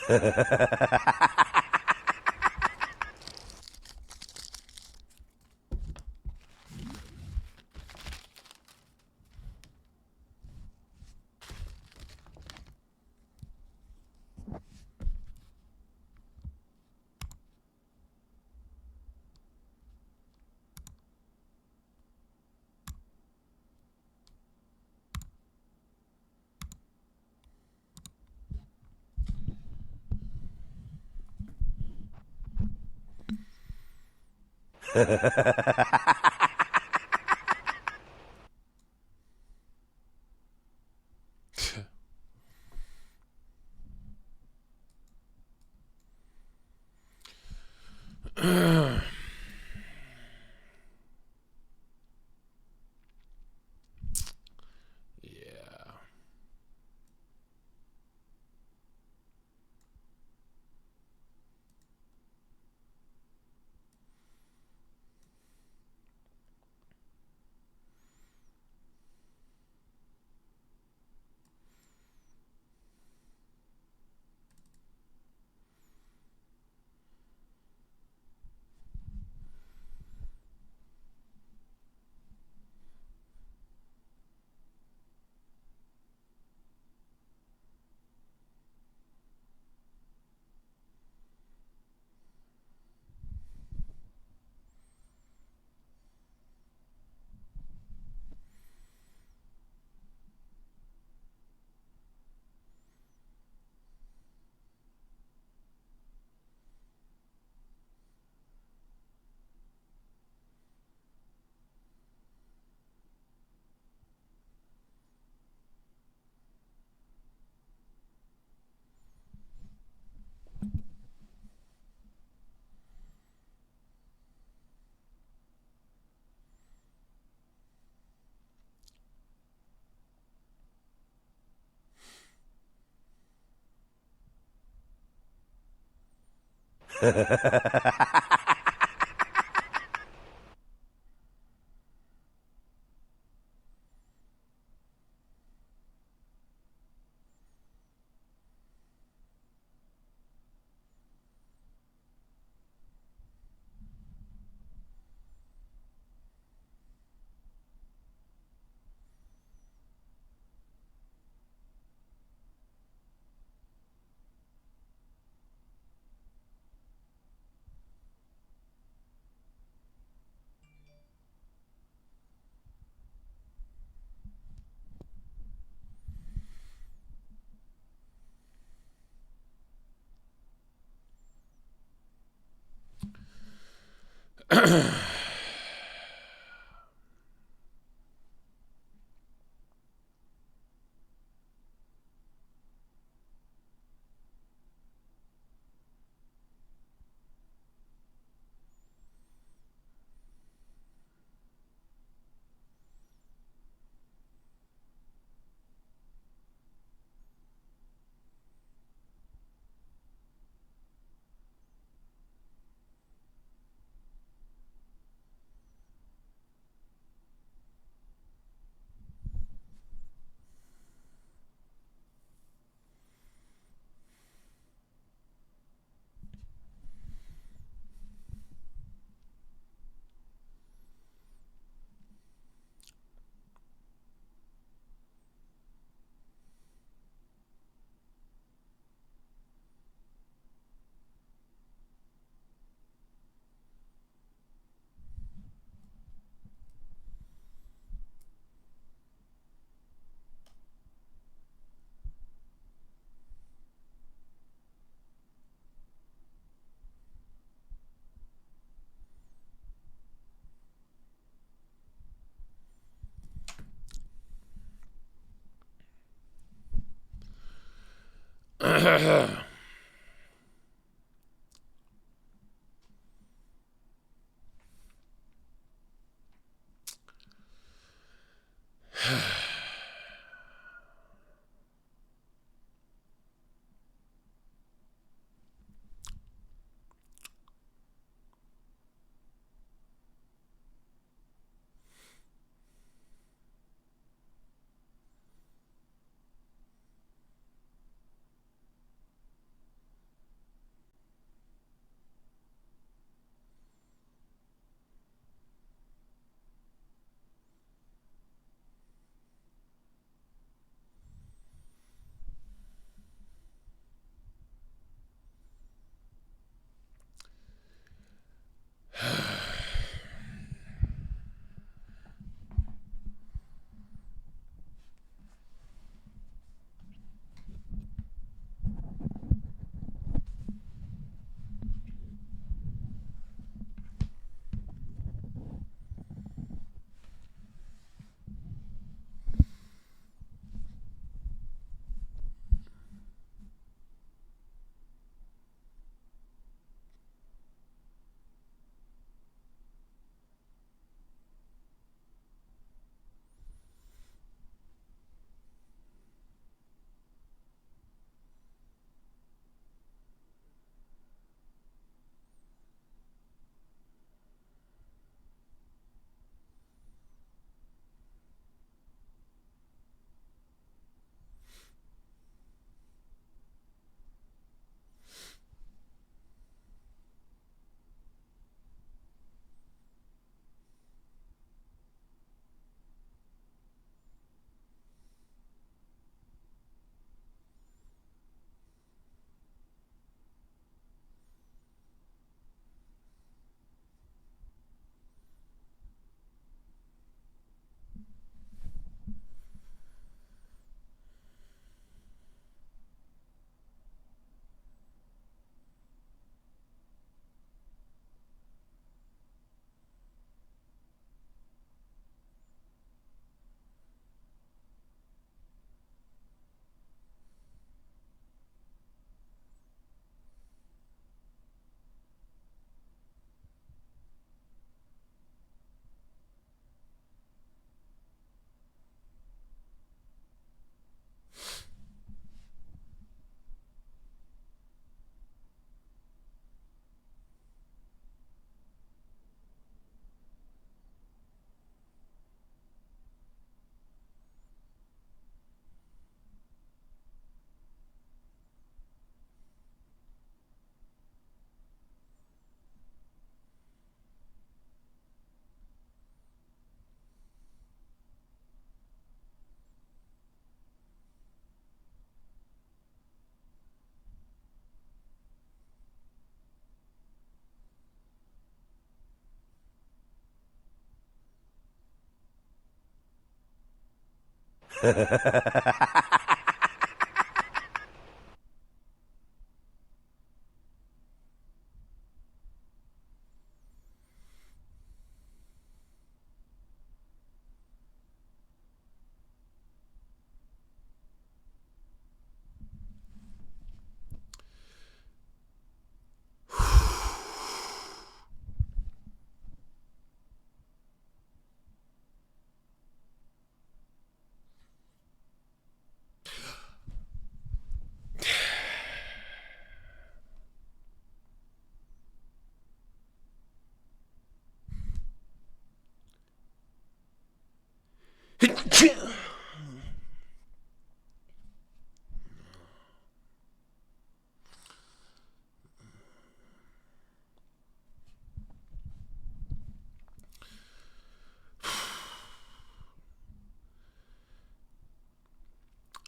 Yeah.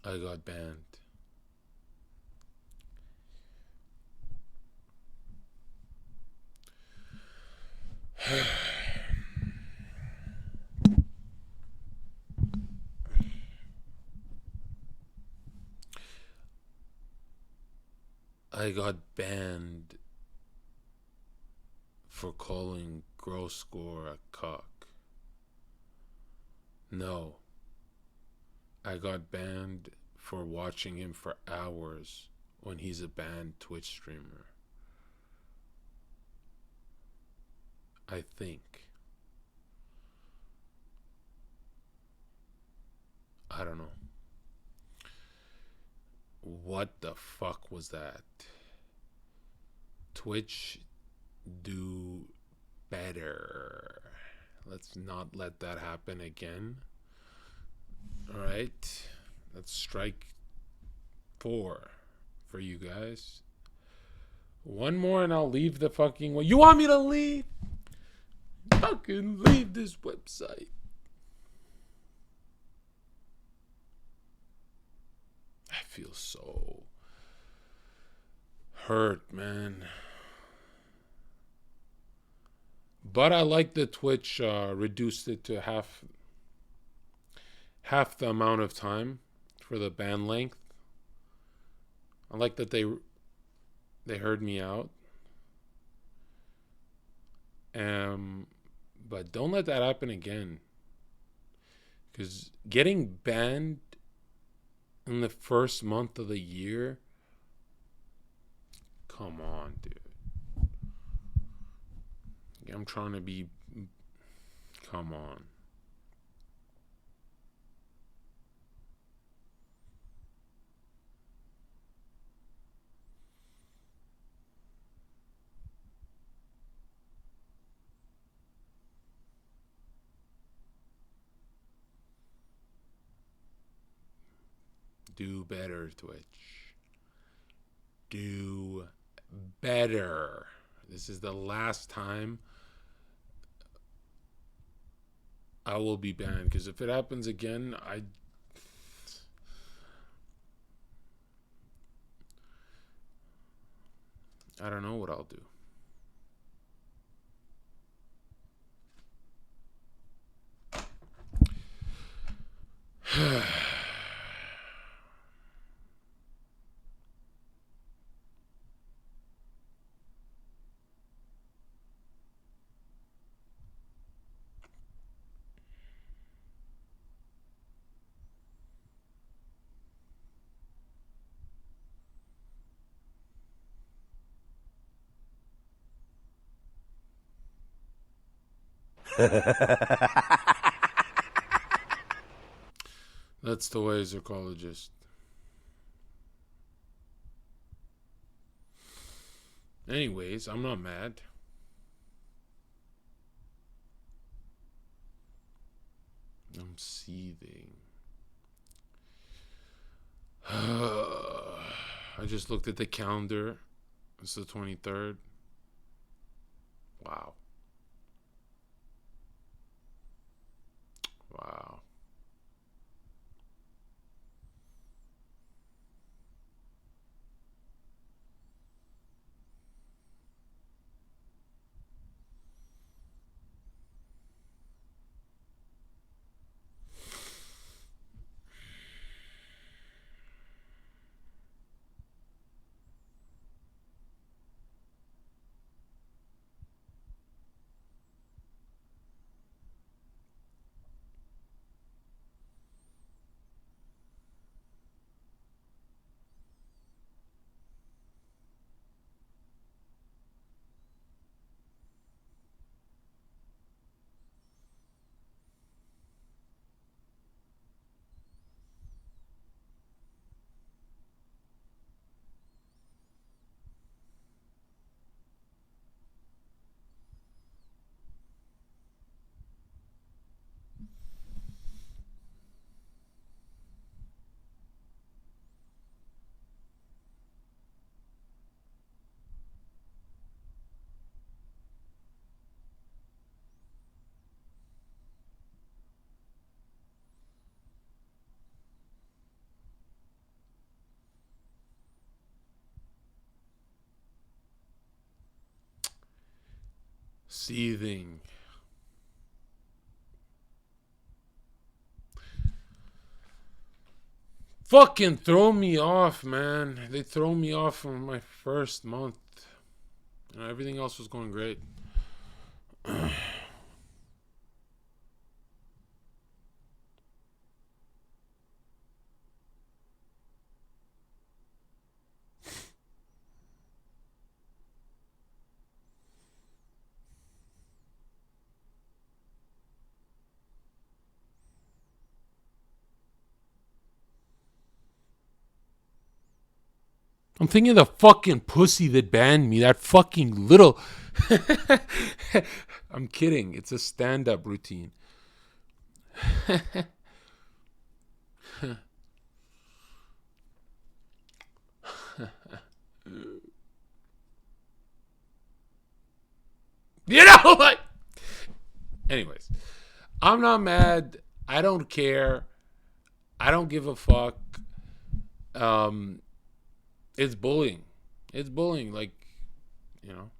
I got banned. I got banned for calling Grosscore a cock. No. I got banned for watching him for hours when he's a banned Twitch streamer. I think. I don't know. What the fuck was that? Twitch, do better. Let's not let that happen again. Alright. That's strike 4 for you guys. One more and I'll leave the fucking way. You want me to leave? Fucking leave this website. I feel so hurt, man. But I like the Twitch reduced it to half the amount of time for the ban length. I like that they heard me out. But don't let that happen again. Because getting banned in the first month of the year, come on, dude. I'm trying to be, come on. Do better, Twitch. Do better. This is the last time I will be banned. Because if it happens again, I don't know what I'll do. That's the way as a ecologist. Anyways, I'm not mad. I'm seething. I just looked at the calendar. It's the 23rd. Wow. Wow. seething. Fucking throw me off, man. They throw me off from my first month. Everything else was going great. I'm thinking of the fucking pussy that banned me. That fucking little. I'm kidding. It's a stand-up routine. You know, like. Anyways, I'm not mad. I don't care. I don't give a fuck. It's bullying. It's bullying. Like, you know,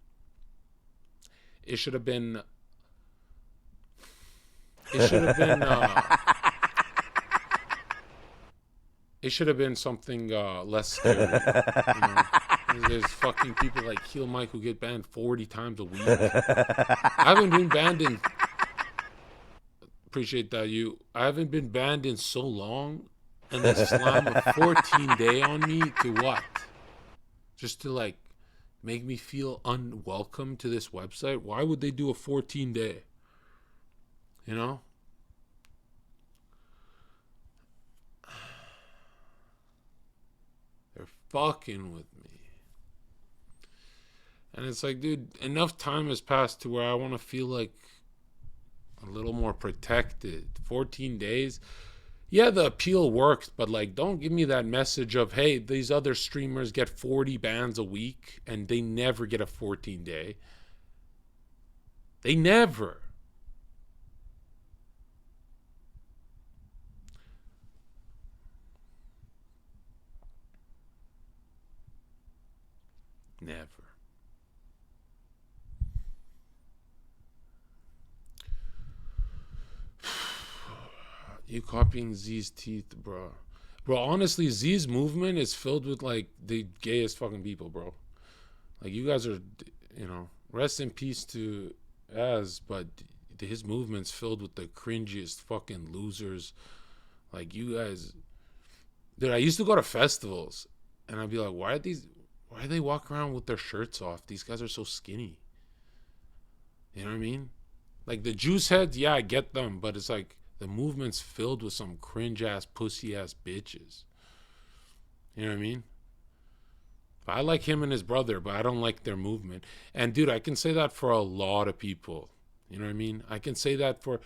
it should have been. It should have been. It should have been something less scary. You know? There's fucking people like Heel Mike who get banned 40 times a week. I haven't been banned in. Appreciate that, you. I haven't been banned in so long, and they slam a 14-day on me to what? Just to like make me feel unwelcome to this website? Why would they do a 14-day? You know? They're fucking with me. And it's like, dude, enough time has passed to where I want to feel like a little more protected. 14 days? Yeah, the appeal works, but like, don't give me that message of, hey, these other streamers get 40 bans a week and they never get a 14-day. They never. Never. You copying Z's teeth, bro. Bro, honestly, Z's movement is filled with, like, the gayest fucking people, bro. Like, you guys are, you know, rest in peace to Az, but his movement's filled with the cringiest fucking losers. Like, you guys... Dude, I used to go to festivals, and I'd be like, why do they walk around with their shirts off? These guys are so skinny. You know what I mean? Like, the juice heads, yeah, I get them, but it's like... The movement's filled with some cringe-ass, pussy-ass bitches. You know what I mean? I like him and his brother, but I don't like their movement. And, dude, I can say that for a lot of people. You know what I mean? I can say that for...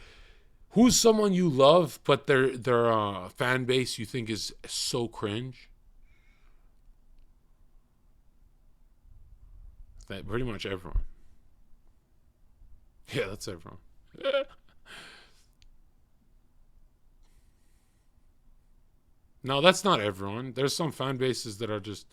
Who's someone you love, but their fan base you think is so cringe? That pretty much everyone. Yeah, that's everyone. No, that's not everyone. There's some fan bases that are just...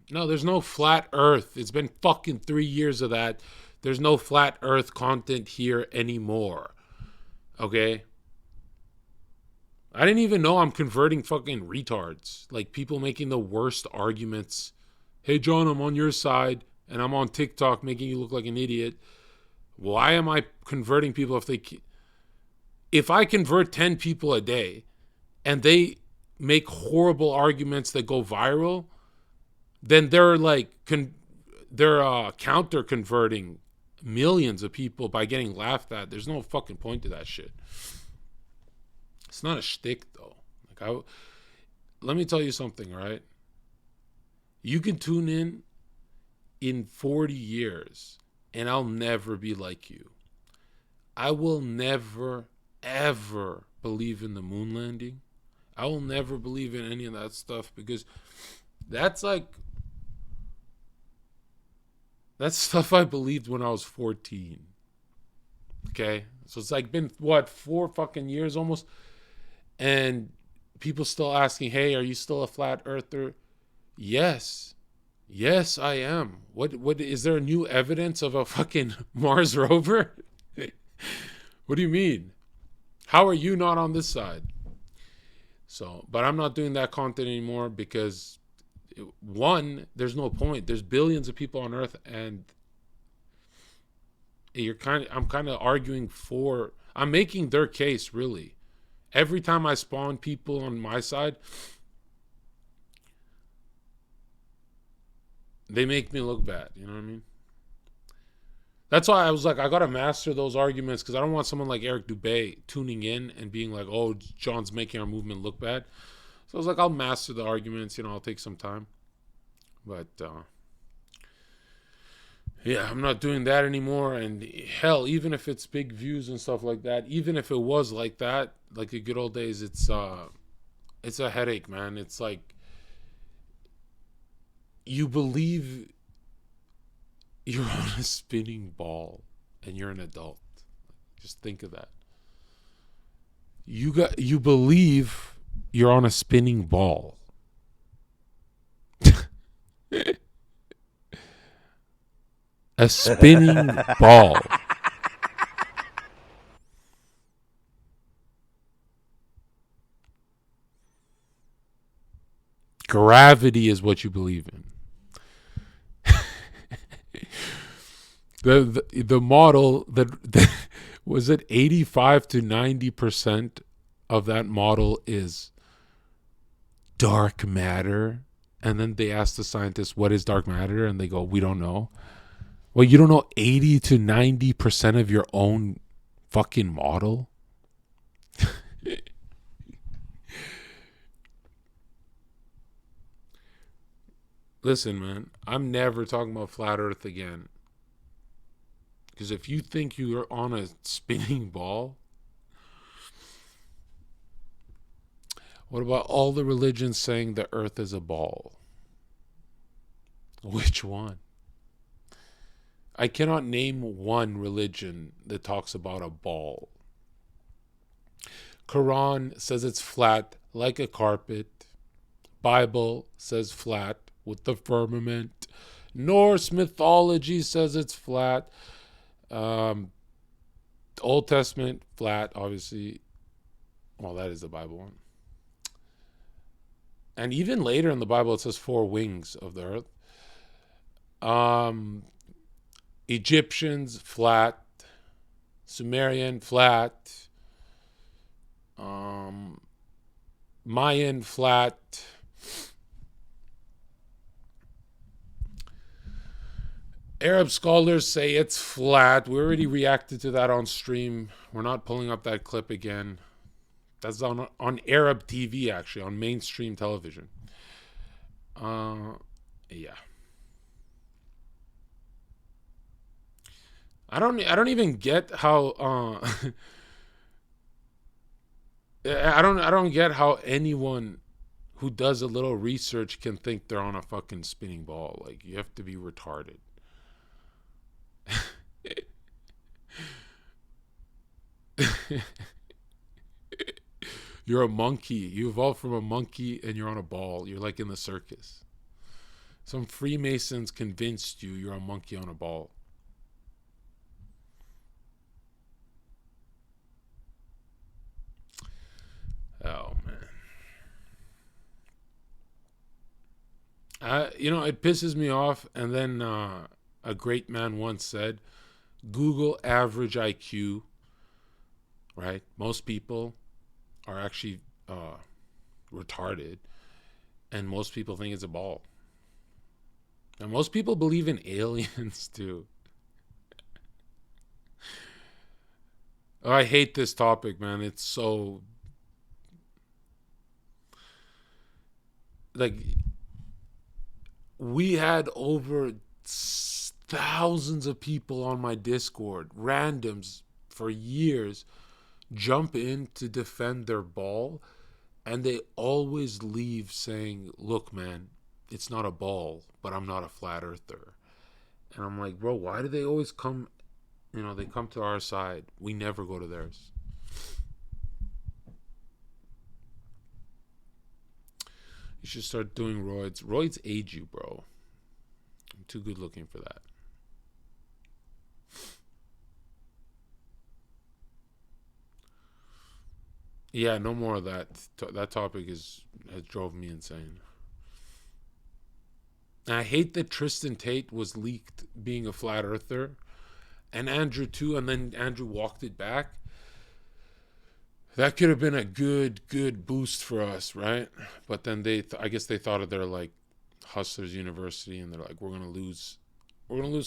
No, there's no flat earth. It's been fucking 3 years of that. There's no flat earth content here anymore. Okay? I didn't even know I'm converting fucking retards. Like, people making the worst arguments. Hey, John, I'm on your side, and I'm on TikTok making you look like an idiot. Why am I converting people if I convert 10 people a day, and they make horrible arguments that go viral, then they're like, they're counter converting millions of people by getting laughed at. There's no fucking point to that shit. It's not a shtick, though. Like, let me tell you something, right? You can tune in 40 years, and I'll never be like you. I will never, ever believe in the moon landing. I will never believe in any of that stuff, because that's like... That's stuff I believed when I was 14. Okay? So it's like been, what, 4 fucking years almost? And people still asking, hey, are you still a flat earther? Yes. Yes, I am. What is there new evidence of a fucking Mars rover? What do you mean? How are you not on this side? So, but I'm not doing that content anymore because one, there's no point. There's billions of people on Earth, and I'm kind of arguing for. I'm making their case really. Every time I spawn people on my side, they make me look bad. You know what I mean? That's why I was like, I gotta master those arguments because I don't want someone like Eric Dubay tuning in and being like, "Oh, John's making our movement look bad." So I was like, I'll master the arguments. I'll take some time, but yeah, I'm not doing that anymore. And hell, even if it's big views and stuff like that, even if it was like that, like the good old days, it's a headache, man. It's like you believe you're on a spinning ball and you're an adult. Just think of that. You believe you're on a spinning ball. A spinning ball. Gravity is what you believe in. The model that was it 85 to 90% of that model is dark matter. And then they ask the scientists, what is dark matter? And they go, we don't know. Well, you don't know 80 to 90% of your own fucking model? Listen, man, I'm never talking about flat earth again. Because if you think you're on a spinning ball, what about all the religions saying the earth is a ball? Which one? I cannot name one religion that talks about a ball. Quran says it's flat like a carpet. Bible says flat with the firmament. Norse mythology says it's flat. Old Testament, flat, obviously. Well, that is the Bible one. And even later in the Bible, it says 4 wings of the earth. Egyptians, flat. Sumerian, flat. Mayan, flat. Arab scholars say it's flat. We already reacted to that on stream. We're not pulling up that clip again. That's on Arab TV, actually, on mainstream television. Yeah. I don't even get how I don't get how anyone who does a little research can think they're on a fucking spinning ball. Like, you have to be retarded. You're a monkey. You evolved from a monkey and you're on a ball. You're like in the circus. Some Freemasons convinced you're a monkey on a ball. Oh, man. It pisses me off. And then a great man once said, Google average IQ, right? Most people are actually retarded, and most people think it's a ball. And most people believe in aliens too. Oh, I hate this topic, man. It's so like we had over thousands of people on my Discord, randoms for years, jump in to defend their ball, and they always leave saying, look, man, it's not a ball, but I'm not a flat earther. And I'm like, bro, why do they always come? They come to our side. We never go to theirs. You should start doing roids. Roids age you, bro. I'm too good looking for that. Yeah, no more of that. That topic has drove me insane. And I hate that Tristan Tate was leaked being a flat earther, and Andrew too. And then Andrew walked it back. That could have been a good boost for us, right? But then I guess they thought of their like Hustlers University, and they're like, we're gonna lose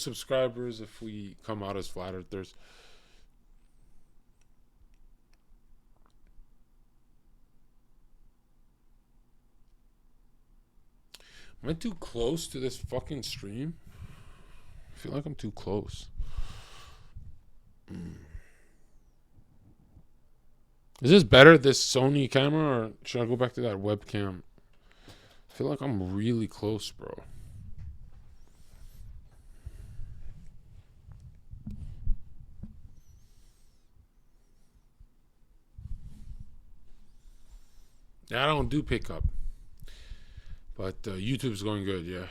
subscribers if we come out as flat earthers. Am I too close to this fucking stream? I feel like I'm too close. Is this better, this Sony camera, or should I go back to that webcam? I feel like I'm really close, bro. Yeah, I don't do pickup. But YouTube's going good, yeah.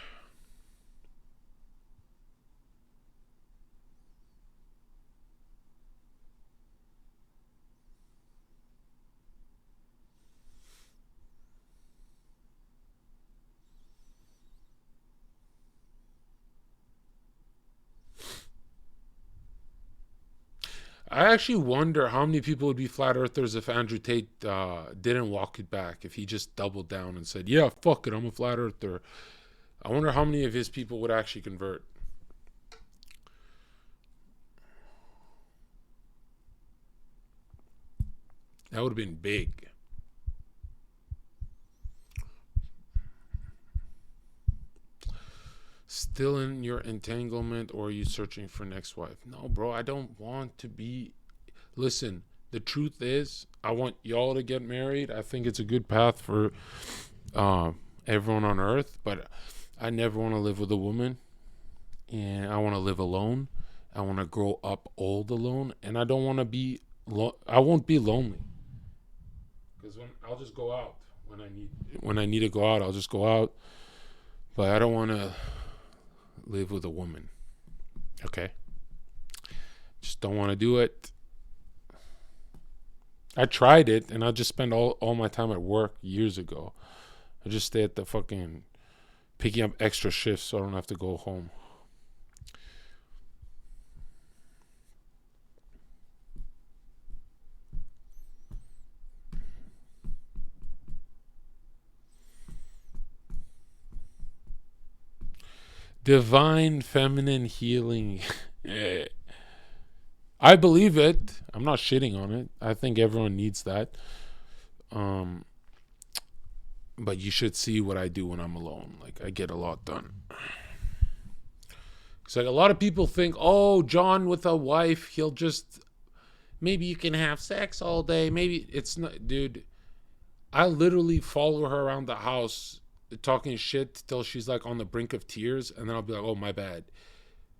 I actually wonder how many people would be flat earthers if Andrew Tate didn't walk it back. If he just doubled down and said, "Yeah, fuck it, I'm a flat earther." I wonder how many of his people would actually convert. That would have been big. Still in your entanglement, or are you searching for next wife? No, bro, I don't want to be. Listen, the truth is, I want y'all to get married. I think it's a good path for everyone on earth, but I never want to live with a woman, and I want to live alone. I want to grow up old alone, and I don't want to be. I won't be lonely, because when I'll just go out when I need to go out, I'll just go out. But I don't want to live with a woman. Okay, just don't want to do it. I tried it, and I just spent all my time at work years ago. I just stay at the fucking picking up extra shifts so I don't have to go home. Divine feminine healing. I believe it. I'm not shitting on it. I think everyone needs that. But you should see what I do when I'm alone. Like, I get a lot done. It's like a lot of people think, oh, John with a wife, he'll just, maybe you can have sex all day. Maybe it's not, dude. I literally follow her around the house talking shit till she's like on the brink of tears, and then I'll be like, oh, my bad.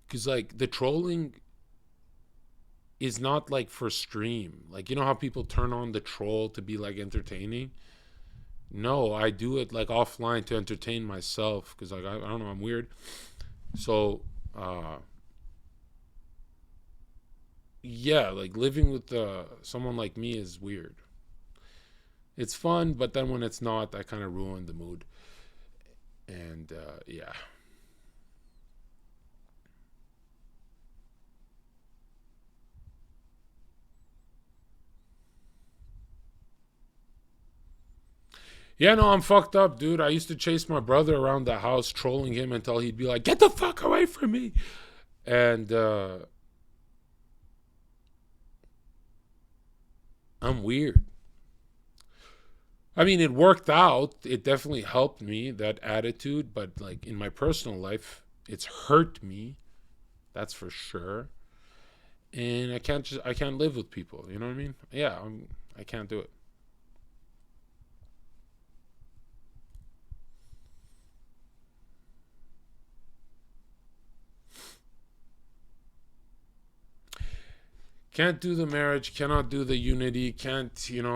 Because like the trolling is not like for stream. Like, you know how people turn on the troll to be like entertaining? No, I do it like offline to entertain myself, because like I don't know, I'm weird. So yeah, like living with someone like me is weird. It's fun, but then when it's not, I kind of ruin the mood. And yeah. Yeah, no, I'm fucked up, dude. I used to chase my brother around the house, trolling him until he'd be like, "Get the fuck away from me!" And I'm weird. I mean, it worked out. It definitely helped me, that attitude. But like in my personal life, it's hurt me. That's for sure. And I can't live with people. You know what I mean? Yeah, I can't do it. Can't do the marriage, cannot do the unity, can't,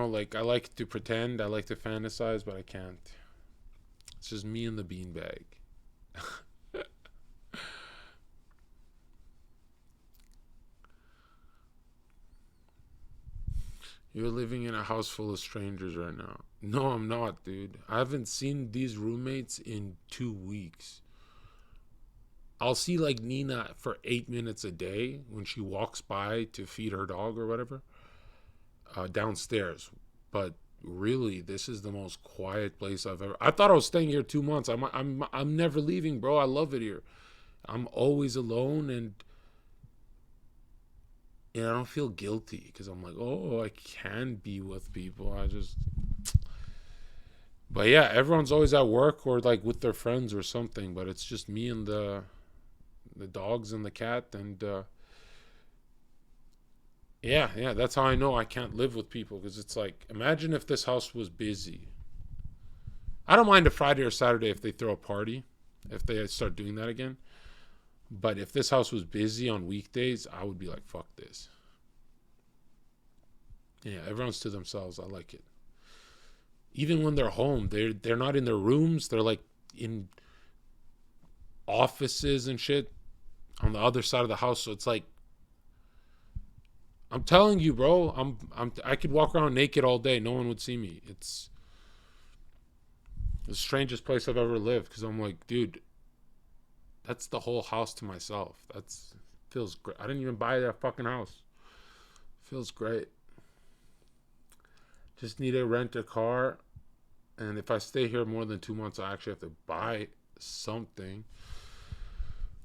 like, I like to pretend, I like to fantasize, but I can't. It's just me and the beanbag. You're living in a house full of strangers right now. No, I'm not, dude. I haven't seen these roommates in 2 weeks. I'll see like Nina for 8 minutes a day when she walks by to feed her dog or whatever, downstairs. But really, this is the most quiet place I've ever. I thought I was staying here 2 months. I'm never leaving, bro. I love it here. I'm always alone, and I don't feel guilty because I'm like, oh, I can be with people. But yeah, everyone's always at work or like with their friends or something. But it's just me and the dogs and the cat, and yeah, that's how I know I can't live with people, because it's like, imagine if this house was busy. I don't mind a Friday or Saturday if they throw a party, if they start doing that again. But if this house was busy on weekdays, I would be like, fuck this. Yeah, everyone's to themselves. I like it. Even when they're home, they're not in their rooms. They're like in offices and shit on the other side of the house. So it's like, I'm telling you, bro, I could walk around naked all day. No one would see me. It's the strangest place I've ever lived, because I'm like, dude, that's the whole house to myself. That's feels great. I didn't even buy that fucking house. Feels great. Just need to rent a car, and if I stay here more than 2 months, I actually have to buy something.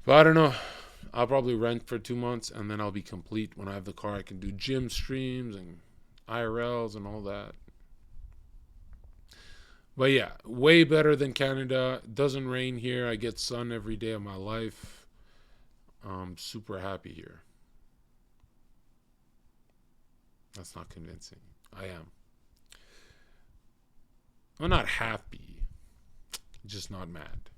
But I don't know. I'll probably rent for 2 months, and then I'll be complete. When I have the car, I can do gym streams and IRLs and all that. But yeah, way better than Canada. It doesn't rain here. I get sun every day of my life. I'm super happy here. That's not convincing. I am. I'm not happy. Just not mad.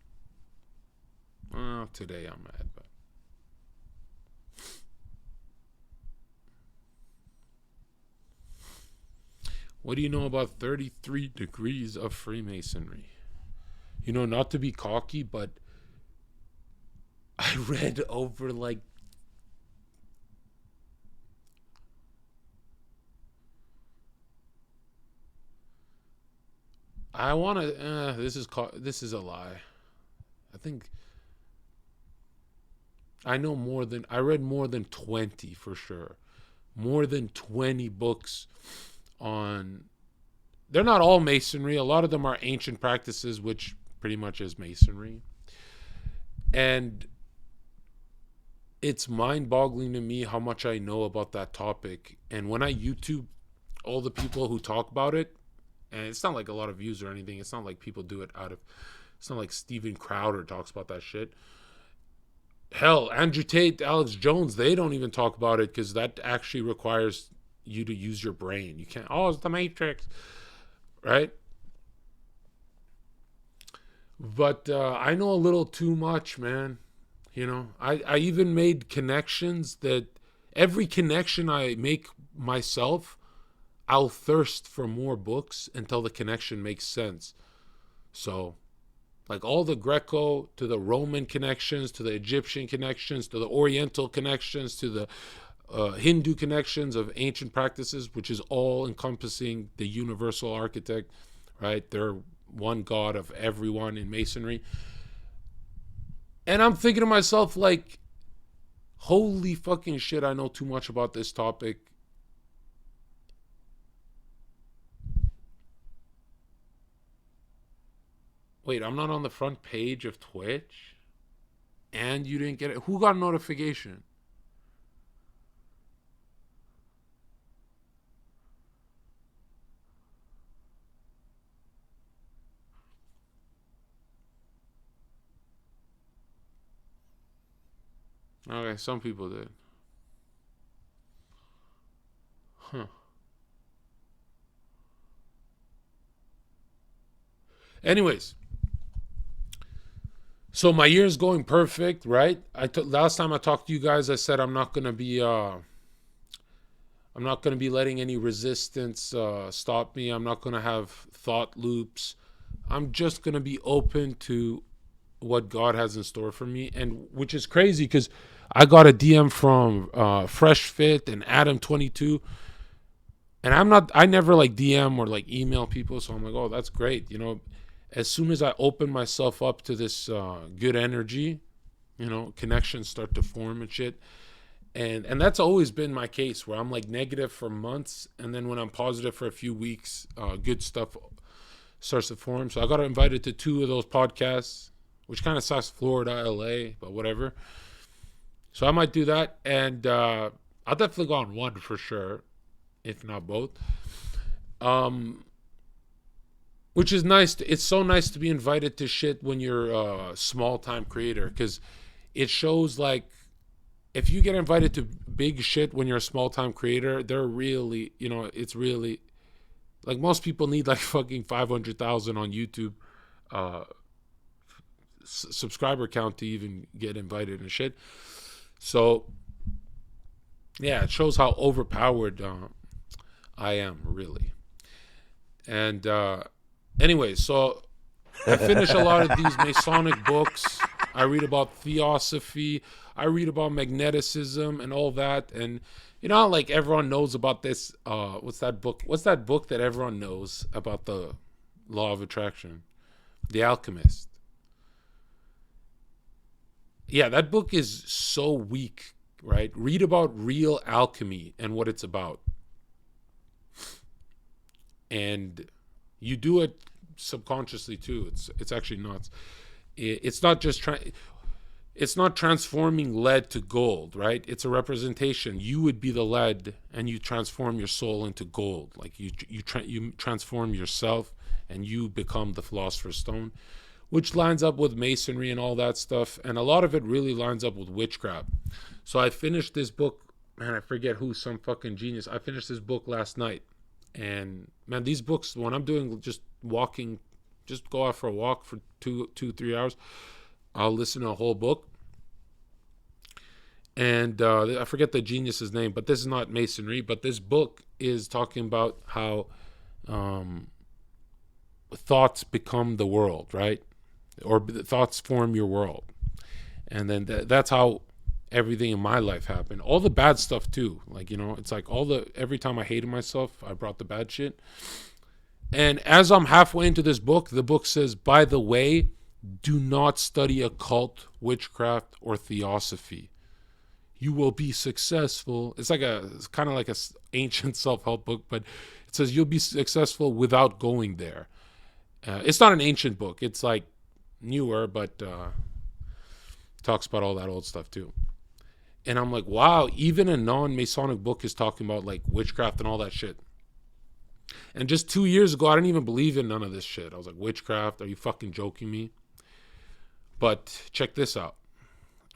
Well, today I'm mad, but. What do you know about 33 degrees of Freemasonry? Not to be cocky, but I read over like I want to this is a lie. I think I read more than 20 for sure. More than 20 books on, they're not all masonry. A lot of them are ancient practices, which pretty much is masonry. And it's mind-boggling to me how much I know about that topic. And when I YouTube all the people who talk about it, and it's not like a lot of views or anything. It's not like people do it it's not like Steven Crowder talks about that shit. Hell, Andrew Tate, Alex Jones, they don't even talk about it, because that actually requires you to use your brain. You can't, it's the Matrix, right? But I know a little too much, man. I even made connections that every connection I make myself, I'll thirst for more books until the connection makes sense. So, like all the Greco to the Roman connections, to the Egyptian connections, to the Oriental connections, to the Hindu connections of ancient practices, which is all encompassing the universal architect, right? They're one God of everyone in Masonry. And I'm thinking to myself, like, holy fucking shit, I know too much about this topic. Wait, I'm not on the front page of Twitch? And you didn't get it? Who got a notification? Okay, some people did. Huh. Anyways, so my year's going perfect, right? Last time I talked to you guys, I said I'm not gonna be I'm not going to be letting any resistance stop me. I'm not going to have thought loops. I'm just going to be open to what God has in store for me. And which is crazy because I got a DM from Fresh Fit and Adam22. And I never like DM or like email people. So I'm like, oh, that's great. As soon as I open myself up to this good energy, connections start to form and shit. And that's always been my case where I'm like negative for months. And then when I'm positive for a few weeks, good stuff starts to form. So I got invited to 2 of those podcasts, which kind of sucks, Florida, LA, but whatever. So I might do that. And I'll definitely go on 1 for sure, if not both. Which is nice. It's so nice to be invited to shit when you're a small-time creator, because it shows like if you get invited to big shit when you're a small-time creator, they're really, it's really like most people need like fucking 500,000 on YouTube subscriber count to even get invited and shit. So yeah, it shows how overpowered I am, really. And anyway, so I finish a lot of these Masonic books. I read about theosophy. I read about magneticism and all that. And like everyone knows about this. What's that book? What's that book that everyone knows about the law of attraction? The Alchemist. Yeah, that book is so weak, right? Read about real alchemy and what it's about. And you do it subconsciously too. It's actually nuts. It's not just it's not transforming lead to gold, right? It's a representation. You would be the lead, and you transform your soul into gold. Like you transform yourself, and you become the philosopher's stone, which lines up with masonry and all that stuff. And a lot of it really lines up with witchcraft. So I finished this book, man. I forget who, some fucking genius. I finished this book last night, and man, these books, when I'm doing just walking, just go out for a walk for 3 hours, I'll listen to a whole book. And I forget the genius's name, but this is not masonry. But this book is talking about how thoughts become the world, right? Or thoughts form your world. And then that's how everything in my life happened. All the bad stuff too. Like, it's like every time I hated myself, I brought the bad shit. And as I'm halfway into this book, the book says, by the way, do not study occult, witchcraft, or theosophy. You will be successful. It's kind of like a ancient self-help book, but it says you'll be successful without going there. It's not an ancient book. It's like newer, but talks about all that old stuff too. And I'm like, wow, even a non-Masonic book is talking about like witchcraft and all that shit. And just 2 years ago, I didn't even believe in none of this shit. I was like, witchcraft? Are you fucking joking me? But check this out.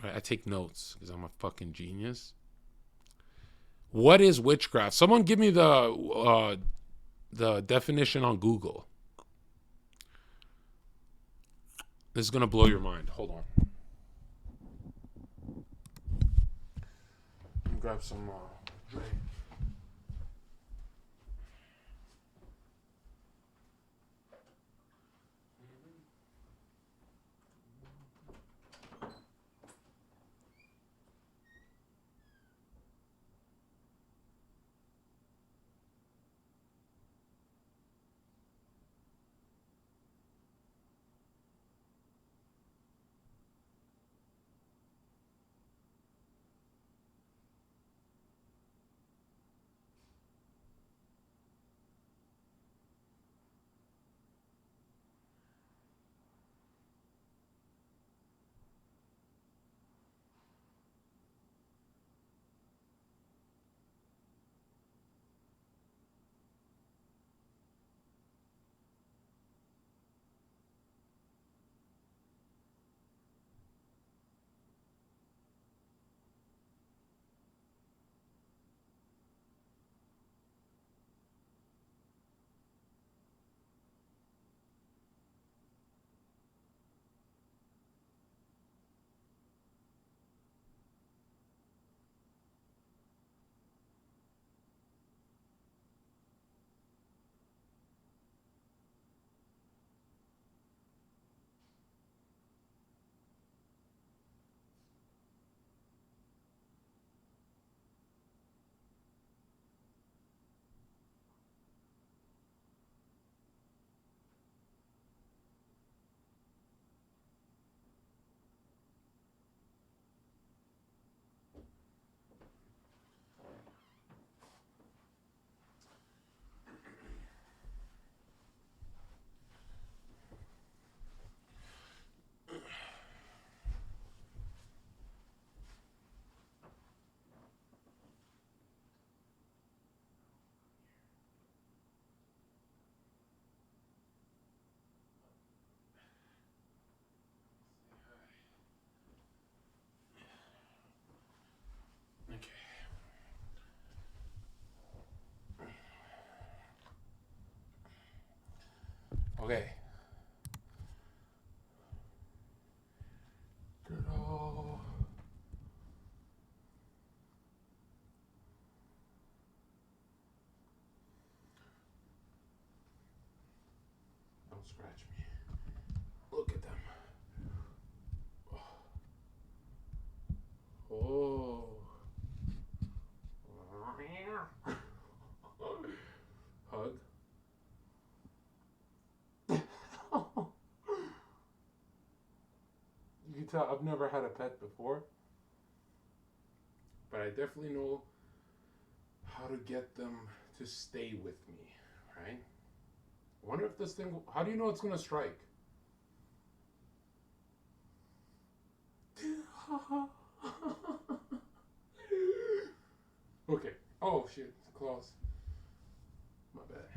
I take notes because I'm a fucking genius. What is witchcraft? Someone give me the definition on Google. This is going to blow your mind. Hold on. Let me grab some drink. Okay. Girl. Don't scratch me. Look at them. Oh. Hug. You can tell I've never had a pet before, but I definitely know how to get them to stay with me, right? I wonder if this thing. How do you know it's gonna strike? Okay. Oh shit, claws. My bad.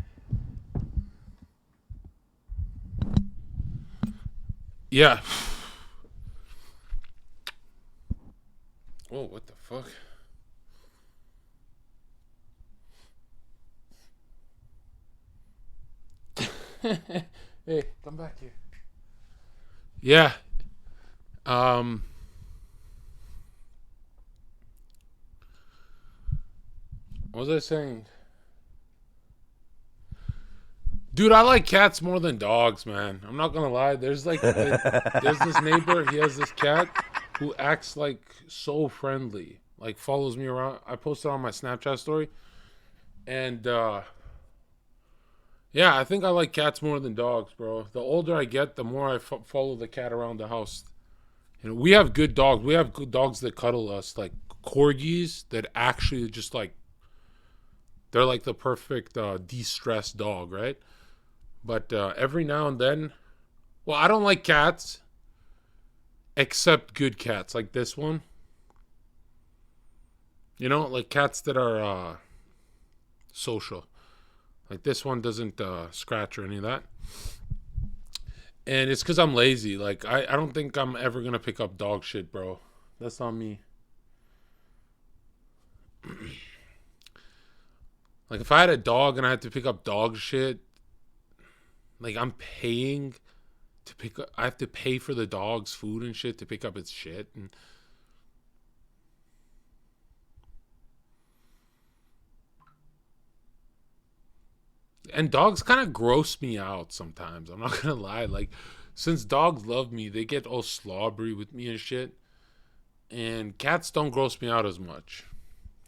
Yeah. Whoa, what the fuck? Hey, come back here. Yeah. Um. What was I saying? Dude, I like cats more than dogs, man. I'm not gonna lie. There's this neighbor. He has this cat who acts like so friendly, like follows me around. I posted on my Snapchat story, and yeah, I think I like cats more than dogs, bro. The older I get, the more I follow the cat around the house. You know, we have good dogs. We have good dogs that cuddle us, like corgis that actually just like they're like the perfect de-stress dog, right? But every now and then, well, I don't like cats except good cats like this one. You know, like cats that are social. Like this one doesn't scratch or any of that. And it's because I'm lazy. Like I don't think I'm ever gonna pick up dog shit, bro. That's not me. Like if I had a dog and I had to pick up dog shit, like I'm paying to pick up. I have to pay for the dog's food and shit to pick up its shit, and dogs kind of gross me out sometimes. I'm not gonna lie. Like since dogs love me, they get all slobbery with me and shit. And cats don't gross me out as much.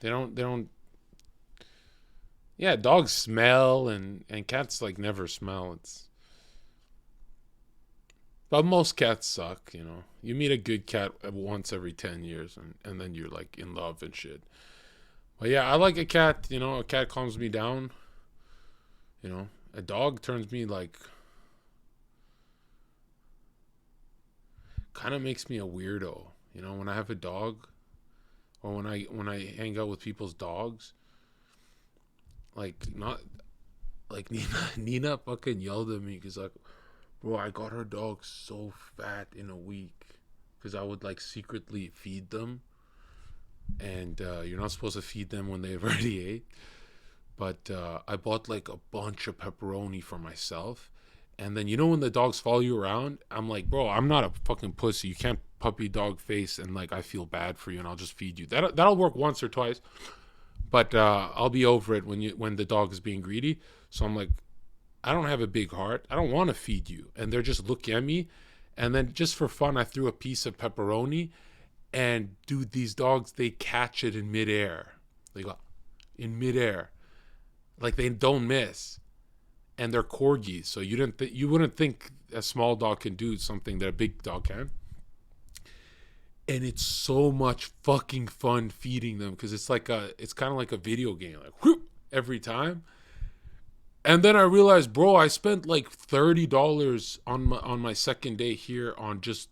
They don't. They don't. Yeah, dogs smell and cats like never smell. It's but most cats suck. You know, you meet a good cat once every 10 years, and then you're like in love and shit. But yeah, I like a cat. You know, a cat calms me down. You know, a dog turns me like kind of makes me a weirdo. You know, when I have a dog or when I hang out with people's dogs, like not like Nina fucking yelled at me because like, bro, I got her dog so fat in a week because I would like secretly feed them, and you're not supposed to feed them when they've already ate. But I bought like a bunch of pepperoni for myself. And then you know when the dogs follow you around, I'm like, bro, I'm not a fucking pussy. You can't puppy dog face and like I feel bad for you and I'll just feed you. That'll work once or twice, but I'll be over it when the dog is being greedy. So I'm like, I don't have a big heart. I don't want to feed you. And they're just looking at me, and then just for fun, I threw a piece of pepperoni, and dude, these dogs they catch it in midair. They go in midair, like they don't miss, and they're corgis. So you wouldn't think a small dog can do something that a big dog can. And it's so much fucking fun feeding them because it's kind of like a video game, like whoop, every time. And then I realized, bro, I spent like $30 on my second day here on just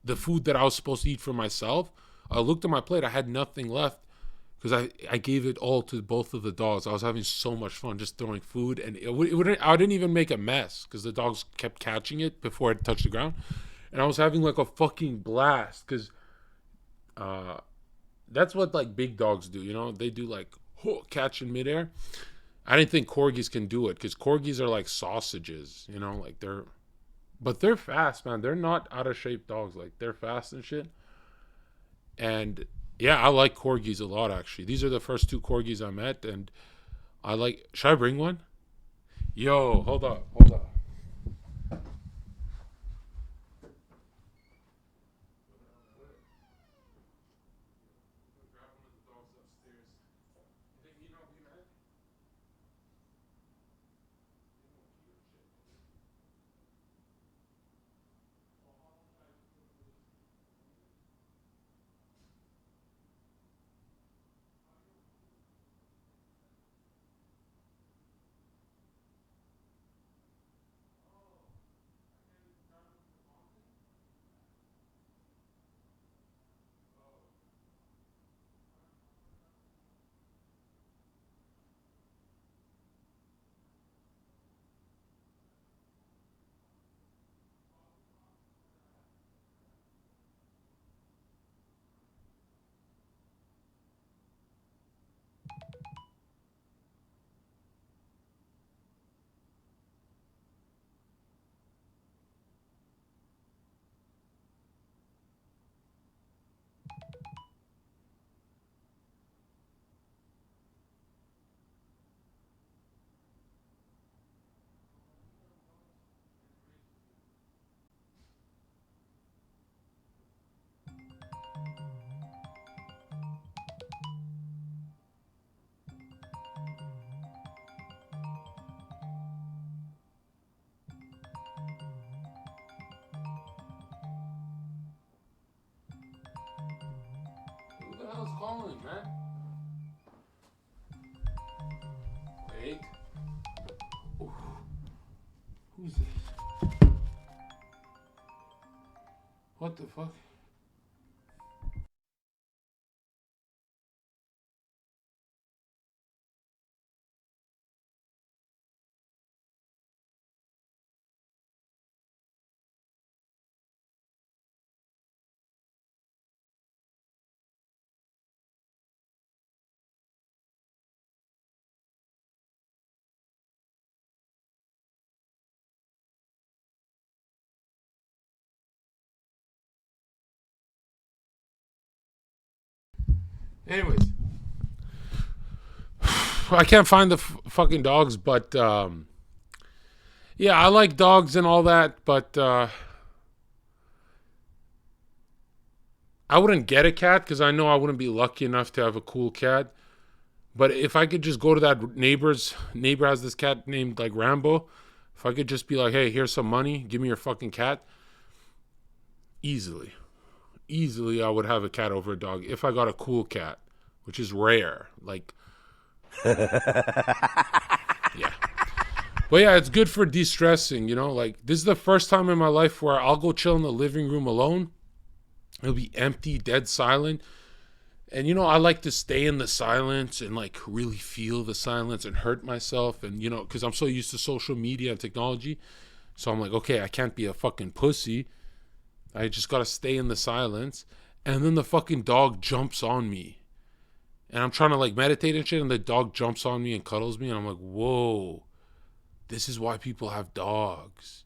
the food that I was supposed to eat for myself. I looked at my plate, I had nothing left because I gave it all to both of the dogs. I was having so much fun just throwing food, and I didn't even make a mess because the dogs kept catching it before it touched the ground, and I was having like a fucking blast because uh, that's what like big dogs do. You know, they do like catch in midair. I didn't think corgis can do it because corgis are like sausages, you know, like they're fast, man. They're not out of shape dogs. Like they're fast and shit. And yeah, I like corgis a lot actually. These are the first two corgis I met, and I like. Should I bring one? Yo, hold up. Who the hell's calling, man? Wait. Ooh. Who's this? What the fuck? Anyways, I can't find the fucking dogs, but yeah, I like dogs and all that, but I wouldn't get a cat because I know I wouldn't be lucky enough to have a cool cat. But if I could just go to that neighbor has this cat named like Rambo. If I could just be like, hey, here's some money, give me your fucking cat, easily, easily, I would have a cat over a dog if I got a cool cat, which is rare. Like, yeah. But yeah, it's good for de-stressing, you know? Like, this is the first time in my life where I'll go chill in the living room alone. It'll be empty, dead silent. And, you know, I like to stay in the silence and, like, really feel the silence and hurt myself. And, you know, because I'm so used to social media and technology. So I'm like, okay, I can't be a fucking pussy. I just got to stay in the silence. And then the fucking dog jumps on me. And I'm trying to, like, meditate and shit. And the dog jumps on me and cuddles me. And I'm like, whoa. This is why people have dogs.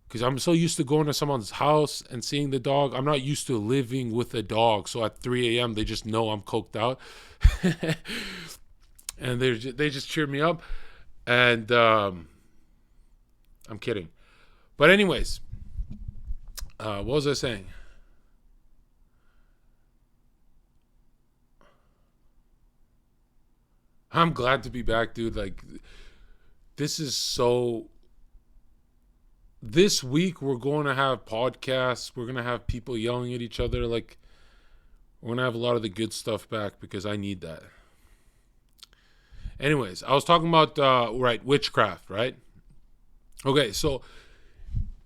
Because I'm so used to going to someone's house and seeing the dog. I'm not used to living with a dog. So at 3 a.m., they just know I'm coked out. And they just cheer me up. And I'm kidding. But anyways, what was I saying? I'm glad to be back, dude. Like, this is so this week we're going to have podcasts. We're going to have people yelling at each other. Like, we're going to have a lot of the good stuff back because I need that. Anyways, I was talking about, right, witchcraft, right? Okay, so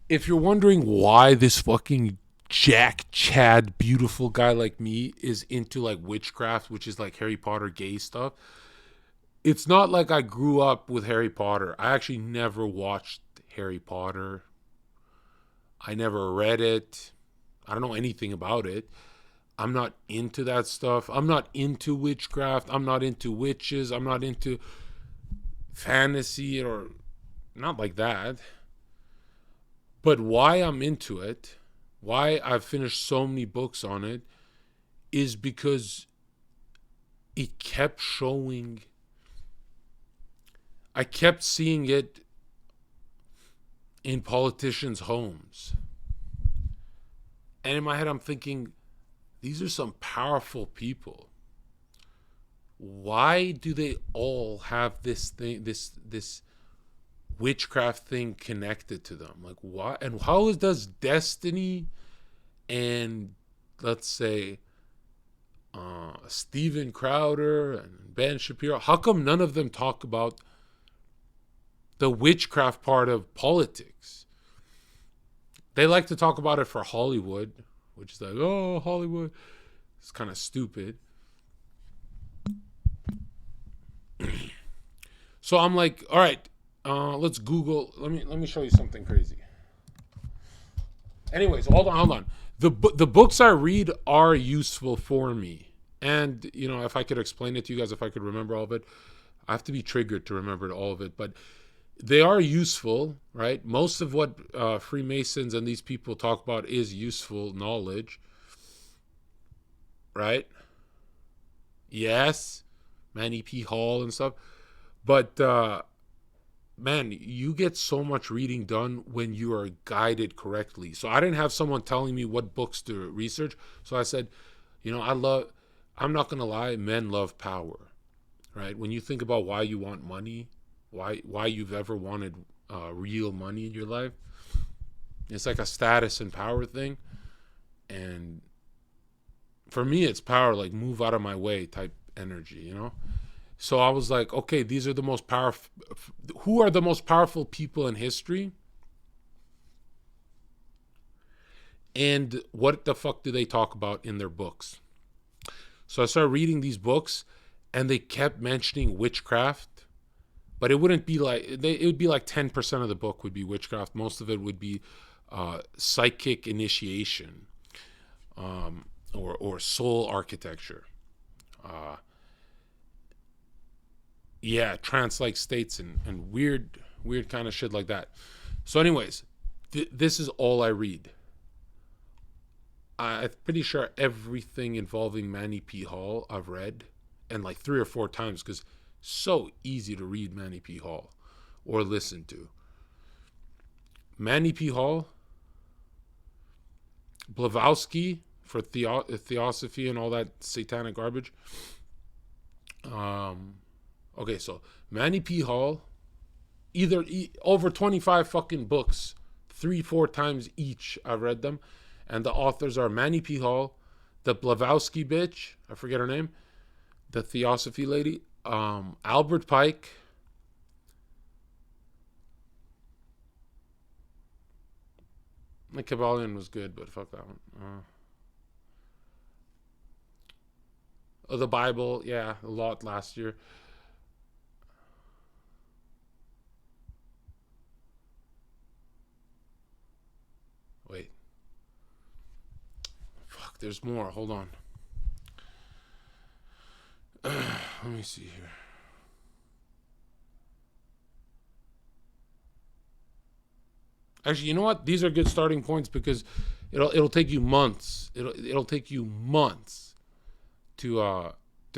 if you're wondering why this fucking Jack Chad beautiful guy like me is into like witchcraft, which is like Harry Potter gay stuff, it's not like I grew up with Harry Potter. I actually never watched Harry Potter. I never read it. I don't know anything about it. I'm not into that stuff. I'm not into witchcraft. I'm not into witches. I'm not into fantasy or not like that. But why I'm into it, why I've finished so many books on it, is because it kept showing. I kept seeing it in politicians' homes. And in my head, I'm thinking, these are some powerful people. Why do they all have this thing, this witchcraft thing connected to them? Like, why? And how does Destiny and, let's say, Steven Crowder and Ben Shapiro, how come none of them talk about the witchcraft part of politics? They like to talk about it for Hollywood, which is like, oh, Hollywood. It's kind of stupid. So I'm like, all right, let's Google. Let me show you something crazy. Anyways, hold on. The books I read are useful for me, and if I could explain it to you guys, if I could remember all of it, I have to be triggered to remember all of it, but they are useful, right? Most of what Freemasons and these people talk about is useful knowledge, right? Yes, Manny P. Hall and stuff. But, man, you get so much reading done when you are guided correctly. So I didn't have someone telling me what books to research. So I said, I'm not going to lie, men love power, right? When you think about why you want money, why you've ever wanted real money in your life, it's like a status and power thing. And for me, it's power, like move out of my way type energy, So I was like, okay, these are the most powerful. Who are the most powerful people in history? And what the fuck do they talk about in their books? So I started reading these books, and they kept mentioning witchcraft, but it wouldn't be like it would be like 10% of the book would be witchcraft. Most of it would be psychic initiation, or soul architecture. Trance-like states and weird kind of shit like that. So anyways, this is all I read. I'm pretty sure everything involving Manny P. Hall I've read, and like 3 or 4 times, because so easy to read Manny P. Hall or listen to. Manny P. Hall, Blavatsky for theosophy and all that satanic garbage. Okay, so Manny P. Hall, over 25 fucking books, 3-4 times each I've read them, and the authors are Manny P. Hall, the Blavatsky bitch, I forget her name, the theosophy lady, Albert Pike, the Kabbalion was good, but fuck that one. The Bible, yeah, a lot last year. Wait. Fuck, there's more. Hold on. Let me see here. Actually, you know what? These are good starting points because it'll take you months. It'll take you months to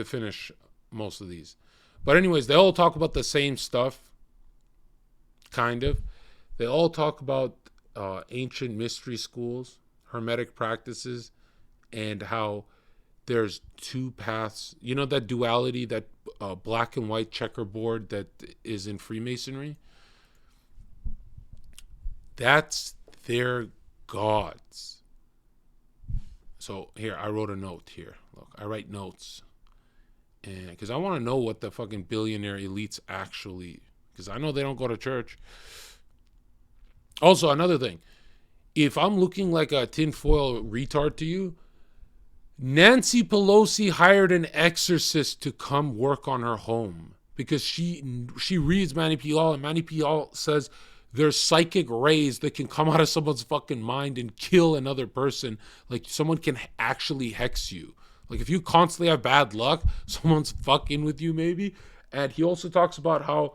finish most of these. But anyways, they all talk about the same stuff, kind of. They all talk about ancient mystery schools, hermetic practices, and how there's 2 paths. You know that duality, that black and white checkerboard that is in Freemasonry? That's their gods. So here, I wrote a note here. Look, I write notes. And because I want to know what the fucking billionaire elites actually, because I know they don't go to church. Also, another thing, if I'm looking like a tinfoil retard to you, Nancy Pelosi hired an exorcist to come work on her home because she reads Manny P. Hall, and Manny P. Hall says there's psychic rays that can come out of someone's fucking mind and kill another person. Like, someone can actually hex you. Like, if you constantly have bad luck, someone's fucking with you maybe. And he also talks about how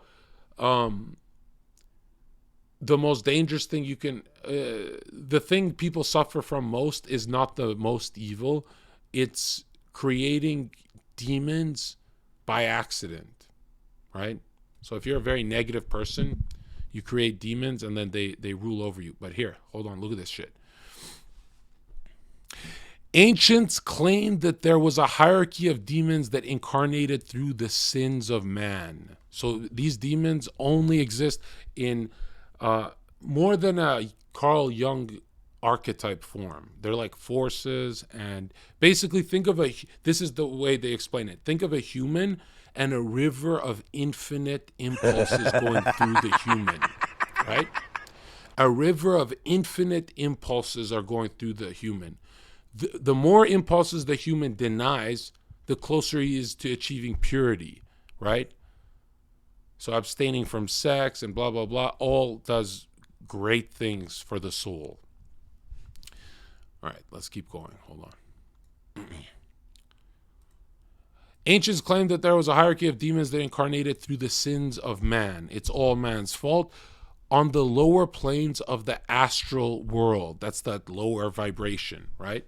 the most dangerous thing you can, the thing people suffer from most is not the most evil. It's creating demons by accident, right? So if you're a very negative person, you create demons and then they rule over you. But here, hold on, look at this shit. Ancients claimed that there was a hierarchy of demons that incarnated through the sins of man. So these demons only exist in more than a Carl Jung archetype form. They're like forces, and basically this is the way they explain it. Think of a human and a river of infinite impulses going through the human, right? A river of infinite impulses are going through the human. The more impulses the human denies, the closer he is to achieving purity, right? So abstaining from sex and blah, blah, blah, all does great things for the soul. All right, let's keep going. Hold on. Ancients claimed that there was a hierarchy of demons that incarnated through the sins of man. It's all man's fault. On the lower planes of the astral world, that's that lower vibration, right?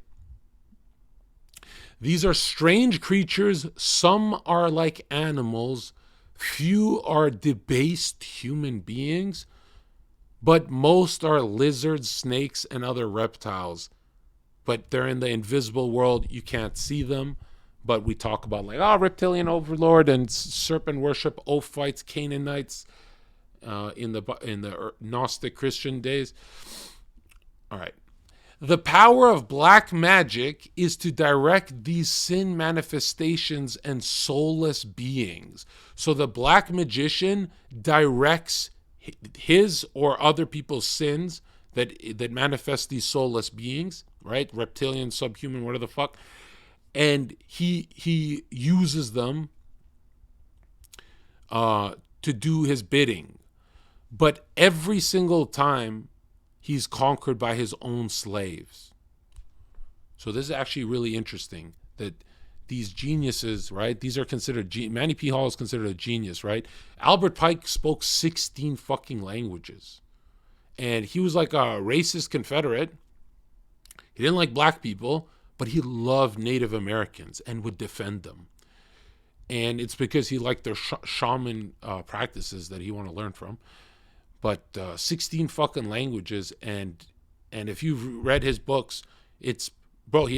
These are strange creatures. Some are like animals. Few are debased human beings, but most are lizards, snakes, and other reptiles. But they're in the invisible world. You can't see them. But we talk about reptilian overlord and serpent worship, Ophites, Canaanites in the Gnostic Christian days. All right. The power of black magic is to direct these sin manifestations and soulless beings. So the black magician directs his or other people's sins that manifest these soulless beings, right? Reptilian, subhuman, whatever the fuck. And he uses them to do his bidding. But every single time, he's conquered by his own slaves. So this is actually really interesting that these geniuses, right? These are considered, Manny P. Hall is considered a genius, right? Albert Pike spoke 16 fucking languages. And he was like a racist Confederate. He didn't like black people, but he loved Native Americans and would defend them. And it's because he liked their shaman practices that he wanted to learn from. But 16 fucking languages, and if you've read his books, he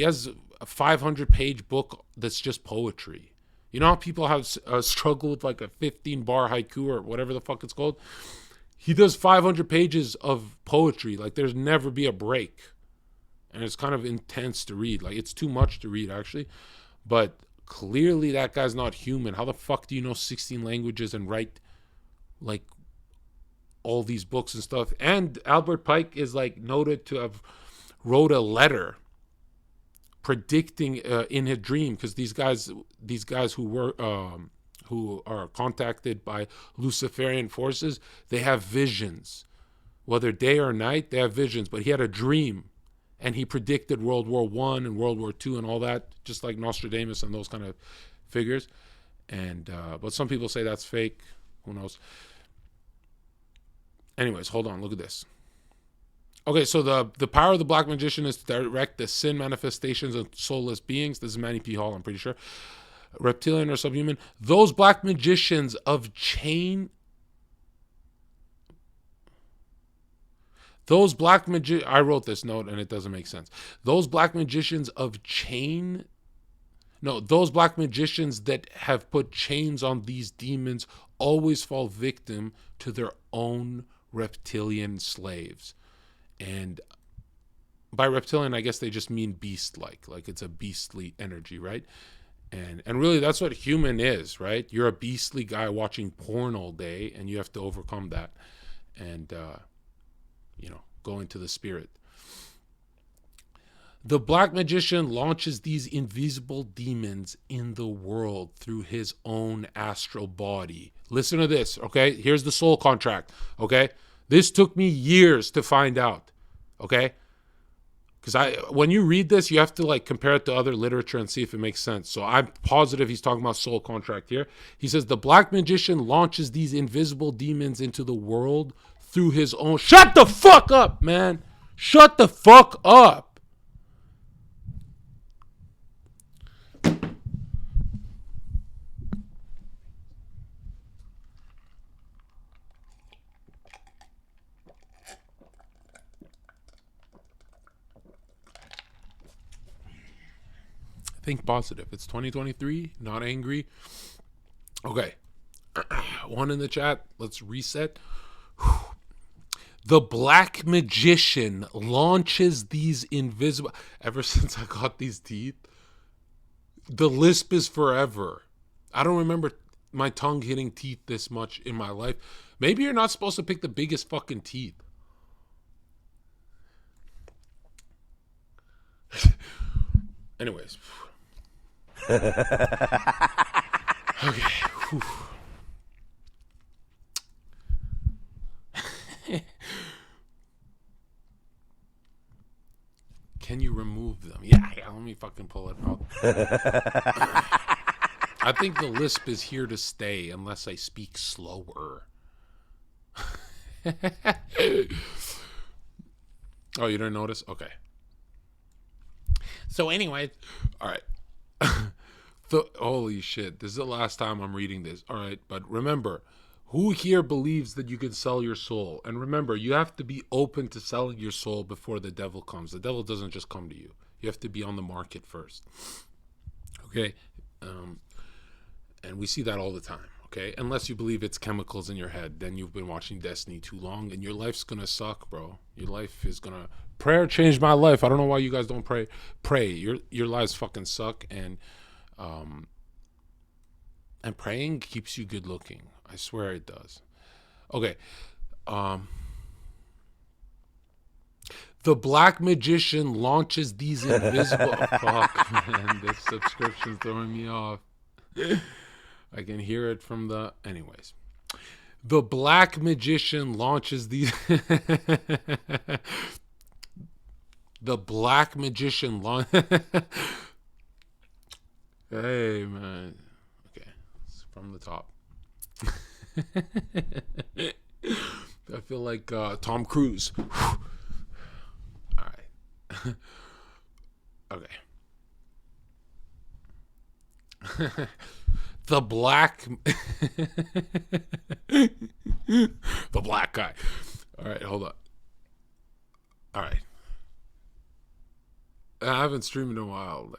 has a 500-page book that's just poetry. You know how people have struggled with like a 15-bar haiku or whatever the fuck it's called? He does 500 pages of poetry. Like there's never be a break. And it's kind of intense to read. Like it's too much to read actually. But clearly that guy's not human. How the fuck do you know 16 languages and write like all these books and stuff? And Albert Pike is like noted to have wrote a letter predicting in his dream, because these guys who are contacted by Luciferian forces, they have visions, whether day or night. They have visions. But he had a dream, and he predicted World War I and World War II and all that, just like Nostradamus and those kind of figures. And but some people say that's fake. Who knows? Anyways, hold on. Look at this. Okay, so the power of the black magician is to direct the sin manifestations of soulless beings. This is Manny P. Hall, I'm pretty sure. Reptilian or subhuman. Those black magicians of chain... I wrote this note and it doesn't make sense. Those black magicians that have put chains on these demons always fall victim to their own reptilian slaves. And by reptilian, I guess they just mean beast-like. Like it's a beastly energy, right? And really that's what human is, right? You're a beastly guy watching porn all day, and you have to overcome that and go into the spirit. The black magician launches these invisible demons in the world through his own astral body. Listen to this, okay? Here's the soul contract, okay? This took me years to find out, okay? Because when you read this, you have to like compare it to other literature and see if it makes sense. So I'm positive he's talking about soul contract here. He says the black magician launches these invisible demons into the world through his own. Shut the fuck up, man. Shut the fuck up. Think positive. It's 2023, not angry. Okay. One in the chat. Let's reset. The black magician launches these invisible. Ever since I got these teeth, the lisp is forever. I don't remember my tongue hitting teeth this much in my life. Maybe you're not supposed to pick the biggest fucking teeth. Anyways. Okay. Can you remove them? Yeah, let me fucking pull it out. I think the lisp is here to stay unless I speak slower. Oh, you didn't notice? Okay. So anyway, all right. Holy shit, this is the last time I'm reading this. All right, but remember, who here believes that you can sell your soul? And remember, you have to be open to selling your soul before the devil comes. The devil doesn't just come to you. You have to be on the market first. Okay? And we see that all the time. Okay? Unless you believe it's chemicals in your head, then you've been watching Destiny too long, and your life's gonna suck, bro. Your life is gonna... Prayer changed my life. I don't know why you guys don't pray. Pray. Your lives fucking suck, and praying keeps you good looking. I swear it does. Okay. The black magician launches these invisible... Fuck, man. This subscription's throwing me off. I can hear it from the... Anyways. The black magician launches these... The black magician Hey, man. Okay. It's from the top. I feel like Tom Cruise. All right. Okay. The black... The black guy. All right, hold up. All right. I haven't streamed in a while.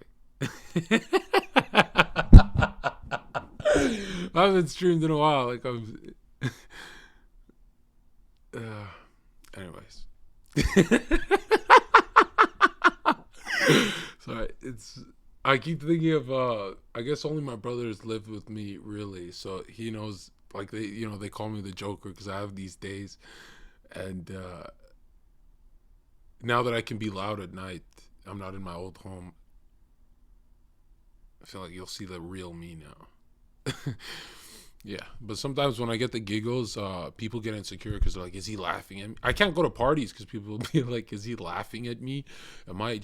I haven't streamed in a while. Like I'm. Anyways. Sorry. I keep thinking of. I guess only my brothers live with me, really. So he knows. Like they call me the Joker because I have these days, and now that I can be loud at night. I'm not in my old home. I feel like you'll see the real me now. Yeah, but sometimes when I get the giggles, people get insecure because they're like, is he laughing at me? I can't go to parties because people will be like, is he laughing at me? Why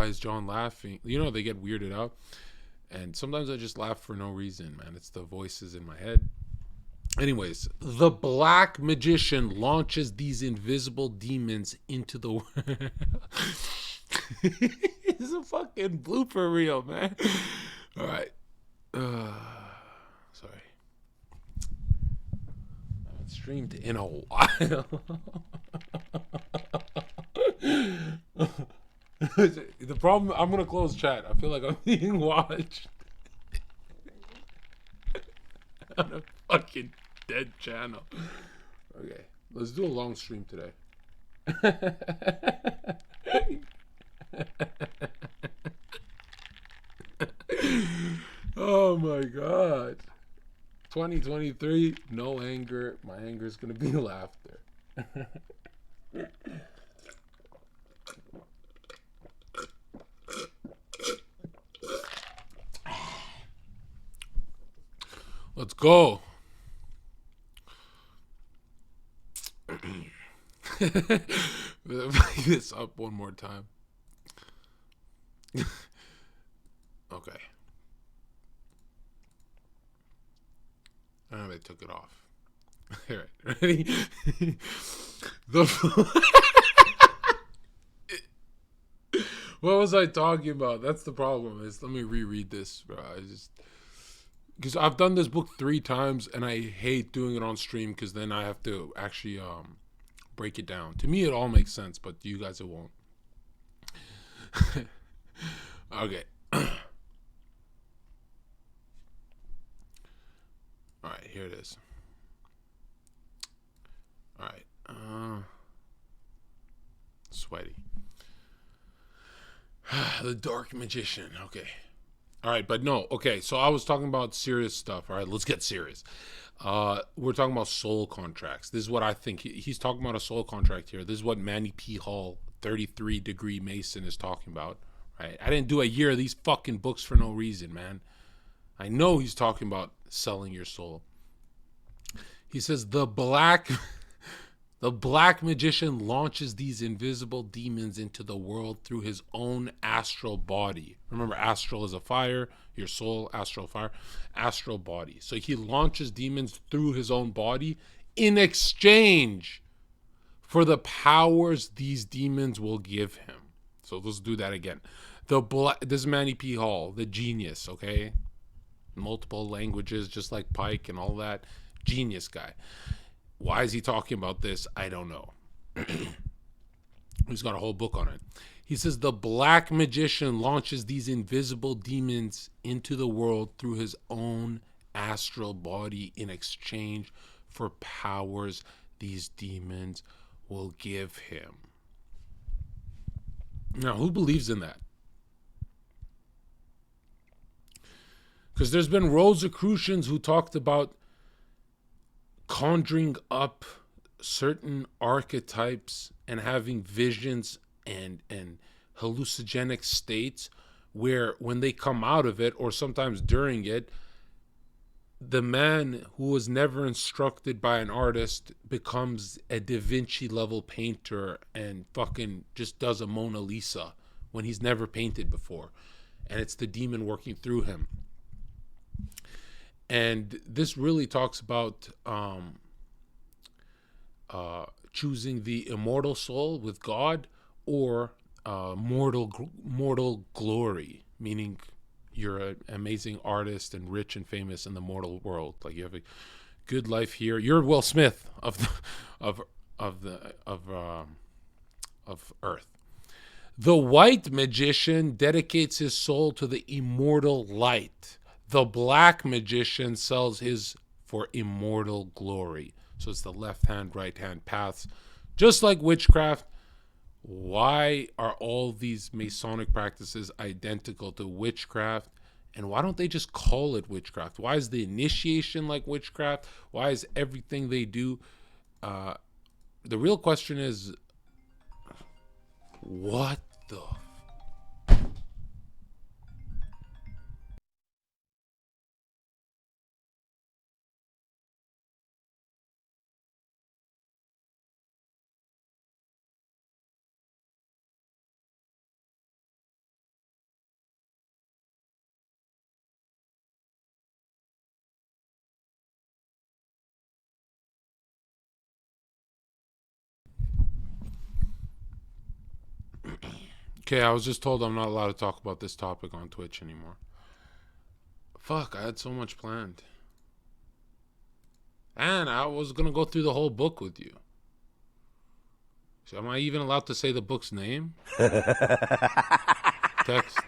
is John laughing? They get weirded out. And sometimes I just laugh for no reason, man. It's the voices in my head. Anyways, the black magician launches these invisible demons into the world. It's a fucking blooper reel, man. All right. Sorry. I haven't streamed in a while. The problem, I'm going to close chat. I feel like I'm being watched. On a fucking dead channel. Okay. Let's do a long stream today. Oh my god. 2023, no anger. My anger is gonna be laughter. Let's go. Play this up one more time. Okay. They took it off. All right, ready? the What was I talking about? That's the problem. Let me reread this, bro. Because I've done this book 3 times and I hate doing it on stream because then I have to actually break it down. To me, it all makes sense, but to you guys, it won't. Okay. All right, here it is. All right. Sweaty. The Dark Magician. Okay. All right, but no. Okay, so I was talking about serious stuff. All right, let's get serious. We're talking about soul contracts. This is what I think. He's talking about a soul contract here. This is what Manny P. Hall, 33-degree Mason, is talking about. Right? I didn't do a year of these fucking books for no reason, man. I know he's talking about selling your soul. He says the black magician launches these invisible demons into the world through his own astral body. Remember, astral is a fire, your soul, astral fire, astral body. So he launches demons through his own body in exchange for the powers these demons will give him. So let's do that again. This is Manny P. Hall, the genius, okay? Multiple languages, just like Pike and all that. Genius guy. Why is he talking about this? I don't know. He's got a whole book on it. He says the black magician launches these invisible demons into the world through his own astral body in exchange for powers these demons will give him. Now, who believes in that? Because there's been Rosicrucians who talked about conjuring up certain archetypes and having visions and hallucinogenic states where when they come out of it, or sometimes during it, the man who was never instructed by an artist becomes a Da Vinci level painter and fucking just does a Mona Lisa when he's never painted before. And it's the demon working through him. And this really talks about choosing the immortal soul with God or mortal glory, meaning you're an amazing artist and rich and famous in the mortal world. Like you have a good life here. You're Will Smith of Earth. The white magician dedicates his soul to the immortal light. The black magician sells his for immortal glory. So it's the left hand, right hand paths. Just like witchcraft, why are all these Masonic practices identical to witchcraft? And why don't they just call it witchcraft? Why is the initiation like witchcraft? Why is everything they do? The real question is, what the Okay, I was just told I'm not allowed to talk about this topic on Twitch anymore. Fuck, I had so much planned. And I was going to go through the whole book with you. So am I even allowed to say the book's name? Text.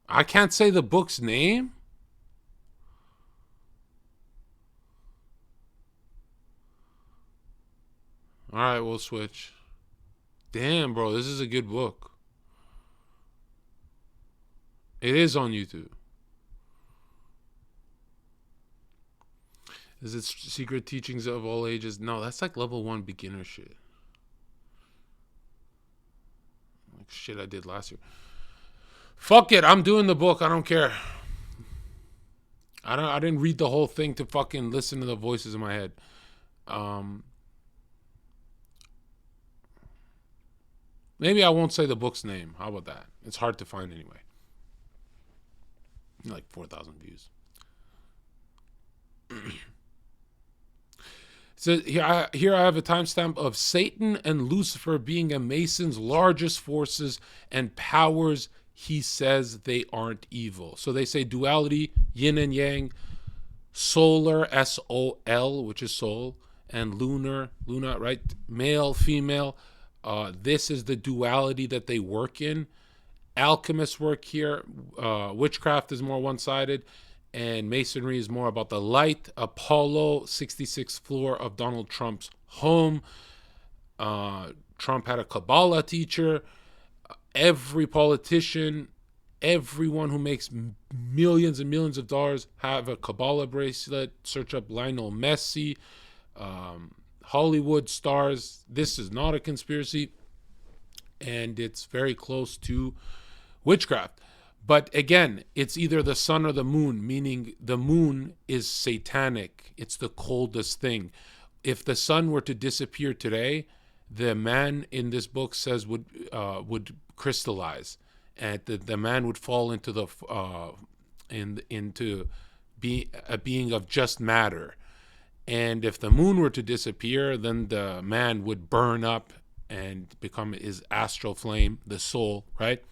I can't say the book's name? Alright, we'll switch. Damn, bro, this is a good book. It is on YouTube. Is it Secret Teachings of All Ages? No, that's like level 1 beginner shit. Like shit I did last year. Fuck it, I'm doing the book. I don't care. I didn't read the whole thing to fucking listen to the voices in my head. Um, Maybe I won't say the book's name. How about that? It's hard to find anyway. Like 4,000 views. So here I have a timestamp of Satan and Lucifer being a Mason's largest forces and powers. He says they aren't evil. So they say duality, yin and yang, solar, S-O-L, which is soul, and luna, right? Male, female. This is the duality that they work in. Alchemists work here. Witchcraft is more one-sided. And Masonry is more about the light. Apollo, 66th floor of Donald Trump's home. Trump had a Kabbalah teacher. Every politician, everyone who makes millions and millions of dollars have a Kabbalah bracelet. Search up Lionel Messi, Hollywood stars. This is not a conspiracy, and it's very close to witchcraft. But again, it's either the sun or the moon, meaning the moon is satanic. It's the coldest thing. If the sun were to disappear today, the man in this book says would crystallize, and the man would fall into the into a being of just matter. And if the moon were to disappear, then the man would burn up and become his astral flame, the soul, right?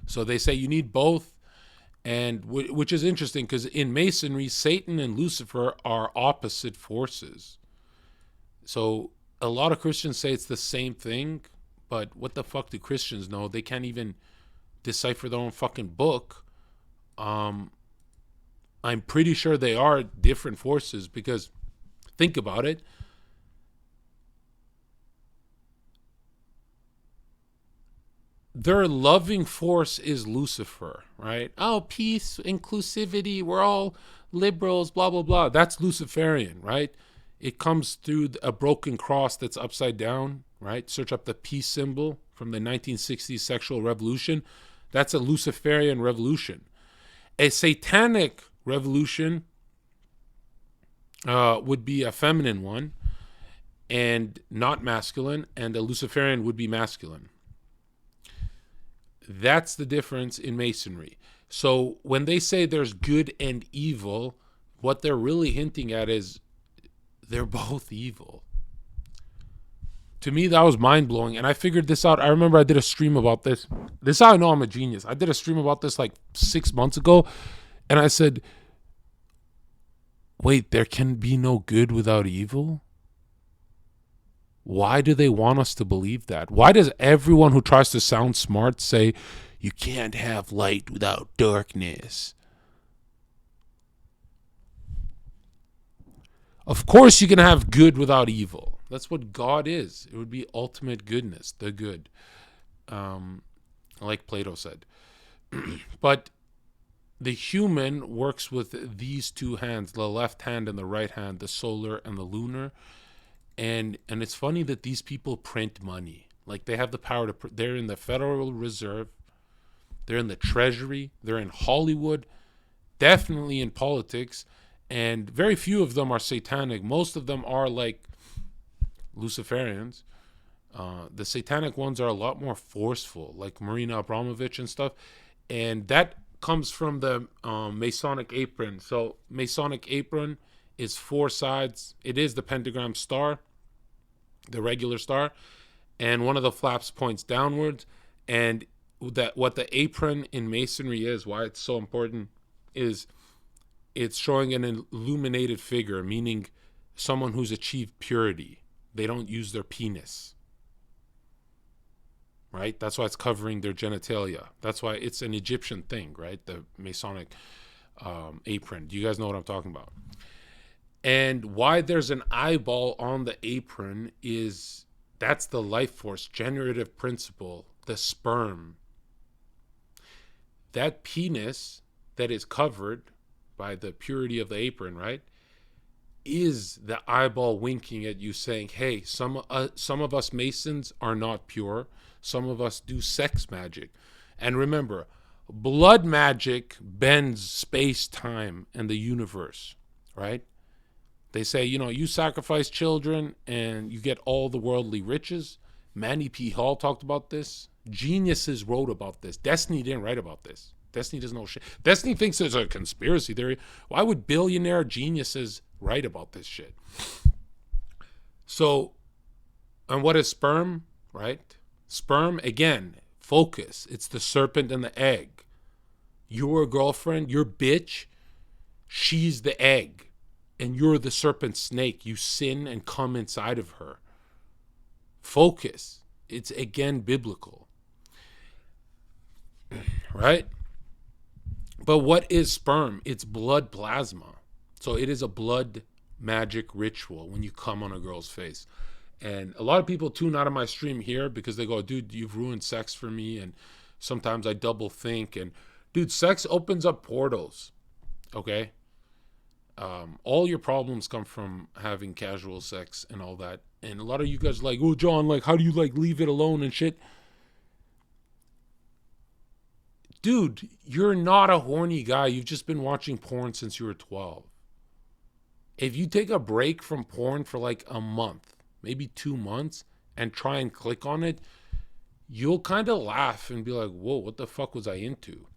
So they say you need both, and which is interesting because in Masonry, Satan and Lucifer are opposite forces. So a lot of Christians say it's the same thing, but what the fuck do Christians know? They can't even decipher their own fucking book. I'm pretty sure they are different forces because think about it. Their loving force is Lucifer, right? Oh, peace, inclusivity, we're all liberals, blah, blah, blah. That's Luciferian, right? It comes through a broken cross that's upside down, right? Search up the peace symbol from the 1960s sexual revolution. That's a Luciferian revolution. A satanic revolution would be a feminine one and not masculine, and a Luciferian would be masculine. That's the difference in Masonry. So when they say there's good and evil, what they're really hinting at is they're both evil. To me, that was mind-blowing, and I figured this out. I remember I did a stream about this. This is how I know I'm a genius. I did a stream about this like 6 months ago, and I said, wait, there can be no good without evil? Why do they want us to believe that? Why does everyone who tries to sound smart say, you can't have light without darkness? Of course you can have good without evil. That's what God is. It would be ultimate goodness, the good. Like Plato said. But the human works with these two hands, the left hand and the right hand, the solar and the lunar. And it's funny that these people print money. Like they have the power to, they're in the Federal Reserve, they're in the Treasury, they're in Hollywood, definitely in politics, and very few of them are satanic. Most of them are like Luciferians. The satanic ones are a lot more forceful, like Marina Abramovich and stuff. And that comes from the Masonic apron. So Masonic apron is 4 sides. It is the pentagram star, the regular star, and one of the flaps points downwards. And that what the apron in Masonry is, why it's so important, is it's showing an illuminated figure, meaning someone who's achieved purity. They don't use their penis, right? That's why it's covering their genitalia. That's why it's an Egyptian thing, right? The Masonic apron. Do you guys know what I'm talking about? And why there's an eyeball on the apron is that's the life force, generative principle, the sperm. That penis that is covered by the purity of the apron, right, is the eyeball winking at you saying, hey, some of us Masons are not pure. Some of us do sex magic. And remember, blood magic bends space, time, and the universe, right? They say, you sacrifice children and you get all the worldly riches. Manny P. Hall talked about this. Geniuses wrote about this. Destiny didn't write about this. Destiny doesn't know shit. Destiny thinks there's a conspiracy theory. Why would billionaire geniuses write about this shit? So, and what is sperm, right? Sperm, again, focus. It's the serpent and the egg. Your girlfriend, your bitch, she's the egg. And you're the serpent snake. You sin and come inside of her. Focus. It's, again, biblical. Right? But what is sperm? It's blood plasma. So it is a blood magic ritual when you come on a girl's face. And a lot of people tune out of my stream here because they go, dude, you've ruined sex for me. And sometimes I double think. And dude, sex opens up portals. Okay? All your problems come from having casual sex and all that. And a lot of you guys are like, oh, John, like, how do you like leave it alone and shit? Dude, you're not a horny guy. You've just been watching porn since you were 12. If you take a break from porn for like a month, maybe 2 months, and try and click on it, you'll kind of laugh and be like, whoa, what the fuck was I into?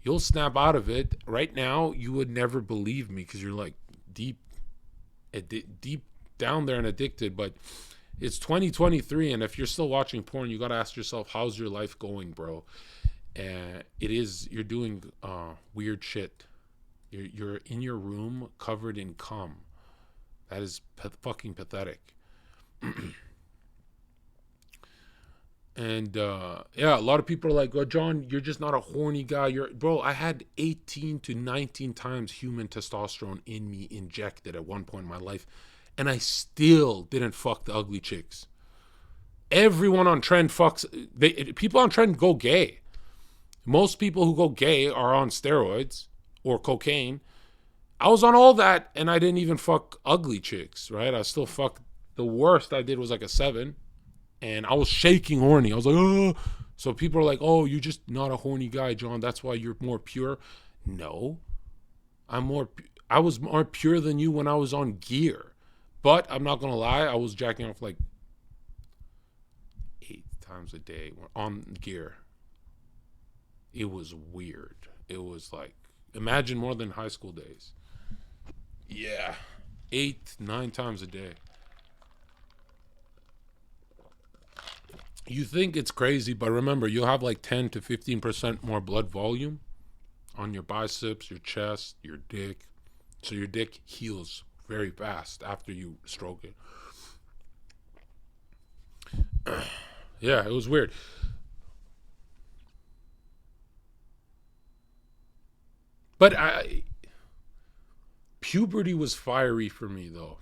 You'll snap out of it. Right now, you would never believe me because you're like deep down there and addicted. But it's 2023, and if you're still watching porn, you got to ask yourself, how's your life going, bro? And you're doing weird shit. You're in your room covered in cum. That is fucking pathetic. And yeah, a lot of people are like, oh, John, you're just not a horny guy. Bro, I had 18 to 19 times human testosterone in me injected at one point in my life, and I still didn't fuck the ugly chicks. Everyone on trend fucks. People on trend go gay. Most people who go gay are on steroids or cocaine. I was on all that, and I didn't even fuck ugly chicks, right? I still fucked. The worst I did was like a 7, and I was shaking horny. I was like, oh. So people are like, oh, you're just not a horny guy, John. That's why you're more pure. No. I was more pure than you when I was on gear. But I'm not going to lie, I was jacking off like 8 times a day on gear. It was weird. It was like, imagine more than high school days. Yeah. 8, 9 times a day. You think it's crazy, but remember, you'll have like 10 to 15% more blood volume on your biceps, your chest, your dick. So your dick heals very fast after you stroke it. Yeah, it was weird. But puberty was fiery for me, though.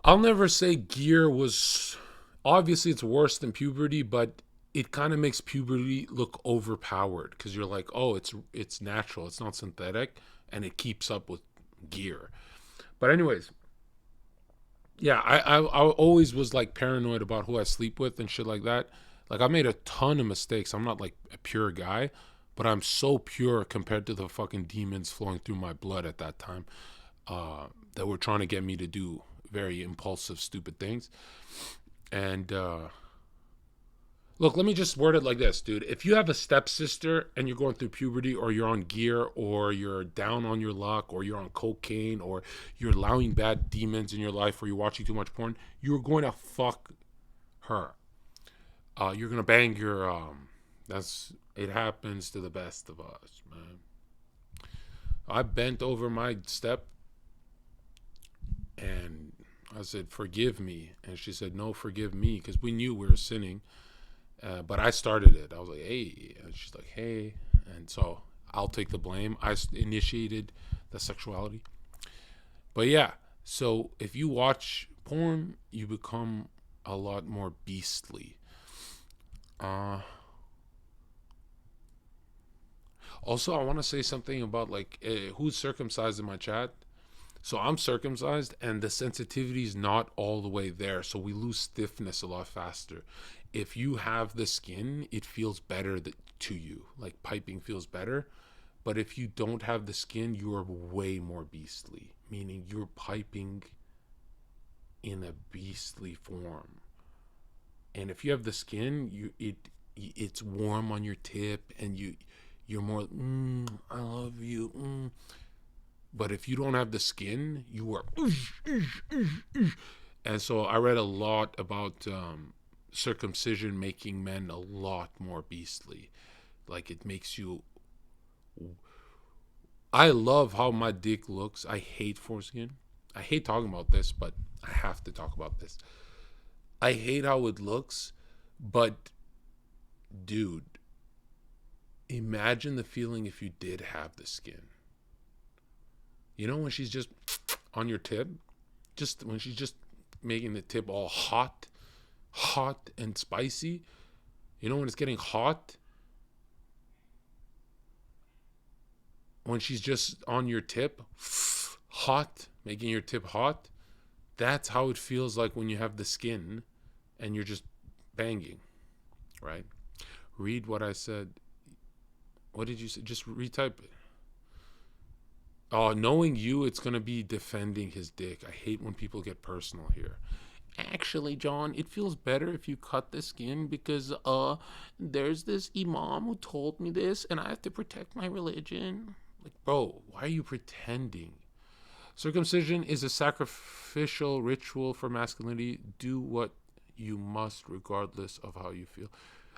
I'll never say gear was, obviously it's worse than puberty, but it kind of makes puberty look overpowered because you're like, oh, it's natural, it's not synthetic, and it keeps up with gear. But anyways, yeah, I always was like paranoid about who I sleep with and shit like that. Like I made a ton of mistakes. I'm not like a pure guy, but I'm so pure compared to the fucking demons flowing through my blood at that time that were trying to get me to do very impulsive, stupid things. And look, let me just word it like this, dude. If you have a stepsister and you're going through puberty, or you're on gear, or you're down on your luck, or you're on cocaine, or you're allowing bad demons in your life, or you're watching too much porn, you're going to fuck her. You're going to bang your... It happens to the best of us, man. I bent over my step and I said, forgive me. And she said, no, forgive me, because we knew we were sinning. But I started it. I was like, hey. And she's like, hey. And so I'll take the blame. I initiated the sexuality. But yeah, so if you watch porn, you become a lot more beastly. Also, I want to say something about like who's circumcised in my chat. So I'm circumcised, and the sensitivity is not all the way there. So we lose stiffness a lot faster. If you have the skin, it feels better to you. Like piping feels better. But if you don't have the skin, you are way more beastly, meaning you're piping in a beastly form. And if you have the skin, it's warm on your tip, and you're more I love you. But if you don't have the skin, you are. And so I read a lot about circumcision making men a lot more beastly. Like it makes you. I love how my dick looks. I hate foreskin. I hate talking about this, but I have to talk about this. I hate how it looks, but dude, imagine the feeling if you did have the skin. You know when she's just on your tip? Just when she's just making the tip all hot and spicy. You know when it's getting hot? When she's just on your tip, hot, making your tip hot. That's how it feels like when you have the skin and you're just banging, right? Read what I said. What did you say? Just retype it. Oh, knowing you, it's going to be defending his dick. I hate when people get personal here. Actually, John, it feels better if you cut the skin because there's this imam who told me this and I have to protect my religion. Like, bro, why are you pretending? Circumcision is a sacrificial ritual for masculinity. Do what you must regardless of how you feel.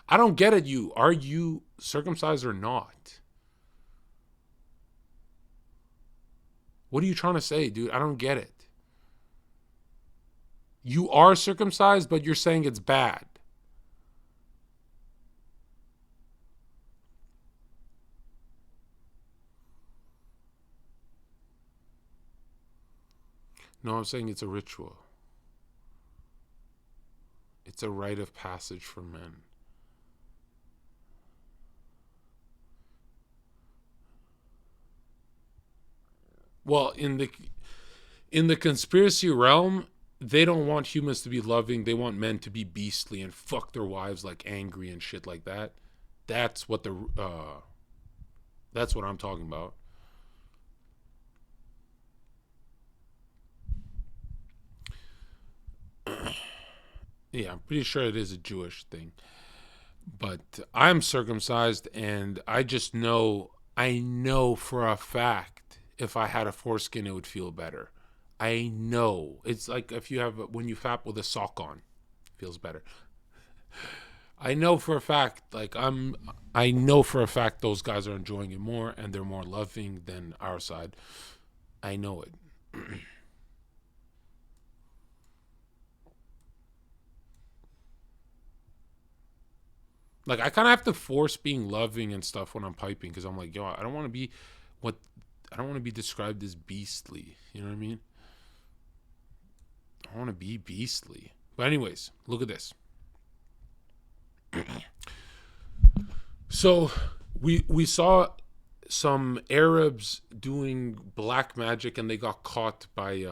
I don't get it, you. Are you circumcised or not? What are you trying to say, dude? I don't get it. You are circumcised, but you're saying it's bad. No, I'm saying it's a ritual. It's a rite of passage for men. Well, in the conspiracy realm, they don't want humans to be loving. They want men to be beastly and fuck their wives like angry and shit like that. That's what that's what I'm talking about. Yeah, I'm pretty sure it is a Jewish thing. But I'm circumcised and I know for a fact if I had a foreskin it would feel better. I know. It's like if you have when you fap with a sock on, it feels better. I know for a fact I know for a fact those guys are enjoying it more and they're more loving than our side. I know it. Like I kind of have to force being loving and stuff when I'm piping because I'm like, yo, I don't want to be what I don't want to be described as beastly. You know what I mean? I want to be beastly. But anyways, look at this. So we saw some Arabs doing black magic and they got caught by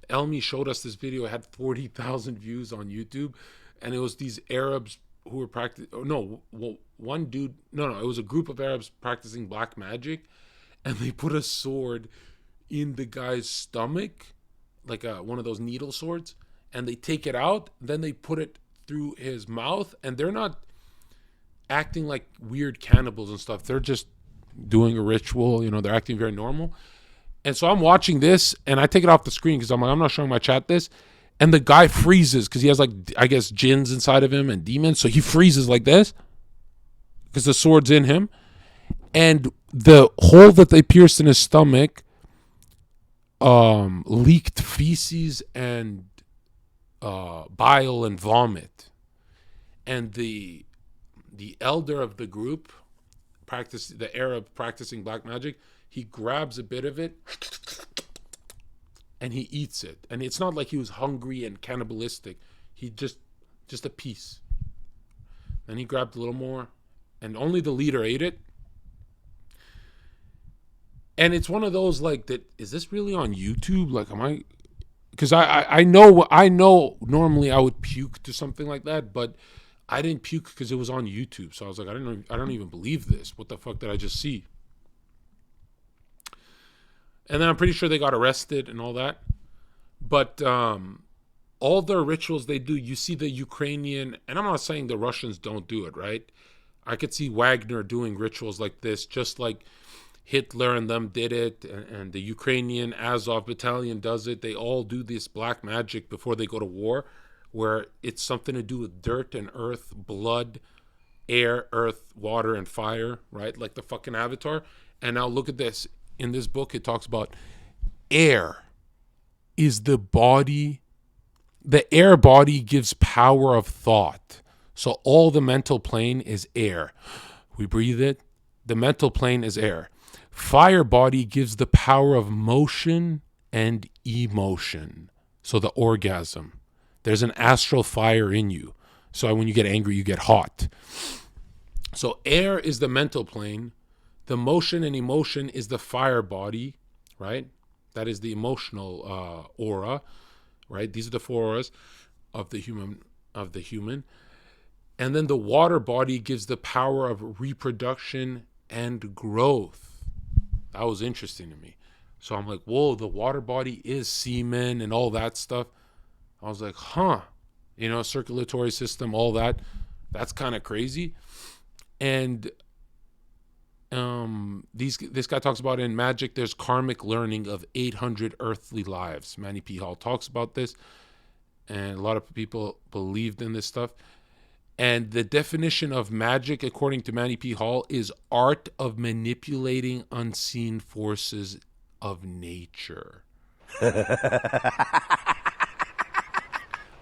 Elmi showed us this video. It had 40,000 views on YouTube and it was these Arabs who were practicing. Oh, no, well, one dude. No, it was a group of Arabs practicing black magic, and they put a sword in the guy's stomach, like one of those needle swords, and they take it out. Then they put it through his mouth, and they're not acting like weird cannibals and stuff. They're just doing a ritual. You know, they're acting very normal. And so I'm watching this, and I take it off the screen because I'm like, I'm not showing my chat this. And the guy freezes because he has like, I guess, jinns inside of him and demons. So he freezes like this because the sword's in him. And the hole that they pierced in his stomach leaked feces and bile and vomit. And the elder of the group, the Arab practicing black magic, he grabs a bit of it and he eats it. And it's not like he was hungry and cannibalistic. He just a piece. Then he grabbed a little more, and only the leader ate it. And it's one of those like that. Is this really on YouTube? Like, am I? Because I know normally I would puke to something like that, but I didn't puke because it was on YouTube. So I was like, I don't even believe this. What the fuck did I just see? And then I'm pretty sure they got arrested and all that. But all their rituals they do, you see the Ukrainian, and I'm not saying the Russians don't do it, right? I could see Wagner doing rituals like this, just like Hitler and them did it, and the Ukrainian Azov battalion does it. They all do this black magic before they go to war, where it's something to do with dirt and earth, blood, air, earth, water, and fire, right? Like the fucking Avatar. And now look at this. In this book, it talks about air is the body. The air body gives power of thought. So all the mental plane is air. We breathe it. The mental plane is air. Fire body gives the power of motion and emotion. So the orgasm. There's an astral fire in you. So when you get angry, you get hot. So air is the mental plane. The motion and emotion is the fire body, right? That is the emotional aura, right? These are the four auras of the human. And then the water body gives the power of reproduction and growth. That was interesting to me. So I'm like, whoa, the water body is semen and all that stuff. I was like, huh. Circulatory system, all that. That's kind of crazy. And this guy talks about in magic, there's karmic learning of 800 earthly lives. Manny P. Hall talks about this. And a lot of people believed in this stuff. And the definition of magic, according to Manny P. Hall, is art of manipulating unseen forces of nature.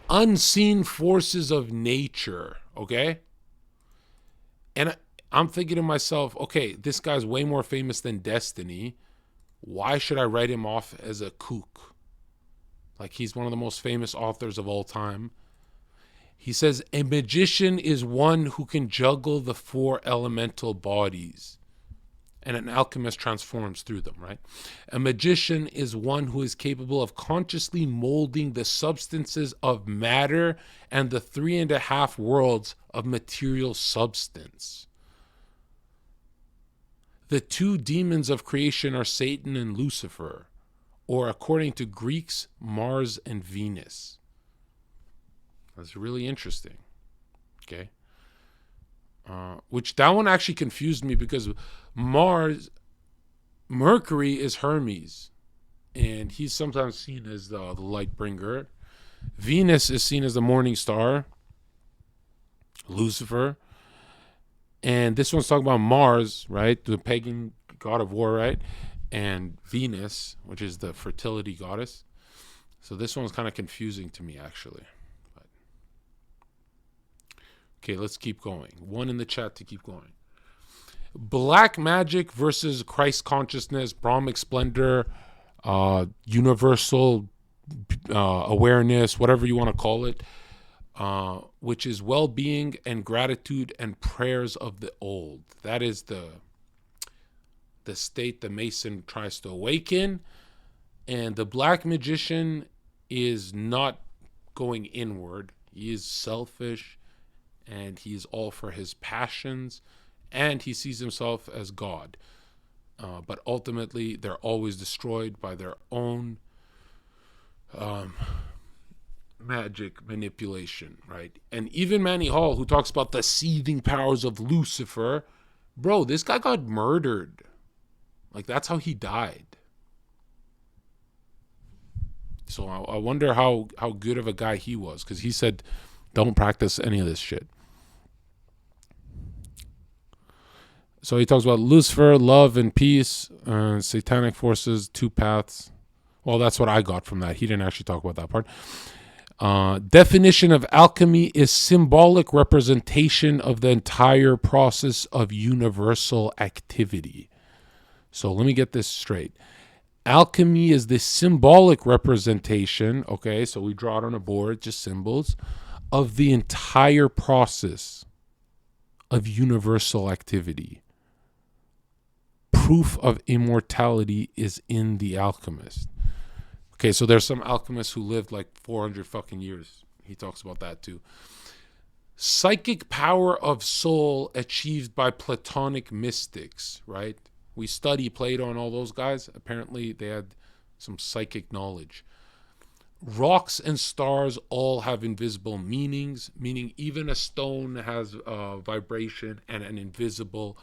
Unseen forces of nature, okay? And I'm thinking to myself, okay, this guy's way more famous than Destiny. Why should I write him off as a kook? Like, he's one of the most famous authors of all time. He says, a magician is one who can juggle the four elemental bodies. And an alchemist transforms through them, right? A magician is one who is capable of consciously molding the substances of matter and the 3.5 worlds of material substance. The two demons of creation are Satan and Lucifer, or according to Greeks, Mars and Venus. That's really interesting. Okay. Which that one actually confused me because Mercury is Hermes, and he's sometimes seen as the light bringer. Venus is seen as the morning star, Lucifer. And this one's talking about Mars, right? The pagan god of war, right? And Venus, which is the fertility goddess. So this one's kind of confusing to me, actually. Okay, let's keep going. One in the chat to keep going. Black magic versus Christ consciousness, Brahmic splendor, universal awareness, whatever you want to call it, which is well-being and gratitude and prayers of the old. That is the state the Mason tries to awaken. And the black magician is not going inward. He is selfish. And he's all for his passions, and he sees himself as God. But ultimately, they're always destroyed by their own magic manipulation, right? And even Manny Hall, who talks about the seething powers of Lucifer, bro, this guy got murdered. Like, that's how he died. So I wonder how good of a guy he was, because he said, don't practice any of this shit. So he talks about Lucifer, love and peace, satanic forces, two paths. Well, that's what I got from that. He didn't actually talk about that part. Definition of alchemy is symbolic representation of the entire process of universal activity. So let me get this straight. Alchemy is the symbolic representation, okay, so we draw it on a board, just symbols, of the entire process of universal activity. Proof of immortality is in The Alchemist. Okay, so there's some alchemists who lived like 400 fucking years. He talks about that too. Psychic power of soul achieved by Platonic mystics, right? We study Plato and all those guys. Apparently, they had some psychic knowledge. Rocks and stars all have invisible meanings, meaning even a stone has vibration and an invisible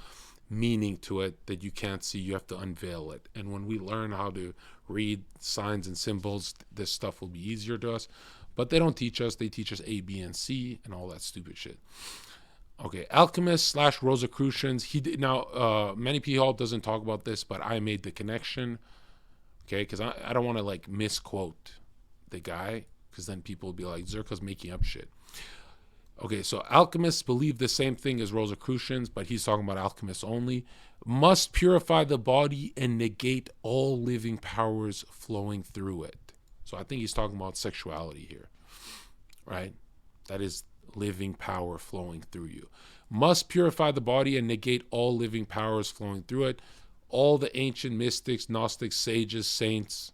meaning to it that you can't see. You have to unveil it. And when we learn how to read signs and symbols, this stuff will be easier to us. But they don't teach us. They teach us A, B, and C and all that stupid shit. Okay, alchemists / Rosicrucians. Manny P. Hall doesn't talk about this, but I made the connection. Okay, because I don't want to like misquote the guy, because then people will be like, Zherka's making up shit. Okay, so alchemists believe the same thing as Rosicrucians, but he's talking about alchemists only. Must purify the body and negate all living powers flowing through it. So I think he's talking about sexuality here, right? That is living power flowing through you. Must purify the body and negate all living powers flowing through it. All the ancient mystics, Gnostics, sages, saints,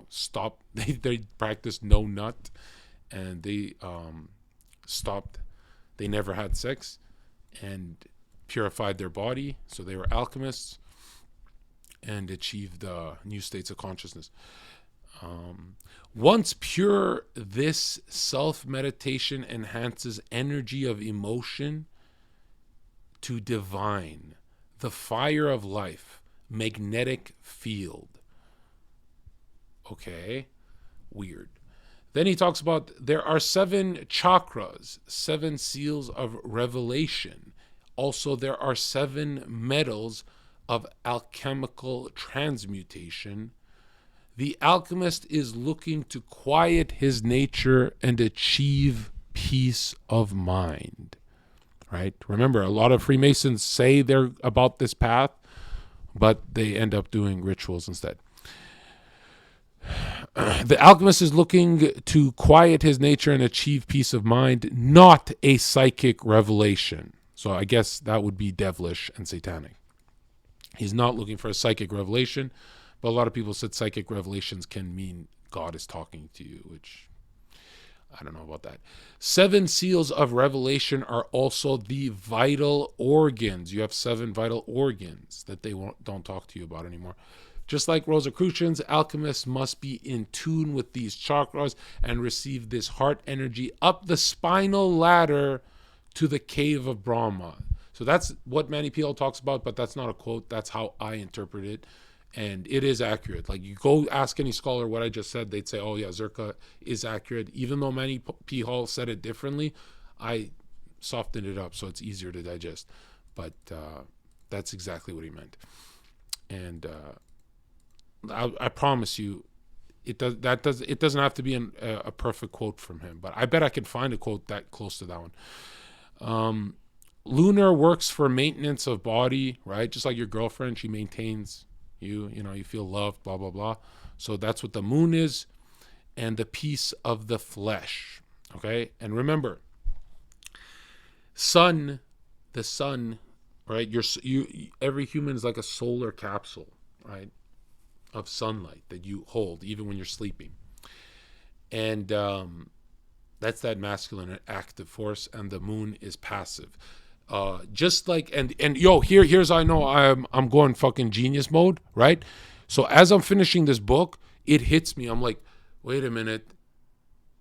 stopped. They practiced no nut, and they stopped. They never had sex and purified their body. So they were alchemists and achieved new states of consciousness. Once pure, this self-meditation enhances energy of emotion to divine, the fire of life, magnetic field. Okay, weird. Then he talks about there are 7 chakras, 7 seals of revelation. Also, there are 7 metals of alchemical transmutation. The alchemist is looking to quiet his nature and achieve peace of mind. Right? Remember, a lot of Freemasons say they're about this path, but they end up doing rituals instead. The alchemist is looking to quiet his nature and achieve peace of mind, not a psychic revelation. So I guess that would be devilish and satanic. He's not looking for a psychic revelation, but a lot of people said psychic revelations can mean God is talking to you, which I don't know about that. 7 seals of revelation are also the vital organs. You have 7 vital organs that they don't talk to you about anymore. Just like Rosicrucians, alchemists must be in tune with these chakras and receive this heart energy up the spinal ladder to the cave of Brahma. So that's what Manny P.L. talks about, but that's not a quote. That's how I interpret it. And it is accurate. Like, you go ask any scholar what I just said, they'd say, oh yeah, Zherka is accurate. Even though Manny P. Hall said it differently, I softened it up so it's easier to digest. But that's exactly what he meant. And I promise you, it doesn't have to be a perfect quote from him, but I bet I could find a quote that close to that one. Lunar works for maintenance of body, right? Just like your girlfriend, she maintains you. You feel loved, blah blah blah. So that's what the moon is, and the peace of the flesh. Okay, and remember, the sun, right? Every human is like a solar capsule, right? Of sunlight that you hold even when you're sleeping. And that's that masculine active force, and the moon is passive. Just like and here's I know I'm going fucking genius mode, right? So as I'm finishing this book, it hits me. I'm like, wait a minute.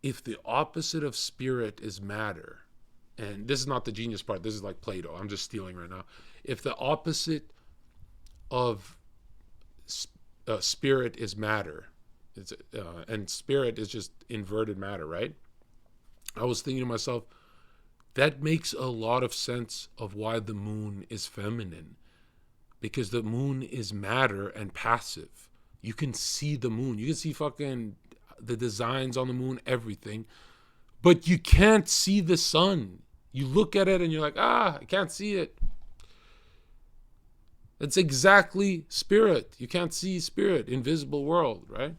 If the opposite of spirit is matter, and this is not the genius part, this is like Plato, I'm just stealing right now. If the opposite of spirit is matter, and spirit is just inverted matter, right? I was thinking to myself, that makes a lot of sense of why the moon is feminine, because the moon is matter and passive. You can see the moon, you can see fucking the designs on the moon, everything, but you can't see the sun. You look at it and you're like, I can't see it. It's exactly spirit. You can't see spirit, invisible world, right?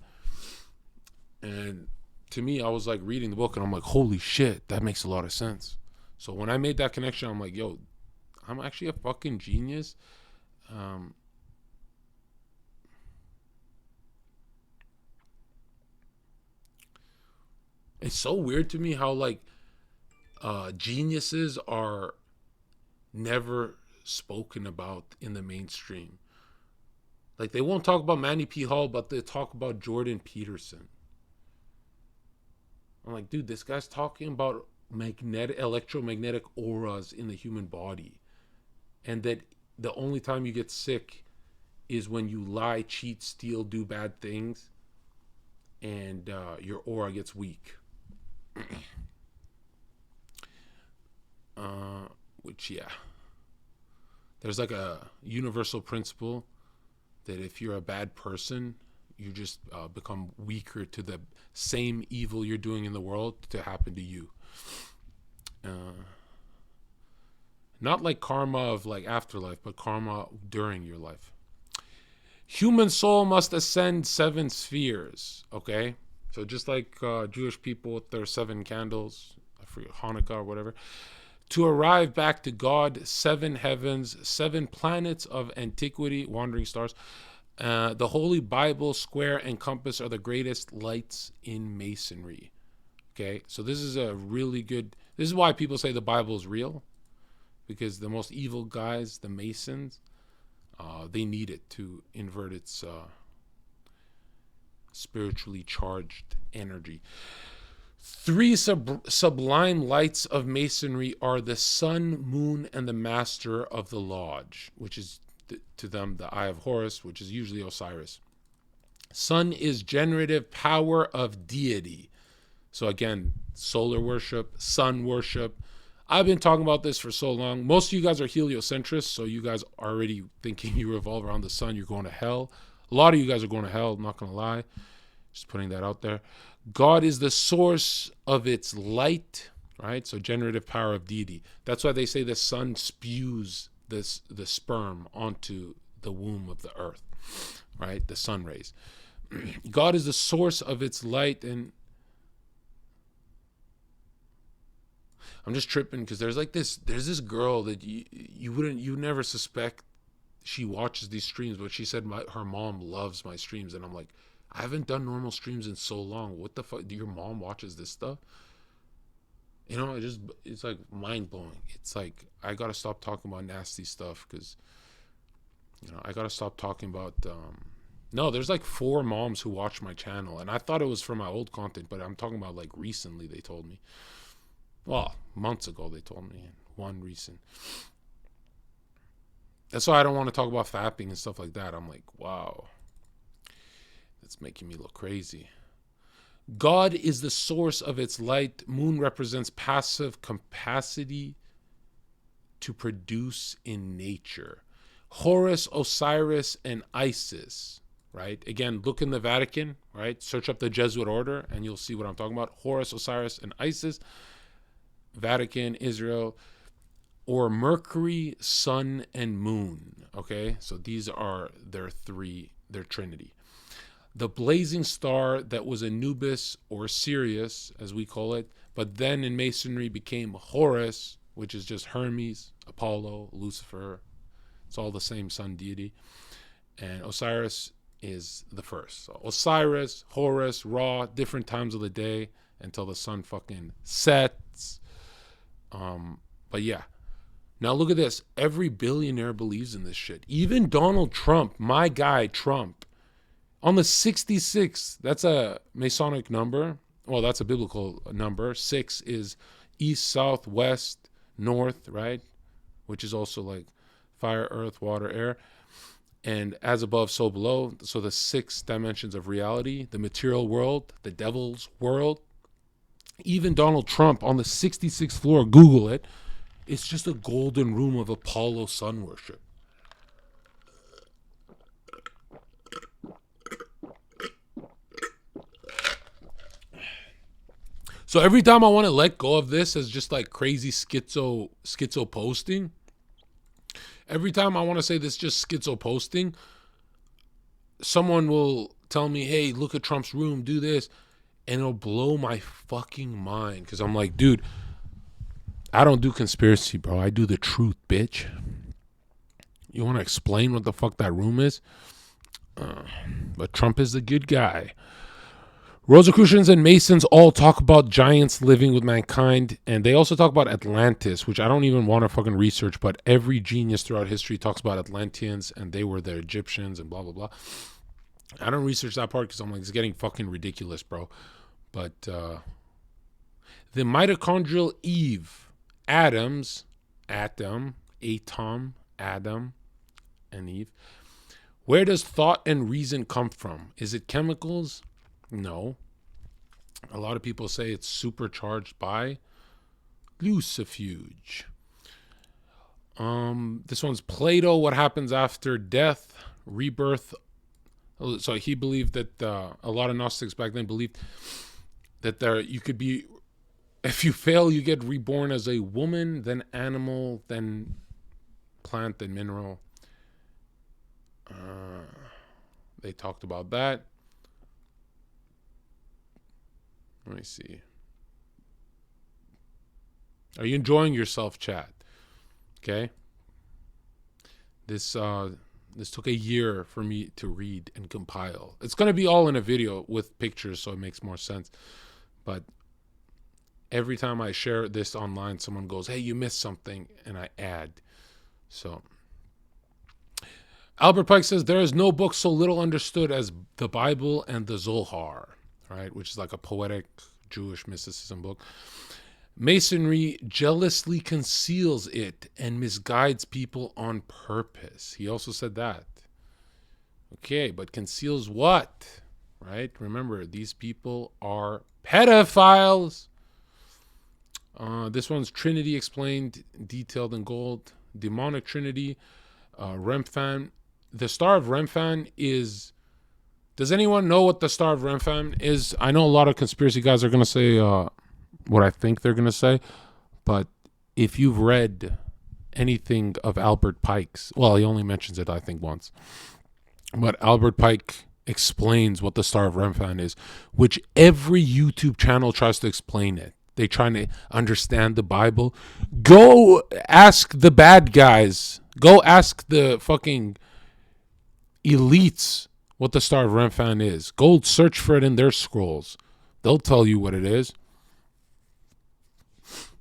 And to me, I was like reading the book and I'm like, holy shit, that makes a lot of sense. So when I made that connection, I'm like, yo, I'm actually a fucking genius. It's so weird to me how like geniuses are never spoken about in the mainstream. Like, they won't talk about Manny P. Hall, but they talk about Jordan Peterson. I'm like, dude, this guy's talking about electromagnetic auras in the human body. And that the only time you get sick is when you lie, cheat, steal, do bad things, and your aura gets weak. Which, yeah. There's like a universal principle that if you're a bad person, you just become weaker to the same evil you're doing in the world to happen to you. Not like karma of like afterlife, but karma during your life. Human soul must ascend 7 spheres, okay? So just like Jewish people with their 7 candles, I forget, Hanukkah or whatever, to arrive back to God, 7 heavens, 7 planets of antiquity, wandering stars. The Holy Bible, square, and compass are the greatest lights in masonry. Okay, so this is a really good, this is why people say the Bible is real, because the most evil guys, the Masons, they need it to invert its spiritually charged energy. 3 sublime lights of masonry are the sun, moon, and the master of the lodge, which is to them the Eye of Horus, which is usually Osiris. Sun is generative power of deity. So again, solar worship, sun worship. I've been talking about this for so long. Most of you guys are heliocentrists, so you guys are already thinking you revolve around the sun, you're going to hell. A lot of you guys are going to hell, I'm not going to lie. Just putting that out there. God is the source of its light, right? So generative power of deity. That's why they say the sun spews the sperm onto the womb of the earth, right? The sun rays. God is the source of its light, and I'm just tripping because there's this girl that you never suspect she watches these streams, but she said her mom loves my streams, and I'm like, I haven't done normal streams in so long. What the fuck? Your mom watches this stuff? You know, it's like mind blowing. It's like, I gotta stop talking about nasty stuff because, you know, I gotta stop talking about. No, there's like 4 moms who watch my channel, and I thought it was from my old content, but I'm talking about like recently. They told me, well, months ago they told me, and 1 recent. That's why I don't want to talk about fapping and stuff like that. I'm like, wow, that's making me look crazy. God is the source of its light. Moon represents passive capacity to produce in nature. Horus, Osiris, and Isis, right? Again, look in the Vatican, right? Search up the Jesuit order and you'll see what I'm talking about. Horus, Osiris, and Isis. Vatican, Israel, or Mercury, Sun, and Moon, okay? So these are their trinity. The blazing star that was Anubis or Sirius, as we call it, but then in Masonry became Horus, which is just Hermes, Apollo, Lucifer. It's all the same sun deity. And Osiris is the first. So Osiris, Horus, Ra, different times of the day until the sun fucking sets. But yeah. Now look at this. Every billionaire believes in this shit. Even Donald Trump, my guy Trump, on the 66th, that's a Masonic number. Well, that's a biblical number. 6 is east, south, west, north, right? Which is also like fire, earth, water, air. And as above, so below. So the 6 dimensions of reality, the material world, the devil's world. Even Donald Trump on the 66th floor, Google it. It's just a golden room of Apollo sun worship. So every time I want to let go of this as just like crazy schizo posting, every time I want to say this just schizo posting, someone will tell me, hey, look at Trump's room, do this. And it'll blow my fucking mind. Because I'm like, dude, I don't do conspiracy, bro. I do the truth, bitch. You want to explain what the fuck that room is? But Trump is the good guy. Rosicrucians and Masons all talk about giants living with mankind, and they also talk about Atlantis, which I don't even want to fucking research, but every genius throughout history talks about Atlanteans, and they were the Egyptians, and blah, blah, blah. I don't research that part because I'm like, it's getting fucking ridiculous, bro. But the mitochondrial Eve, Adam, and Eve. Where does thought and reason come from? Is it chemicals? No. A lot of people say it's supercharged by lucifuge. This one's Plato. What happens after death, rebirth? So he believed that a lot of Gnostics back then believed that you could be, if you fail, you get reborn as a woman, then animal, then plant, then mineral. They talked about that. Let me see. Are you enjoying yourself, chat? Okay. This took a year for me to read and compile. It's going to be all in a video with pictures, so it makes more sense. But every time I share this online, someone goes, hey, you missed something, and I add. So Albert Pike says, there is no book so little understood as the Bible and the Zohar, right? Which is like a poetic Jewish mysticism book. Masonry jealously conceals it and misguides people on purpose. He also said that. Okay, but conceals what? Right? Remember, these people are pedophiles. This one's Trinity explained, detailed in gold. Demonic Trinity. Remphan. The Star of Remphan is... Does anyone know what the Star of Remphan is? I know a lot of conspiracy guys are going to say what I think they're going to say. But if you've read anything of Albert Pike's... Well, he only mentions it, I think, once. But Albert Pike explains what the Star of Remphan is, which every YouTube channel tries to explain it. They trying to understand the Bible. Go ask the bad guys. Go ask the fucking elites what the Star of Remphan is. Go search for it in their scrolls. They'll tell you what it is.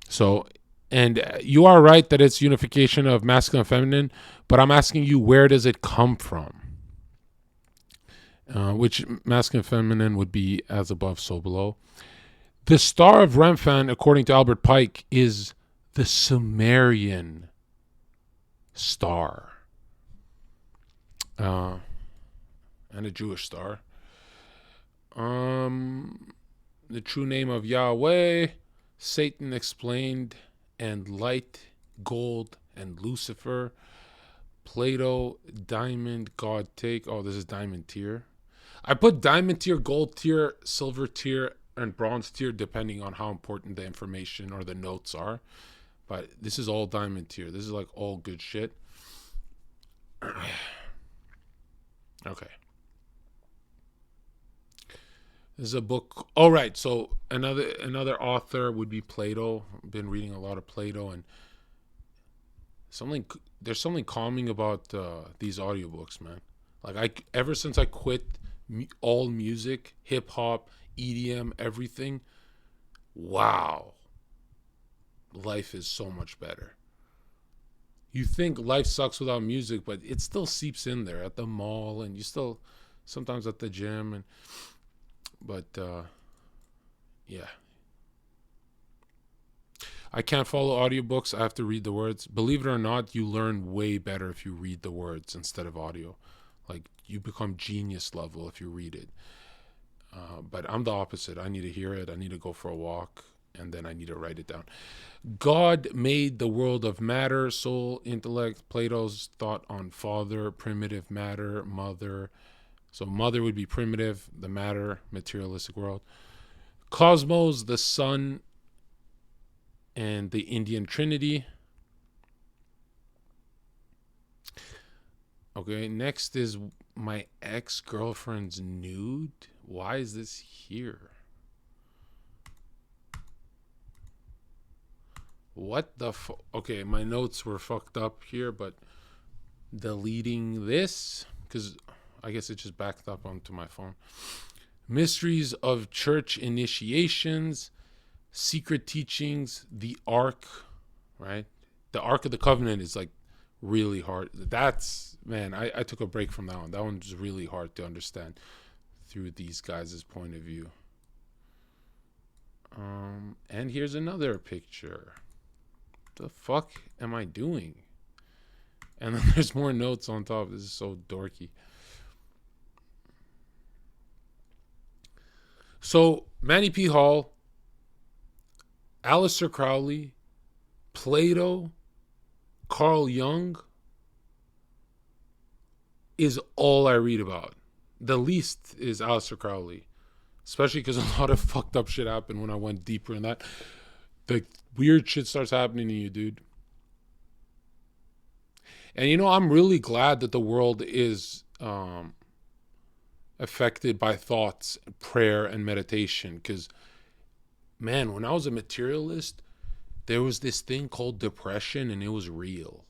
So, and you are right that it's unification of masculine and feminine, but I'm asking you, where does it come from? Which masculine and feminine would be as above, so below. The Star of Remphan, according to Albert Pike, is the Sumerian star. And a Jewish star. The true name of Yahweh, Satan explained, and light, gold, and Lucifer. Plato, diamond, God take. Oh, this is diamond tier. I put diamond tier, gold tier, silver tier, and bronze tier depending on how important the information or the notes are. But this is all diamond tier. This is like all good shit. Okay. This is a book. Oh, right. So another author would be Plato. I've been reading a lot of Plato, and there's something calming about these audiobooks, man. Like ever since I quit all music, hip hop, EDM, everything, wow, life is so much better. You think life sucks without music, but it still seeps in there at the mall, and you still sometimes at the gym, but yeah. I can't follow audiobooks. I have to read the words. Believe it or not, you learn way better if you read the words instead of audio. Like, you become genius level if you read it. But I'm the opposite. I need to hear it. I need to go for a walk, and then I need to write it down. God made the world of matter, soul, intellect. Plato's thought on father, primitive matter, mother. So mother would be primitive, the matter, materialistic world. Cosmos, the sun, and the Indian Trinity. Okay, next is my ex-girlfriend's nude. Why is this here? What the okay, my notes were fucked up here, but deleting this, because I guess it just backed up onto my phone. Mysteries of Church Initiations, Secret Teachings, the Ark, right? The Ark of the Covenant is like really hard. That's, man, I took a break from that one. That one's really hard to understand through these guys' point of view. And here's another picture. The fuck am I doing? And then there's more notes on top. This is so dorky. So Manny P. Hall, Aleister Crowley, Plato, Carl Jung is all I read about. The least is Aleister Crowley, especially because a lot of fucked up shit happened when I went deeper in that. The weird shit starts happening to you, dude. And you know, I'm really glad that the world is affected by thoughts, prayer, and meditation. Because, man, when I was a materialist, there was this thing called depression, and it was real.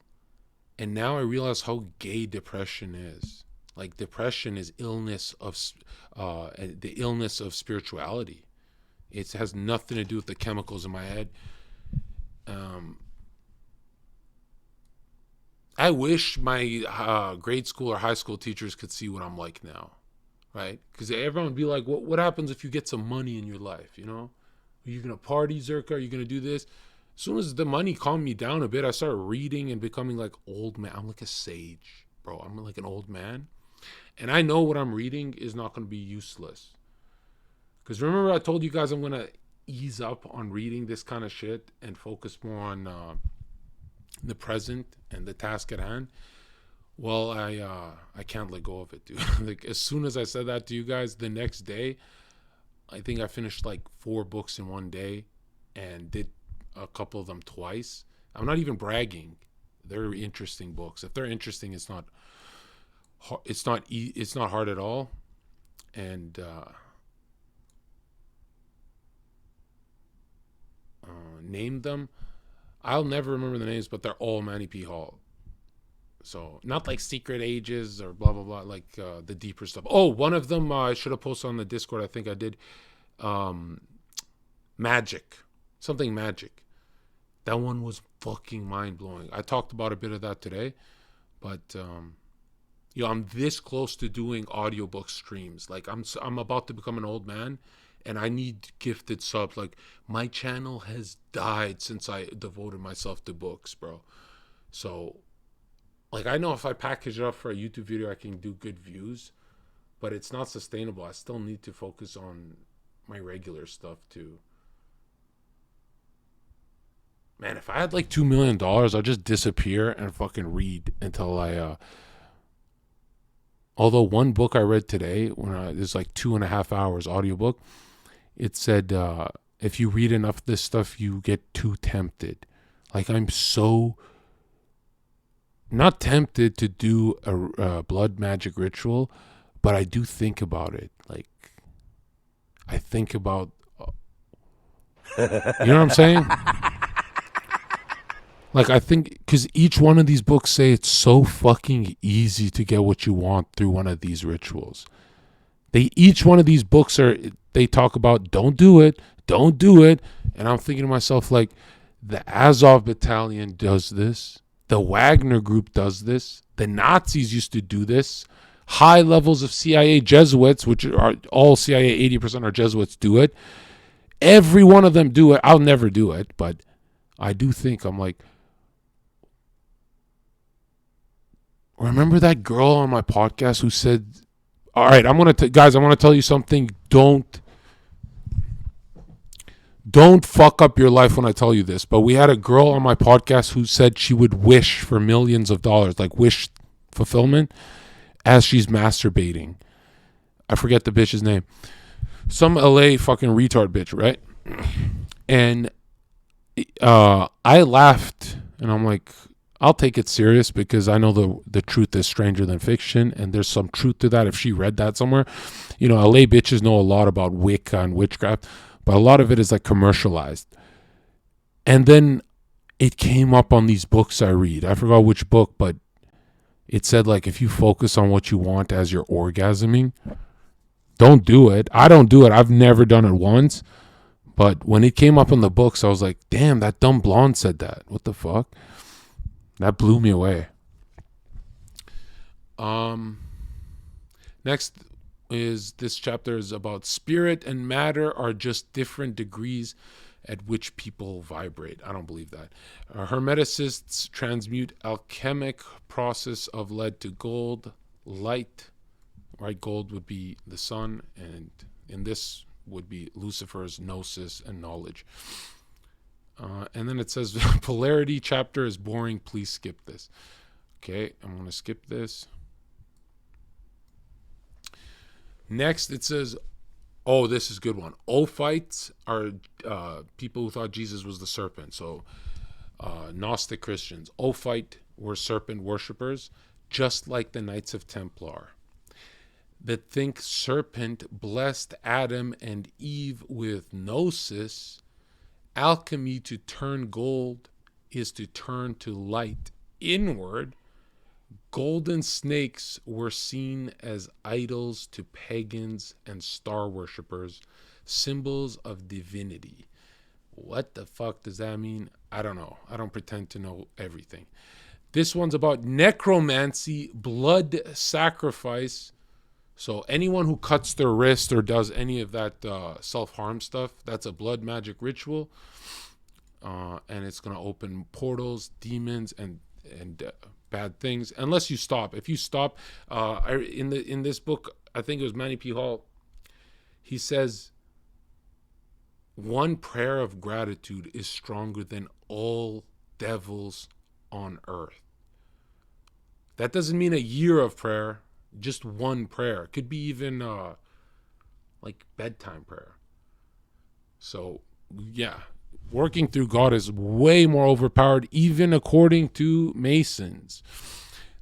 And now I realize how gay depression is. Like, depression is illness of the illness of spirituality. It has nothing to do with the chemicals in my head. I wish my grade school or high school teachers could see what I'm like now, right? Because everyone would be like, what happens if you get some money in your life, you know? Are you going to party, Zherka? Are you going to do this? As soon as the money calmed me down a bit, I started reading and becoming like old man. I'm like a sage, bro. I'm like an old man. And I know what I'm reading is not going to be useless. Because remember I told you guys I'm going to ease up on reading this kind of shit and focus more on the present and the task at hand. Well, I can't let go of it, dude. Like, as soon as I said that to you guys, the next day, I think I finished like 4 books in one day and did a couple of them twice. I'm not even bragging. They're interesting books. If they're interesting, it's not hard at all. And name them. I'll never remember the names, but they're all Manny P. Hall. So not like Secret Ages or blah, blah, blah, like the deeper stuff. Oh, one of them I should have posted on the Discord. I think I did. Magic. Something Magic. That one was fucking mind-blowing. I talked about a bit of that today. But, I'm this close to doing audiobook streams. Like, I'm about to become an old man. And I need gifted subs. Like, my channel has died since I devoted myself to books, bro. So, like, I know if I package it up for a YouTube video, I can do good views. But it's not sustainable. I still need to focus on my regular stuff, too. Man, if I had, like, $2 million, I'd just disappear and fucking read until I... Although one book I read today, it's like 2.5 hours audiobook, it said, if you read enough of this stuff, you get too tempted. Like, I'm so not tempted to do a blood magic ritual, but I do think about it. Like, I think about, you know what I'm saying? Like, I think, because each one of these books say it's so fucking easy to get what you want through one of these rituals. Each one of these books they talk about, don't do it. And I'm thinking to myself, like, the Azov Battalion does this. The Wagner Group does this. The Nazis used to do this. High levels of CIA Jesuits, which are all CIA, 80% are Jesuits, do it. Every one of them do it. I'll never do it, but I do think, I'm like, remember that girl on my podcast who said, all right, guys, I want to tell you something. Don't fuck up your life when I tell you this. But we had a girl on my podcast who said she would wish for millions of dollars, like wish fulfillment, as she's masturbating. I forget the bitch's name. Some LA fucking retard bitch, right? And I laughed, and I'm like, I'll take it serious because I know the truth is stranger than fiction, and there's some truth to that if she read that somewhere. You know, LA bitches know a lot about Wicca and witchcraft, but a lot of it is like commercialized. And then it came up on these books I read. I forgot which book, but it said, like, if you focus on what you want as you're orgasming, Don't do it. I don't do it. I've never done it once. But when it came up in the books, I was like, damn, that dumb blonde said that. What the fuck? That blew me away. Next is this chapter is about spirit and matter are just different degrees at which people vibrate. I don't believe that. Hermeticists transmute alchemic process of lead to gold, light, right? Gold would be the sun, and in this would be Lucifer's gnosis and knowledge. And then it says polarity chapter is boring. Please skip this. Okay, I'm going to skip this. Next, it says, oh, this is a good one. Ophites are people who thought Jesus was the serpent. So Gnostic Christians. Ophite were serpent worshippers, just like the Knights of Templar, that think serpent blessed Adam and Eve with gnosis. Alchemy, to turn gold, is to turn to light inward. Golden snakes were seen as idols to pagans and star worshippers, symbols of divinity. What the fuck does that mean? I don't know. I don't pretend to know everything. This one's about necromancy, blood sacrifice. So anyone who cuts their wrist or does any of that self-harm stuff, that's a blood magic ritual. And it's going to open portals, demons, and bad things, unless you stop. If you stop, in this book, I think it was Manny P. Hall, he says, one prayer of gratitude is stronger than all devils on earth. That doesn't mean a year of prayer, just one prayer. It could be even like bedtime prayer. So, yeah. Working through God is way more overpowered, even according to Masons.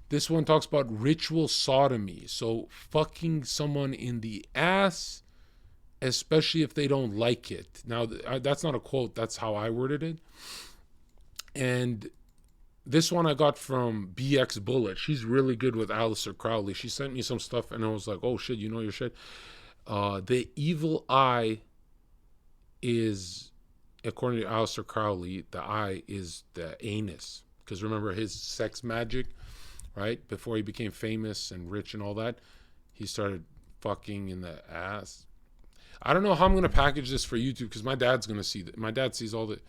This one talks about ritual sodomy. So fucking someone in the ass, especially if they don't like it. Now, that's not a quote. That's how I worded it. And this one I got from BX Bullet. She's really good with Aleister Crowley. She sent me some stuff, and I was like, oh, shit, you know your shit. The evil eye is... According to Aleister Crowley, the eye is the anus. Because remember his sex magic, right? Before he became famous and rich and all that, he started fucking in the ass. I don't know how I'm going to package this for YouTube because my dad's going to see that. My dad sees all the...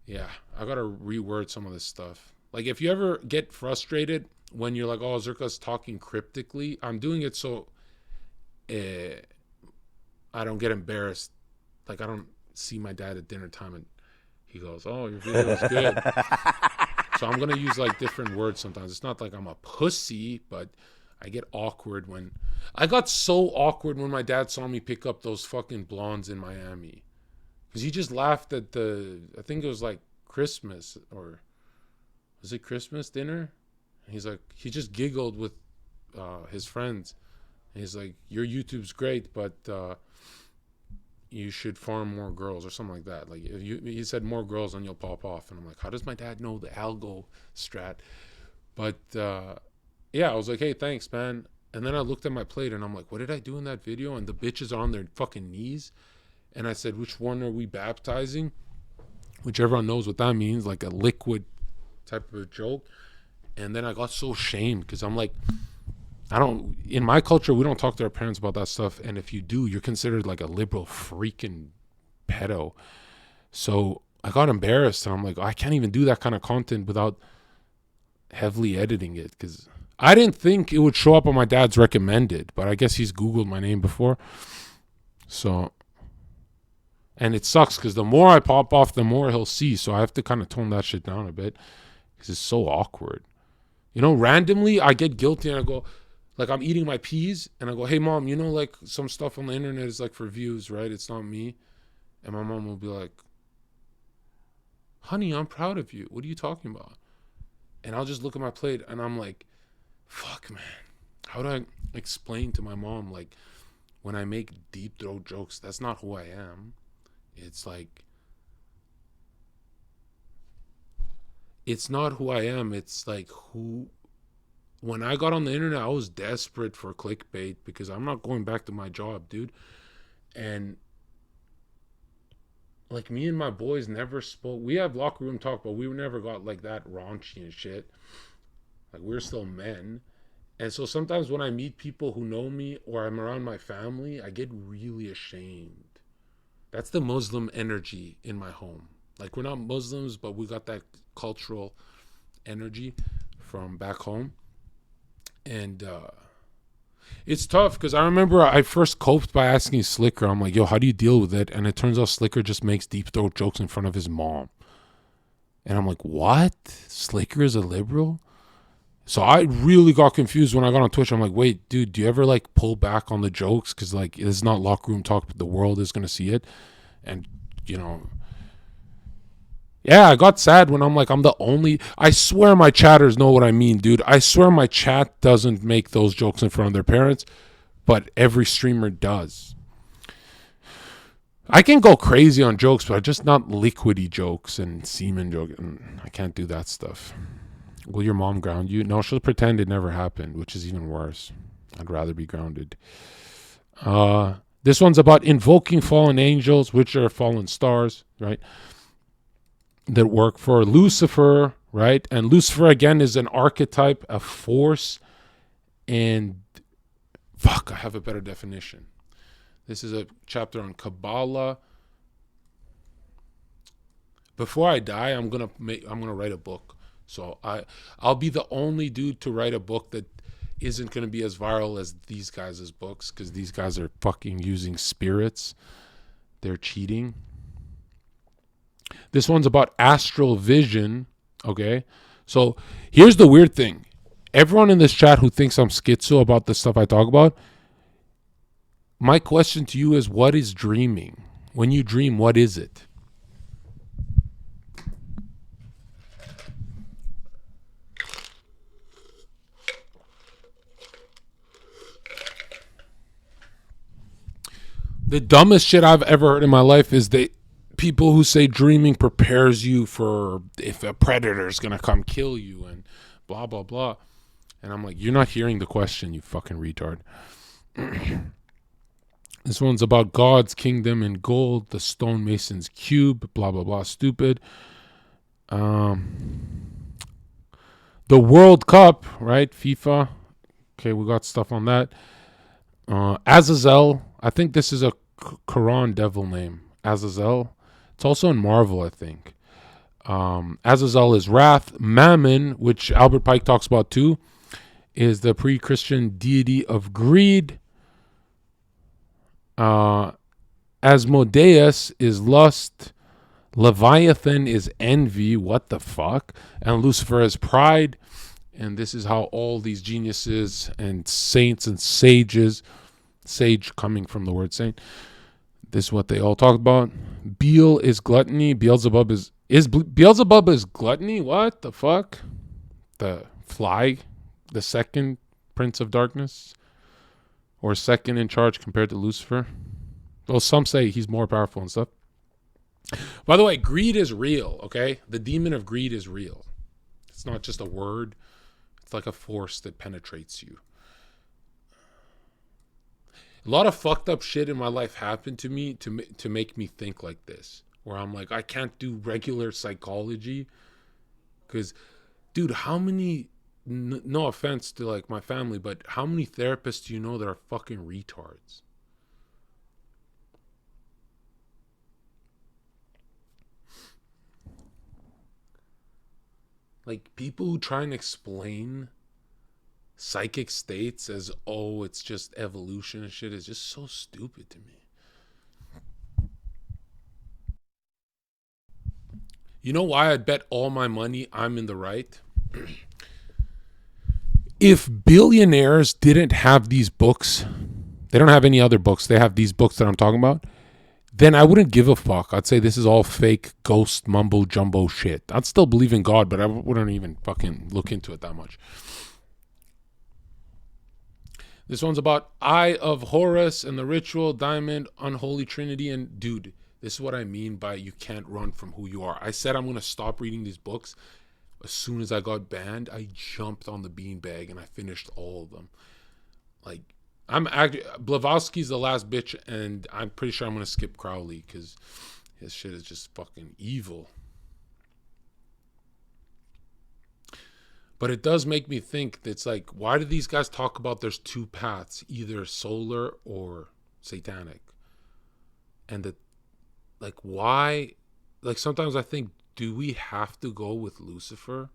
Yeah, I got to reword some of this stuff. Like if you ever get frustrated when you're like, oh, Zherka's talking cryptically, I'm doing it so I don't get embarrassed. Like I don't see my dad at dinner time and he goes, oh, your video is good. So I'm gonna use like different words sometimes. It's not like I'm a pussy, but I get awkward when I got so awkward when my dad saw me pick up those fucking blondes in Miami, because he just laughed at I think it was like Christmas, or was it Christmas dinner? And he's like, he just giggled with his friends and he's like, your YouTube's great, but you should farm more girls or something like that. Like he said more girls and you'll pop off. And I'm like, how does my dad know the algo strat? But yeah, I was like, hey, thanks, man. And then I looked at my plate and I'm like, what did I do in that video? And the bitches are on their fucking knees. And I said, which one are we baptizing? Which everyone knows what that means, like a liquid type of a joke. And then I got so shamed because I'm like, in my culture, we don't talk to our parents about that stuff. And if you do, you're considered like a liberal freaking pedo. So I got embarrassed and I'm like, I can't even do that kind of content without heavily editing it. Because I didn't think it would show up on my dad's recommended, but I guess he's Googled my name before. So, and it sucks because the more I pop off, the more he'll see. So I have to kind of tone that shit down a bit because it's so awkward. You know, randomly I get guilty and I go, like I'm eating my peas and I go, hey mom, you know, like some stuff on the internet is like for views, right? It's not me. And my mom will be like, honey, I'm proud of you. What are you talking about? And I'll just look at my plate and I'm like, fuck, man. How do I explain to my mom, like, when I make deep throat jokes, that's not who I am. It's like, it's not who I am. It's like who when I got on the internet, I was desperate for clickbait because I'm not going back to my job, dude. And like me and my boys never spoke. We have locker room talk, but we never got like that raunchy and shit. Like we're still men. And so sometimes when I meet people who know me or I'm around my family, I get really ashamed. That's the Muslim energy in my home. Like we're not Muslims, but we got that cultural energy from back home. And it's tough because I remember I first coped by asking Slicker, I'm like, yo, how do you deal with it? And it turns out Slicker just makes deep throat jokes in front of his mom. And I'm like, what? Slicker is a liberal? So I really got confused when I got on Twitch. I'm like, wait, dude, do you ever like pull back on the jokes? Because like it's not locker room talk, but the world is going to see it. And, you know, yeah, I got sad when I'm like, I'm the only. I swear my chatters know what I mean, dude. I swear my chat doesn't make those jokes in front of their parents, but every streamer does. I can go crazy on jokes, but just not liquidy jokes and semen jokes. I can't do that stuff. Will your mom ground you? No, she'll pretend it never happened, which is even worse. I'd rather be grounded. This one's about invoking fallen angels, which are fallen stars, right? That work for Lucifer, right? And Lucifer, again, is an archetype, a force, and fuck, I have a better definition. This is a chapter on Kabbalah. Before I die, I'm gonna write a book. So I'll be the only dude to write a book that isn't going to be as viral as these guys' books because these guys are fucking using spirits. They're cheating. This one's about astral vision, okay? So here's the weird thing. Everyone in this chat who thinks I'm schizo about the stuff I talk about, my question to you is, what is dreaming? When you dream, what is it? The dumbest shit I've ever heard in my life is people who say dreaming prepares you for if a predator is going to come kill you and blah, blah, blah. And I'm like, you're not hearing the question, you fucking retard. This one's about God's kingdom in gold, the stonemason's cube, blah, blah, blah, stupid. The World Cup, right? FIFA. Okay, we got stuff on that. Azazel. I think this is a Quran devil name. Azazel. It's also in Marvel, I think. Azazel is wrath. Mammon, which Albert Pike talks about too, is the pre-Christian deity of greed. Asmodeus is lust. Leviathan is envy. What the fuck? And Lucifer is pride. And this is how all these geniuses and saints and sages, sage coming from the word saint, this is what they all talk about. Beel is gluttony. Beelzebub is gluttony? What the fuck? The fly, the second prince of darkness, or second in charge compared to Lucifer. Well, some say he's more powerful and stuff. By the way, greed is real, okay? The demon of greed is real. It's not just a word. It's like a force that penetrates you. A lot of fucked up shit in my life happened to me to make me think like this. Where I'm like, I can't do regular psychology. Because, dude, how many, no offense to like my family, but how many therapists do you know that are fucking retards? Like, people who try and explain psychic states as, oh, it's just evolution and shit is just so stupid to me. You know why I'd bet all my money I'm in the right? If billionaires didn't have these books, they don't have any other books, they have these books that I'm talking about, then I wouldn't give a fuck. I'd say this is all fake ghost mumbo jumbo shit. I'd still believe in God, but I wouldn't even fucking look into it that much. This one's about Eye of Horus and the ritual, diamond, unholy trinity. And dude, this is what I mean by you can't run from who you are. I said I'm going to stop reading these books. As soon as I got banned, I jumped on the beanbag and I finished all of them. Like, Blavatsky's the last bitch, and I'm pretty sure I'm gonna skip Crowley because his shit is just fucking evil. But it does make me think that it's like, why do these guys talk about there's two paths, either solar or satanic? And that, like, why? Like, sometimes I think, do we have to go with Lucifer?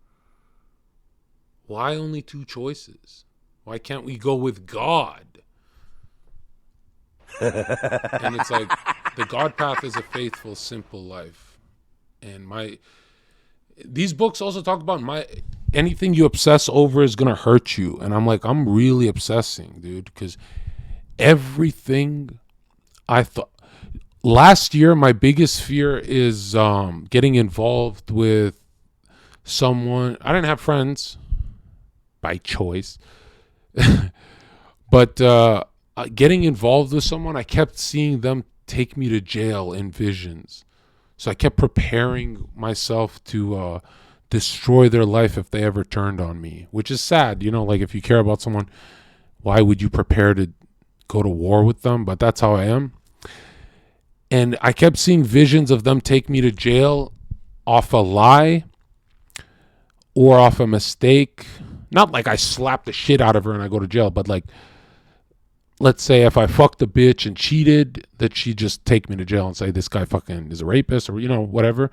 Why only two choices? Why can't we go with God? And it's like, the God path is a faithful, simple life. And these books also talk about anything you obsess over is going to hurt you. And I'm like, I'm really obsessing, dude, because everything I thought last year, my biggest fear is getting involved with someone. I didn't have friends by choice, but getting involved with someone, I kept seeing them take me to jail in visions. So I kept preparing myself to destroy their life if they ever turned on me, which is sad. You know, like, if you care about someone, why would you prepare to go to war with them? But that's how I am. And I kept seeing visions of them take me to jail off a lie or off a mistake. Not like I slapped the shit out of her and I go to jail, but like, let's say if I fucked a bitch and cheated, that she'd just take me to jail and say this guy fucking is a rapist, or, you know, whatever.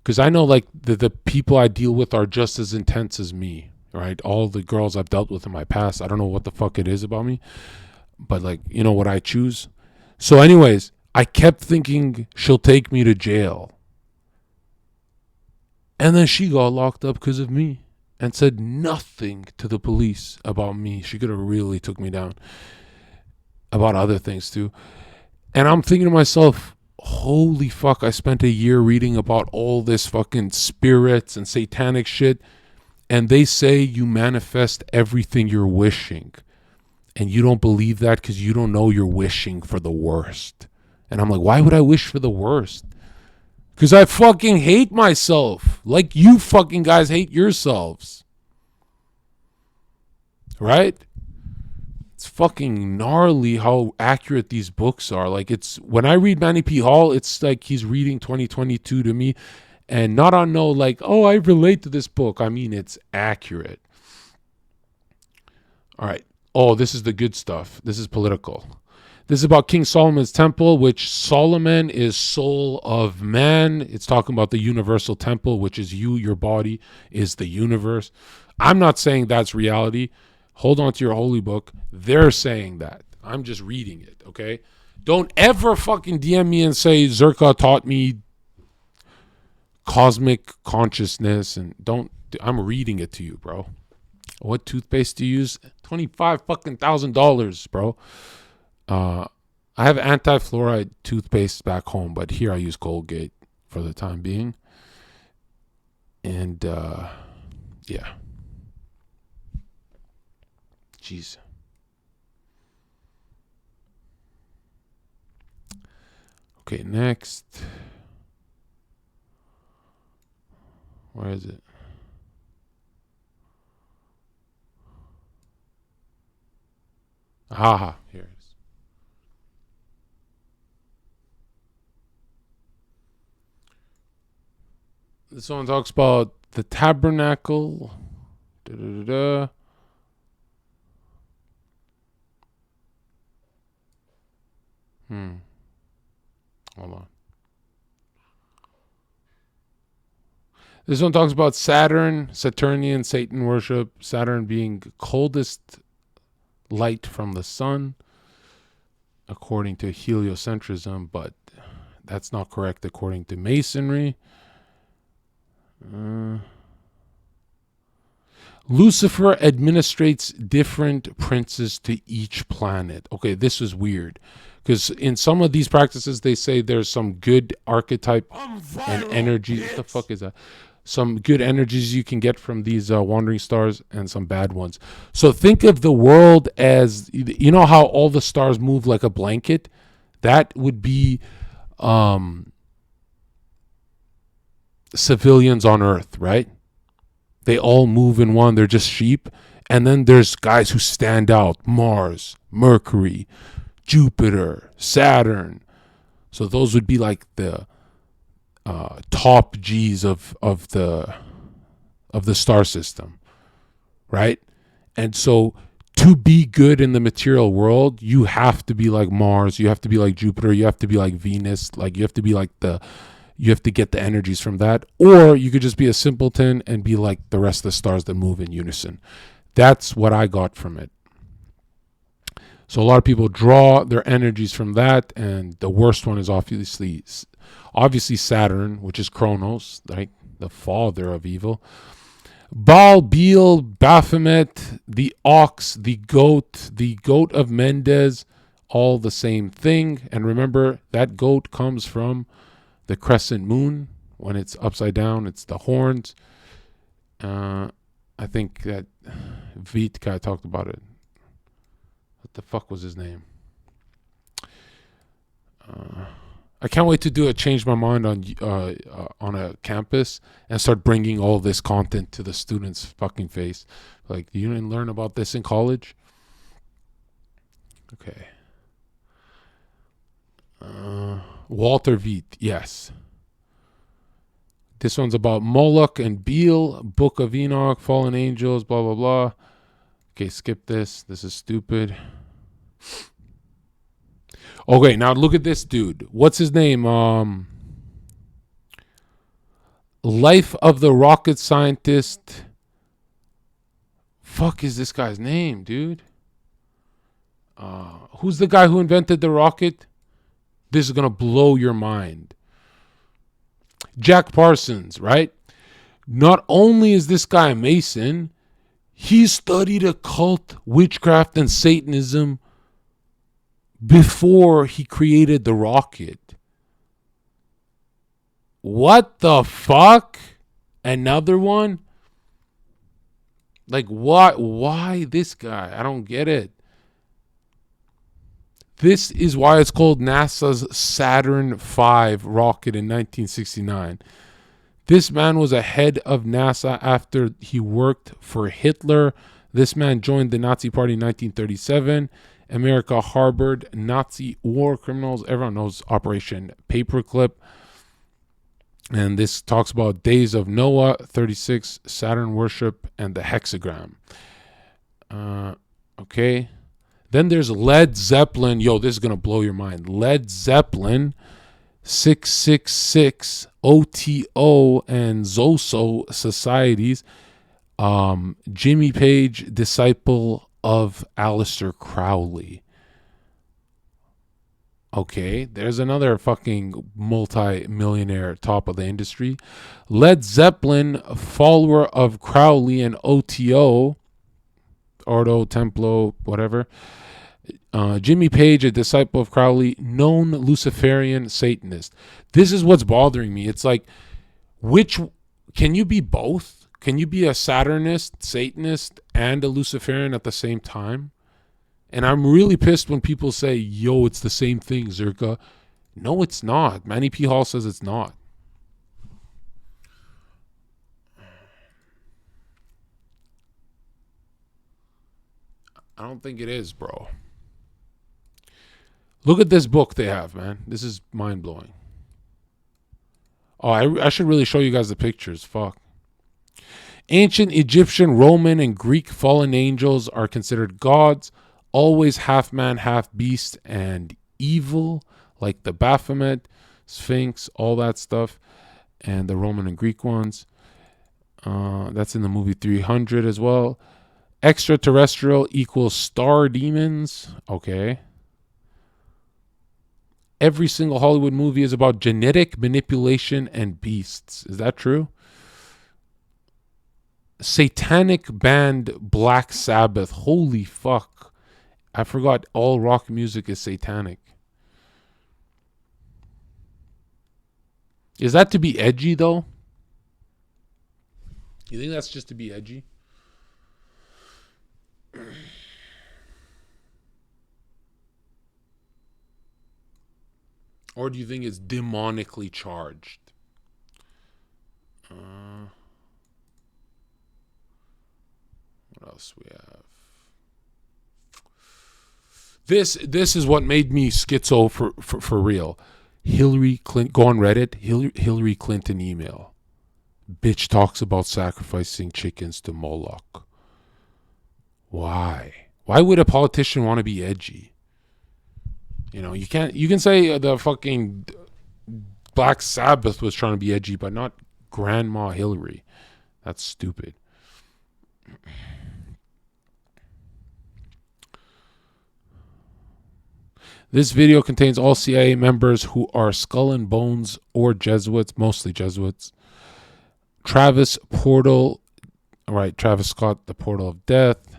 Because I know, like, the people I deal with are just as intense as me, right? All the girls I've dealt with in my past, I don't know what the fuck it is about me, but, like, you know what I choose. So anyways, I kept thinking she'll take me to jail. And then she got locked up because of me and said nothing to the police about me. She could have really took me down about other things too. And I'm thinking to myself, holy fuck, I spent a year reading about all this fucking spirits and satanic shit. And they say you manifest everything you're wishing. And you don't believe that because you don't know you're wishing for the worst. And I'm like, why would I wish for the worst? Because I fucking hate myself. Like you fucking guys hate yourselves. Right? It's fucking gnarly how accurate these books are. Like, it's, when I read Manny P. Hall, it's like he's reading 2022 to me. And not on no, like, oh, I relate to this book. I mean, it's accurate. All right. Oh, this is the good stuff. This is political. This is about King Solomon's temple, which Solomon is soul of man. It's talking about the universal temple, which is you, your body is the universe. I'm not saying that's reality. Hold on to your holy book. They're saying that. I'm just reading it, okay? Don't ever fucking DM me and say Zherka taught me cosmic consciousness, and don't. I'm reading it to you, bro. What toothpaste do you use? $25,000, bro. I have anti-fluoride toothpaste back home, but here I use Colgate for the time being. And yeah. Jeez. Okay, next. Where is it? Aha, here it is. This one talks about the tabernacle. Da-da-da-da. Hold on. This one talks about Saturn, Saturnian Satan worship. Saturn being coldest light from the sun, according to heliocentrism, but that's not correct according to Masonry. Lucifer administrates different princes to each planet. Okay, this is weird. Because in some of these practices, they say there's some good archetype and energy. What the fuck is that? Some good energies you can get from these wandering stars and some bad ones. So think of the world as, you know how all the stars move like a blanket? That would be civilians on Earth, right? They all move in one. They're just sheep. And then there's guys who stand out. Mars, Mercury, Jupiter, Saturn. So those would be like the top G's of the star system, right? And so to be good in the material world, you have to be like Mars, you have to be like Jupiter, you have to be like Venus, like you have to be like you have to get the energies from that. Or you could just be a simpleton and be like the rest of the stars that move in unison. That's what I got from it. So a lot of people draw their energies from that, and the worst one is obviously Saturn, which is Kronos, like the father of evil. Baal, Beel, Baphomet, the ox, the goat of Mendes, all the same thing. And remember, that goat comes from the crescent moon. When it's upside down, it's the horns. I think that Vit guy talked about it. What the fuck was his name? I can't wait to do a change my mind on a campus and start bringing all this content to the students' fucking face. Like, you didn't learn about this in college? Okay. Walter Veit, yes. This one's about Moloch and Beel, Book of Enoch, Fallen Angels, blah, blah, blah. Okay, skip this. This is stupid. Okay, now look at this dude. What's his name? Life of the Rocket Scientist. Fuck is this guy's name, dude? Who's the guy who invented the rocket? This is going to blow your mind. Jack Parsons, right? Not only is this guy a Mason, he studied occult, witchcraft, and Satanism before he created the rocket. What the fuck? Another one? Like, what? Why this guy? I don't get it. This is why it's called NASA's Saturn V rocket in 1969. This man was a head of NASA after he worked for Hitler. This man joined the Nazi Party in 1937. America harbored Nazi war criminals. Everyone knows Operation Paperclip. And this talks about Days of Noah, 36, Saturn worship, and the hexagram. Okay. Then there's Led Zeppelin. Yo, this is going to blow your mind. Led Zeppelin, 666, OTO, and Zoso societies. Jimmy Page, disciple of Aleister Crowley. Okay, there's another fucking multi-millionaire top of the industry. Led Zeppelin, follower of Crowley and OTO, Ordo, Templo, whatever. Jimmy Page, a disciple of Crowley, known Luciferian Satanist. This is what's bothering me. It's like, can you be both? Can you be a Saturnist, Satanist, and a Luciferian at the same time? And I'm really pissed when people say, yo, it's the same thing, Zherka. No, it's not. Manny P. Hall says it's not. I don't think it is, bro. Look at this book they have, man. This is mind-blowing. Oh, I should really show you guys the pictures. Fuck. Ancient Egyptian, Roman, and Greek fallen angels are considered gods, always half man, half beast, and evil, like the Baphomet, Sphinx, all that stuff, and the Roman and Greek ones. That's in the movie 300 as well. Extraterrestrial equals star demons. Okay. Every single Hollywood movie is about genetic manipulation and beasts. Is that true? Satanic band Black Sabbath. Holy fuck. I forgot all rock music is satanic. Is that to be edgy, though? You think that's just to be edgy? Or do you think it's demonically charged? else we have? This is what made me schizo for real. Hillary Clinton, go on Reddit, Hillary Clinton email. Bitch talks about sacrificing chickens to Moloch. Why? Why would a politician want to be edgy? You know, you can say the fucking Black Sabbath was trying to be edgy, but not Grandma Hillary. That's stupid. This video contains all CIA members who are Skull and Bones or Jesuits, mostly Jesuits. Travis Portal, right, Travis Scott, the Portal of Death.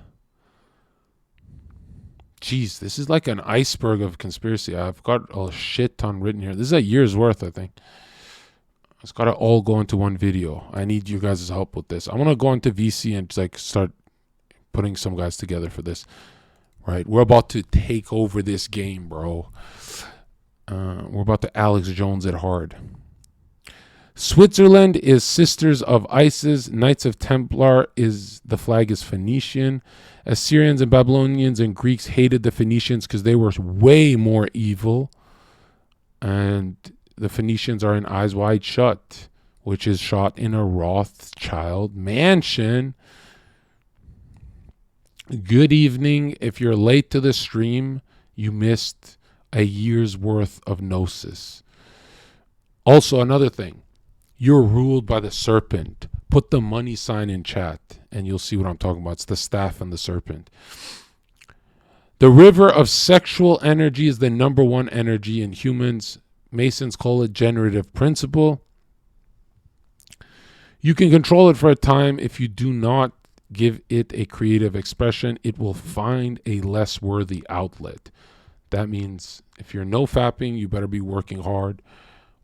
Jeez, this is like an iceberg of conspiracy. I've got a shit ton written here. This is a year's worth, I think. It's got to all go into one video. I need you guys' help with this. I want to go into VC and just like start putting some guys together for this. Right, we're about to take over this game, bro. We're about to Alex Jones it hard. Switzerland is Sisters of Isis. Knights of Templar is the flag is Phoenician. Assyrians and Babylonians and Greeks hated the Phoenicians because they were way more evil. And the Phoenicians are in Eyes Wide Shut, which is shot in a Rothschild mansion. Good evening. If you're late to the stream, you missed a year's worth of gnosis. Also, another thing. You're ruled by the serpent. Put the money sign in chat, and you'll see what I'm talking about. It's the staff and the serpent. The river of sexual energy is the number one energy in humans. Masons call it generative principle. You can control it for a time. If you do not give it a creative expression, it will find a less worthy outlet. That means if you're no fapping, you better be working hard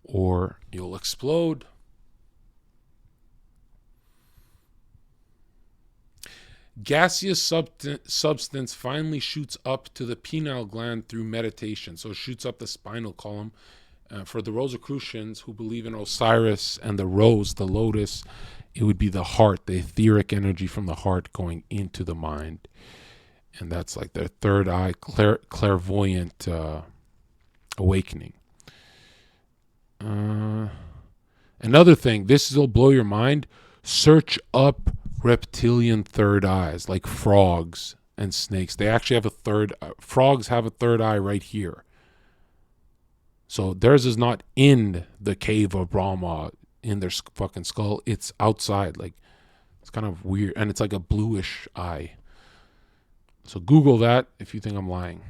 or you'll explode. Gaseous substance finally shoots up to the pineal gland through meditation. So it shoots up the spinal column. For the Rosicrucians who believe in Osiris and the rose, the lotus, it would be the heart, the etheric energy from the heart going into the mind. And that's like their third eye, clairvoyant awakening. Another thing, this will blow your mind. Search up reptilian third eyes, like frogs and snakes. They actually have a third, frogs have a third eye right here. So theirs is not in the cave of Brahma, in their fucking skull. It's outside. Like, it's kind of weird. And it's like a bluish eye. So Google that if you think I'm lying.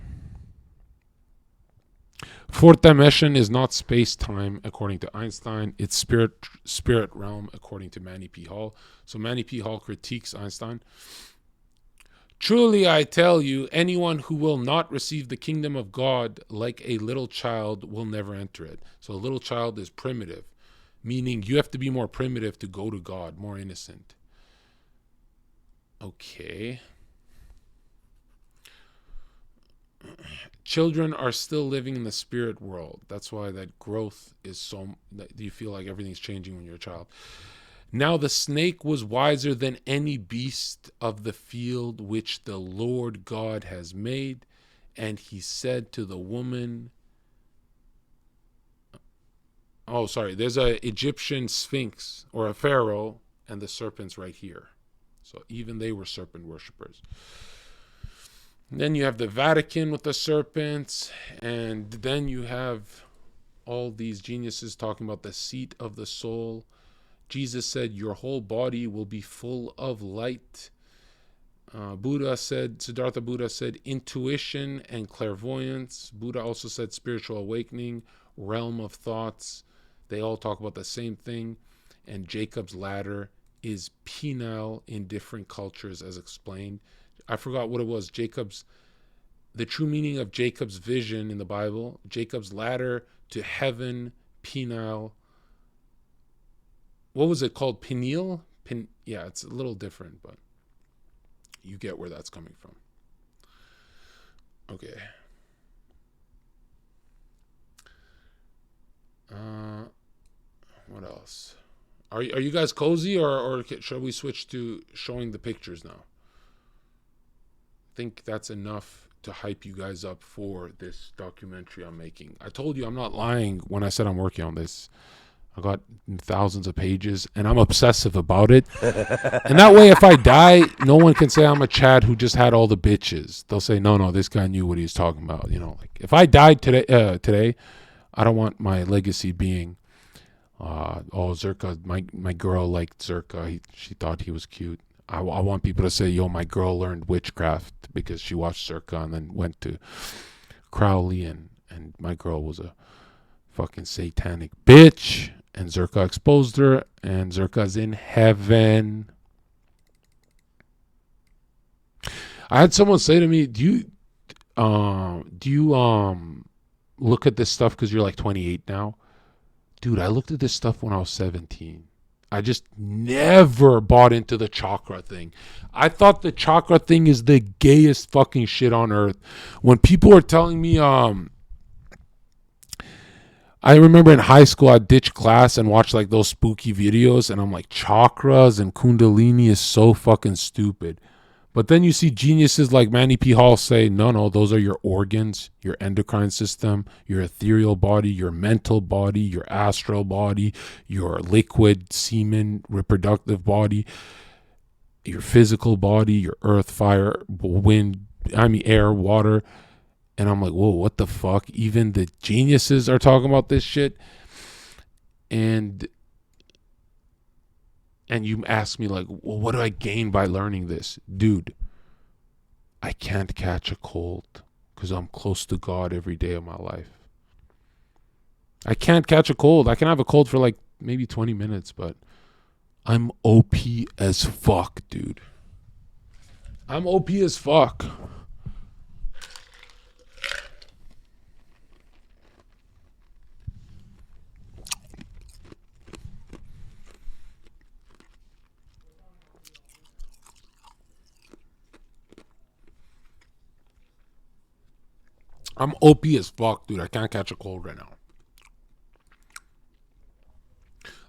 Fourth dimension is not space-time, according to Einstein. It's spirit realm, according to Manny P. Hall. So Manny P. Hall critiques Einstein. Truly I tell you, anyone who will not receive the kingdom of God like a little child will never enter it. So a little child is primitive, meaning you have to be more primitive to go to God, more innocent. Okay. Children are still living in the spirit world. That's why that growth is so, that you feel like everything's changing when you're a child. Now the snake was wiser than any beast of the field which the Lord God has made. And he said to the woman, there's a Egyptian sphinx or a pharaoh, and the serpent's right here. So even they were serpent worshippers. And then you have the Vatican with the serpents, and then you have all these geniuses talking about the seat of the soul. Jesus said, your whole body will be full of light. Siddhartha Buddha said, intuition and clairvoyance. Buddha also said spiritual awakening, realm of thoughts. They all talk about the same thing. And Jacob's ladder is penile in different cultures, as explained. I forgot what it was. The true meaning of Jacob's vision in the Bible, Jacob's ladder to heaven, penile. What was it called? Pineal? Yeah, it's a little different, but you get where that's coming from. Okay. What else? Are you guys cozy, or should we switch to showing the pictures now? think that's enough to hype you guys up for this documentary I'm making. I told you I'm not lying when I said I'm working on this. I got thousands of pages, and I'm obsessive about it. And that way, if I die, no one can say I'm a Chad who just had all the bitches. They'll say, no, this guy knew what he was talking about. You know, like if I died today, I don't want my legacy being, Zherka, my girl liked Zherka. She thought he was cute. I want people to say, yo, my girl learned witchcraft because she watched Zherka and then went to Crowley, and my girl was a fucking satanic bitch. And Zherka exposed her, and Zherka's in heaven. I had someone say to me, do you look at this stuff because you're like 28 now? Dude, I looked at this stuff when I was 17. I just never bought into the chakra thing. I thought the chakra thing is the gayest fucking shit on earth. When people are telling me, I remember in high school, I'd ditch class and watch like those spooky videos, and I'm like, chakras and kundalini is so fucking stupid. But then you see geniuses like Manny P. Hall say, no, those are your organs, your endocrine system, your ethereal body, your mental body, your astral body, your liquid semen reproductive body, your physical body, your earth, fire, wind, air, water. And I'm like, whoa, what the fuck? Even the geniuses are talking about this shit. And you ask me like, well, what do I gain by learning this? Dude, I can't catch a cold because I'm close to God every day of my life. I can't catch a cold. I can have a cold for like maybe 20 minutes, but I'm OP as fuck, dude. I'm OP as fuck. I'm OP as fuck, dude. I can't catch a cold right now.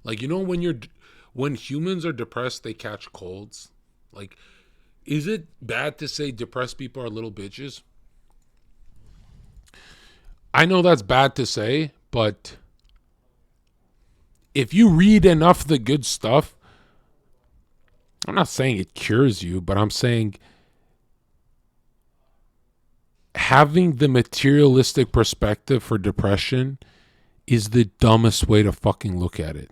Like, you know, when humans are depressed, they catch colds. Like, is it bad to say depressed people are little bitches? I know that's bad to say, but if you read enough of the good stuff, I'm not saying it cures you, but I'm saying having the materialistic perspective for depression is the dumbest way to fucking look at it.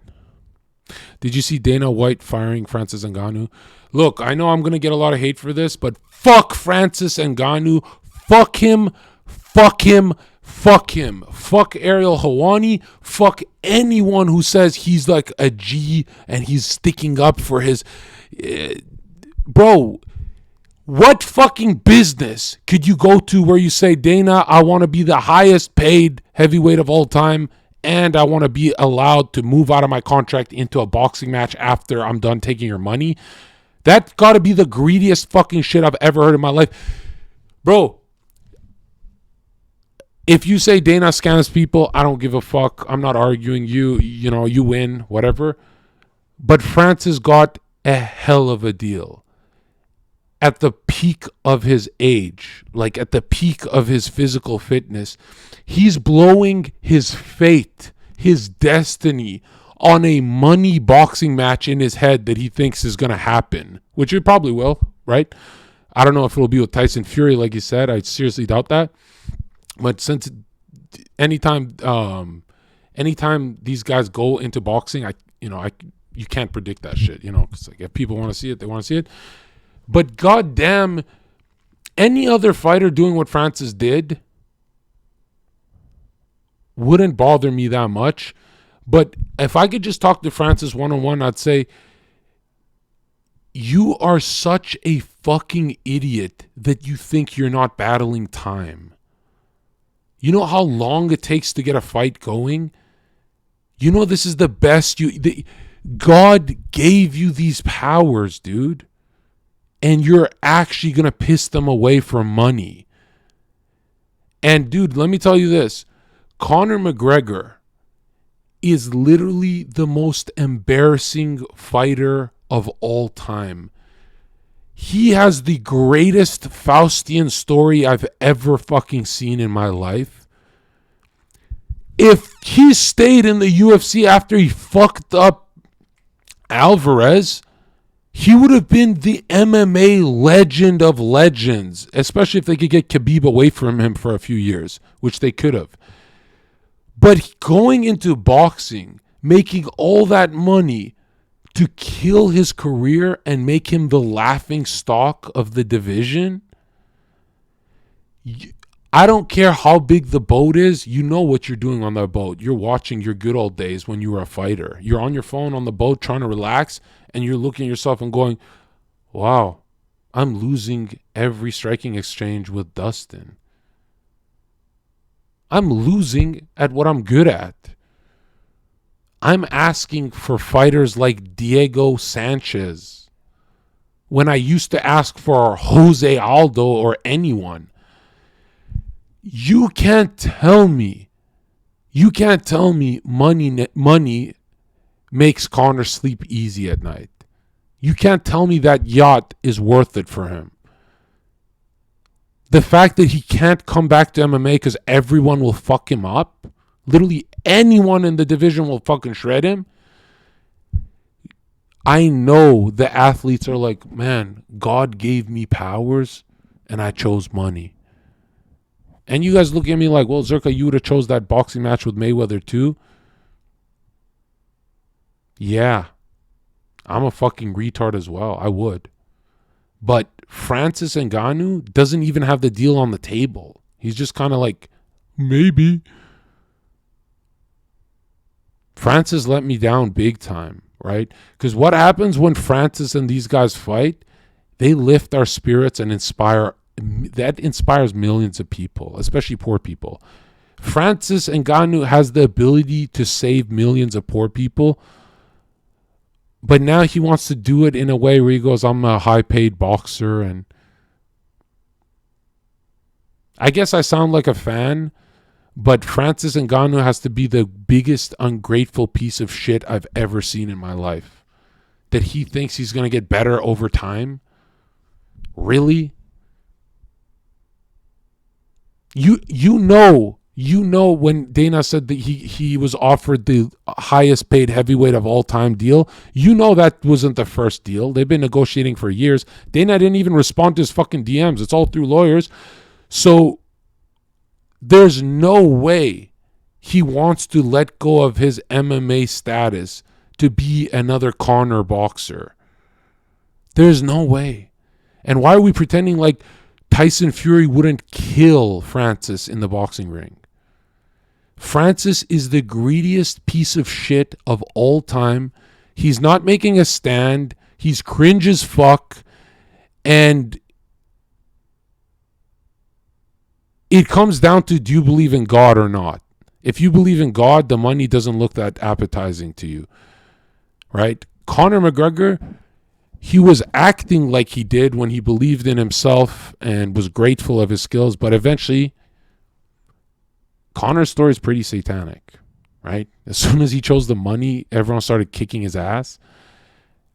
Did you see Dana White firing Francis Ngannou? Look, I know I'm going to get a lot of hate for this, but fuck Francis Ngannou. Fuck him. Fuck him. Fuck him. Fuck Ariel Helwani. Fuck anyone who says he's like a G and he's sticking up for his... Bro, what fucking business could you go to where you say, Dana, I want to be the highest paid heavyweight of all time, and I want to be allowed to move out of my contract into a boxing match after I'm done taking your money? That's got to be the greediest fucking shit I've ever heard in my life. Bro, if you say Dana scams people, I don't give a fuck. I'm not arguing you. You know, you win, whatever. But Francis got a hell of a deal. At the peak of his age, like at the peak of his physical fitness, he's blowing his fate, his destiny on a money boxing match in his head that he thinks is going to happen, which it probably will, right? I don't know if it'll be with Tyson Fury, like you said. I seriously doubt that. But since anytime these guys go into boxing, you can't predict that shit, you know, because like if people want to see it, they want to see it. But goddamn, any other fighter doing what Francis did wouldn't bother me that much. But if I could just talk to Francis one-on-one, I'd say, you are such a fucking idiot that you think you're not battling time. You know how long it takes to get a fight going? You know this is the best God gave you these powers, dude. And you're actually going to piss them away for money. And dude, let me tell you this. Conor McGregor is literally the most embarrassing fighter of all time. He has the greatest Faustian story I've ever fucking seen in my life. If he stayed in the UFC after he fucked up Alvarez, he would have been the MMA legend of legends, especially if they could get Khabib away from him for a few years, which they could have. But going into boxing, making all that money to kill his career and make him the laughing stock of the division, I don't care how big the boat is. You know what you're doing on that boat. You're watching your good old days when you were a fighter. You're on your phone on the boat trying to relax, and you're looking at yourself and going, wow, I'm losing every striking exchange with Dustin. I'm losing at what I'm good at. I'm asking for fighters like Diego Sanchez when I used to ask for Jose Aldo or anyone. You can't tell me money makes Conor sleep easy at night. You can't tell me that yacht is worth it for him. The fact that he can't come back to MMA because everyone will fuck him up, literally anyone in the division will fucking shred him. I know the athletes are like, man, God gave me powers and I chose money. And you guys look at me like, well, Zherka, you would have chose that boxing match with Mayweather too? Yeah. I'm a fucking retard as well. I would. But Francis Ngannou doesn't even have the deal on the table. He's just kind of like, maybe. Francis let me down big time, right? Because what happens when Francis and these guys fight? They lift our spirits and inspires millions of people, especially poor people. Francis Ngannou has the ability to save millions of poor people, but now he wants to do it in a way where he goes, I'm a high-paid boxer, and I guess I sound like a fan, but Francis Ngannou has to be the biggest ungrateful piece of shit I've ever seen in my life. That he thinks he's going to get better over time. Really? You know when Dana said that he was offered the highest paid heavyweight of all time deal, you know that wasn't the first deal. They've been negotiating for years. Dana didn't even respond to his fucking DMs. It's all through lawyers. So there's no way he wants to let go of his MMA status to be another Conor boxer. There's no way. And why are we pretending like Tyson Fury wouldn't kill Francis in the boxing ring? Francis is the greediest piece of shit of all time. He's not making a stand. He's cringe as fuck. And it comes down to, do you believe in God or not? If you believe in God, the money doesn't look that appetizing to you. Right? Conor McGregor, he was acting like he did when he believed in himself and was grateful of his skills, but eventually Conor's story is pretty satanic, right? As soon as he chose the money, everyone started kicking his ass.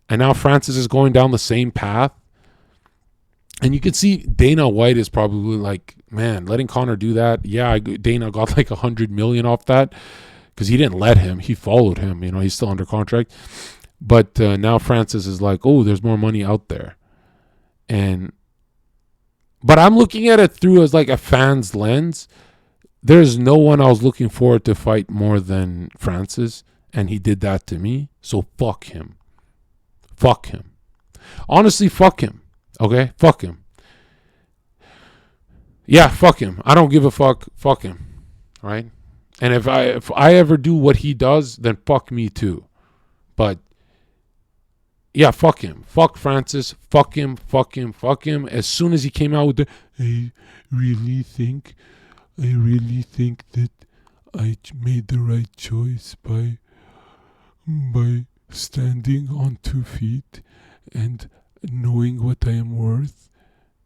And now Francis is going down the same path. And you can see Dana White is probably like, man, letting Conor do that. Yeah, Dana got like $100 million off that because he didn't let him. He followed him. You know, he's still under contract. But now Francis is like, oh, there's more money out there. But I'm looking at it through as like a fan's lens. There's no one I was looking forward to fight more than Francis. And he did that to me. So fuck him. Fuck him. Honestly, fuck him. Okay? Fuck him. Yeah, fuck him. I don't give a fuck. Fuck him. All right? And if I ever do what he does, then fuck me too. But yeah, fuck him. Fuck Francis. Fuck him. Fuck him. Fuck him. As soon as he came out with the, I really think that I made the right choice by standing on 2 feet and knowing what I am worth.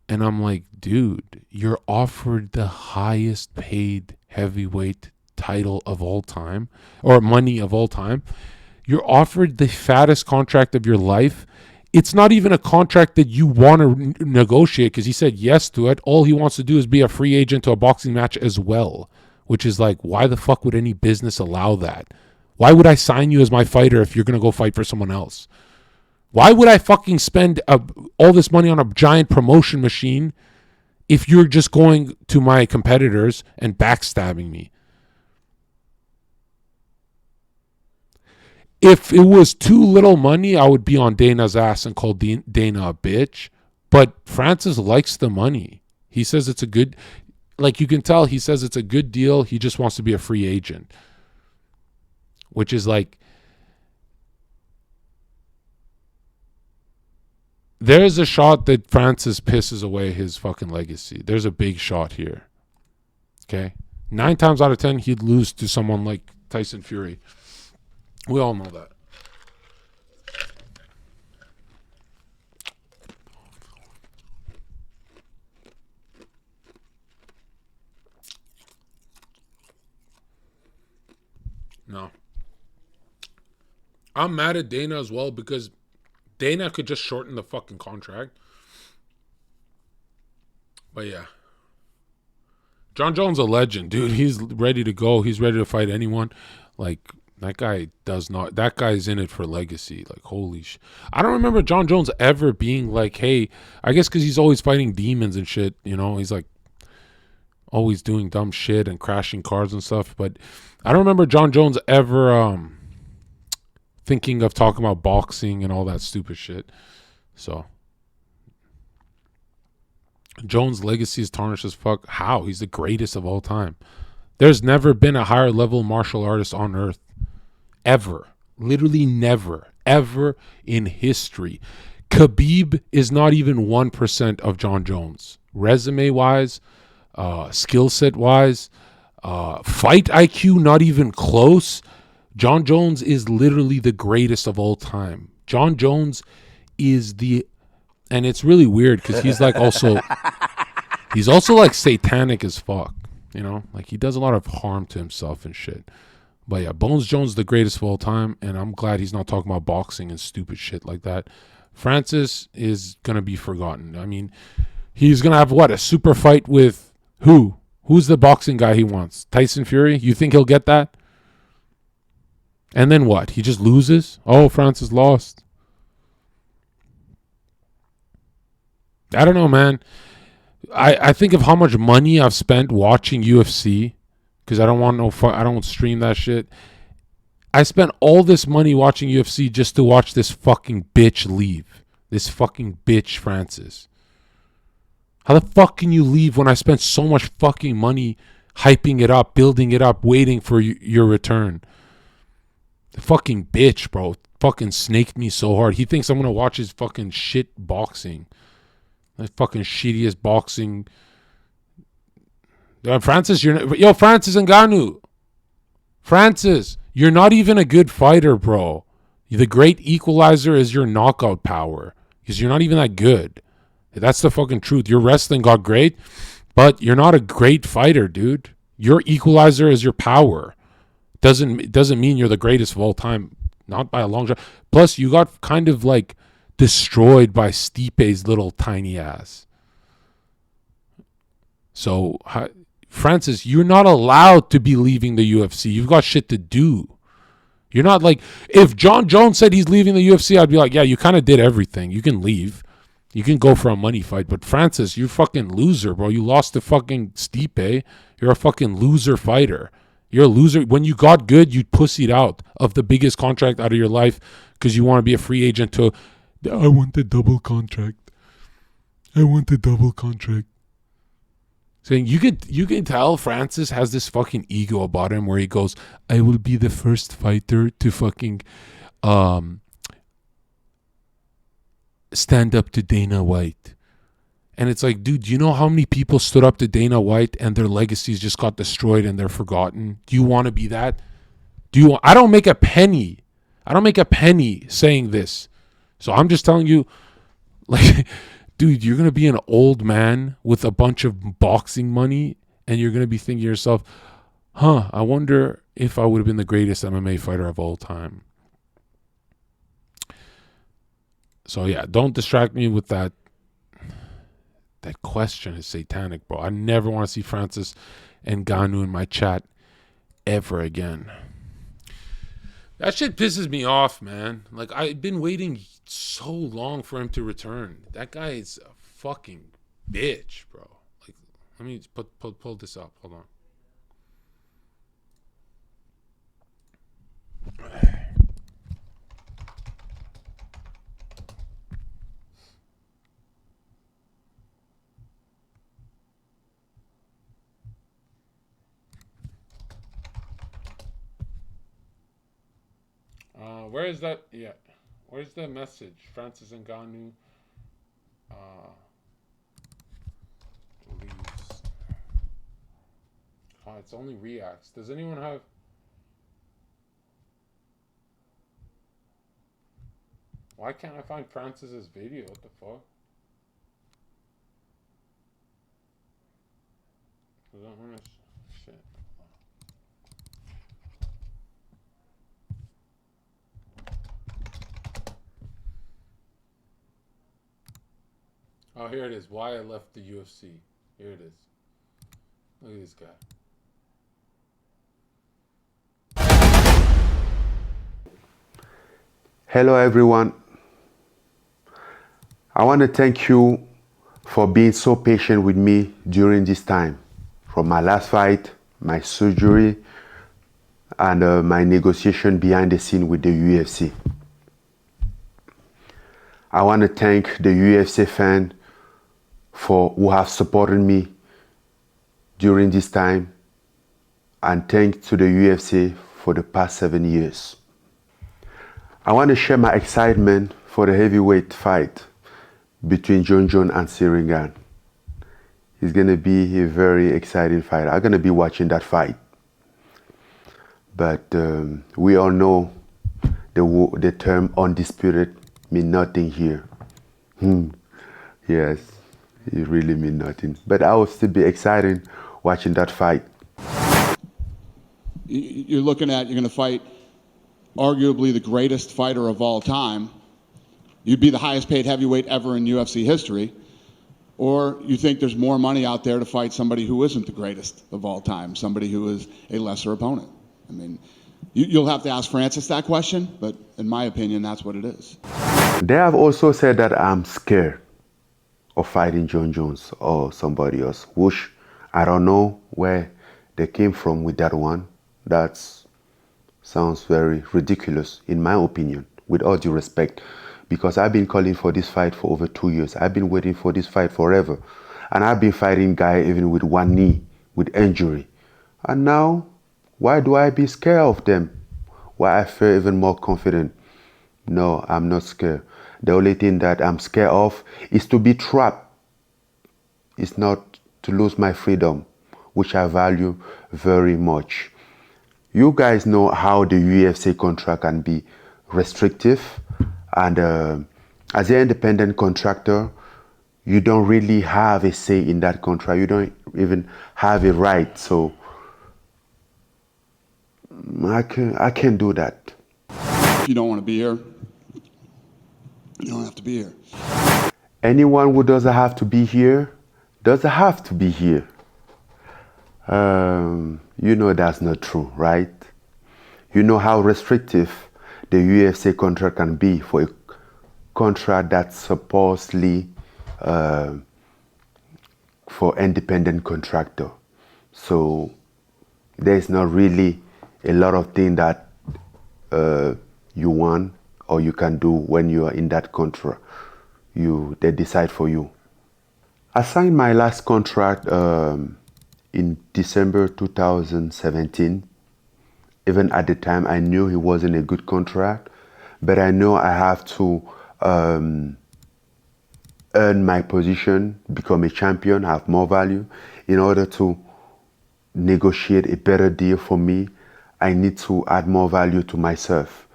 And I'm like, dude, you're offered the highest paid heavyweight title of all time, or money of all time. You're offered the fattest contract of your life it's not even a contract that you want to negotiate because he said yes to it. All he wants to do is be a free agent to a boxing match as well, which is like, why the fuck would any business allow that? Why would I sign you as my fighter if you're going to go fight for someone else? Why would I fucking spend all this money on a giant promotion machine if you're just going to my competitors and backstabbing me? If it was too little money, I would be on Dana's ass and call Dana a bitch. But Francis likes the money. He says it's a good, like you can tell, he says it's a good deal. He just wants to be a free agent. Which is like, there's a shot that Francis pisses away his fucking legacy. There's a big shot here. Okay? 9 times out of 10, he'd lose to someone like Tyson Fury. We all know that. No. I'm mad at Dana as well because Dana could just shorten the fucking contract. But yeah. Jon Jones a legend, dude. He's ready to go. He's ready to fight anyone. Like, that guy does not. That guy's in it for legacy. Like, holy shit. I don't remember Jon Jones ever being like, hey, I guess because he's always fighting demons and shit. You know, he's like always doing dumb shit and crashing cars and stuff. But I don't remember Jon Jones ever thinking of talking about boxing and all that stupid shit. So Jones' legacy is tarnished as fuck. How? He's the greatest of all time. There's never been a higher level martial artist on earth. Ever. Literally never. Ever in history. Khabib is not even 1% of Jon Jones. Resume-wise, skill set-wise, fight IQ, not even close. Jon Jones is literally the greatest of all time. Jon Jones is the... And it's really weird because he's like also... He's also like satanic as fuck. You know? Like he does a lot of harm to himself and shit. But yeah, Bones Jones the greatest of all time, and I'm glad he's not talking about boxing and stupid shit like that. Francis is going to be forgotten. I mean, he's going to have what? A super fight with who? Who's the boxing guy he wants? Tyson Fury? You think he'll get that? And then what? He just loses? Oh, Francis lost. I don't know, man. I think of how much money I've spent watching UFC because I don't want no fun. I don't stream that shit. I spent all this money watching UFC just to watch this fucking bitch leave. This fucking bitch Francis. How the fuck can you leave when I spent so much fucking money hyping it up, building it up, waiting for your return? The fucking bitch, bro. Fucking snaked me so hard. He thinks I'm going to watch his fucking shit boxing. That fucking shittiest boxing. Francis, Francis Ngannou. Francis, you're not even a good fighter, bro. The great equalizer is your knockout power. Because you're not even that good. That's the fucking truth. Your wrestling got great, but you're not a great fighter, dude. Your equalizer is your power. Doesn't mean you're the greatest of all time. Not by a long shot. Plus, you got kind of like destroyed by Stipe's little tiny ass. So, Francis, you're not allowed to be leaving the UFC. You've got shit to do. You're not like, if Jon Jones said he's leaving the UFC, I'd be like, yeah, you kind of did everything. You can leave. You can go for a money fight. But Francis, you're fucking loser, bro. You lost to fucking Stipe. You're a fucking loser fighter. You're a loser. When you got good, you pussied out of the biggest contract out of your life because you want to be a free agent to, I want the double contract. I want the double contract. Saying you can tell Francis has this fucking ego about him where he goes, I will be the first fighter to fucking stand up to Dana White. And it's like, dude, do you know how many people stood up to Dana White and their legacies just got destroyed and they're forgotten? Do you want to be that? I don't make a penny. I don't make a penny saying this. So I'm just telling you, like, dude, you're going to be an old man with a bunch of boxing money and you're going to be thinking to yourself, I wonder if I would have been the greatest MMA fighter of all time. So yeah, don't distract me with that. That question is satanic, bro. I never want to see Francis Ngannou in my chat ever again. That shit pisses me off, man. Like, I've been waiting so long for him to return. That guy is a fucking bitch, bro. Like, let me pull this up. Hold on. Where is that? Yeah. Where's the message? Francis Ngannou leaves. Oh, it's only reacts. Does anyone have... Why can't I find Francis's video? What the fuck? Shit. Oh, here it is. Why I left the UFC. Here it is. Look at this guy. Hello everyone. I want to thank you for being so patient with me during this time. From my last fight, my surgery, and my negotiation behind the scene with the UFC. I want to thank the UFC fans who have supported me during this time, and thanks to the UFC for the past 7 years. I want to share my excitement for the heavyweight fight between Jon and Ciryl Gane. It's going to be a very exciting fight. I'm going to be watching that fight. But we all know the term undisputed means nothing here. Yes, it really means nothing. But I will still be excited watching that fight. You're going to fight arguably the greatest fighter of all time. You'd be the highest paid heavyweight ever in UFC history. Or you think there's more money out there to fight somebody who isn't the greatest of all time, somebody who is a lesser opponent. I mean, you'll have to ask Francis that question, but in my opinion, that's what it is. They have also said that I'm scared of fighting Jon Jones or somebody else, which I don't know where they came from with that one. That sounds very ridiculous, in my opinion, with all due respect, because I've been calling for this fight for over 2 years. I've been waiting for this fight forever. And I've been fighting guy even with one knee, with injury. And now, why do I be scared of them? Why I feel even more confident? No, I'm not scared. The only thing that I'm scared of is to be trapped. It's not to lose my freedom, which I value very much. You guys know how the UFC contract can be restrictive, and as an independent contractor, you don't really have a say in that contract. You don't even have a right. So I can't do that. If you don't want to be here, you don't have to be here. Anyone who doesn't have to be here doesn't have to be here. You know that's not true, right? You know how restrictive the UFC contract can be for a contract that's supposedly for independent contractor. So there's not really a lot of things that you want or you can do when you are in that contract. They decide for you. I signed my last contract in December 2017. Even at the time, I knew it wasn't a good contract, but I know I have to earn my position, become a champion, have more value. In order to negotiate a better deal for me, I need to add more value to myself.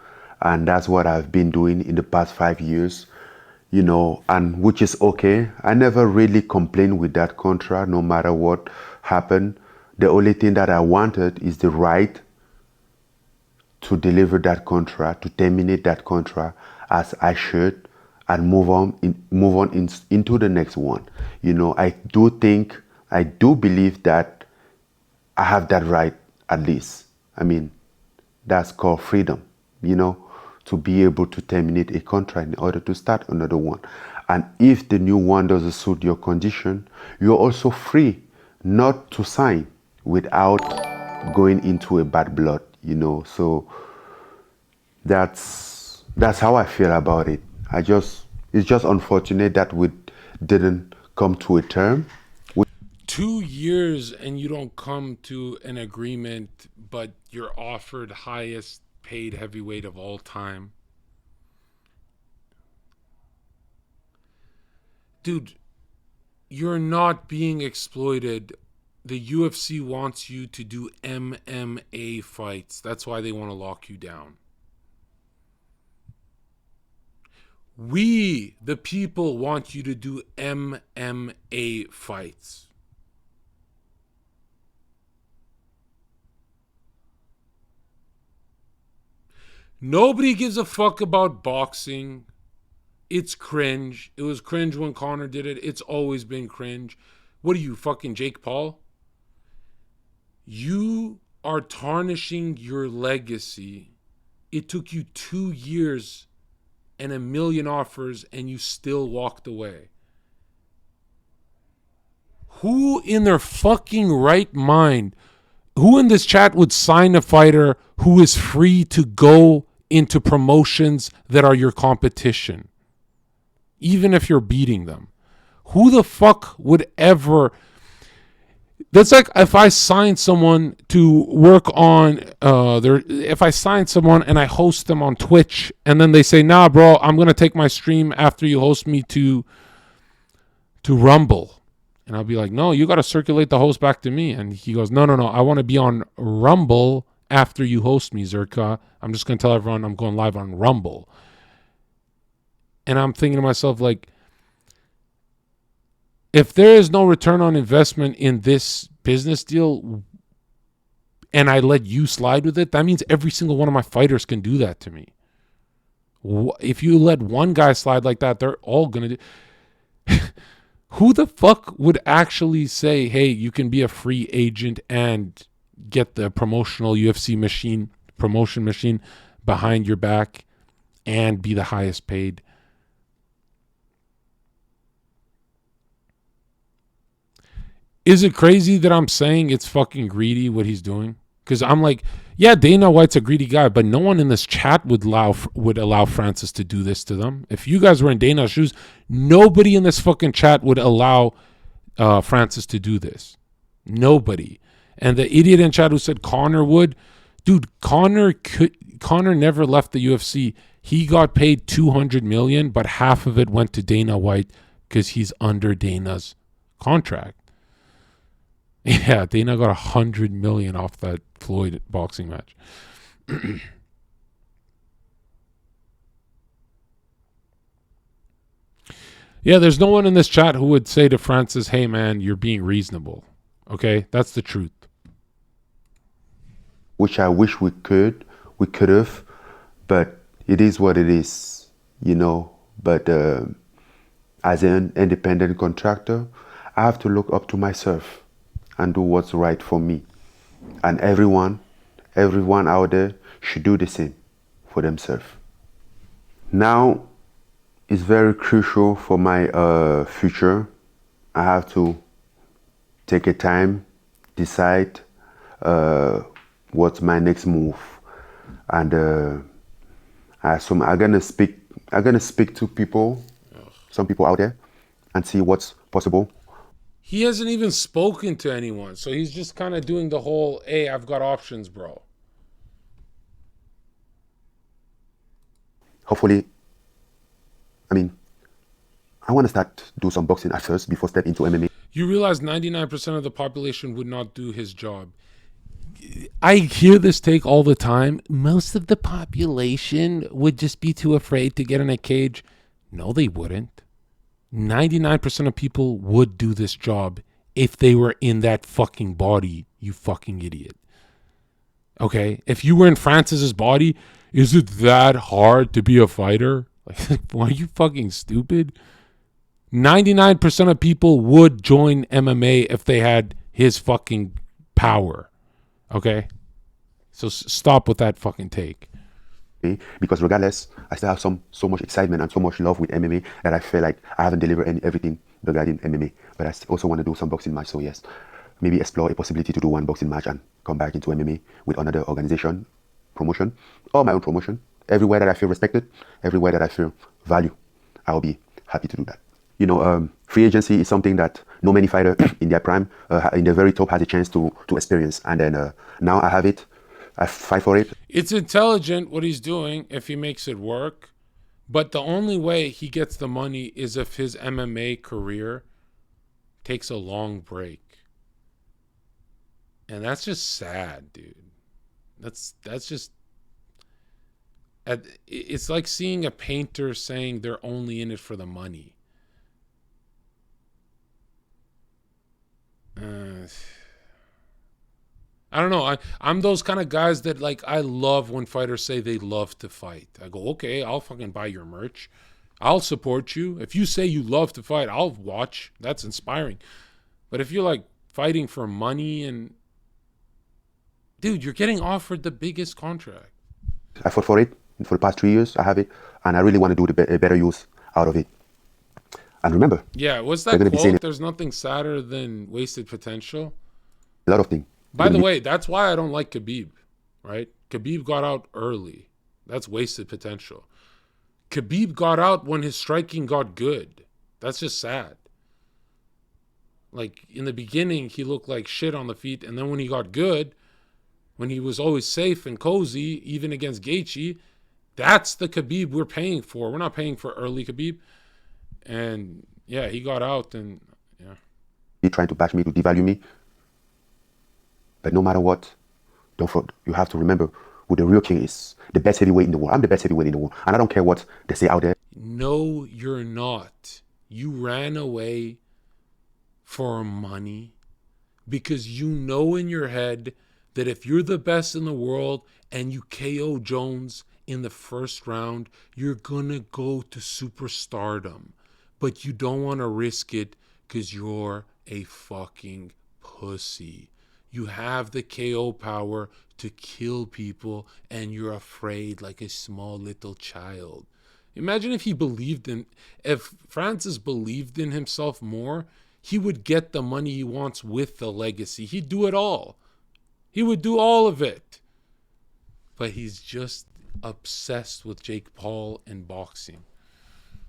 And that's what I've been doing in the past 5 years, you know, and which is okay. I never really complained with that contract, no matter what happened. The only thing that I wanted is the right to deliver that contract, to terminate that contract as I should, and into the next one. I do believe that I have that right, at least. I mean, that's called freedom, to be able to terminate a contract in order to start another one. And if the new one doesn't suit your condition, you're also free not to sign without going into a bad blood, So that's how I feel about it. It's just unfortunate that we didn't come to a term. 2 years and you don't come to an agreement, but you're offered highest paid heavyweight of all time. Dude, you're not being exploited. The UFC wants you to do MMA fights. That's why they want to lock you down. We, the people, want you to do MMA fights. Nobody gives a fuck about boxing. It's cringe. It was cringe when Conor did it. It's always been cringe. What are you, fucking Jake Paul? You are tarnishing your legacy. It took you 2 years and 1 million offers and you still walked away. Who in their fucking right mind, who in this chat would sign a fighter who is free to go into promotions that are your competition, even if you're beating them? Who the fuck would ever? That's like if I sign someone to work on if I sign someone and I host them on Twitch and then they say, nah, bro, I'm going to take my stream after you host me to Rumble. And I'll be like, no, you got to circulate the host back to me. And he goes, no, I want to be on Rumble after you host me, Zherka. I'm just going to tell everyone I'm going live on Rumble. And I'm thinking to myself, like, if there is no return on investment in this business deal and I let you slide with it, that means every single one of my fighters can do that to me. If you let one guy slide like that, they're all going to do. Who the fuck would actually say, hey, you can be a free agent and get the promotional UFC promotion machine behind your back and be the highest paid? Is it crazy that I'm saying it's fucking greedy what he's doing? Because I'm like, yeah, Dana White's a greedy guy, but no one in this chat would allow Francis to do this to them. If you guys were in Dana's shoes, nobody in this fucking chat would allow Francis to do this. Nobody. And the idiot in chat who said Conor would, dude, Conor never left the UFC. He got paid $200 million, but half of it went to Dana White because he's under Dana's contract. Yeah, Dana got $100 million off that Floyd boxing match. Yeah, there's no one in this chat who would say to Francis, hey man, you're being reasonable. Okay, that's the truth. Which I wish we could have, but it is what it is, But as an independent contractor, I have to look up to myself and do what's right for me. And everyone out there should do the same for themselves. Now, it's very crucial for my future. I have to take a time, decide what's my next move. And I'm gonna speak to people, some people out there, and see what's possible. He hasn't even spoken to anyone, so he's just kind of doing the whole, hey, I've got options, bro. Hopefully, I want to start do some boxing at first before step into MMA. You realize 99% of the population would not do his job. I hear this take all the time. Most of the population would just be too afraid to get in a cage. No, they wouldn't. 99% of people would do this job if they were in that fucking body, you fucking idiot. Okay? If you were in Francis's body, is it that hard to be a fighter? Like, are you fucking stupid? 99% of people would join MMA if they had his fucking power. Okay? So stop with that fucking take. Because regardless, I still have so much excitement and so much love with MMA that I feel like I haven't delivered everything regarding MMA. But I also want to do some boxing match. So yes, maybe explore a possibility to do one boxing match and come back into MMA with another organization, promotion, or my own promotion. Everywhere that I feel respected, everywhere that I feel value, I'll be happy to do that. You know, free agency is something that no many fighter in their prime, in the very top, has a chance to experience. And then now I have it. I fight for it. It's intelligent what he's doing if he makes it work. But the only way he gets the money is if his MMA career takes a long break. And that's just sad, dude. That's just... It's like seeing a painter saying they're only in it for the money. I don't know. I'm those kind of guys that, like, I love when fighters say they love to fight. I go, okay, I'll fucking buy your merch. I'll support you. If you say you love to fight, I'll watch. That's inspiring. But if you're like fighting for money and... Dude, you're getting offered the biggest contract. I fought for it for the past 3 years. I have it. And I really want to do a better use out of it. And remember... Yeah, what's that quote? There's nothing sadder than wasted potential. A lot of things. By the way, that's why I don't like Khabib, right? Khabib got out early. That's wasted potential. Khabib got out when his striking got good. That's just sad. Like, in the beginning, he looked like shit on the feet. And then when he got good, when he was always safe and cozy, even against Gaethje, that's the Khabib we're paying for. We're not paying for early Khabib. And, yeah, he got out and, yeah. He's trying to bash me, to devalue me. But no matter what, you have to remember who the real king is. The best heavyweight in the world. I'm the best heavyweight in the world. And I don't care what they say out there. No, you're not. You ran away for money because you know in your head that if you're the best in the world and you KO Jones in the first round, you're going to go to superstardom. But you don't want to risk it because you're a fucking pussy. You have the KO power to kill people and you're afraid like a small little child. Imagine if Francis believed in himself more, he would get the money he wants with the legacy. He'd do it all. He would do all of it. But he's just obsessed with Jake Paul and boxing.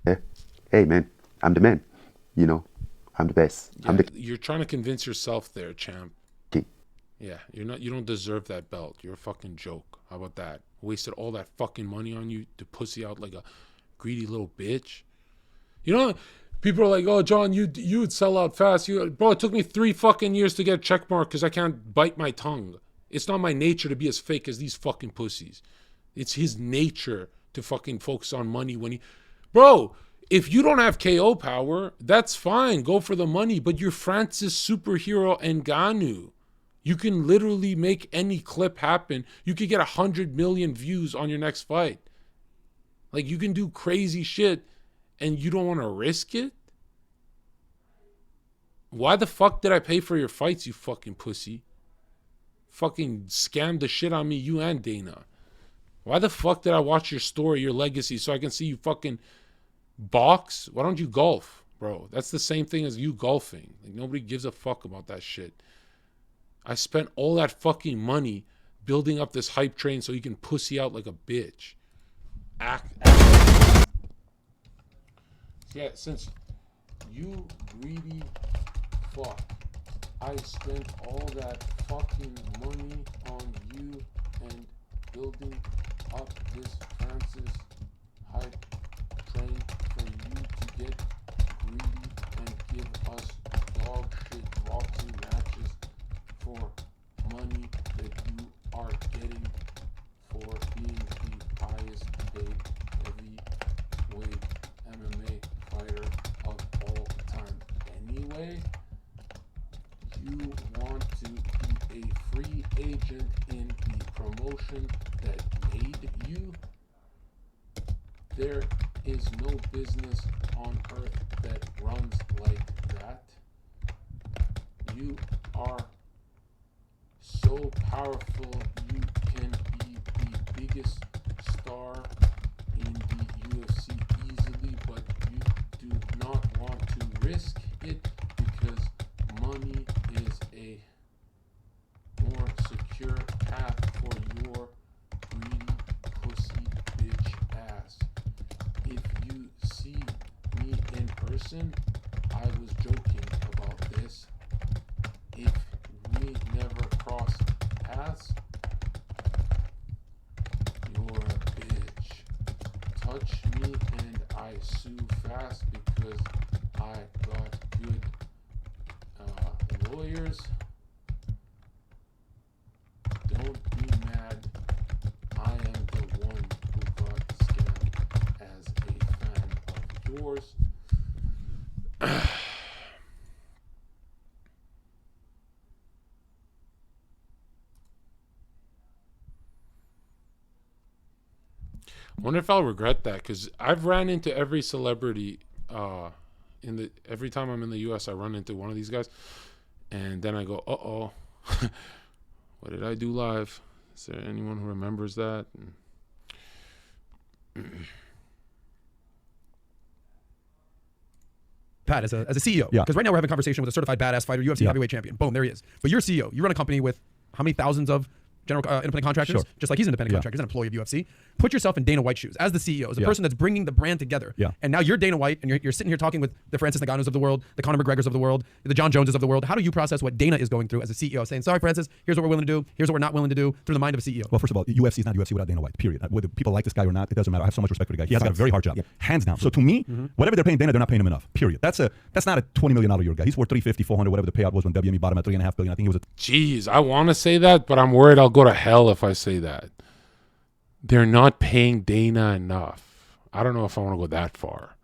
Yeah. Hey, man, I'm the man. You know, I'm the best. Yeah, you're trying to convince yourself there, champ. King. Yeah, you don't deserve that belt. You're a fucking joke. How about that? Wasted all that fucking money on you to pussy out like a greedy little bitch. You know, people are like, oh, John, you would sell out fast. Bro, it took me 3 fucking years to get a check mark because I can't bite my tongue. It's not my nature to be as fake as these fucking pussies. It's his nature to fucking focus on money when he... Bro, if you don't have KO power, that's fine. Go for the money. But you're Francis Superhero Ngannou. You can literally make any clip happen. You could get 100 million views on your next fight. Like, you can do crazy shit and you don't want to risk it? Why the fuck did I pay for your fights, you fucking pussy? Fucking scammed the shit on me, you and Dana. Why the fuck did I watch your story, your legacy, so I can see you fucking box? Why don't you golf, bro? That's the same thing as you golfing. Like, nobody gives a fuck about that shit. I spent all that fucking money building up this hype train so you can pussy out like a bitch. Yeah, since you greedy fuck, I spent all that fucking money on you and building up this Francis hype train for you to get greedy and give us dog shit boxing matches for money that you are getting for being the highest paid heavyweight MMA fighter of all time. Anyway, you want to be a free agent in the promotion that made you? There is no business on earth that runs like that. You are so powerful, you can be the biggest star in the UFC easily, but you do not want to risk it because money is a more secure path for your greedy pussy bitch ass. If you see me in person, I was joking about this. If we never cross paths, you're a bitch. Touch me and I sue fast because I got good lawyers. Don't be mad. I am the one who got scammed as a fan of yours. I wonder if I'll regret that, because I've ran into every celebrity every time I'm in the US, I run into one of these guys, and then I go, uh-oh, what did I do live? Is there anyone who remembers that? Pat, as a CEO, because right now we're having a conversation with a certified badass fighter, UFC heavyweight champion. Boom, there he is. But you're CEO. You run a company with how many thousands of general independent contractors? Sure. Just like he's an independent contractor. He's an employee of UFC. Put yourself in Dana White's shoes as the CEO, as the person that's bringing the brand together. And now you're Dana White, and you're sitting here talking with the Francis Ngannou's of the world, the Conor McGregor's of the world, the John Joneses of the world. How do you process what Dana is going through as a CEO, saying, sorry, Francis, here's what we're willing to do, here's what we're not willing to do, through the mind of a CEO? Well, first of all, UFC is not UFC without Dana White, period. Whether people like this guy or not, it doesn't matter. I have so much respect for the guy. He has got a very hard job, hands down. So to me, whatever they're paying Dana, they're not paying him enough, period. That's not a $20 million a year guy. He's worth 350, 400, whatever the payout was when WME bought him at $3.5 billion. I think he was a... Jeez, I want to say that, but I'm worried I'll go to hell if I say that. They're not paying Dana enough. I don't know if I want to go that far.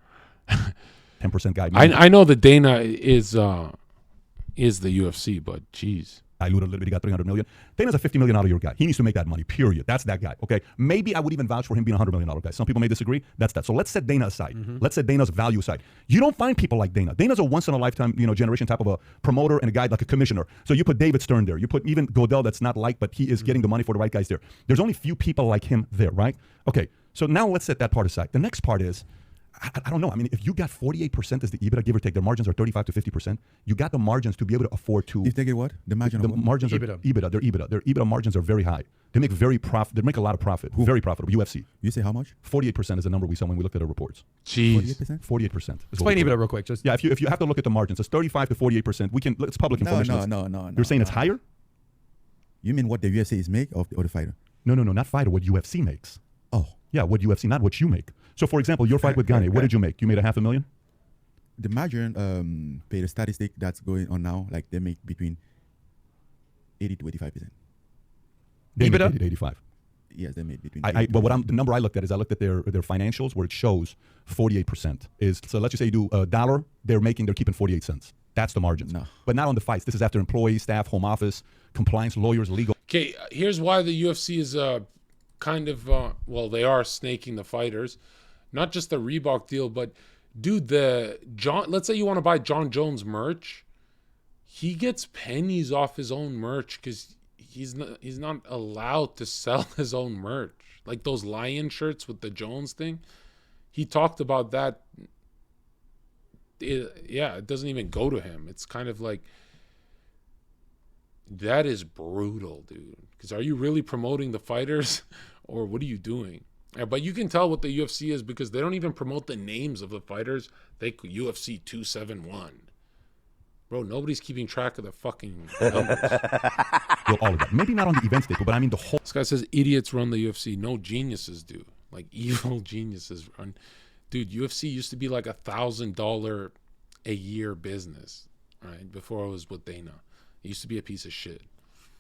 10% guy. I know that Dana is the UFC, but geez. I looted a little bit. He got $300 million. Dana's a $50 million a year guy. He needs to make that money, period. That's that guy, okay? Maybe I would even vouch for him being a $100 million guy. Some people may disagree. That's that. So let's set Dana aside. Let's set Dana's value aside. You don't find people like Dana. Dana's a once-in-a-lifetime, generation type of a promoter and a guy like a commissioner. So you put David Stern there. You put even Godel, that's not liked, but he is getting the money for the right guys there. There's only few people like him there, right? Okay, so now let's set that part aside. The next part is, I don't know. I mean, if you got 48% as the EBITDA, give or take, their margins are 35 to 50%. You got the margins to be able to afford to. If they get what? The margin the of what? margins EBITDA. are EBITDA. Their EBITDA. Their EBITDA margins are very high. They make They make a lot of profit. Who? Very profitable. UFC. You say how much? 48% is the number we saw when we looked at the reports. Jeez. 48%? 48%. Explain EBITDA real quick. Just Yeah, if you have to look at the margins, it's 35 to 48%. It's public information. No. You're saying it's higher? You mean what the UFC is make or the fighter? No, not fighter. What UFC makes. Oh. Yeah, what UFC, not what you make. So, for example, your fight with Gane, what did you make? You made $500,000? The margin, pay the statistic that's going on now, like they make between 80 to 85%. They EBITDA? make 80 to 85. Yes, they made between. But the number I looked at their financials where it shows 48% is. So let's just say you do $1, they're keeping 48 cents. That's the margins. No. But not on the fights. This is after employees, staff, home office, compliance, lawyers, legal. Okay, here's why the UFC is kind of they are snaking the fighters, not just the Reebok deal, but dude, let's say you want to buy Jon Jones merch, he gets pennies off his own merch because he's not allowed to sell his own merch, like those lion shirts with the Jones thing. He talked about that. It doesn't even go to him. It's kind of like, that is brutal, dude. Because are you really promoting the fighters or what are you doing? But you can tell what the UFC is because they don't even promote the names of the fighters. UFC 271. Bro, nobody's keeping track of the fucking numbers. Well, all of that. Maybe not on the event staple, but I mean the whole. This guy says idiots run the UFC. No, geniuses do. Like evil geniuses run. Dude, UFC used to be like $1,000 a year business, right? Before it was with Dana. It used to be a piece of shit.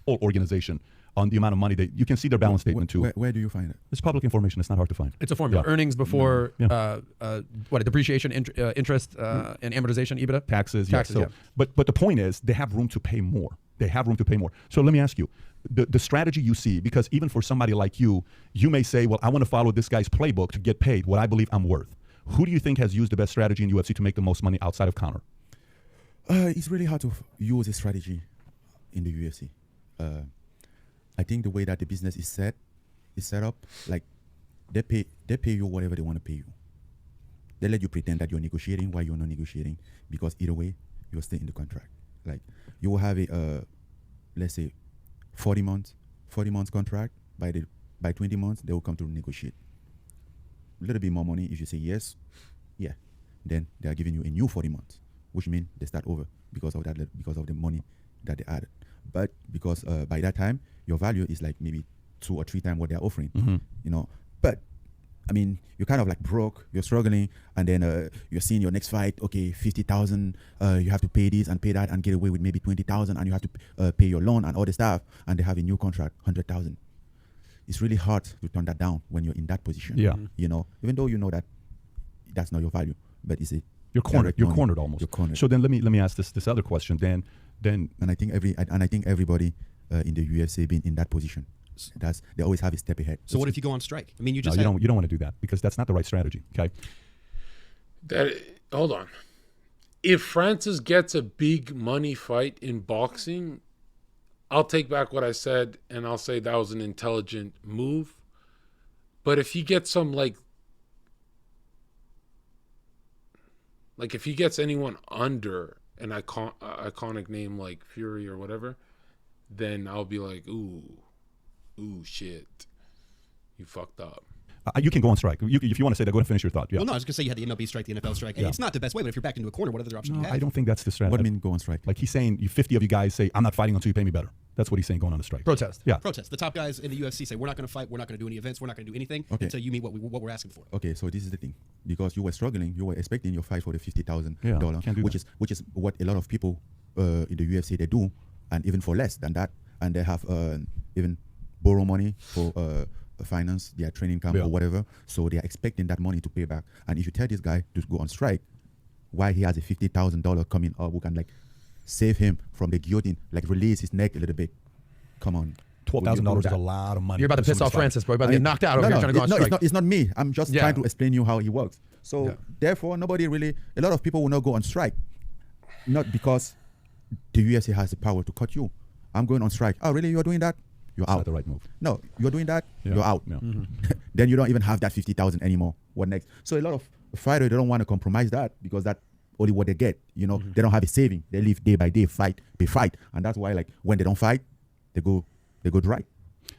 Whole organization on the amount of money you can see their balance statement too. Where do you find it? It's public information. It's not hard to find. it's a formula. Earnings before depreciation, interest, Mm-hmm. and amortization, EBITDA. Taxes, Taxes, yeah. yeah. But the point is, they have room to pay more. They have room to pay more. So let me ask you, the strategy you see, because even for somebody like you may say, well, I want to follow this guy's playbook to get paid what I believe I'm worth. Who do you think has used the best strategy in UFC to make the most money outside of Conor? It's really hard to use a strategy in the UFC. I think the way that the business is set up, like they pay you whatever they want to pay you. They let you pretend that you're negotiating while you're not negotiating, because either way, you're still in the contract. Like you will have a let's say 40 months contract. By 20 months, they will come to negotiate. A little bit more money. If you say yes, yeah, then they are giving you a new 40 months, which means they start over because of the money that they added. But because by that time your value is like maybe 2 or 3 times what they're offering, you know. But I mean, you're kind of like broke, you're struggling, and then you're seeing your next fight, okay, 50,000, you have to pay this and pay that and get away with maybe 20,000, and you have to pay your loan and all the stuff, and they have a new contract, 100,000. It's really hard to turn that down when you're in that position. Yeah. You know, even though you know that that's not your value, but it's a You're cornered. You're money. cornered almost. You're cornered. So then let me ask this other question. Then And I think everybody in the UFC being in that position, they always have a step ahead. So what if you go on strike? I mean, you no, just you don't want to do that, because that's not the right strategy. Okay. Hold on. If Francis gets a big money fight in boxing, I'll take back what I said and I'll say that was an intelligent move. But if he gets some like if he gets anyone under an iconic name like Fury or whatever, then I'll be like, ooh, shit, you fucked up. You can go on strike. If you want to say that, go ahead and finish your thought. Yeah. Well, no, I was going to say you had the MLB strike, the NFL strike. It's not the best way, but if you're backed into a corner, what other option do you have? I don't think that's the strategy. What do you mean go on strike? Like he's saying, 50 of you guys say, I'm not fighting until you pay me better. That's what he's saying, going on a strike. Protest. Yeah. Protest. The top guys in the UFC say, we're not going to fight, we're not going to do any events, we're not going to do anything until you meet what we're asking for. Okay, so this is the thing. Because you were struggling, you were expecting your fight for the $50,000, can't do which is what a lot of people in the UFC they do, and even for less than that, and they have even borrow money for finance their training camp or whatever. So they are expecting that money to pay back. And if you tell this guy to go on strike, why he has a $50,000 coming up, who can like save him from the guillotine, like release his neck a little bit. Come on. $12,000 is a lot of money. You're about to piss off Francis, bro. You're about to get knocked out over here trying to go on strike. It's not me. I'm just trying to explain you how he works. So therefore, a lot of people will not go on strike. Not because the UFC has the power to cut you. I'm going on strike. Oh, really? You're doing that? You're out. Not the right move. No, you're doing that? Yeah. You're out. Yeah. Then you don't even have that 50,000 anymore. What next? So a lot of fighters, they don't want to compromise that, because that's only what they get. You know, they don't have a saving. They live day by day, fight. And that's why, like, when they don't fight, they go dry.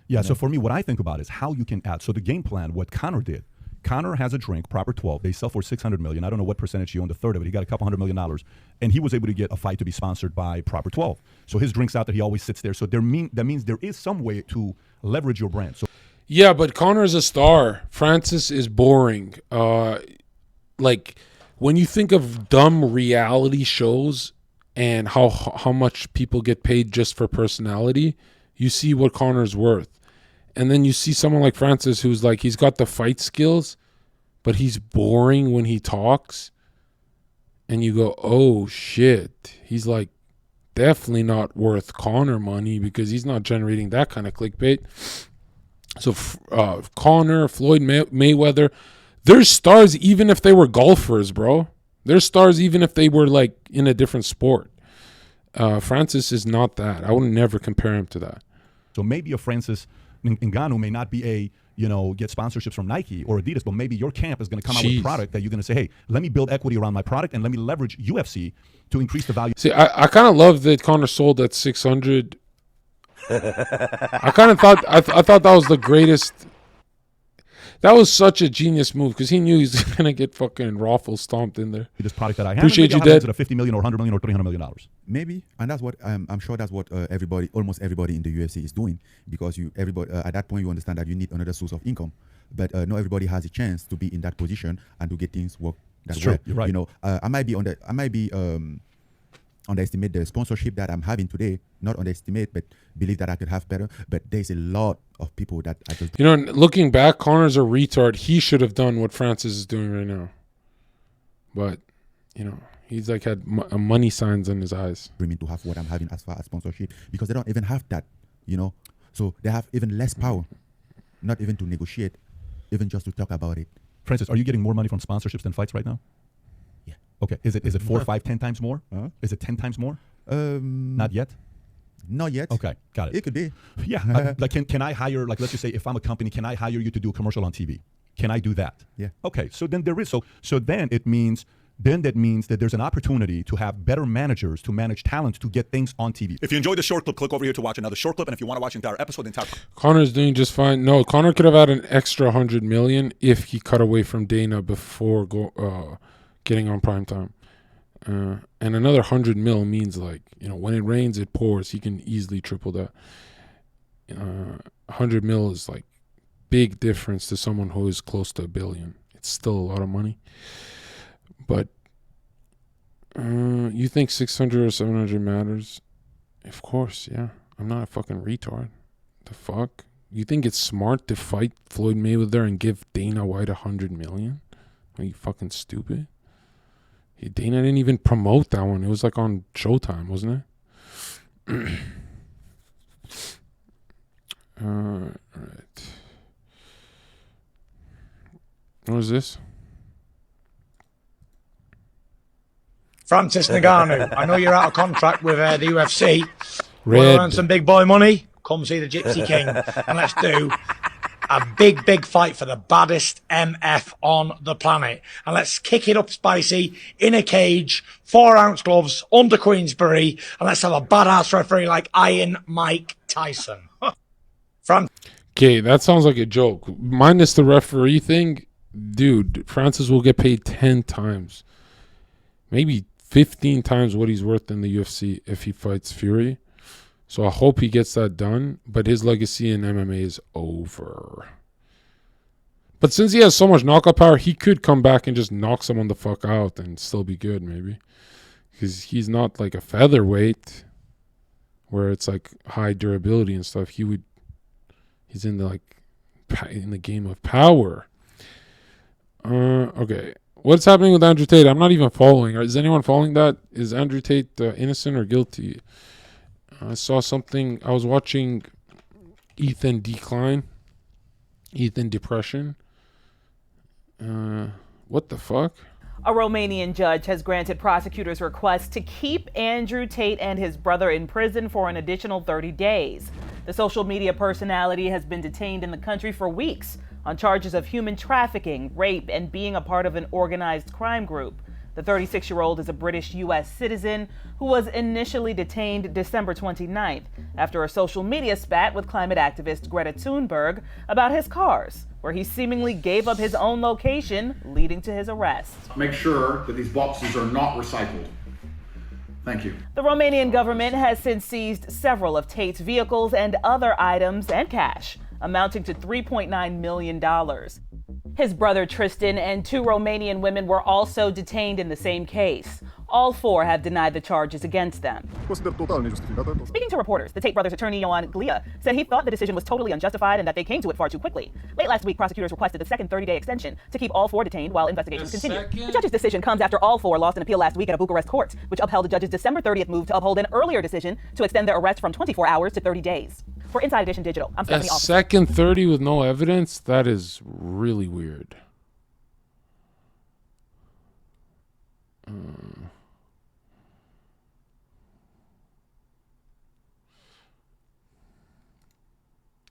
Yeah, so for me, what I think about is how you can add. So the game plan, what Conor did, Conor has a drink, Proper 12. They sell for $600 million. I don't know what percentage he owned, a third of it. He got a couple $100 million. And he was able to get a fight to be sponsored by Proper 12. So his drink's out there. He always sits there. So that means there is some way to leverage your brand. So Yeah, but Conor's a star. Francis is boring. Like, when you think of dumb reality shows and how much people get paid just for personality, you see what Conor's worth. And then you see someone like Francis who's like, he's got the fight skills, but he's boring when he talks. And you go, oh, shit. He's like definitely not worth Conor money, because he's not generating that kind of clickbait. So Conor, Floyd Mayweather, they're stars even if they were golfers, bro. They're stars even if they were like in a different sport. Francis is not that. I would never compare him to that. So maybe a Francis Ngannou may not be get sponsorships from Nike or Adidas, but maybe your camp is going to come out with a product that you're going to say, hey, let me build equity around my product and let me leverage UFC to increase the value. See, I kind of love that Conor sold at 600. I kind of thought, I thought that was the greatest. That was such a genius move, because he knew he's going to get fucking raffle stomped in there. This product that I have, appreciate you, Dad. $50 million or $100 million or $300 million. Maybe, and that's what I'm sure that's what almost everybody in the UFC is doing, because everybody at that point you understand that you need another source of income, but not everybody has a chance to be in that position and to get things work that True. well. You're right. You know, I might be underestimate the sponsorship that I'm having today. Not underestimate, but believe that I could have better. But there's a lot of people that I just looking back, Conor's a retard. He should have done what Francis is doing right now. But, He's like had money signs in his eyes. Women to have what I'm having as far as sponsorship, because they don't even have that, you know. So they have even less power, not even to negotiate, even just to talk about it. Francis, are you getting more money from sponsorships than fights right now? Yeah. Okay. Is it 4, 5, 10 times more? Is it 10 times more? Not yet. Not yet. Okay, got it. It could be. Yeah. Like, can I hire? Like, let's just say, if I'm a company, can I hire you to do a commercial on TV? Can I do that? Yeah. Okay. So then there is. So then it means. Then that means that there's an opportunity to have better managers to manage talent to get things on TV. If you enjoyed the short clip, click over here to watch another short clip. And if you want to watch the entire episode, the entire... Connor's doing just fine. No, Connor could have had an extra $100 million if he cut away from Dana before getting on primetime. And another $100 million means, like, you know, when it rains, it pours. He can easily triple that. $100 million is like big difference to someone who is close to $1 billion. It's still a lot of money. But you think 600 or 700 matters? Of course, yeah. I'm not a fucking retard. The fuck? You think it's smart to fight Floyd Mayweather and give Dana White $100 million? Are you fucking stupid? Dana didn't even promote that one. It was like on Showtime, wasn't it? All right. What is this? Francis Ngannou, I know you're out of contract with the UFC. Red. Want to earn some big boy money? Come see the Gypsy King, and let's do a big fight for the baddest MF on the planet. And let's kick it up spicy in a cage, 4-ounce gloves under Queensberry, and let's have a badass referee like Iron Mike Tyson. Okay, that sounds like a joke. Minus the referee thing, dude, Francis will get paid 10 times. Maybe 15 times what he's worth in the UFC if he fights Fury. So I hope he gets that done, but his legacy in MMA is over. But since he has so much knockout power, he could come back and just knock someone the fuck out and still be good, maybe. Because he's not like a featherweight where it's like high durability and stuff. He's in the game of power. Okay. What's happening with Andrew Tate? I'm not even following. Is anyone following that? Is Andrew Tate innocent or guilty? I saw something. I was watching Ethan Depression. What the fuck? A Romanian judge has granted prosecutors' request to keep Andrew Tate and his brother in prison for an additional 30 days. The social media personality has been detained in the country for weeks on charges of human trafficking, rape, and being a part of an organized crime group. The 36-year-old is a British U.S. citizen who was initially detained December 29th after a social media spat with climate activist Greta Thunberg about his cars, where he seemingly gave up his own location, leading to his arrest. Make sure that these boxes are not recycled. Thank you. The Romanian government has since seized several of Tate's vehicles and other items and cash, amounting to $3.9 million. His brother Tristan and 2 Romanian women were also detained in the same case. All 4 have denied the charges against them. Speaking to reporters, the Tate brothers' attorney, Ioan Glia, said he thought the decision was totally unjustified and that they came to it far too quickly. Late last week, prosecutors requested a second 30-day extension to keep all 4 detained while investigations continue. The judge's decision comes after all 4 lost an appeal last week at a Bucharest court, which upheld the judge's December 30th move to uphold an earlier decision to extend their arrest from 24 hours to 30 days. For Inside Edition Digital, I'm Stephanie Alston. Second 30 with no evidence? That is really weird.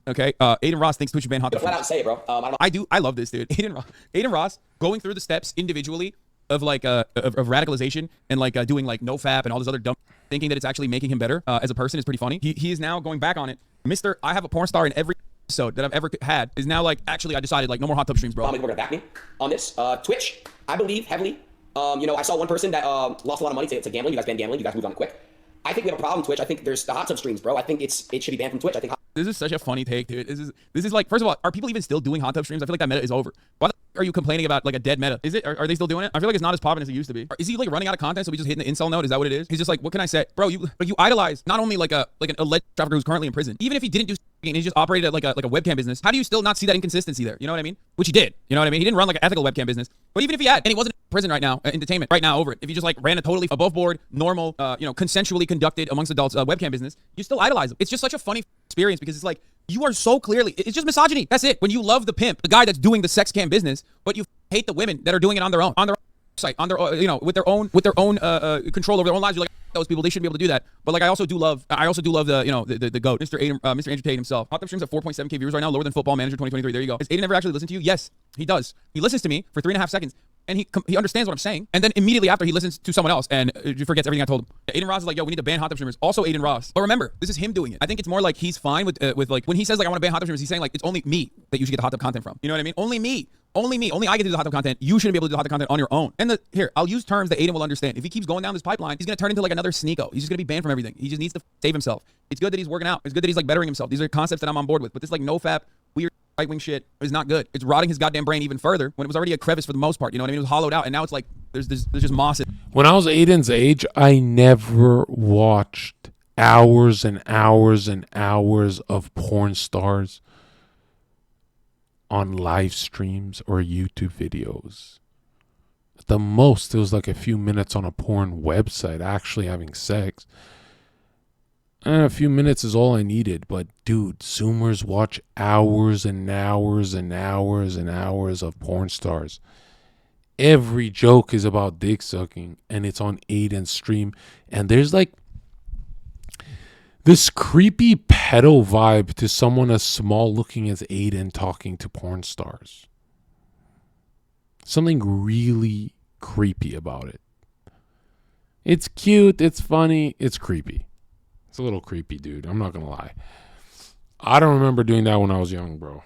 Okay, Aiden Ross thinks Twitch should ban hot. Flat out say it, bro. I do. I love this, dude. Aiden Ross going through the steps individually of like of radicalization and like doing like no fap and all this other dumb thinking that it's actually making him better as a person is pretty funny. He is now going back on it. Mr. I have a porn star in every episode that I've ever had is now like, actually I decided like no more hot tub streams, bro. We're gonna back me on this. Twitch, I believe heavily. I saw one person that lost a lot of money to gambling. You guys banned gambling. You guys moved on quick. I think we have a problem, Twitch. I think there's the hot tub streams, bro. I think it should be banned from Twitch. I think this is such a funny take, dude. This is like, first of all, are people even still doing hot tub streams? I feel like that meta is over. Why the are you complaining about like a dead meta? Is it? Are they still doing it? I feel like it's not as popping as it used to be. Is he like running out of content so we just hitting the incel note? Is that what it is? He's just like, what can I say, bro? You idolize not only like an alleged trafficker who's currently in prison. Even if he didn't do and he just operated like a webcam business. How do you still not see that inconsistency there? You know what I mean? Which he did. You know what I mean? He didn't run like an ethical webcam business. But even if he had, and he wasn't in prison right now, entertainment right now over it. If he just like ran a totally above board, normal, consensually conducted amongst adults webcam business, you still idolize him. It's just such a funny experience because it's like you are so clearly, it's just misogyny. That's it. When you love the pimp, the guy that's doing the sex cam business, but you hate the women that are doing it on their own site, on their with their own control over their own lives. You're like, those people, they shouldn't be able to do that. But like I also do love the the GOAT, Mr. Andrew Tate himself. Hot Tub Streams at 4.7K viewers right now, lower than Football Manager 2023. There you go. Has Aiden ever actually listened to you? Yes, he does. He listens to me for 3.5 seconds. And he understands what I'm saying. And then immediately after, he listens to someone else and forgets everything I told him. Aiden Ross is like, yo, we need to ban hot tub streamers. Also Aiden Ross. But remember, this is him doing it. I think it's more like he's fine with like, when he says like, I want to ban hot tub streamers, he's saying like, it's only me that you should get the hot tub content from. You know what I mean? Only me. Only me. Only I get to do the hot tub content. You shouldn't be able to do the hot tub content on your own. And here, I'll use terms that Aiden will understand. If he keeps going down this pipeline, he's going to turn into like another Sneeko. He's just going to be banned from everything. He just needs to save himself. It's good that he's working out. It's good that he's like bettering himself. These are concepts that I'm on board with. But this like no-fap, weird right-wing shit is not good. It's rotting his goddamn brain even further when it was already a crevice for the most part. You know what I mean? It was hollowed out. And now it's like, there's just moss. When I was Aiden's age, I never watched hours and hours and hours of porn stars on live streams or YouTube videos. At the most, it was like a few minutes on a porn website actually having sex. A few minutes is all I needed. But dude, Zoomers watch hours and hours and hours and hours of porn stars. Every joke is about dick sucking, and it's on Aiden's stream. And there's like this creepy pedo vibe to someone as small looking as Aiden talking to porn stars. Something really creepy about it. It's cute, it's funny, it's creepy. It's a little creepy, dude. I'm not gonna lie. I don't remember doing that when I was young, bro.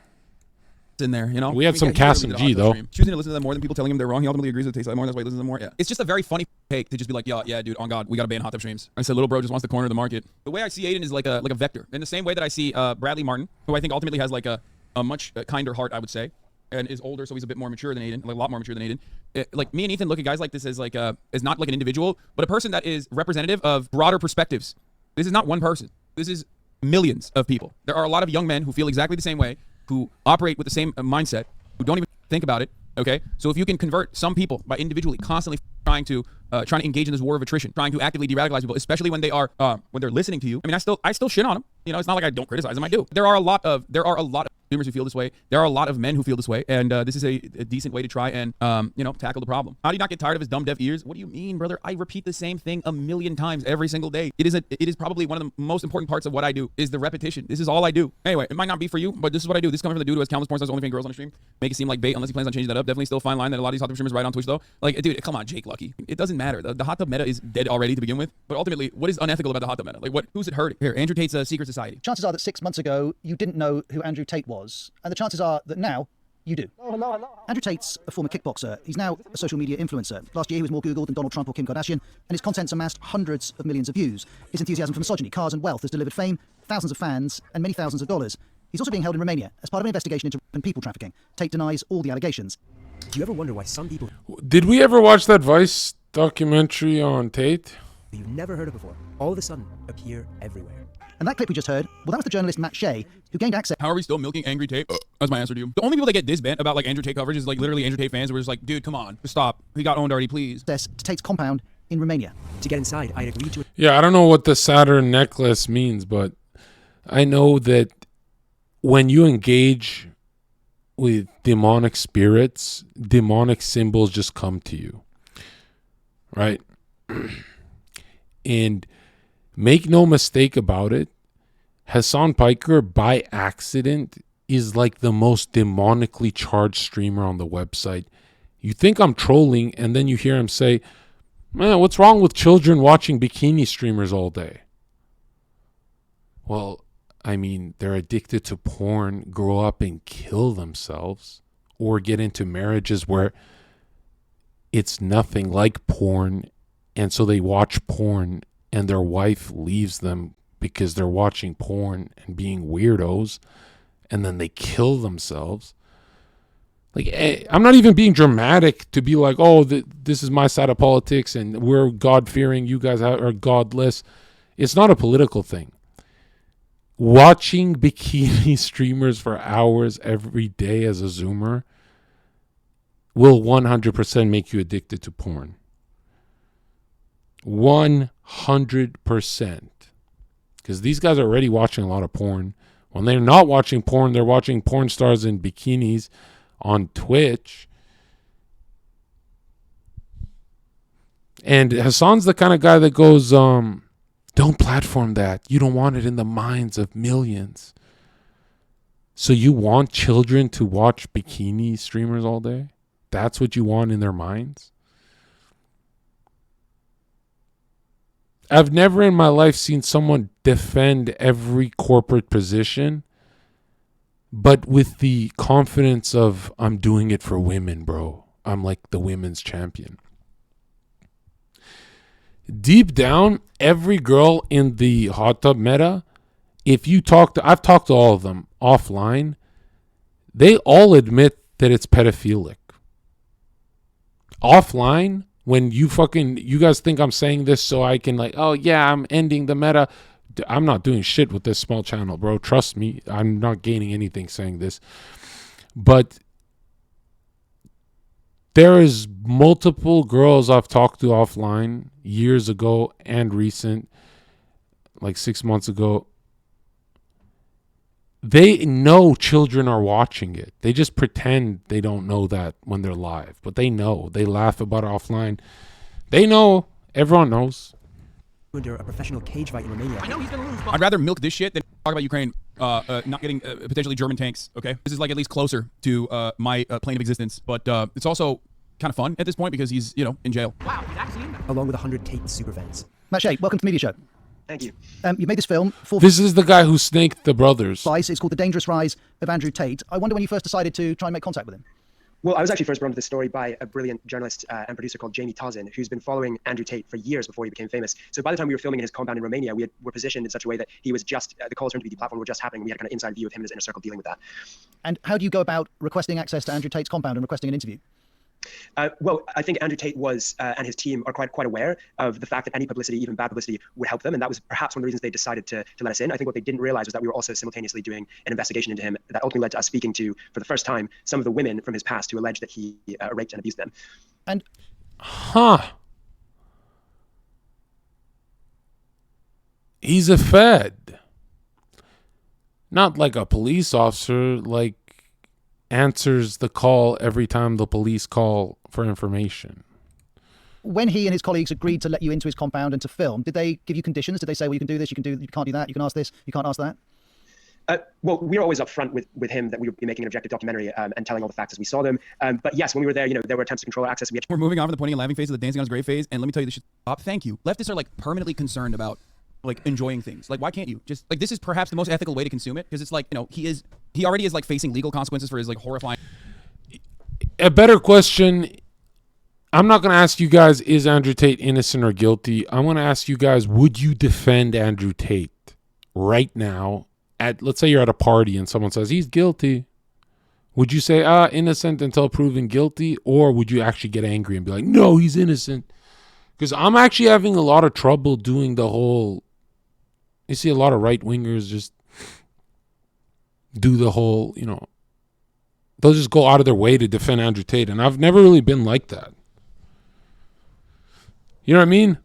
In there, you know, we had some Cass and G though. Choosing to listen to them more than people telling him they're wrong. He ultimately agrees with Tate more. That's why he listens to them more. Yeah, it's just a very funny take to just be like, yeah, dude, on God, we gotta ban hot tub streams. I said, little bro just wants to corner the market. The way I see Aiden is like a vector, in the same way that I see Bradley Martin, who I think ultimately has like a much kinder heart, I would say, and is older, so he's a bit more mature than Aiden, like a lot more mature than Aiden. Like me and Ethan look at guys like this as like as not like an individual, but a person that is representative of broader perspectives. This is not one person. This is millions of people. There are a lot of young men who feel exactly the same way, who operate with the same mindset, who don't even think about it, okay? So if you can convert some people by individually constantly trying to engage in this war of attrition, trying to actively de-radicalize people, especially when they are when they're listening to you. I mean, I still shit on them. You know, it's not like I don't criticize them. I do. There are a lot of consumers who feel this way. There are a lot of men who feel this way, and this is a decent way to try and tackle the problem. How do you not get tired of his dumb deaf ears? What do you mean, brother? I repeat the same thing a million times every single day. It is probably one of the most important parts of what I do is the repetition. This is all I do. Anyway, it might not be for you, but this is what I do. This is coming from the dude who has countless porn stars, OnlyFans girls on the stream. Make it seem like bait unless he plans on changing that up. Definitely still a fine line that a lot of these hot tub streamers write on Twitch though. Like, dude, come on, Jake Lucky. It doesn't matter. The hot tub meta is dead already to begin with. But ultimately, what is unethical about the hot tub meta? Like, who's it hurting? Here, Andrew Tate's Secret Society. Chances are that 6 months ago you didn't know who Andrew Tate was, and the chances are that now you do. Andrew Tate's a former kickboxer. He's now a social media influencer. Last year he was more Googled than Donald Trump or Kim Kardashian, and his content's amassed hundreds of millions of views. His enthusiasm for misogyny, cars and wealth has delivered fame, thousands of fans, and many thousands of dollars. He's also being held in Romania as part of an investigation into rape and people trafficking. Tate denies all the allegations. Do you ever wonder why some people... Did we ever watch that Vice documentary on Tate? You've never heard of before, all of a sudden appear everywhere. And that clip we just heard, well, that was the journalist Matt Shea, who gained access. How are we still milking Angry Tate? That's my answer to you. The only people that get this bent about like Andrew Tate coverage is like literally Andrew Tate fans who are just like, dude, come on, just stop. He got owned already, please. To Tate's compound in Romania. To get inside, I agreed to it. Yeah, I don't know what the Saturn necklace means, but I know that when you engage with demonic spirits, demonic symbols just come to you, right? And make no mistake about it, Hassan Piker, by accident, is like the most demonically charged streamer on the website. You think I'm trolling, and then you hear him say, man, what's wrong with children watching bikini streamers all day? Well, I mean, they're addicted to porn, grow up and kill themselves, or get into marriages where it's nothing like porn, and so they watch porn and their wife leaves them because they're watching porn and being weirdos, and then they kill themselves. Like, I'm not even being dramatic to be like, oh, this is my side of politics and we're God-fearing, you guys are godless. It's not a political thing. watching bikini streamers for hours every day as a Zoomer will 100% make you addicted to porn. 100%. Because these guys are already watching a lot of porn. When they're not watching porn, they're watching porn stars in bikinis on Twitch. And Hassan's the kind of guy that goes, don't platform that. You don't want it in the minds of millions. So you want children to watch bikini streamers all day? That's what you want in their minds? I've never in my life seen someone defend every corporate position, but with the confidence of, I'm doing it for women, bro. I'm like the women's champion. Deep down, every girl in the hot tub meta, if you talk to, I've talked to all of them offline, they all admit that it's pedophilic. Offline, when you guys think I'm saying this so I can like, oh yeah, I'm ending the meta. I'm not doing shit with this small channel, bro. Trust me, I'm not gaining anything saying this. But there is multiple girls I've talked to offline years ago and recent, like 6 months ago. They know children are watching it. They just pretend they don't know that when they're live. But they know. They laugh about it offline. They know. Everyone knows. Under a professional cage fight in Romania. I know he's gonna lose. I'd rather milk this shit than talk about Ukraine not getting potentially German tanks. Okay, this is like at least closer to my plane of existence. But it's also kind of fun at this point because he's in jail. Wow, he's actually in there. Along with 100 Tate super fans. Matt Shea, welcome to the Media Show. Thank you. You made this film. This is the guy who snaked the brothers. It's called The Dangerous Rise of Andrew Tate. I wonder when you first decided to try and make contact with him. Well, I was actually first brought onto this story by a brilliant journalist and producer called Jamie Tozin, who's been following Andrew Tate for years before he became famous. So by the time we were filming in his compound in Romania, we were positioned in such a way that he was just, the calls for him to be deplatformed were just happening. We had a kind of inside view of him and his inner circle dealing with that. And how do you go about requesting access to Andrew Tate's compound and requesting an interview? Well, I think Andrew Tate was and his team are quite aware of the fact that any publicity, even bad publicity, would help them. And that was perhaps one of the reasons they decided to let us in. I think what they didn't realize was that we were also simultaneously doing an investigation into him that ultimately led to us speaking to, for the first time, some of the women from his past who alleged that he raped and abused them. And He's a Fed. Not like a police officer, like answers the call every time the police call for information. When he and his colleagues agreed to let you into his compound and to film, did they give you conditions? Did they say, well, you can do this, you can't do that, you can ask this, you can't ask that? Well, we were always upfront with him that we would be making an objective documentary and telling all the facts as we saw them. But yes, when we were there, there were attempts to control our access. We're moving on from the pointing and laughing phase of the dancing on his grave phase, and let me tell you this shit. Thank you. Leftists are like permanently concerned about like enjoying things. Like, why can't you just like, this is perhaps the most ethical way to consume it, because it's like, he already is like facing legal consequences for his like horrifying. A better question. I'm not going to ask you guys, is Andrew Tate innocent or guilty? I'm going to ask you guys, would you defend Andrew Tate right now? Let's say you're at a party and someone says he's guilty. Would you say innocent until proven guilty, or would you actually get angry and be like, no, he's innocent? Because I'm actually having a lot of trouble doing the whole. You see a lot of right wingers just do the whole, they'll just go out of their way to defend Andrew Tate, and I've never really been like that. You know what I mean?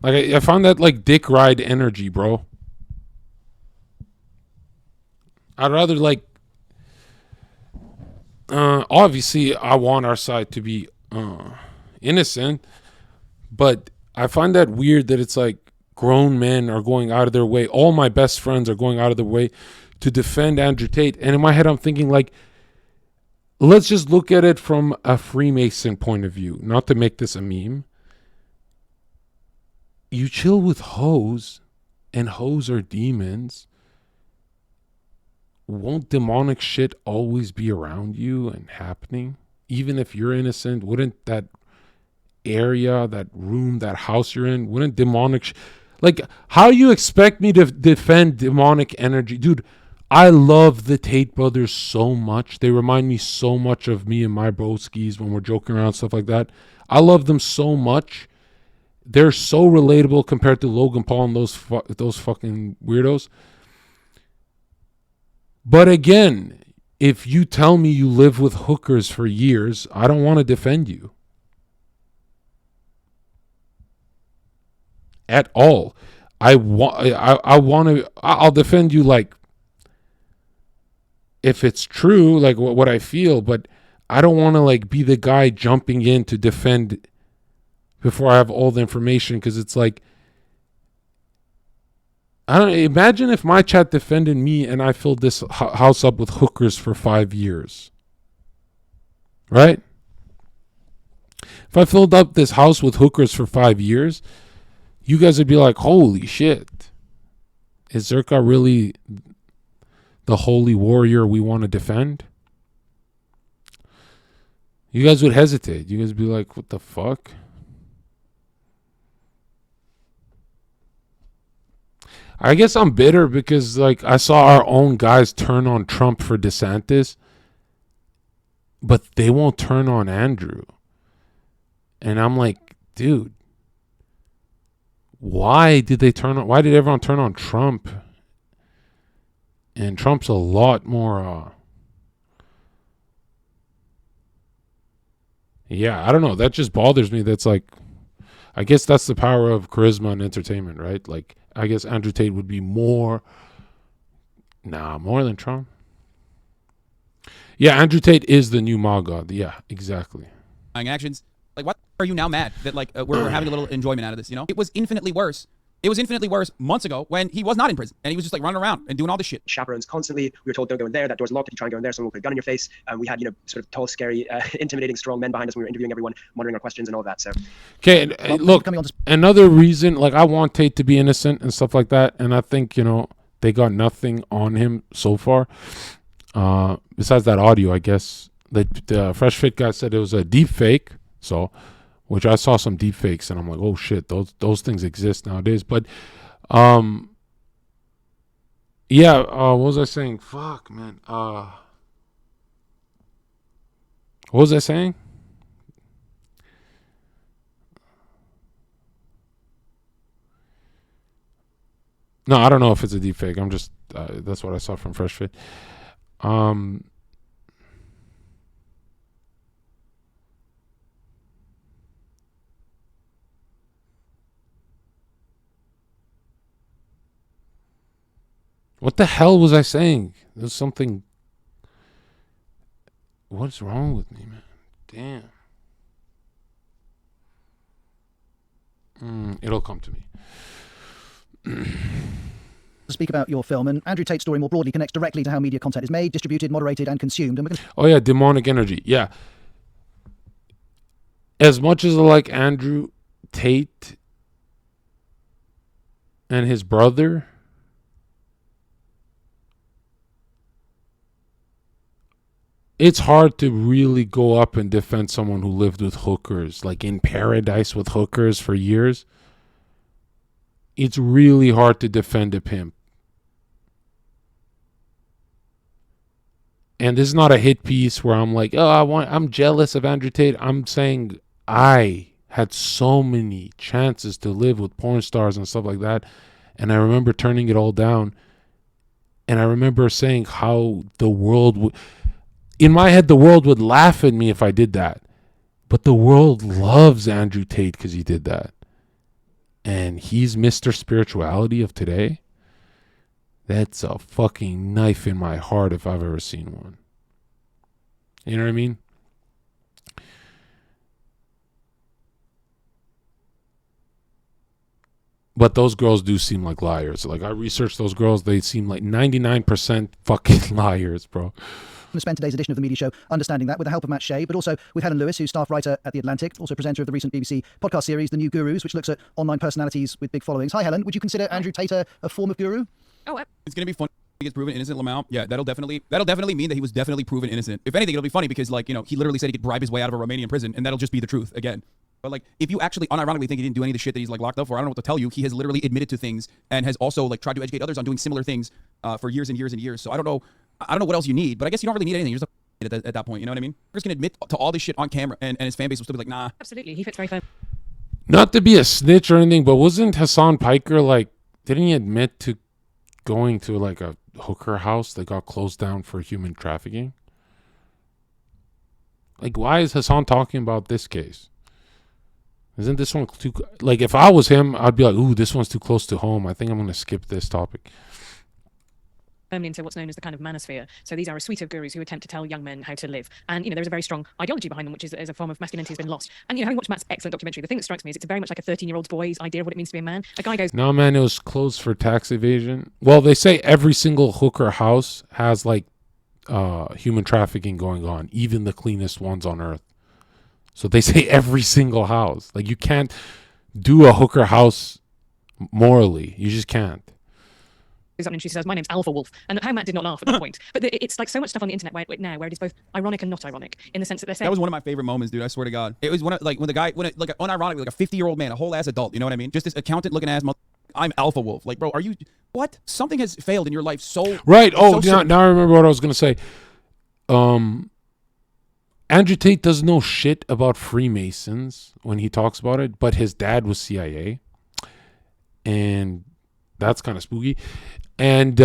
Like I found that like dick ride energy, bro. I'd rather like, obviously I want our side to be innocent, but I find that weird that it's like grown men are going out of their way. All my best friends are going out of their way to defend Andrew Tate. And in my head, I'm thinking like, let's just look at it from a Freemason point of view, not to make this a meme. You chill with hoes, and hoes are demons. Won't demonic shit always be around you and happening? Even if you're innocent, wouldn't that area, that room, that house you're in, wouldn't demonic like, how you expect me to defend demonic energy? Dude, I love the Tate brothers so much. They remind me so much of me and my broskies when we're joking around, stuff like that. I love them so much. They're so relatable compared to Logan Paul and those fucking weirdos. But again, if you tell me you live with hookers for years, I don't want to defend you at all. I'll defend you like if it's true, like what I feel, but I don't want to like be the guy jumping in to defend before I have all the information, because it's like, I don't imagine if my chat defended me and I filled this house up with hookers for 5 years, right? If I filled up this house with hookers for 5 years, you guys would be like, holy shit, is Zherka really the holy warrior we want to defend? You guys would hesitate. You guys would be like, what the fuck? I guess I'm bitter because like I saw our own guys turn on Trump for DeSantis, but they won't turn on Andrew. And I'm like, dude, why did everyone turn on Trump? And Trump's a lot more yeah, I don't know. That just bothers me. That's like, I guess that's the power of charisma and entertainment, right? Like, I guess Andrew Tate would be more than Trump. Yeah, Andrew Tate is the new MAGA. Yeah, exactly. Actions. Like, what are you now mad that like we're having a little enjoyment out of this? You know, it was infinitely worse. It was infinitely worse months ago when he was not in prison and he was just like running around and doing all this shit. Chaperones constantly. We were told, don't go in there. That door's locked. If you try and go in there, someone will put a gun in your face. We had, sort of tall, scary, intimidating, strong men behind us when we were interviewing everyone, monitoring our questions and all that. So, okay, look, another reason, like I want Tate to be innocent and stuff like that, and I think they got nothing on him so far. Besides that audio, I guess the Fresh Fit guy said it was a deep fake. So, which I saw some deep fakes and I'm like, oh shit, those things exist nowadays. But yeah, what was I saying? Fuck, man. What was I saying? No, I don't know if it's a deep fake. I'm just that's what I saw from Fresh Fit. What the hell was I saying? There's something. What's wrong with me, man? Damn. It'll come to me. To speak about your film, and Andrew Tate's story more broadly connects directly to how media content is made, distributed, moderated, and consumed. And oh yeah, demonic energy. Yeah. As much as I like Andrew Tate and his brother, it's hard to really go up and defend someone who lived with hookers, like in paradise with hookers for years. It's really hard to defend a pimp. And this is not a hit piece where I'm like, I'm jealous of Andrew Tate. I'm saying I had so many chances to live with porn stars and stuff like that. And I remember turning it all down. And I remember saying how the world would... In my head, the world would laugh at me if I did that. But the world loves Andrew Tate because he did that. And he's Mr. Spirituality of today. That's a fucking knife in my heart if I've ever seen one. You know what I mean? But those girls do seem like liars. Like, I researched those girls. They seem like 99% fucking liars, bro. I'm going to spend today's edition of the Media Show understanding that with the help of Matt Shea, but also with Helen Lewis, who's staff writer at The Atlantic, also presenter of the recent BBC podcast series, The New Gurus, which looks at online personalities with big followings. Hi, Helen. Would you consider Andrew Tate a form of guru? Oh, it's going to be fun. He gets proven innocent, Lamau. Yeah, that'll definitely mean that he was definitely proven innocent. If anything, it'll be funny because, like, he literally said he could bribe his way out of a Romanian prison, and that'll just be the truth again. But, like, if you actually unironically think he didn't do any of the shit that he's, like, locked up for, I don't know what to tell you. He has literally admitted to things and has also, like, tried to educate others on doing similar things for years and years and years. So I don't know what else you need, but I guess you don't really need anything. You're just at that point, you know what I mean? Chris can admit to all this shit on camera, and his fan base will still be like, nah. Absolutely, he fits very fine. Not to be a snitch or anything, but wasn't Hassan Piker, like, didn't he admit to going to, like, a hooker house that got closed down for human trafficking? Like, why is Hassan talking about this case? Isn't this one too... Like, if I was him, I'd be like, ooh, this one's too close to home. I think I'm going to skip this topic. Into what's known as the kind of manosphere. So these are a suite of gurus who attempt to tell young men how to live. And, there is a very strong ideology behind them, which is a form of masculinity has been lost. And, having watched Matt's excellent documentary, the thing that strikes me is it's very much like a 13-year-old boy's idea of what it means to be a man. A guy goes... No, man, it was closed for tax evasion. Well, they say every single hooker house has, like, human trafficking going on, even the cleanest ones on earth. So they say every single house. Like, you can't do a hooker house morally. You just can't. Up and she says, my name's Alpha Wolf, and how Matt did not laugh at that point. But it's like so much stuff on the internet where it is both ironic and not ironic, in the sense that they're saying... That was one of my favorite moments, dude. I swear to God. It was one of, like, when the guy, like, unironically, like a 50-year-old man, a whole ass adult, you know what I mean? Just this accountant looking ass I'm Alpha Wolf. Like, bro, are you... What? Something has failed in your life so... Right. Oh, now I remember what I was going to say. Andrew Tate doesn't know shit about Freemasons when he talks about it, but his dad was CIA. And that's kind of spooky. And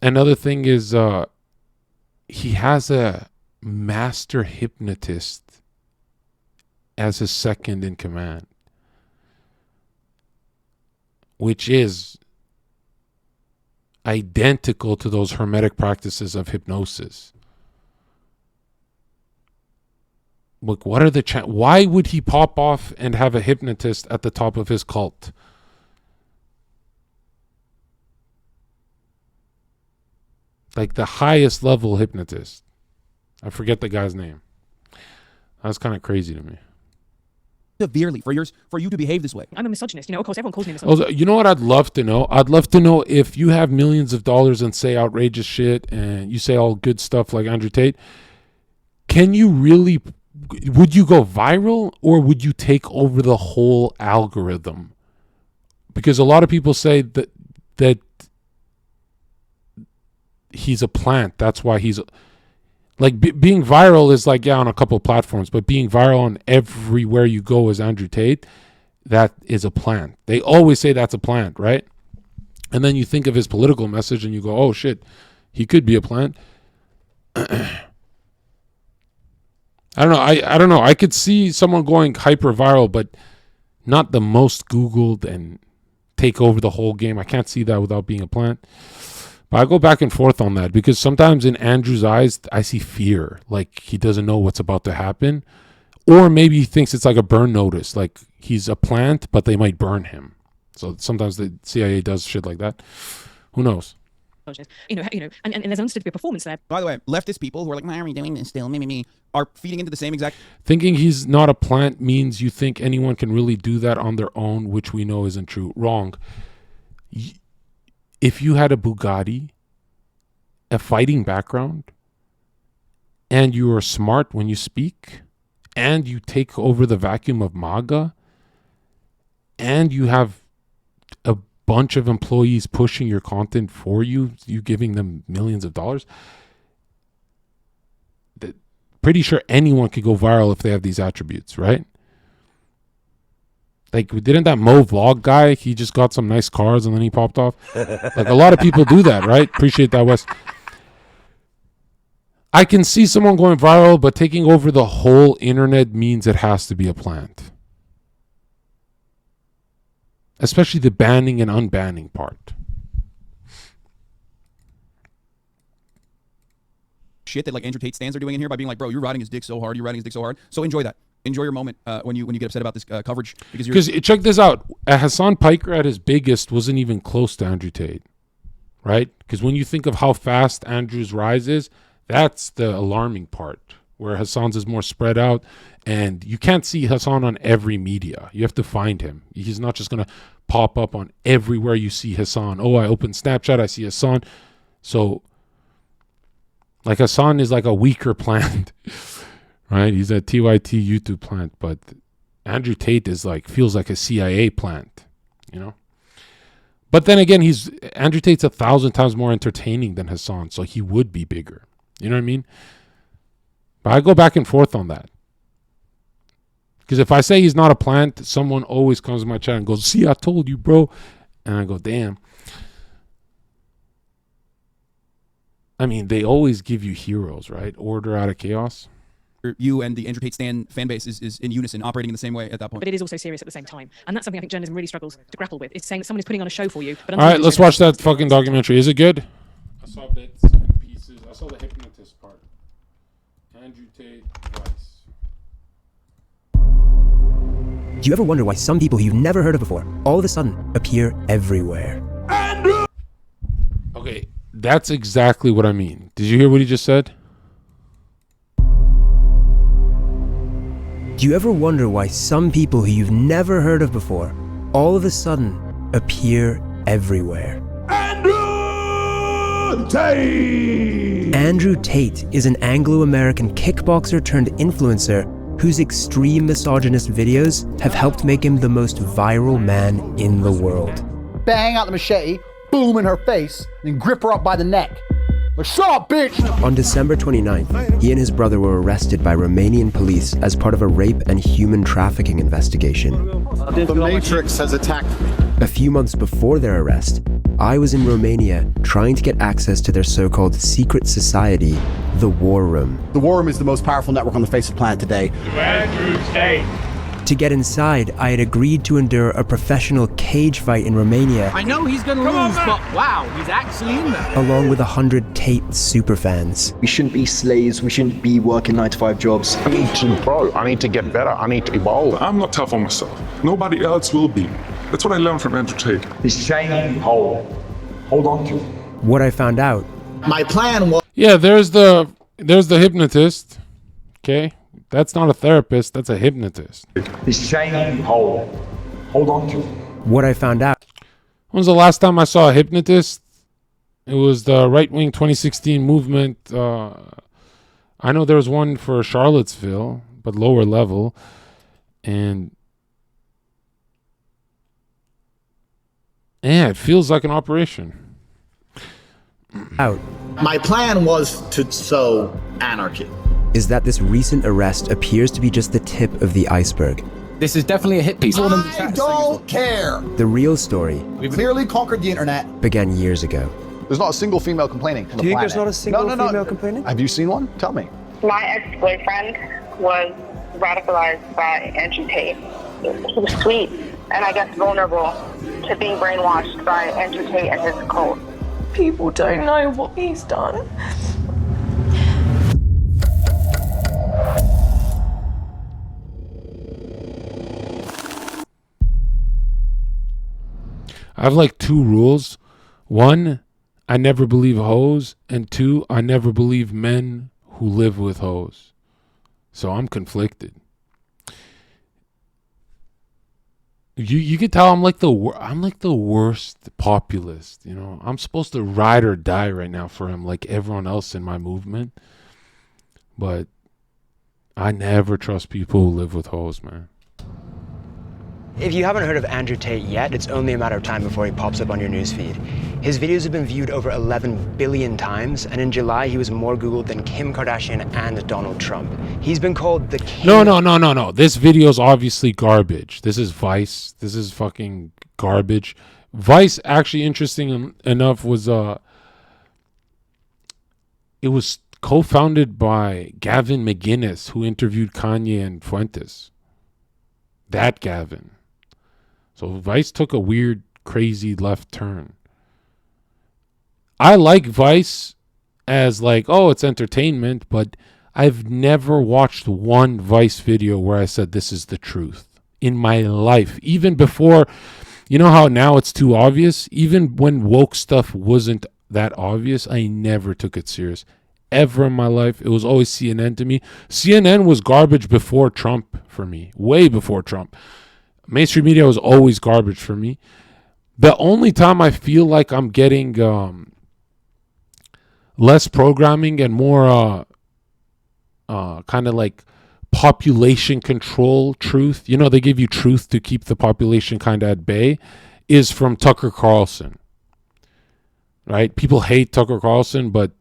another thing is he has a master hypnotist as his second in command, which is identical to those hermetic practices of hypnosis. Look, what are the why would he pop off and have a hypnotist at the top of his cult? Like the highest level hypnotist. I forget the guy's name. That's kind of crazy to me. Severely for you to behave this way. I'm a misogynist. Of course, everyone calls me a misogynist. Also, you know what I'd love to know? I'd love to know if you have millions of dollars and say outrageous shit and you say all good stuff like Andrew Tate, would you go viral or would you take over the whole algorithm? Because a lot of people say that he's a plant. That's why he's like being viral is like, yeah, on a couple of platforms, but being viral on everywhere you go as Andrew Tate, that is a plant. They always say that's a plant, right? And then you think of his political message and you go, oh shit, he could be a plant. I don't know. I could see someone going hyper viral, but not the most Googled and take over the whole game. I can't see that without being a plant. But I go back and forth on that because sometimes in Andrew's eyes, I see fear. Like he doesn't know what's about to happen. Or maybe he thinks it's like a burn notice. Like he's a plant, but they might burn him. So sometimes the CIA does shit like that. Who knows? And there's understood to be a performance there. By the way, leftist people who are like, why are we doing this still? Me, are feeding into the same exact... Thinking he's not a plant means you think anyone can really do that on their own, which we know isn't true. Wrong. If you had a Bugatti, a fighting background, and you are smart when you speak, and you take over the vacuum of MAGA, and you have a bunch of employees pushing your content for you giving them millions of dollars, pretty sure anyone could go viral if they have these attributes, right? Like, didn't that Mo Vlog guy, he just got some nice cars and then he popped off? Like, a lot of people do that, right? Appreciate that, Wes. I can see someone going viral, but taking over the whole internet means it has to be a plant. Especially the banning and unbanning part. Shit that like Andrew Tate stands are doing in here by being like, bro, you're riding his dick so hard, So enjoy that. Enjoy your moment when you get upset about this coverage. Because check this out. Hassan Piker at his biggest wasn't even close to Andrew Tate. Right? Because when you think of how fast Andrew's rise is, that's the alarming part. Where Hassan's is more spread out. And you can't see Hassan on every media. You have to find him. He's not just going to pop up on everywhere you see Hassan. Oh, I open Snapchat, I see Hassan. So, like Hassan is like a weaker plant. Right? He's a TYT YouTube plant. But Andrew Tate is like, feels like a CIA plant. You know? But then again, Andrew Tate's 1,000 times more entertaining than Hassan. So he would be bigger. You know what I mean? But I go back and forth on that. Because if I say he's not a plant, someone always comes to my chat and goes, see, I told you, bro. And I go, damn. I mean, they always give you heroes, right? Order out of chaos. You and the Andrew Tate Stan fan base is in unison, operating in the same way at that point. But it is also serious at the same time. And that's something I think journalism really struggles to grapple with. It's saying that someone is putting on a show for you. But all right, let's watch that fucking documentary. Is it good? I saw bits and pieces. I saw the hypnotist part. Andrew Tate, Vice. Do you ever wonder why some people who you've never heard of before all of a sudden appear everywhere? Okay, that's exactly what I mean. Did you hear what he just said? Do you ever wonder why some people who you've never heard of before all of a sudden appear everywhere? Andrew Tate! Andrew Tate is an Anglo-American kickboxer turned influencer whose extreme misogynist videos have helped make him the most viral man in the world. Bang out the machete, boom in her face, and grip her up by the neck. Like, shut up, bitch! On December 29th, he and his brother were arrested by Romanian police as part of a rape and human trafficking investigation. The Matrix has attacked me. A few months before their arrest, I was in Romania trying to get access to their so-called secret society, the War Room. The War Room is the most powerful network on the face of the planet today. Andrew Tate. To get inside, I had agreed to endure a professional cage fight in Romania. I know he's gonna lose, but wow, he's actually in there. Along with 100 Tate superfans. We shouldn't be slaves, we shouldn't be working 9-to-5 jobs. I need to grow, I need to get better, I need to evolve. I'm not tough on myself. Nobody else will be. That's what I learned from Andrew Tate. This shiny hole. Hold on to it. What I found out. My plan was... Yeah, there's the hypnotist. Okay? That's not a therapist, that's a hypnotist. This shiny hole. Hold on to it. What I found out. When was the last time I saw a hypnotist? It was the right-wing 2016 movement. I know there was one for Charlottesville, but lower level. And yeah, it feels like an operation. Out. My plan was to sow anarchy. Is that this recent arrest appears to be just the tip of the iceberg. This is definitely a hit piece. I don't care. The real story We've clearly conquered the internet. began years ago. There's not a single female complaining on the planet. Do you think there's not a single female complaining? Have you seen one? Tell me. My ex-boyfriend was radicalized by Andrew Tate. He was sweet and I guess vulnerable to being brainwashed by Andrew Tate and his cult. People don't know what he's done. I have like two rules. One, I never believe hoes. And two, I never believe men who live with hoes. So I'm conflicted. You can tell I'm like the worst populist, you know. I'm supposed to ride or die right now for him like everyone else in my movement. But I never trust people who live with hoes, man. If you haven't heard of Andrew Tate yet, it's only a matter of time before he pops up on your newsfeed. His videos have been viewed over 11 billion times, and in July he was more Googled than Kim Kardashian and Donald Trump. He's been called the king. No. This video's obviously garbage. This is Vice. This is fucking garbage. Vice, actually, interesting enough, was it was co-founded by Gavin McInnes, who interviewed Kanye and Fuentes. That Gavin. So Vice took a weird, crazy left turn. I like Vice as like, oh, it's entertainment, but I've never watched one Vice video where I said this is the truth in my life. Even before, you know how now it's too obvious? Even when woke stuff wasn't that obvious, I never took it serious. Ever in my life. It was always CNN to me. CNN was garbage before Trump for me. Way before Trump. Mainstream media was always garbage for me. The only time I feel like I'm getting less programming and more kind of like population control truth. You know, they give you truth to keep the population kind of at bay, is from Tucker Carlson. Right? People hate Tucker Carlson, but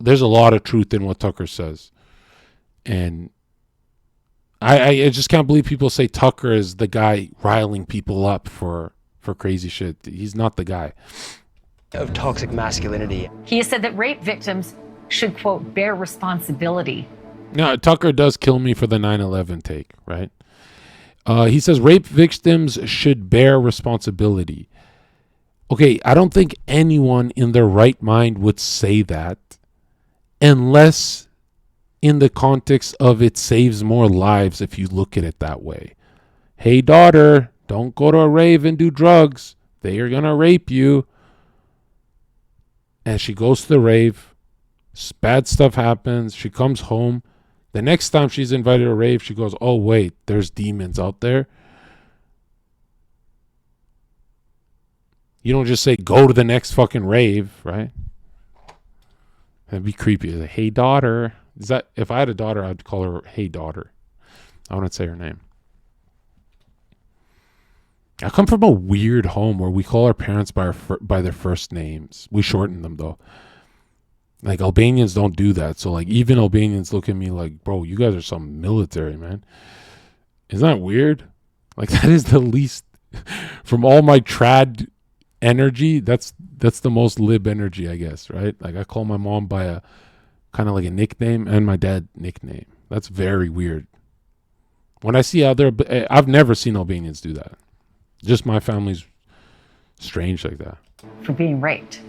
there's a lot of truth in what Tucker says. And I just can't believe people say Tucker is the guy riling people up for crazy shit. He's not the guy. of toxic masculinity. He has said that rape victims should, quote, bear responsibility. Now, Tucker does kill me for the 9/11 take, right? He says rape victims should bear responsibility. Okay, I don't think anyone in their right mind would say that unless in the context of it saves more lives if you look at it that way. Hey, daughter, don't go to a rave and do drugs. They are going to rape you. And she goes to the rave. Bad stuff happens. She comes home. The next time she's invited to a rave, she goes, oh, wait, there's demons out there. You don't just say, go to the next fucking rave, right? That'd be creepy. Like, hey, daughter. Is that, if I had a daughter, I'd call her, hey, daughter. I wouldn't say her name. I come from a weird home where we call our parents by their first names. We shorten them, though. Like, Albanians don't do that. So, like, even Albanians look at me like, bro, you guys are some military, man. Isn't that weird? Like, that is the least, from all my trad energy, that's the most lib energy, I guess, right? Like, I call my mom by a kind of like a nickname and my dad nickname. That's very weird. When I see other, I've never seen Albanians do that. Just my family's strange like that. For being raped.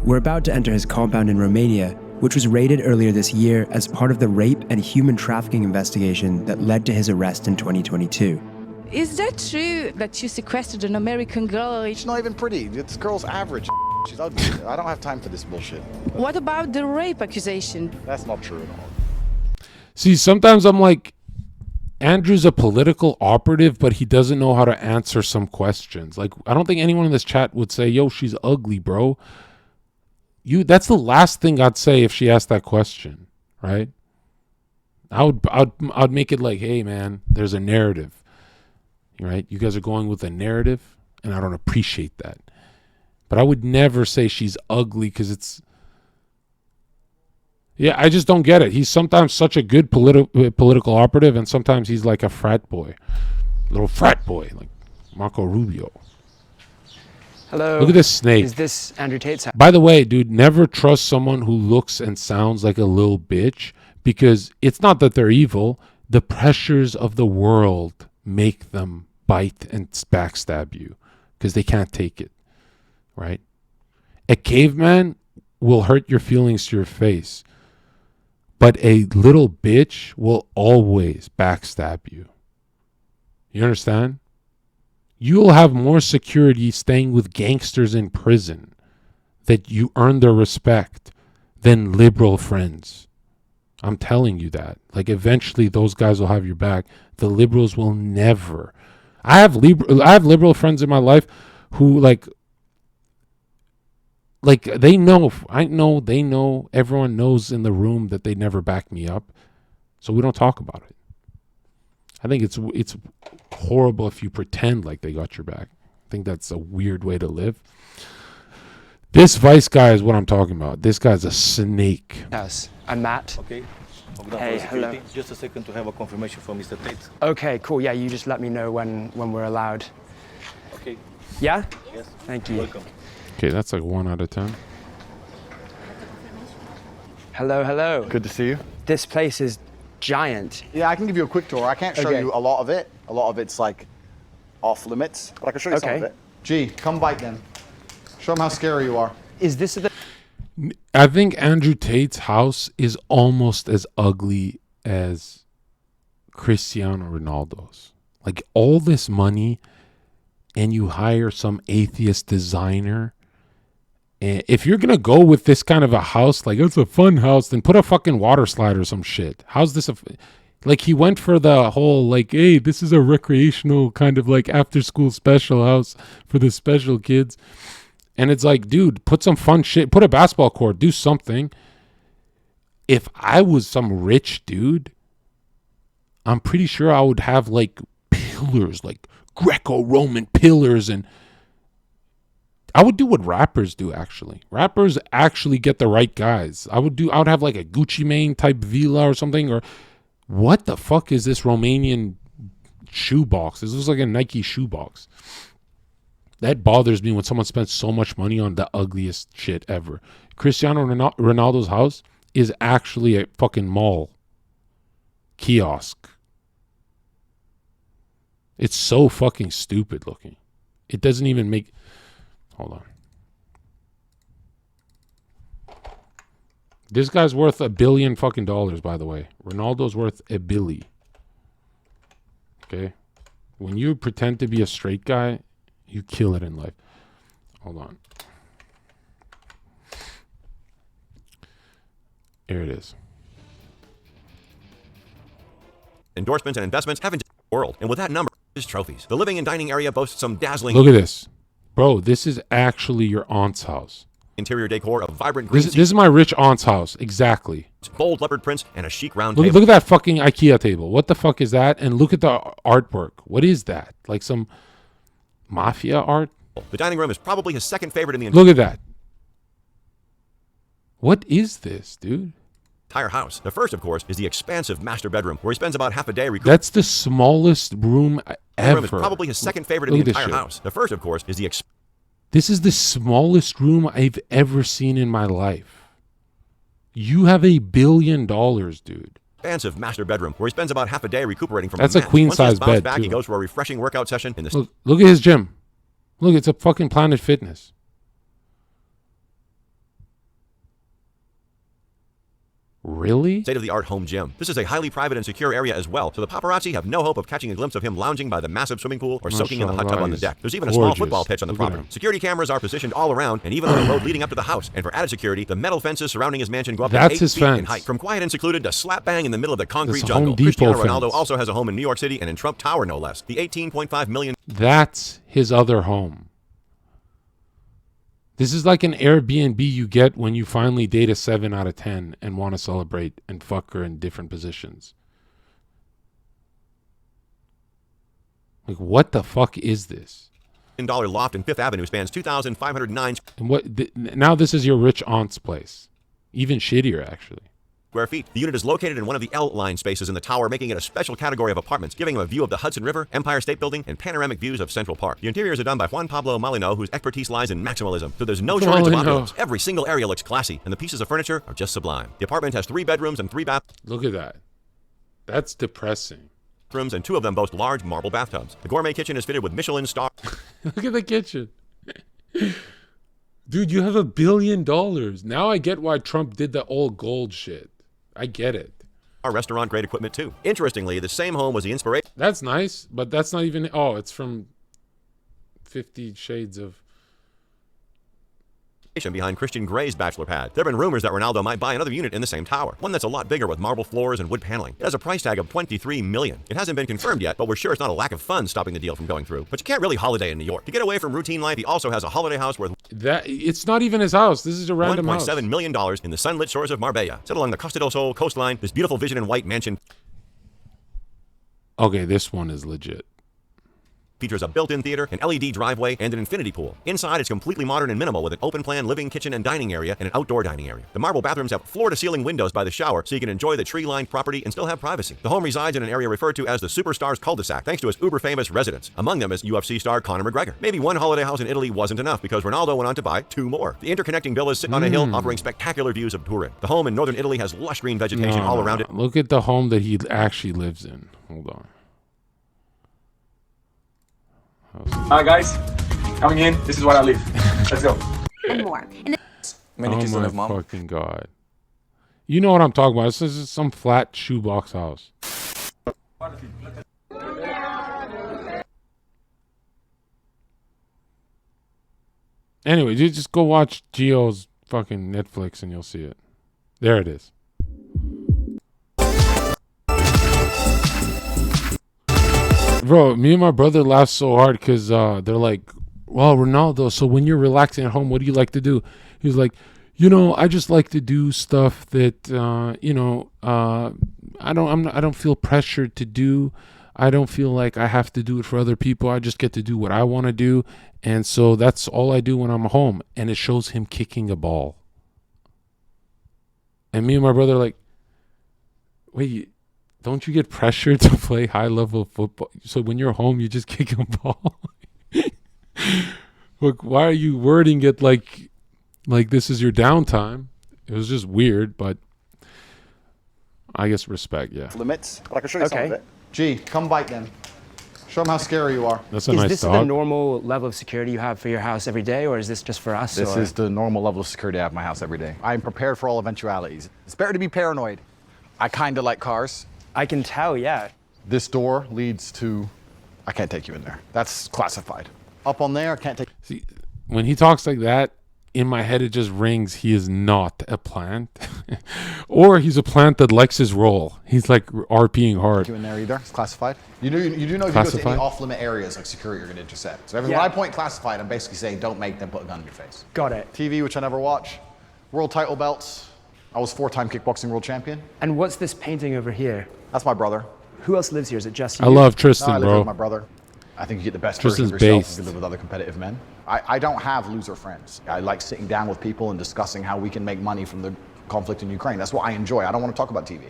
We're about to enter his compound in Romania, which was raided earlier this year as part of the rape and human trafficking investigation that led to his arrest in 2022. Is that true that you sequestered an American girl? She's not even pretty. This girl's average. She's ugly. I don't have time for this bullshit. What about the rape accusation? That's not true at all. See, sometimes I'm like, Andrew's a political operative, but he doesn't know how to answer some questions. Like, I don't think anyone in this chat would say, yo, she's ugly, bro. That's the last thing I'd say if she asked that question, right? I'd make it like, hey, man, there's a narrative, right? You guys are going with a narrative, and I don't appreciate that. But I would never say she's ugly because it's... Yeah, I just don't get it. He's sometimes such a good political operative, and sometimes he's like a frat boy. Little frat boy, like Marco Rubio. Hello. Look at this snake. Is this Andrew Tate's house? By the way, dude, never trust someone who looks and sounds like a little bitch, because it's not that they're evil. The pressures of the world make them bite and backstab you because they can't take it, right? A caveman will hurt your feelings to your face, but a little bitch will always backstab you. You understand? You'll have more security staying with gangsters in prison that you earn their respect than liberal friends. I'm telling you that. Like, eventually those guys will have your back. The liberals will never. I have liberal friends in my life who like they know, they know, everyone knows in the room that they never back me up. So we don't talk about it. I think it's horrible if you pretend like they got your back. I think that's a weird way to live. This Vice guy is what I'm talking about. This guy's a snake. Yes, I'm Matt. Okay. Hey, hello. Just a second to have a confirmation from Mr. Tate. Okay, cool. Yeah, you just let me know when we're allowed. Okay. Yeah? Yes. Thank you. Welcome. Okay, that's like 1 out of 10. Hello, hello. Good to see you. This place is giant. Yeah, I can give you a quick tour. I can't show you a lot of it. A lot of it's like off limits, but I can show you some of it. Gee, come bite them. Show them how scary you are. Is this the... I think Andrew Tate's house is almost as ugly as Cristiano Ronaldo's. Like, all this money, and you hire some atheist designer. And if you're gonna go with this kind of a house, like, it's a fun house, then put a fucking water slide or some shit. How's this like, he went for the whole, like, hey, this is a recreational kind of like after school special house for the special kids. And it's like, dude, put some fun shit, put a basketball court, do something. If I was some rich dude, I'm pretty sure I would have like pillars, like Greco-Roman pillars, and I would do what rappers do, actually. Rappers actually get the right guys. I would have like a Gucci Mane type villa or something. Or what the fuck is this Romanian shoebox? This looks like a Nike shoebox. That bothers me when someone spends so much money on the ugliest shit ever. Cristiano Ronaldo's house is actually a fucking mall kiosk. It's so fucking stupid looking. It doesn't even make... Hold on. This guy's worth $1 billion fucking dollars, by the way. Ronaldo's worth $1 billion. Okay? When you pretend to be a straight guy, you kill it in life. Hold on. Here it is. Endorsements and investments haven't the world, and with that number is trophies. The living and dining area boasts some dazzling... Look at this. Bro, this is actually your aunt's house. Interior decor of vibrant green... This is my rich aunt's house. Exactly. Bold leopard prints and a chic round Look table. at that fucking IKEA table. What the fuck is that? And look at the artwork. What is that? Like some mafia art? The dining room is probably his second favorite in the Look at that. What is this, dude? entire house. The first, of course, is the expansive master bedroom, where he spends about half a day recuperating. That's the smallest room ever. Room is probably his second favorite Look in the at this entire shit. house. The first, of course, is the This is the smallest room I've ever seen in my life. You have $1 billion, dude. expansive master bedroom, where he spends about half a day recuperating from That's a a match. queen-size Once he has bounced bed, back, too. he goes for a refreshing workout session in the Look at his gym. Look, it's a fucking Planet Fitness. Really? state-of-the-art home gym. This is a highly private and secure area as well, so the paparazzi have no hope of catching a glimpse of him lounging by the massive swimming pool or soaking in the hot tub on the deck. There's even a small Gorgeous. football pitch on the Look at property. him. Security cameras are positioned all around and even on the road leading up to the house. And for added security, the metal fences surrounding his mansion go up That's to 8 his feet in fence. height. From quiet and secluded to slap bang in the middle of the concrete That's a jungle. Home Depot Cristiano Ronaldo fence. also has a home in New York City and in Trump Tower, no less. The $18.5 million That's his other home. This is like an Airbnb you get when you finally date a 7 out of 10 and want to celebrate and fuck her in different positions. Like, what the fuck is this? $1 loft in Fifth Avenue spans 2,509 And now this is your rich aunt's place. Even shittier, actually. square feet. The unit is located in one of the L-line spaces in the tower, making it a special category of apartments, giving him a view of the Hudson River, Empire State Building, and panoramic views of Central Park. The interiors are done by Juan Pablo Molino, whose expertise lies in maximalism, so there's no shortage of Molino. opulence. Every single area looks classy, and the pieces of furniture are just sublime. The apartment has 3 bedrooms and 3 bathrooms. Look at that. That's depressing. And 2 of them boast large marble bathtubs. The gourmet kitchen is fitted with Michelin star. Look at the kitchen. Dude, you have $1 billion. Now I get why Trump did the all gold shit. I get it. Our restaurant grade equipment too. Interestingly, the same home was the inspiration That's nice, but that's not even... Oh, it's from 50 Shades of... behind Christian Grey's bachelor pad. There have been rumors that Ronaldo might buy another unit in the same tower, one that's a lot bigger with marble floors and wood paneling. It has a price tag of $23 million. It hasn't been confirmed yet, but we're sure it's not a lack of fun stopping the deal from going through. But you can't really holiday in New York. To get away from routine life, he also has a holiday house worth It's not even his house. This is a random house. $1.7 million in the sunlit shores of Marbella. Set along the Costa del Sol coastline, this beautiful vision and white mansion Okay, this one is legit. features a built-in theater, an LED driveway, and an infinity pool. Inside, it's completely modern and minimal with an open-plan living, kitchen, and dining area and an outdoor dining area. The marble bathrooms have floor-to-ceiling windows by the shower, so you can enjoy the tree-lined property and still have privacy. The home resides in an area referred to as the Superstars cul-de-sac, thanks to his uber-famous residents. Among them is UFC star Conor McGregor. Maybe one holiday house in Italy wasn't enough because Ronaldo went on to buy 2 more. The interconnecting villas sit on a hill, offering spectacular views of Turin. The home in northern Italy has lush green vegetation all around it. Look at the home that he actually lives in. Hold on. Hi guys, coming in. This is where I live. Let's go. And more. Many kisses Oh my of mom. fucking god. You know what I'm talking about. This is some flat shoebox house. Anyway, you just go watch Gio's fucking Netflix and you'll see it. There it is. Bro, me and my brother laughed so hard because they're like, well, Ronaldo, so when you're relaxing at home, what do you like to do? He was like, I just like to do stuff that, I don't feel pressured to do. I don't feel like I have to do it for other people. I just get to do what I want to do. And so that's all I do when I'm home. And it shows him kicking a ball. And me and my brother are like, wait, don't you get pressured to play high-level football? So when you're home, you just kick a ball? Look, why are you wording it like this is your downtime? It was just weird, but I guess respect, yeah. Limits, but I can show you some of it. G, come bite them. Show them how scary you are. That's a Is nice this dog. the normal level of security you have for your house every day, or is this just for us? This is the normal level of security I have in my house every day. I'm prepared for all eventualities. It's better to be paranoid. I kind of like cars. I can tell, yeah. This door leads to... I can't take you in there. That's classified. Up on there, I can't take... See, when he talks like that, in my head it just rings he is not a plant. Or he's a plant that likes his role. He's like RPing hard. You in there either. It's classified. You do know if you go to any off-limit areas like security, you're going to intercept. So when I point classified, I'm basically saying don't make them put a gun in your face. Got it. TV, which I never watch. World title belts. I was 4-time kickboxing world champion. And what's this painting over here? That's my brother. Who else lives here? Is it just you? I love Tristan, I live bro. with my brother. I think you get the best Tristan's version of yourself based. if you live with other competitive men. I don't have loser friends. I like sitting down with people and discussing how we can make money from the conflict in Ukraine. That's what I enjoy. I don't want to talk about TV.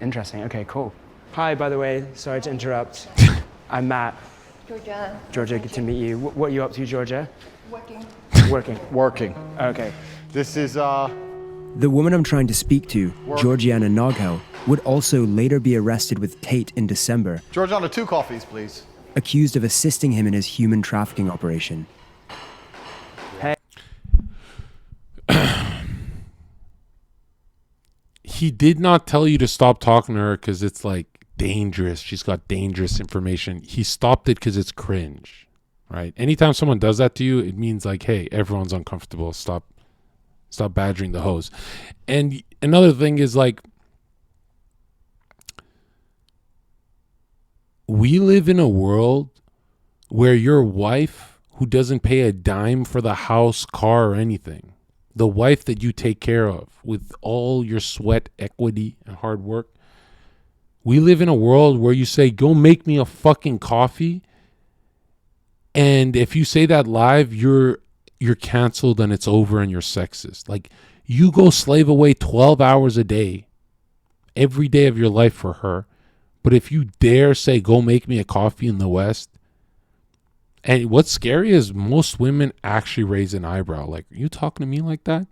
Interesting. Okay, cool. Hi, by the way. Sorry to interrupt. I'm Matt. Georgia. Georgia, good to meet you. What are you up to, Georgia? Working. Working. Working. Okay. This is, The woman I'm trying to speak to, Georgiana Noghel, would also later be arrested with Tate in December, Georgiana, 2 coffees, please. accused of assisting him in his human trafficking operation. Hey. He did not tell you to stop talking to her because it's like dangerous. She's got dangerous information. He stopped it because it's cringe, right? Anytime someone does that to you, it means like, hey, everyone's uncomfortable. Stop badgering the host. And another thing is like, we live in a world where your wife, who doesn't pay a dime for the house, car, or anything, the wife that you take care of with all your sweat, equity, and hard work, we live in a world where you say, go make me a fucking coffee. And if you say that live, you're canceled and it's over and you're sexist. Like, you go slave away 12 hours a day, every day of your life for her. But if you dare say, go make me a coffee in the West, and what's scary is most women actually raise an eyebrow. Like, are you talking to me like that?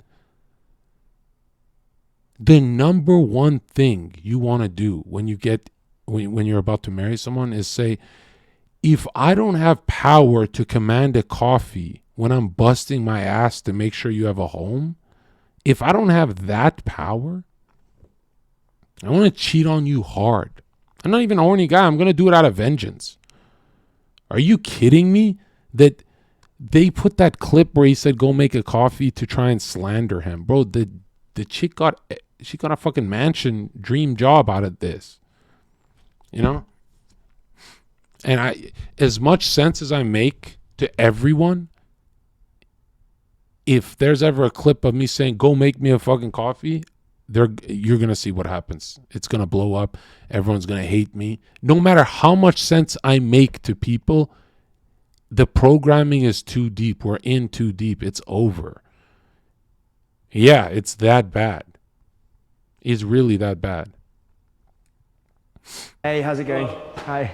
The number one thing you want to do when you're about to marry someone is say, if I don't have power to command a coffee when I'm busting my ass to make sure you have a home, if I don't have that power, I want to cheat on you hard. I'm not even a horny guy. I'm going to do it out of vengeance. Are you kidding me that they put that clip where he said, go make a coffee to try and slander him? Bro, the chick got a fucking mansion dream job out of this. You know? And as much sense as I make to everyone, if there's ever a clip of me saying, go make me a fucking coffee, you're going to see what happens. It's going to blow up. Everyone's going to hate me. No matter how much sense I make to people, the programming is too deep. We're in too deep. It's over. Yeah, it's that bad. It's really that bad. Hey, how's it going? Hi.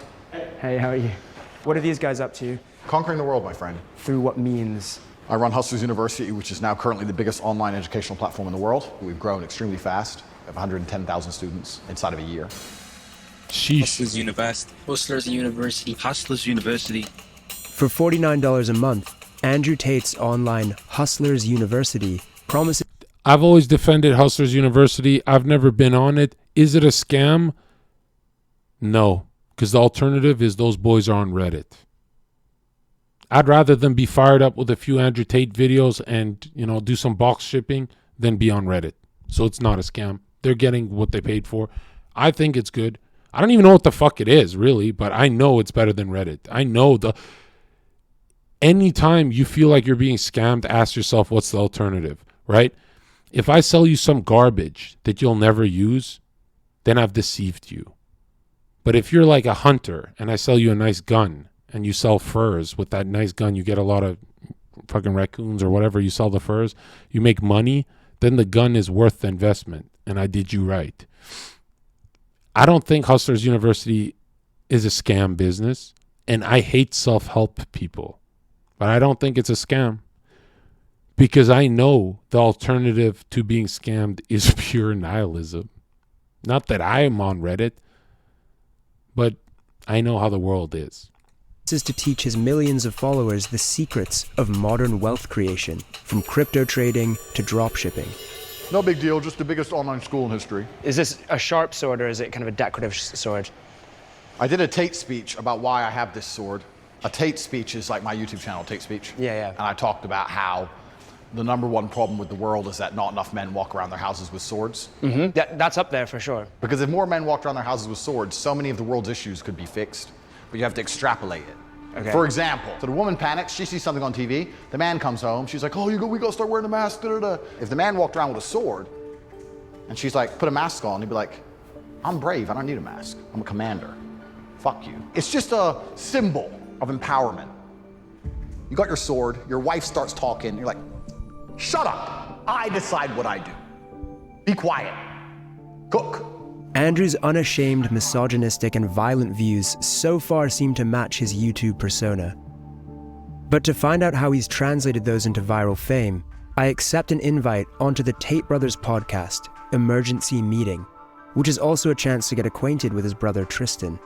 Hey, how are you? What are these guys up to? Conquering the world, my friend. Through what means? I run Hustlers University, which is now currently the biggest online educational platform in the world. We've grown extremely fast. We have 110,000 students inside of a year. Sheesh. Hustlers University. Hustlers University. Hustlers University. For $49 a month, Andrew Tate's online Hustlers University promises... I've always defended Hustlers University. I've never been on it. Is it a scam? No, because the alternative is those boys are on Reddit. I'd rather them be fired up with a few Andrew Tate videos and, do some box shipping than be on Reddit. So it's not a scam. They're getting what they paid for. I think it's good. I don't even know what the fuck it is, really, but I know it's better than Reddit. I know anytime you feel like you're being scammed, ask yourself, what's the alternative, right? If I sell you some garbage that you'll never use, then I've deceived you. But if you're like a hunter and I sell you a nice gun and you sell furs, with that nice gun you get a lot of fucking raccoons or whatever, you sell the furs, you make money, then the gun is worth the investment, and I did you right. I don't think Hustlers University is a scam business. And I hate self-help people. But I don't think it's a scam. Because I know the alternative to being scammed is pure nihilism. Not that I am on Reddit, but I know how the world is. This is to teach his millions of followers the secrets of modern wealth creation, from crypto trading to drop shipping. No big deal, just the biggest online school in history. Is this a sharp sword or is it kind of a decorative sword? I did a Tate speech about why I have this sword. A Tate speech is like my YouTube channel, Tate Speech. Yeah. And I talked about how the #1 problem with the world is that not enough men walk around their houses with swords. That's up there for sure. Because if more men walked around their houses with swords, so many of the world's issues could be fixed. But you have to extrapolate it. Okay. For example, so the woman panics, she sees something on TV, the man comes home, she's like, oh, we gotta start wearing a mask, da-da-da. If the man walked around with a sword, and she's like, put a mask on, he'd be like, I'm brave, I don't need a mask, I'm a commander. Fuck you. It's just a symbol of empowerment. You got your sword, your wife starts talking, you're like, shut up, I decide what I do. Be quiet, cook. Andrew's unashamed, misogynistic, and violent views so far seem to match his YouTube persona. But to find out how he's translated those into viral fame, I accept an invite onto the Tate Brothers podcast, Emergency Meeting, which is also a chance to get acquainted with his brother Tristan.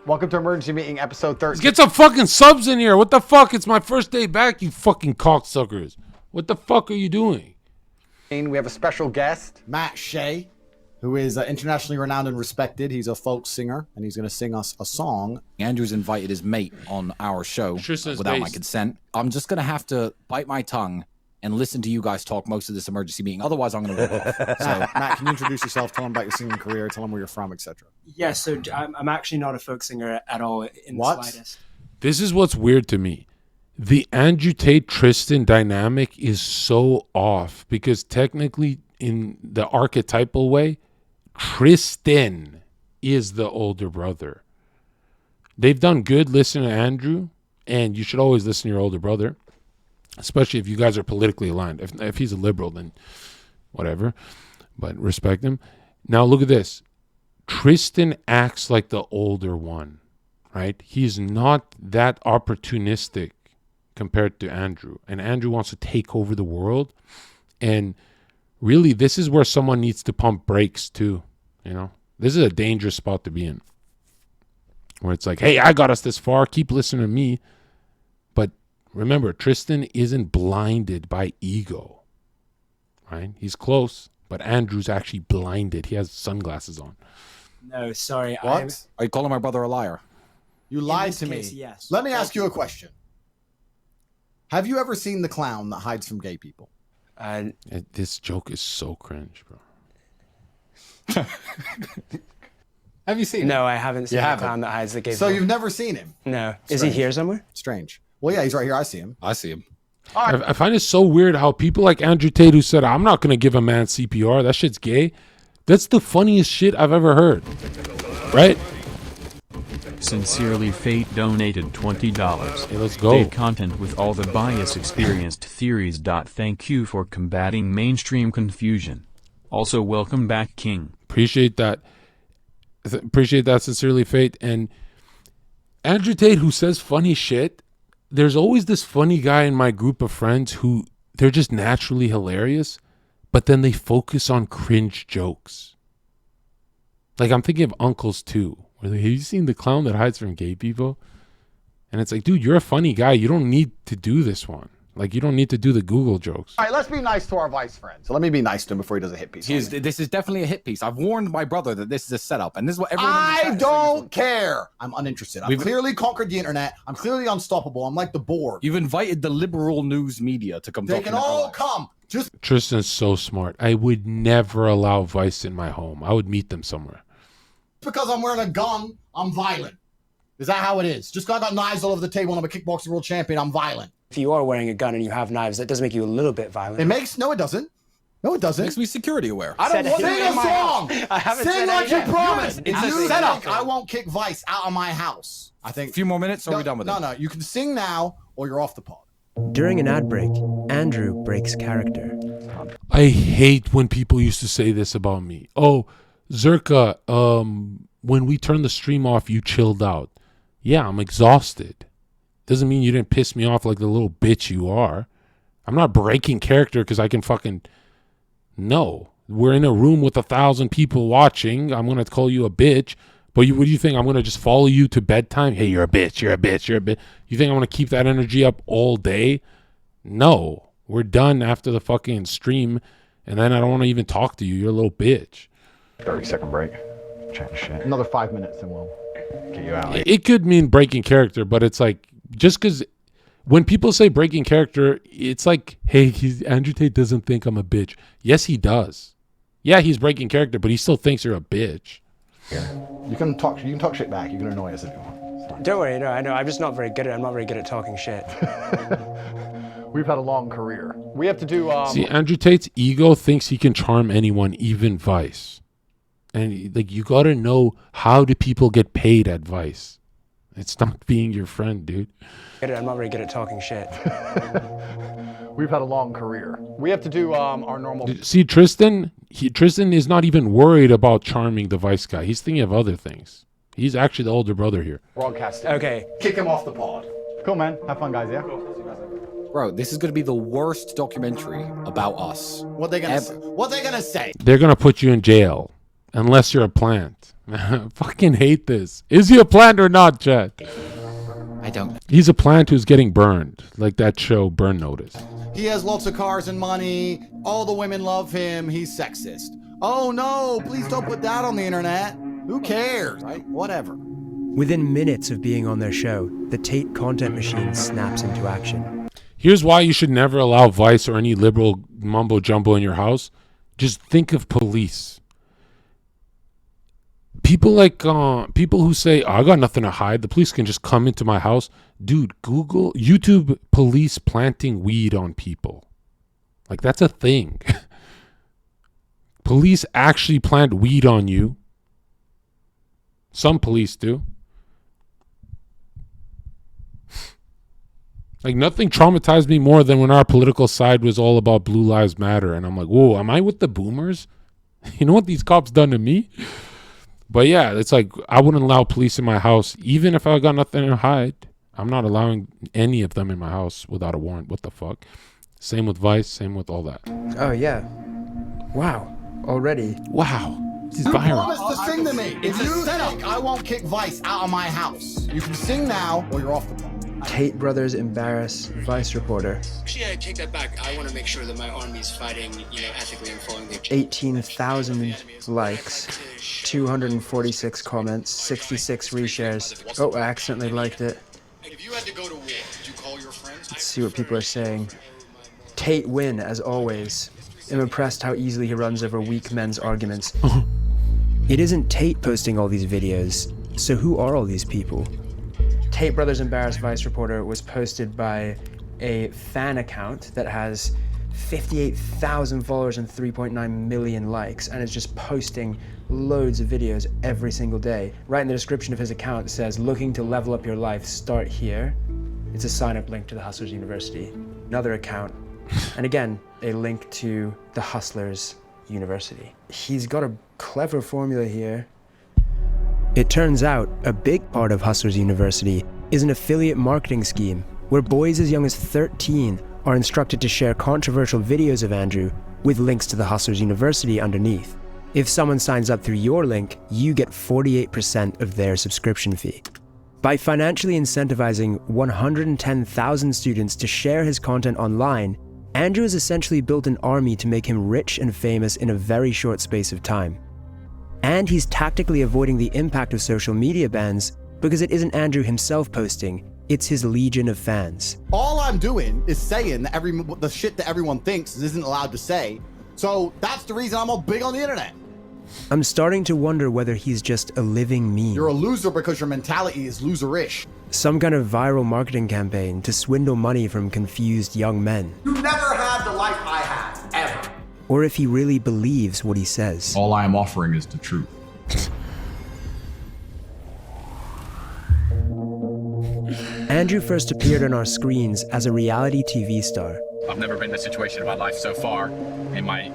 Welcome to Emergency Meeting, episode 13. Let's get some fucking subs in here. What the fuck? It's my first day back, you fucking cocksuckers. What the fuck are you doing? We have a special guest. Matt Shea, who is internationally renowned and respected. He's a folk singer, and he's going to sing us a song. Andrew's invited his mate on our show Tristan's without my based. consent. I'm just going to have to bite my tongue and listen to you guys talk most of this emergency meeting. Otherwise, I'm going to walk off. So, Matt, can you introduce yourself? Tell him about your singing career. Tell him where you're from, etc. Yeah, so I'm actually not a folk singer at all in the slightest. This is what's weird to me. The Andrew Tate Tristan dynamic is so off because technically, in the archetypal way, Tristan is the older brother. They've done good listening to Andrew, and you should always listen to your older brother, especially if you guys are politically aligned. If he's a liberal, then whatever, but respect him. Now look at this. Tristan acts like the older one, right? He's not that opportunistic compared to Andrew. And Andrew wants to take over the world. And really, this is where someone needs to pump brakes too. You know, this is a dangerous spot to be in. Where it's like, hey, I got us this far. Keep listening to me. But remember, Tristan isn't blinded by ego. Right? He's close, but Andrew's actually blinded. He has sunglasses on. No, sorry. What? Are you calling my brother a liar? You lied this to me. case, yes. Let me ask you a question. Have you ever seen the clown that hides from gay people? This joke is so cringe, bro. Have you seen him? No, I haven't seen the clown that hides the gay So people. you've never seen him? No. Strange. Is he here somewhere? Strange. Well, yeah, he's right here. I see him. I see him. I find it so weird how people like Andrew Tate, who said, I'm not going to give a man CPR. That shit's gay. That's the funniest shit I've ever heard. Right? Sincerely Fate donated $20. Hey, let's go. Fate content with all the bias experienced theories. Thank you for combating mainstream confusion. Also, welcome back, King. Appreciate that. Appreciate that, Sincerely Fate. And Andrew Tate, who says funny shit, there's always this funny guy in my group of friends who they're just naturally hilarious, but then they focus on cringe jokes. Like, I'm thinking of Uncles too. Where have you seen the clown that hides from gay people? And it's like, dude, you're a funny guy. You don't need to do this one. Like, you don't need to do the Google jokes. All right, let's be nice to our vice friend. So let me be nice to him before he does a hit piece. This is definitely a hit piece. I've warned my brother that this is a setup, and this is what everyone. I don't care. I'm uninterested. I've clearly conquered the internet. I'm clearly unstoppable. I'm like the Borg. You've invited the liberal news media to come. They can all come. Just Tristan's so smart. I would never allow Vice in my home. I would meet them somewhere. because I'm wearing a gun, I'm violent. Is that how it is? Just because I got knives all over the table and I'm a kickboxing world champion, I'm violent. If you are wearing a gun and you have knives, that does make you a little bit violent. No, it doesn't. No, it doesn't. Makes me security aware. I don't want to sing a song. I haven't sing said like you anything. promised. It's If a you setup. think I won't kick Vice out of my house, I think. A few more minutes, or are we done with it? No, you can sing now, or you're off the pod. During an ad break, Andrew breaks character. I hate when people used to say this about me. Oh, Zherka, when we turned the stream off, you chilled out. Yeah, I'm exhausted. Doesn't mean you didn't piss me off like the little bitch you are. I'm not breaking character because I can fucking... No. We're in a room with 1,000 people watching. I'm going to call you a bitch. But what do you think? I'm going to just follow you to bedtime? Hey, you're a bitch. You're a bitch. You're a bitch. You think I'm going to keep that energy up all day? No. We're done after the fucking stream. And then I don't want to even talk to you. You're a little bitch. 30-second break. Chatting shit. Another 5 minutes and we'll get you out. It could mean breaking character, but it's like, just because when people say breaking character, it's like, hey, Andrew Tate doesn't think I'm a bitch. Yes, he does. Yeah, he's breaking character, but he still thinks you're a bitch. Yeah. You can talk shit back. You can annoy us if you want. Don't worry, no, I know. I'm just not very good at it. I'm not very good at talking shit. We've had a long career. We have to do... See, Andrew Tate's ego thinks he can charm anyone, even Vice. And like, you got to know, how do people get paid at Vice? It's not being your friend, dude. I'm not very good at talking shit. We've had a long career. We have to do our normal... See, Tristan is not even worried about charming the Vice guy. He's thinking of other things. He's actually the older brother here. Broadcasting. Okay. Kick him off the pod. Cool, man. Have fun, guys, yeah? Bro, this is going to be the worst documentary about us. What they gonna say? They're going to put you in jail. Unless you're a plant. I fucking hate this. Is he a plant or not, Chad? I don't. He's a plant who's getting burned. Like that show, Burn Notice. He has lots of cars and money. All the women love him. He's sexist. Oh no, please don't put that on the internet. Who cares, right? Whatever. Within minutes of being on their show, the Tate content machine snaps into action. Here's why you should never allow Vice or any liberal mumbo jumbo in your house. Just think of police. People like people who say, I got nothing to hide. The police can just come into my house. Dude, Google YouTube police planting weed on people. Like, that's a thing. Police actually plant weed on you. Some police do. Like, nothing traumatized me more than when our political side was all about Blue Lives Matter. And I'm like, whoa, am I with the boomers? You know what these cops done to me? But yeah, it's like, I wouldn't allow police in my house, even if I got nothing to hide. I'm not allowing any of them in my house without a warrant. What the fuck? Same with Vice, same with all that. Oh, yeah. Wow. Already. Wow. This is You viral. promised to sing to me. If you think I won't kick Vice out of my house, you can sing now or you're off the phone. Tate brothers embarrass Vice reporter. Actually, I take that back. I want to make sure that my army's fighting, ethically and following the... 18,000 likes, 246 comments, 66 reshares. Oh, I accidentally liked it. If you had to go to war, would you call your friends? Let's see what people are saying. Tate win, as always. I'm impressed how easily he runs over weak men's arguments. It isn't Tate posting all these videos, so who are all these people? Tate Brothers Embarrassed Vice Reporter was posted by a fan account that has 58,000 followers and 3.9 million likes, and is just posting loads of videos every single day. Right in the description of his account, it says, looking to level up your life, start here. It's a sign-up link to the Hustlers University. Another account, and again, a link to the Hustlers University. He's got a clever formula here. It turns out a big part of Hustlers University is an affiliate marketing scheme where boys as young as 13 are instructed to share controversial videos of Andrew with links to the Hustlers University underneath. If someone signs up through your link, you get 48% of their subscription fee. By financially incentivizing 110,000 students to share his content online, Andrew has essentially built an army to make him rich and famous in a very short space of time. And he's tactically avoiding the impact of social media bans because it isn't Andrew himself posting, it's his legion of fans. All I'm doing is saying that the shit that everyone thinks isn't allowed to say. So that's the reason I'm all big on the internet. I'm starting to wonder whether he's just a living meme. You're a loser because your mentality is loserish. Some kind of viral marketing campaign to swindle money from confused young men. You never had the life I had, ever. Or if he really believes what he says. All I am offering is the truth. Andrew first appeared on our screens as a reality TV star. I've never been in a situation in my life so far in my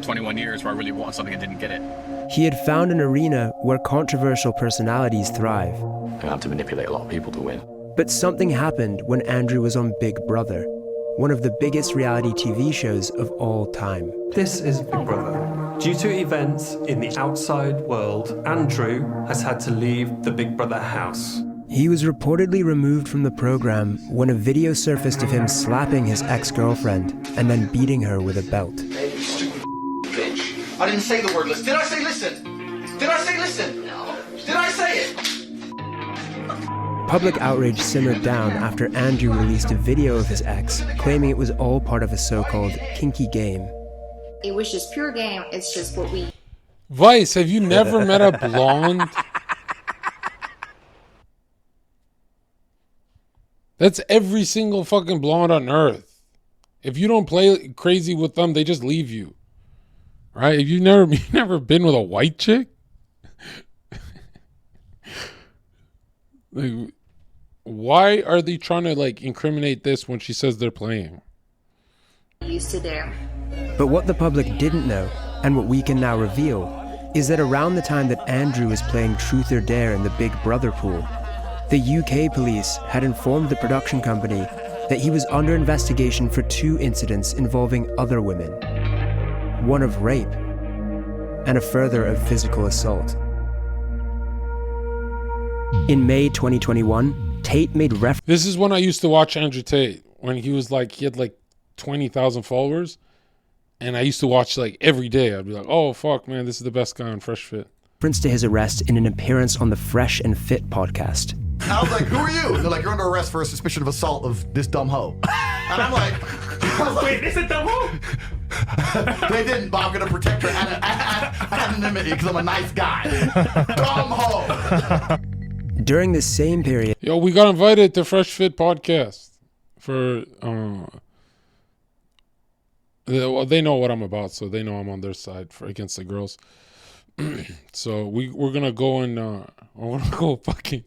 21 years where I really want something and didn't get it. He had found an arena where controversial personalities thrive. and had to manipulate a lot of people to win. But something happened when Andrew was on Big Brother, one of the biggest reality TV shows of all time. This is Big Brother. Due to events in the outside world, Andrew has had to leave the Big Brother house. He was reportedly removed from the program when a video surfaced of him slapping his ex-girlfriend and then beating her with a belt. Hey, you stupid bitch. I didn't say the word listen. Did I say listen? Did I say listen? No. Did I say it? Public outrage simmered down after Andrew released a video of his ex, claiming it was all part of a so-called kinky game. It was just pure game. It's just what we... Vice, have you never met a blonde? That's every single fucking blonde on earth. If you don't play crazy with them, they just leave you. Right? If you've never been with a white chick? Like, why are they trying to like incriminate this when she says they're playing? Used to there. But what the public didn't know, and what we can now reveal, is that around the time that Andrew was playing Truth or Dare in the Big Brother pool, the UK police had informed the production company that he was under investigation for 2 incidents involving other women. One of rape, and a further of physical assault. In May 2021, Tate made reference... This is when I used to watch Andrew Tate, when he had like 20,000 followers. And I used to watch like every day. I'd be like, oh, fuck, man, this is the best guy on Fresh Fit. Reference to his arrest in an appearance on the Fresh and Fit podcast. I was like, who are you? And they're like, you're under arrest for a suspicion of assault of this dumb hoe. And I'm like, wait, this is dumb hoe? They didn't, but I'm going to protect her anonymity because I'm a nice guy. Dumb hoe. During the same period... Yo, we got invited to Fresh Fit podcast for... they know what I'm about, so they know I'm on their side against the girls. So we're gonna go and I'm gonna go fucking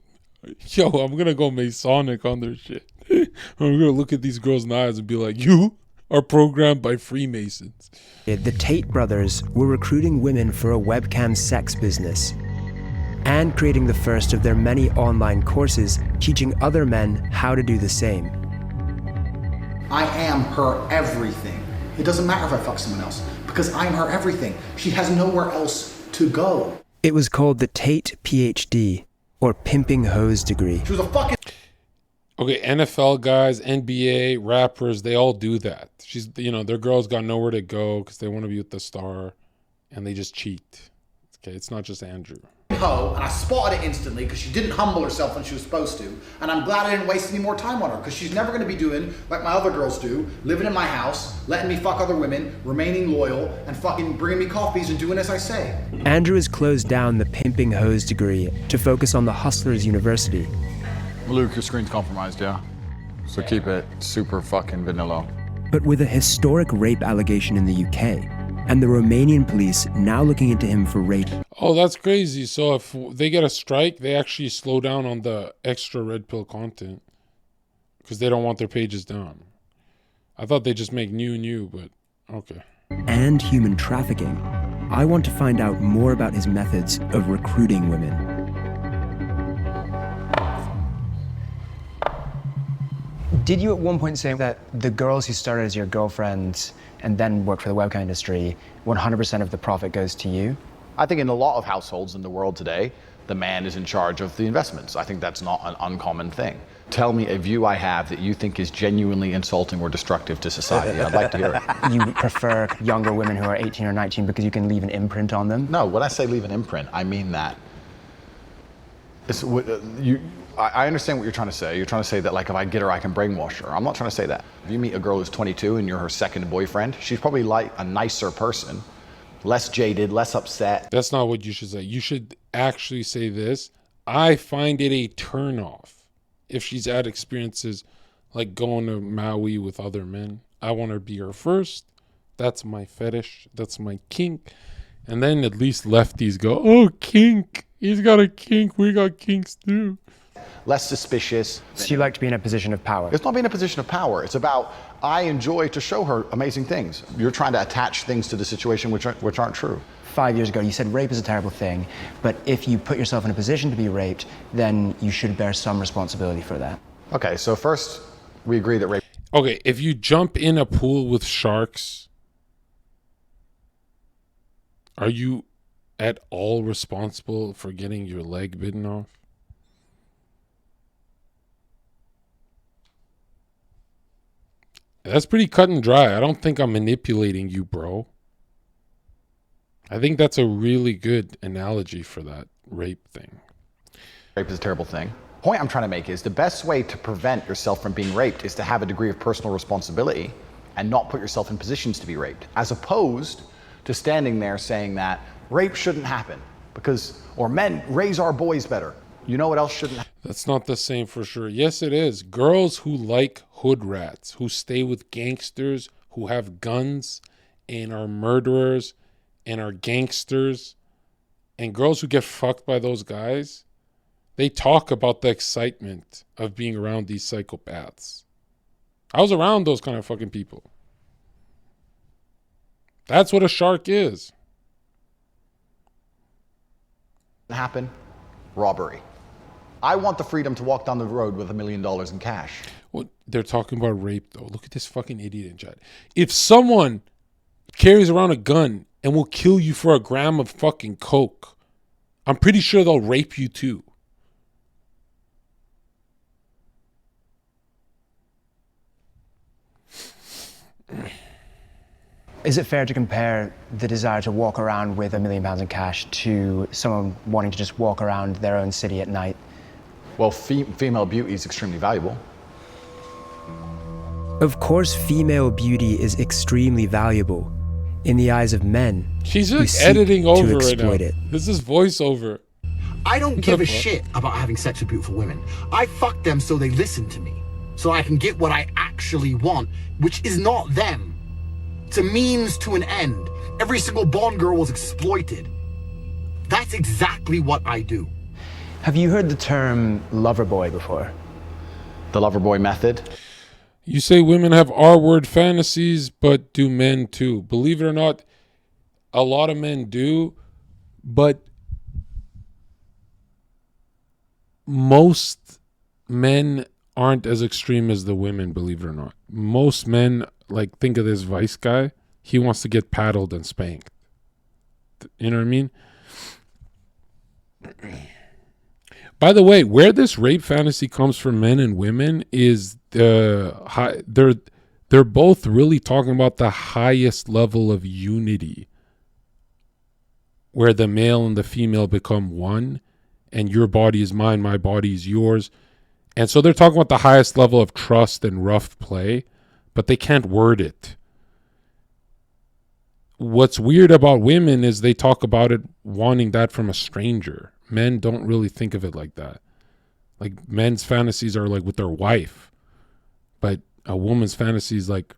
I'm gonna go Masonic on their shit. I'm gonna look at these girls' knives and be like, you are programmed by Freemasons. The Tate brothers were recruiting women for a webcam sex business and creating the first of their many online courses teaching other men how to do the same. I am her everything. It doesn't matter if I fuck someone else because I'm her everything. She has nowhere else to go. It was called the Tate PhD, or Pimping Hose degree. She was a fucking... Okay, NFL guys, NBA, rappers, they all do that. Their girls got nowhere to go because they want to be with the star and they just cheat. Okay, it's not just Andrew. Hoe, and I spotted it instantly because she didn't humble herself when she was supposed to, and I'm glad I didn't waste any more time on her because she's never going to be doing like my other girls do, living in my house, letting me fuck other women, remaining loyal, and fucking bringing me coffees and doing as I say. Andrew has closed down the Pimping Hose degree to focus on the Hustlers University. Luke, your screen's compromised, yeah? So keep it super fucking vanilla. But with a historic rape allegation in the UK, and the Romanian police now looking into him for rape. Oh, that's crazy. So if they get a strike, they actually slow down on the extra red pill content because they don't want their pages down. I thought they just make new, but okay. And human trafficking. I want to find out more about his methods of recruiting women. Did you at one point say that the girls who started as your girlfriends and then worked for the webcam industry, 100% of the profit goes to you? I think in a lot of households in the world today, the man is in charge of the investments. I think that's not an uncommon thing. Tell me a view I have that you think is genuinely insulting or destructive to society. I'd like to hear it. You prefer younger women who are 18 or 19 because you can leave an imprint on them? No, when I say leave an imprint, I mean that. I understand what you're trying to say. You're trying to say that, like, if I get her, I can brainwash her. I'm not trying to say that. If you meet a girl who's 22 and you're her second boyfriend, she's probably like a nicer person, less jaded, less upset. That's not what you should say. You should actually say this. I find it a turnoff if she's had experiences like going to Maui with other men. I want her to be her first. That's my fetish. That's my kink. And then at least lefties go, oh, kink. He's got a kink. We got kinks too. Less suspicious. So you like to be in a position of power? It's not being in a position of power. It's about, I enjoy to show her amazing things. You're trying to attach things to the situation which aren't true. 5 years ago, you said rape is a terrible thing, but if you put yourself in a position to be raped, then you should bear some responsibility for that. Okay, so first, we agree that rape... Okay, if you jump in a pool with sharks, are you at all responsible for getting your leg bitten off? That's pretty cut and dry. I don't think I'm manipulating you, bro. I think that's a really good analogy for that rape thing. Rape is a terrible thing. The point I'm trying to make is the best way to prevent yourself from being raped is to have a degree of personal responsibility and not put yourself in positions to be raped, as opposed to standing there saying that rape shouldn't happen because, or men raise our boys better. You know what else shouldn't happen? That's not the same for sure. Yes, it is. Girls who like hood rats, who stay with gangsters, who have guns and are murderers and are gangsters, and girls who get fucked by those guys, they talk about the excitement of being around these psychopaths. I was around those kind of fucking people. That's what a shark is. Happen? Robbery. I want the freedom to walk down the road with $1 million in cash. Well, they're talking about rape, though. Look at this fucking idiot in chat. If someone carries around a gun and will kill you for a gram of fucking coke, I'm pretty sure they'll rape you too. Is it fair to compare the desire to walk around with £1 million in cash to someone wanting to just walk around their own city at night? Well, female beauty is extremely valuable. Of course, female beauty is extremely valuable in the eyes of men. She's who just seek editing to over right now. exploit it. This is voiceover. I don't give a shit about having sex with beautiful women. I fuck them so they listen to me, so I can get what I actually want, which is not them. It's a means to an end. Every single Bond girl was exploited. That's exactly what I do. Have you heard the term lover boy before? The lover boy method? You say women have R-word fantasies, but do men too? Believe it or not, a lot of men do, but most men aren't as extreme as the women, believe it or not. Most men, like, think of this Vice guy. He wants to get paddled and spanked. You know what I mean? By the way, where this rape fantasy comes from men and women is they're both really talking about the highest level of unity, where the male and the female become one, and your body is mine, my body is yours. And so they're talking about the highest level of trust and rough play, but they can't word it. What's weird about women is they talk about it wanting that from a stranger. Men don't really think of it like that. Like, men's fantasies are like with their wife, but a woman's fantasy is like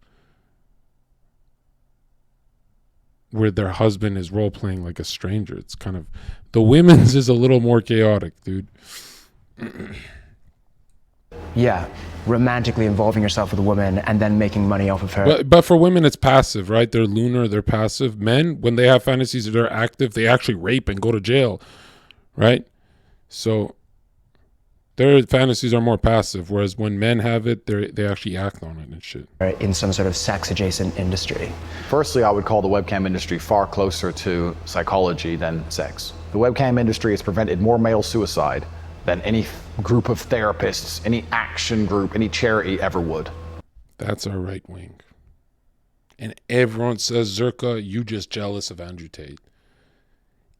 where their husband is role playing like a stranger. It's kind of, the women's is a little more chaotic, dude. Yeah, romantically involving yourself with a woman and then making money off of her. But for women, it's passive, right? They're lunar, they're passive. Men, when they have fantasies, they're active. They actually rape and go to jail, right? So their fantasies are more passive, whereas when men have it, they actually act on it and shit. In some sort of sex-adjacent industry. Firstly, I would call the webcam industry far closer to psychology than sex. The webcam industry has prevented more male suicide than any group of therapists, any action group, any charity ever would. That's our right wing. And everyone says, Zherka, you just jealous of Andrew Tate.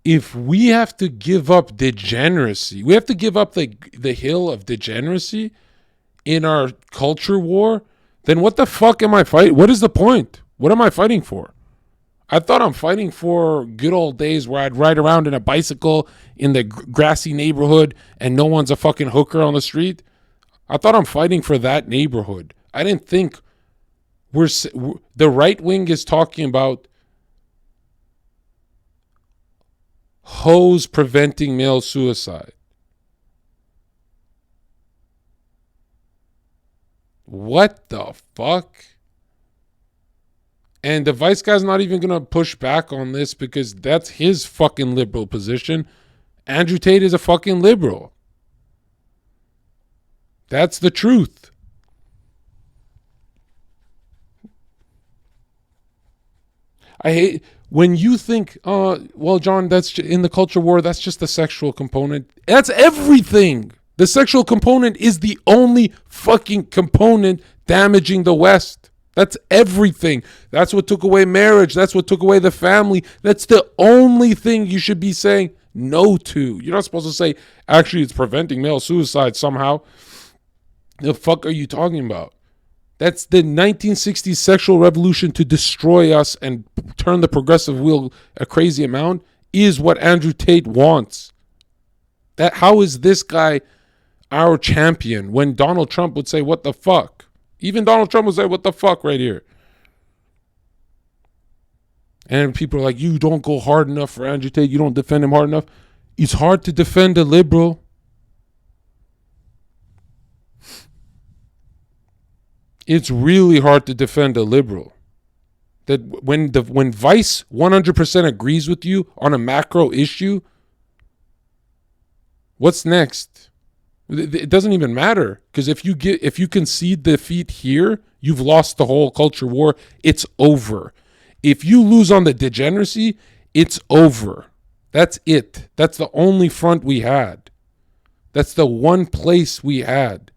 If we have to give up degeneracy, we have to give up the hill of degeneracy in our culture war, then what the fuck am I fighting? What is the point? What am I fighting for? I thought I'm fighting for good old days where I'd ride around in a bicycle in the grassy neighborhood and no one's a fucking hooker on the street. I thought I'm fighting for that neighborhood. I didn't think the right wing is talking about hoes preventing male suicide. What the fuck? And the Vice guy's not even going to push back on this because that's his fucking liberal position. Andrew Tate is a fucking liberal. That's the truth. I hate when you think, well, John, that's in the culture war, that's just the sexual component. That's everything. The sexual component is the only fucking component damaging the West. That's everything. That's what took away marriage. That's what took away the family. That's the only thing you should be saying no to. You're not supposed to say, actually, it's preventing male suicide somehow. The fuck are you talking about? That's the 1960s sexual revolution to destroy us and turn the progressive wheel a crazy amount is what Andrew Tate wants. How is this guy our champion when Donald Trump would say, what the fuck? Even Donald Trump would say, what the fuck right here? And people are like, you don't go hard enough for Andrew Tate. You don't defend him hard enough. It's hard to defend a liberal. It's really hard to defend a liberal. That when Vice 100% agrees with you on a macro issue, what's next? It doesn't even matter, because if you concede defeat here, you've lost the whole culture war. It's over. If you lose on the degeneracy, it's over. That's it. That's the only front we had. That's the one place we had,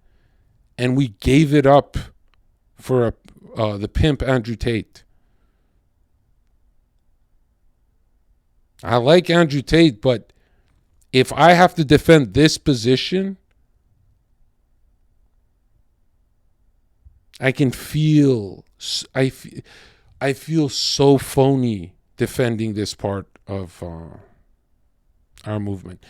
and we gave it up for the pimp Andrew Tate. I like Andrew Tate, but if I have to defend this position, I can feel, I feel so phony defending this part of our movement.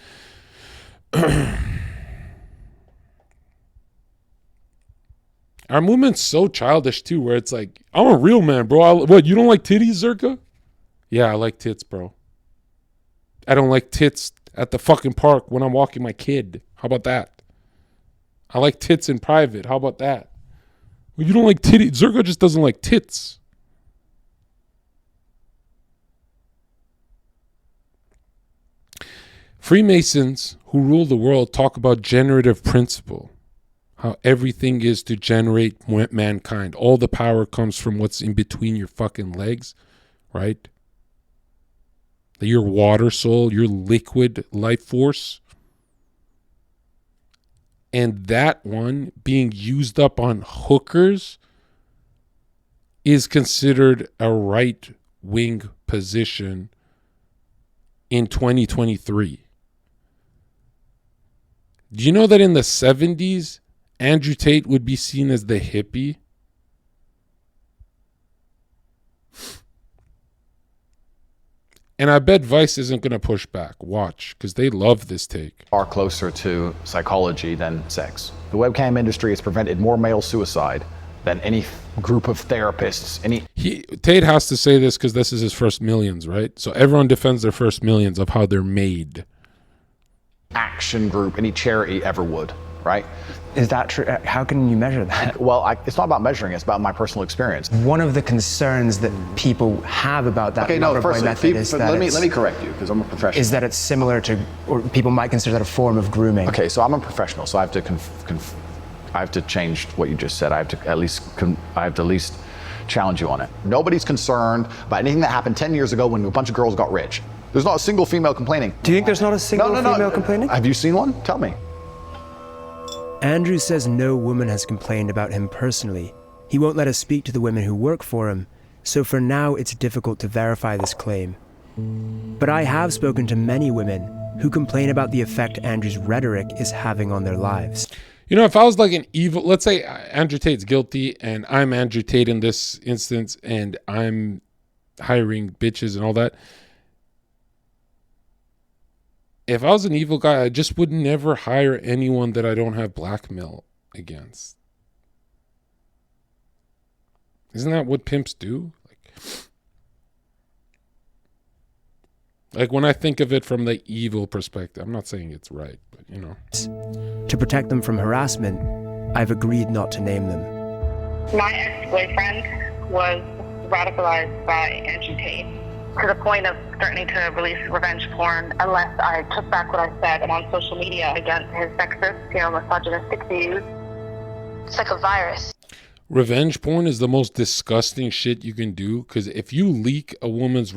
Our movement's so childish too, where it's like, I'm a real man, bro. What, you don't like titties, Zherka? Yeah, I like tits, bro. I don't like tits at the fucking park when I'm walking my kid. How about that? I like tits in private. How about that? Well, you don't like titties. Zherka just doesn't like tits. Freemasons who rule the world talk about generative principle. How everything is to generate mankind. All the power comes from what's in between your fucking legs, right? Your water soul, your liquid life force. And that one being used up on hookers is considered a right-wing position in 2023. Do you know that in the 70s, Andrew Tate would be seen as the hippie? And I bet Vice isn't going to push back. Watch, because they love this take. Are closer to psychology than sex. The webcam industry has prevented more male suicide than any group of therapists. Tate has to say this because this is his first millions, right? So everyone defends their first millions of how they're made. Action group, any charity ever would, right? Is that true? How can you measure that? Well, it's not about measuring, it's about my personal experience. One of the concerns that people have about that method is that let me correct you, because I'm a professional. Is that it's similar to, or people might consider that a form of grooming. Okay, so I'm a professional, so I have to change what you just said. I have to at least challenge you on it. Nobody's concerned about anything that happened 10 years ago when a bunch of girls got rich. There's not a single female complaining. Do you think there's not a single female complaining? Have you seen one? Tell me. Andrew says no woman has complained about him personally. He won't let us speak to the women who work for him, so for now it's difficult to verify this claim. But I have spoken to many women who complain about the effect Andrew's rhetoric is having on their lives. You know, if I was like an evil, let's say Andrew Tate's guilty and I'm Andrew Tate in this instance and I'm hiring bitches and all that. If I was an evil guy, I just would never hire anyone that I don't have blackmail against. Isn't that what pimps do? Like when I think of it from the evil perspective, I'm not saying it's right, but you know. To protect them from harassment, I've agreed not to name them. My ex-boyfriend was radicalized by Andrew Tate to the point of threatening to release revenge porn unless I took back what I said on social media against his sexist, misogynistic views. It's like a virus. Revenge porn is the most disgusting shit you can do, because if you leak a woman's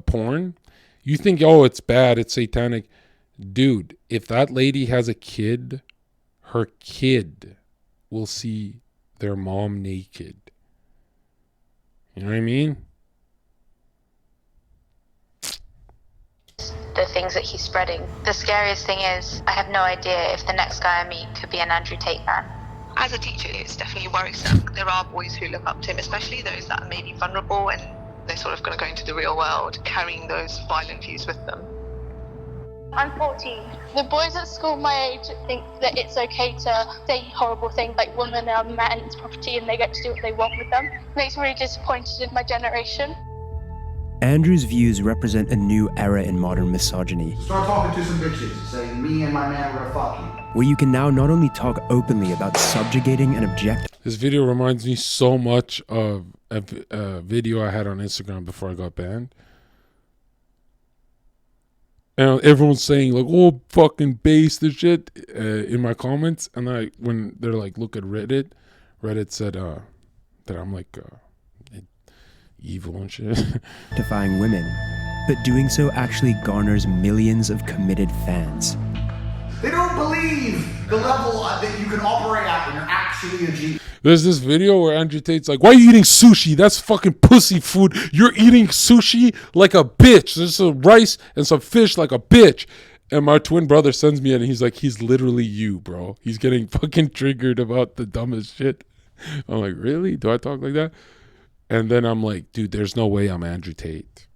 porn, you think, oh, it's bad, it's satanic. Dude, if that lady has a kid, her kid will see their mom naked. You know what I mean? The things that he's spreading. The scariest thing is, I have no idea if the next guy I meet could be an Andrew Tate fan. As a teacher, it's definitely worrisome. There are boys who look up to him, especially those that are maybe vulnerable and they're sort of going to go into the real world, carrying those violent views with them. I'm 14. The boys at school my age think that it's okay to say horrible things like women are man's property and they get to do what they want with them. It makes me really disappointed in my generation. Andrew's views represent a new era in modern misogyny, Start talking to some bitches. Say, me and my man are gonna fuck you. where you can now not only talk openly about subjugating and objectifying. This video reminds me so much of a video I had on Instagram before I got banned. And everyone's saying like, "Oh, fucking base this shit" in my comments, and when they're like, "Look at Reddit," Reddit said that I'm like evil and shit. Defying women, but doing so actually garners millions of committed fans. They don't believe the level that you can operate at when you're actually a G. There's this video where Andrew Tate's like, "Why are you eating sushi? That's fucking pussy food. You're eating sushi like a bitch. There's some rice and some fish like a bitch." And my twin brother sends me it, and he's like, "He's literally you, bro. He's getting fucking triggered about the dumbest shit." I'm like, "Really? Do I talk like that?" And then I'm like, "Dude, there's no way I'm Andrew Tate.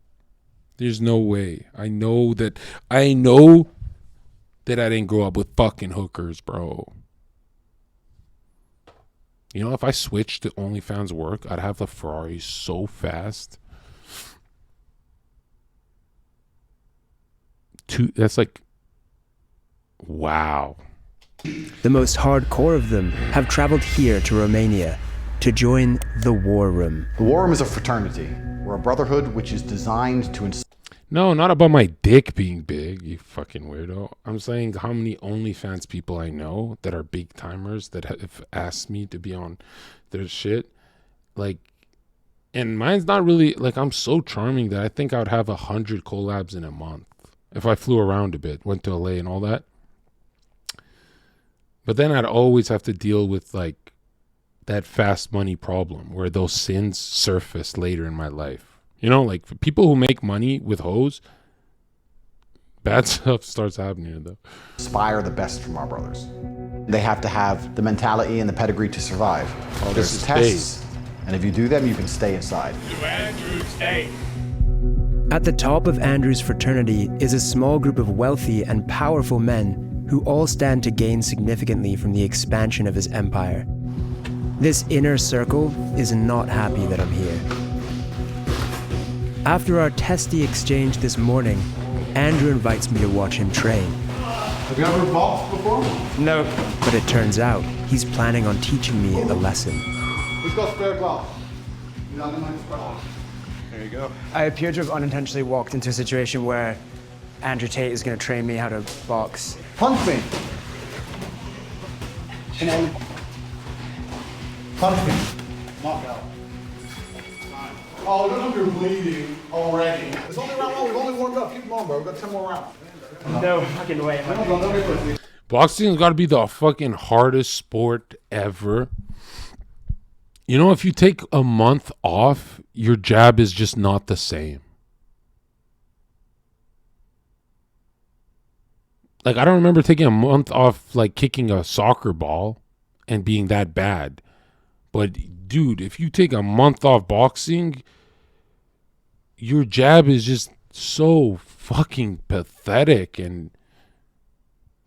There's no way. I know that I didn't grow up with fucking hookers, bro. You know, if I switched to OnlyFans work, I'd have the Ferrari so fast. That's like, wow." The most hardcore of them have traveled here to Romania to join the War Room. The War Room is a fraternity. We're a brotherhood which is designed to... No, not about my dick being big, you fucking weirdo. I'm saying how many OnlyFans people I know that are big timers that have asked me to be on their shit. Like, and mine's not really, like, I'm so charming that I think I would have 100 collabs in a month. If I flew around a bit, went to LA and all that. But then I'd always have to deal with, like, that fast money problem where those sins surface later in my life. You know, like, for people who make money with hoes, bad stuff starts happening to them. Inspire the best from our brothers. They have to have the mentality and the pedigree to survive. Oh, This is tests, and if you do them, you can stay inside. At the top of Andrew's fraternity is a small group of wealthy and powerful men who all stand to gain significantly from the expansion of his empire. This inner circle is not happy that I'm here. After our testy exchange this morning, Andrew invites me to watch him train. Have you ever boxed before? No. But it turns out he's planning on teaching me a lesson. Who's got spare glove? There you go. I appear to have unintentionally walked into a situation where Andrew Tate is going to train me how to box. Punch me. And then Punch me. Knock out. Oh, look like you're bleeding already. It's only round one. We've only warmed up. Keep going, bro. We've got 10 more rounds. No fucking way. Boxing's got to be the fucking hardest sport ever. You know, if you take a month off, your jab is just not the same. Like, I don't remember taking a month off, like, kicking a soccer ball and being that bad. But, dude, if you take a month off boxing, your jab is just so fucking pathetic. And,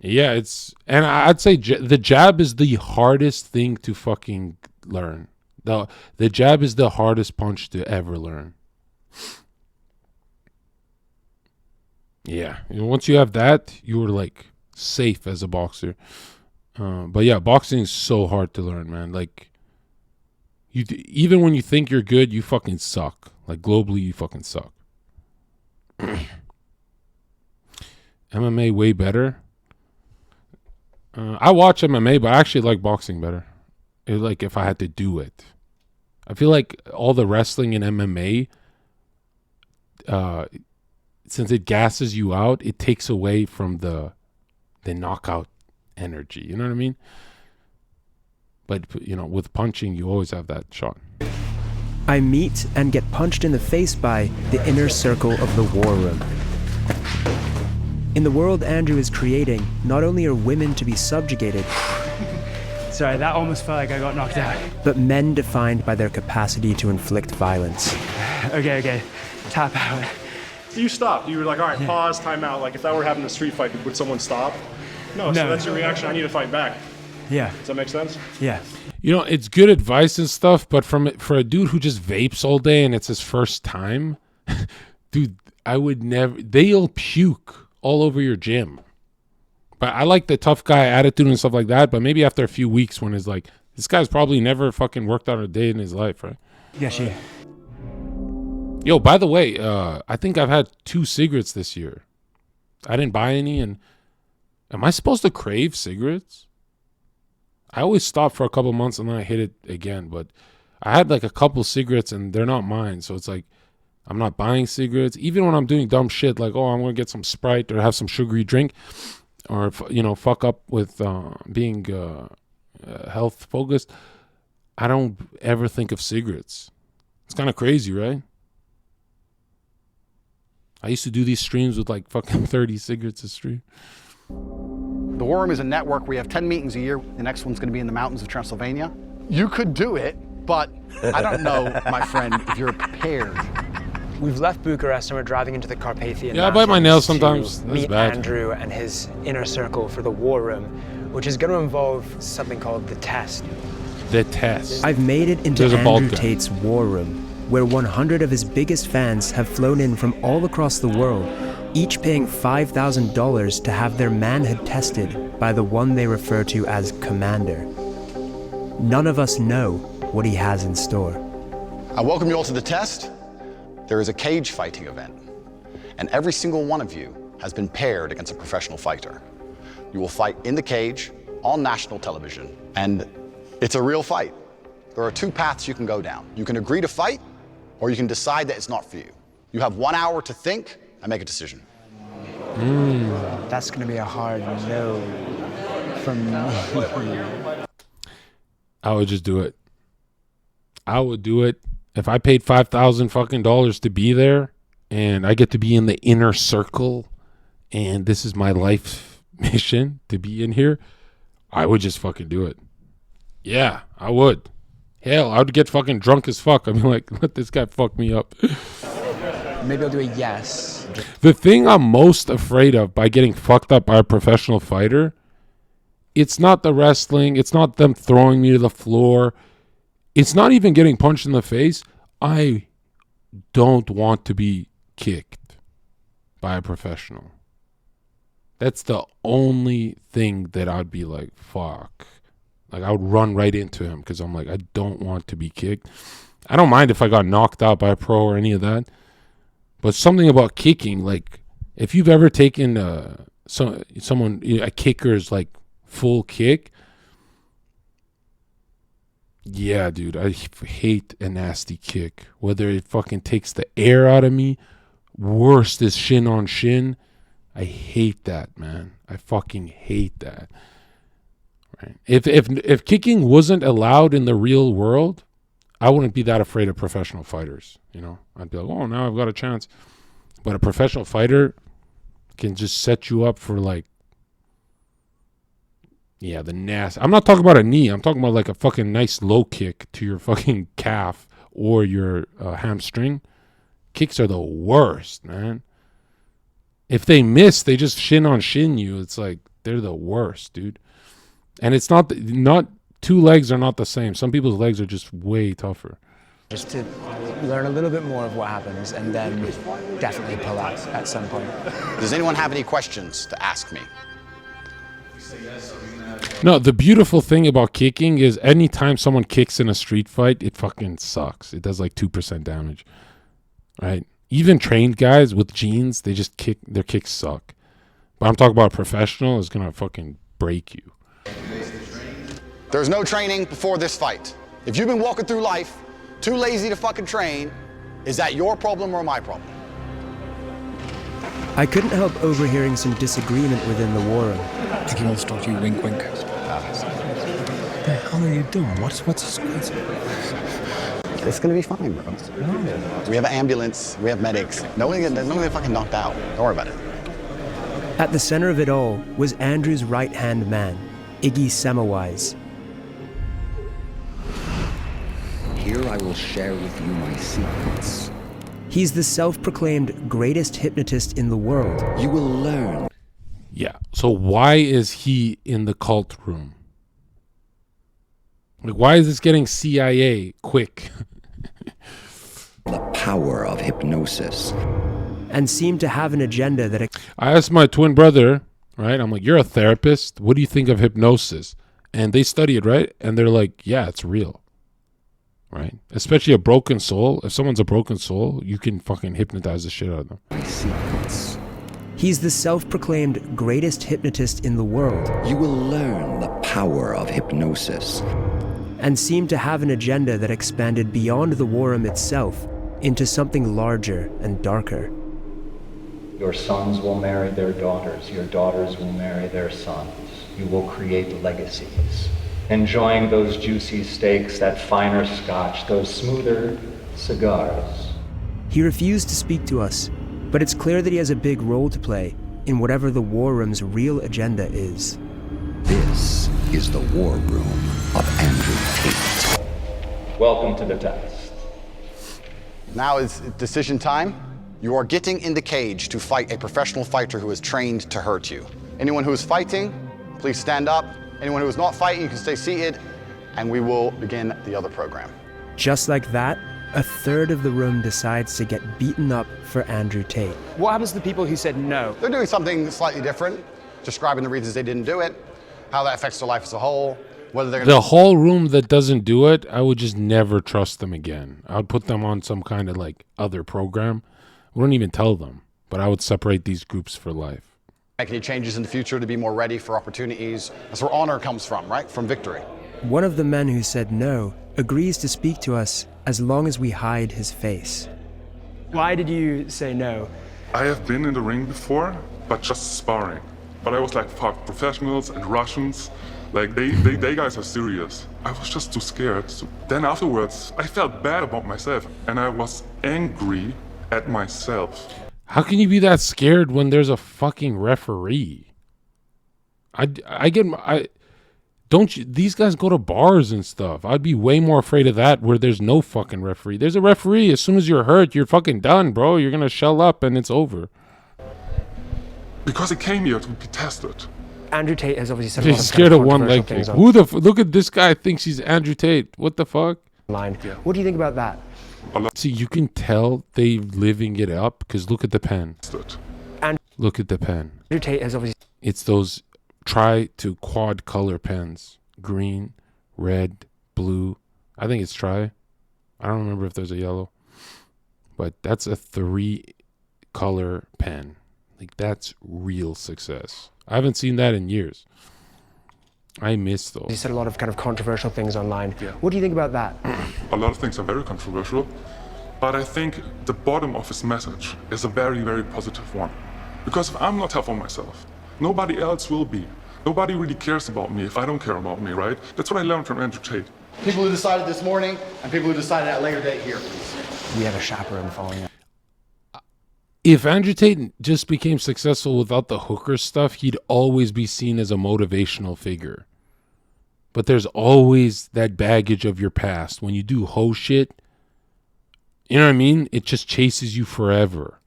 yeah, and I'd say the jab is the hardest thing to fucking learn. The jab is the hardest punch to ever learn. Yeah, once you have that, you're like safe as a boxer. But yeah, boxing is so hard to learn, man. Like, Even when you think you're good, you fucking suck. Like globally, you fucking suck. MMA way better. I watch MMA, but I actually like boxing better. Like if I had to do it, I feel like all the wrestling and MMA, since it gasses you out, it takes away from the knockout energy. You know what I mean? But you know, with punching, you always have that shot. I meet and get punched in the face by the inner circle of the war room. In the world Andrew is creating, not only are women to be subjugated, Sorry, that almost felt like I got knocked out. but men defined by their capacity to inflict violence. Okay. Tap out. You stopped. You were like, all right, pause, time out. Like if that were having a street fight, would someone stop? No, so that's your reaction. I need to fight back. Yeah. Does that make sense? Yeah. You know, it's good advice and stuff, but for a dude who just vapes all day and it's his first time, dude, I would never. They'll puke all over your gym. But I like the tough guy attitude and stuff like that. But maybe after a few weeks, when it's like, this guy's probably never fucking worked out a day in his life, right? Yeah, she. Yo, by the way, I think I've had 2 cigarettes this year. I didn't buy any, and am I supposed to crave cigarettes? I always stop for a couple months and then I hit it again. But I had like a couple cigarettes and they're not mine, so it's like I'm not buying cigarettes. Even when I'm doing dumb shit like, oh, I'm gonna get some Sprite or have some sugary drink, or fuck up with being health focused, I don't ever think of cigarettes. It's kind of crazy, right? I used to do these streams with like fucking 30 cigarettes a stream. The War Room is a network. We have 10 meetings a year. The next one's going to be in the mountains of Transylvania. You could do it, but I don't know, my friend, if you're prepared. We've left Bucharest and we're driving into the Carpathian Yeah, I bite my nails Mountains sometimes. to That's meet bad. Andrew and his inner circle for the War Room, which is going to involve something called the test. The test. I've made it into There's a bald Andrew guy. Tate's War Room, where 100 of his biggest fans have flown in from all across the world, each paying $5,000 to have their manhood tested by the one they refer to as Commander. None of us know what he has in store. I welcome you all to the test. There is a cage fighting event, and every single one of you has been paired against a professional fighter. You will fight in the cage on national television, and it's a real fight. There are 2 paths you can go down. You can agree to fight, or you can decide that it's not for you. You have 1 hour to think and make a decision. That's going to be a hard no from me. I would just do it. I would do it. If I paid $5,000 fucking dollars to be there and I get to be in the inner circle and this is my life mission to be in here, I would just fucking do it. Yeah, I would. Hell, I would get fucking drunk as fuck. I'd be like, let this guy fuck me up. Maybe I'll do a yes. The thing I'm most afraid of by getting fucked up by a professional fighter, it's not the wrestling. It's not them throwing me to the floor. It's not even getting punched in the face. I don't want to be kicked by a professional. That's the only thing that I'd be like, fuck. Like I would run right into him because I'm like, I don't want to be kicked. I don't mind if I got knocked out by a pro or any of that. But something about kicking, like if you've ever taken someone, a kicker's like full kick, yeah, dude, I hate a nasty kick. Whether it fucking takes the air out of me, worst is shin on shin. I hate that, man. I fucking hate that. Right? If kicking wasn't allowed in the real world, I wouldn't be that afraid of professional fighters. You know, I'd be like, oh, now I've got a chance. But a professional fighter can just set you up for like, yeah, the nasty. I'm not talking about a knee. I'm talking about like a fucking nice low kick to your fucking calf or your hamstring. Kicks are the worst, man. If they miss, they just shin on shin you. It's like they're the worst, dude. And it's not 2 legs are not the same. Some people's legs are just way tougher. Just to learn a little bit more of what happens and then definitely pull out at some point. Does anyone have any questions to ask me? No, the beautiful thing about kicking is anytime someone kicks in a street fight, it fucking sucks. It does like 2% damage, right? Even trained guys with jeans, they just kick. Their kicks suck. But I'm talking about a professional is gonna fucking break you. There's no training before this fight. If you've been walking through life too lazy to fucking train, is that your problem or my problem? I couldn't help overhearing some disagreement within the war room. I think he wants to talk to you, wink, wink. What the hell are you doing? What's It's gonna be fine, bro. No. We have an ambulance, we have medics. No one get fucking knocked out. Don't worry about it. At the center of it all was Andrew's right-hand man, Iggy Semmelweis. Here I will share with you my secrets. He's the self-proclaimed greatest hypnotist in the world. You will learn. Yeah, so why is he in the cult room? Like, why is this getting CIA quick? The power of hypnosis. And seemed to have an agenda that... I asked my twin brother, right? I'm like, you're a therapist. What do you think of hypnosis? And they study it, right? And they're like, yeah, it's real. Right? Especially a broken soul. If someone's a broken soul, you can fucking hypnotize the shit out of them. My secrets. He's the self-proclaimed greatest hypnotist in the world. You will learn the power of hypnosis. And seemed to have an agenda that expanded beyond the war room itself into something larger and darker. Your sons will marry their daughters. Your daughters will marry their sons. You will create legacies. Enjoying those juicy steaks, that finer scotch, those smoother cigars. He refused to speak to us, but it's clear that he has a big role to play in whatever the war room's real agenda is. This is the war room of Andrew Tate. Welcome to the test. Now is decision time. You are getting in the cage to fight a professional fighter who is trained to hurt you. Anyone who is fighting, please stand up. Anyone who is not fighting, you can stay seated, and we will begin the other program. Just like that, a third of the room decides to get beaten up for Andrew Tate. What happens to the people who said no? They're doing something slightly different, describing the reasons they didn't do it, how that affects their life as a whole, whether they're The whole room that doesn't do it, I would just never trust them again. I would put them on some kind of like other program. I wouldn't even tell them, but I would separate these groups for life. Make any changes in the future to be more ready for opportunities. That's where honor comes from, right? From victory. One of the men who said no agrees to speak to us as long as we hide his face. Why did you say no? I have been in the ring before, but just sparring. But I was like, fuck, professionals and Russians, like they guys are serious. I was just too scared. So then afterwards, I felt bad about myself and I was angry at myself. How can you be that scared when there's a fucking referee? Don't you, these guys go to bars and stuff. I'd be way more afraid of that where there's no fucking referee. There's a referee. As soon as you're hurt, you're fucking done, bro. You're gonna shell up and it's over. Because he came here to be tested. Andrew Tate has obviously said a lot He's of scared kind of one leg kick. Look at this guy thinks he's Andrew Tate. What the fuck? Line. Yeah. What do you think about that? See, you can tell they living it up because look at the pen. And look at the pen. Andrew Tate has obviously... It's those try to quad color pens. Green, red, blue. I think it's try. I don't remember if there's a yellow. But that's a 3 color pen. Like, that's real success. I haven't seen that in years. I miss those. He said a lot of kind of controversial things online. Yeah. What do you think about that? A lot of things are very controversial, but I think the bottom of his message is a very, very positive one. Because if I'm not tough on myself, nobody else will be. Nobody really cares about me if I don't care about me, right? That's what I learned from Andrew Tate. People who decided this morning and people who decided at a later date here, please. We have a chaperone following up. If Andrew Tate just became successful without the hooker stuff, he'd always be seen as a motivational figure. But there's always that baggage of your past. When you do hoe shit, you know what I mean? It just chases you forever.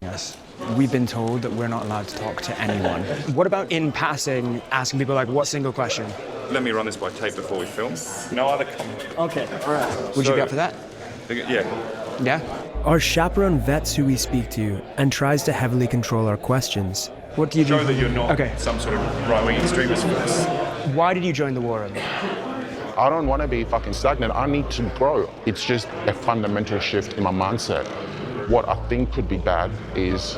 Yes. We've been told that we're not allowed to talk to anyone. What about in passing, asking people like, what single question? Let me run this by Tate before we film. No other comment. Okay, all right. Would you be up for that? Yeah. Yeah? Our chaperone vets who we speak to and tries to heavily control our questions. What do you do? Show that you're not some sort of right-wing extremist force. Why did you join the war room? I don't want to be fucking stagnant. I need to grow. It's just a fundamental shift in my mindset. What I think could be bad is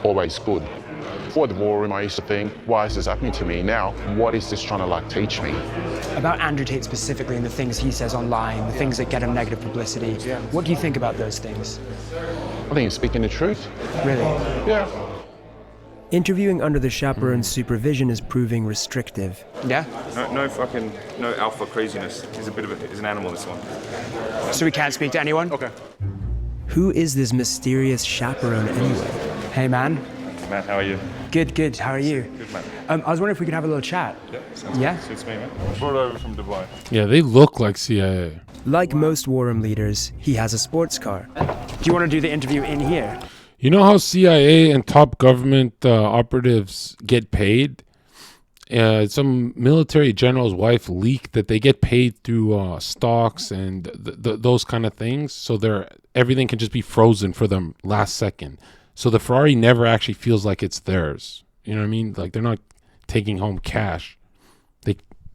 always good. Before the war room, I used to think, why is this happening to me? Now, what is this trying to like teach me? About Andrew Tate specifically and the things he says online, the things that get him negative publicity. What do you think about those things? I think he's speaking the truth. Really? Yeah. Interviewing under the chaperone's supervision is proving restrictive. Yeah? No alpha craziness. He's an animal, this one. So we can't speak to anyone? Okay. Who is this mysterious chaperone anyway? Hey, man. Matt, how are you? Good. How are you? Good, man. I was wondering if we could have a little chat. Yeah, sounds Yeah? good. Suits me, man. Brought over from Dubai. Yeah, they look like CIA. Like most war room leaders, he has a sports car. Do you want to do the interview in here? You know how CIA and top government operatives get paid? Some military general's wife leaked that they get paid through stocks and those kind of things. So everything can just be frozen for them last second. So the Ferrari never actually feels like it's theirs. You know what I mean? Like they're not taking home cash.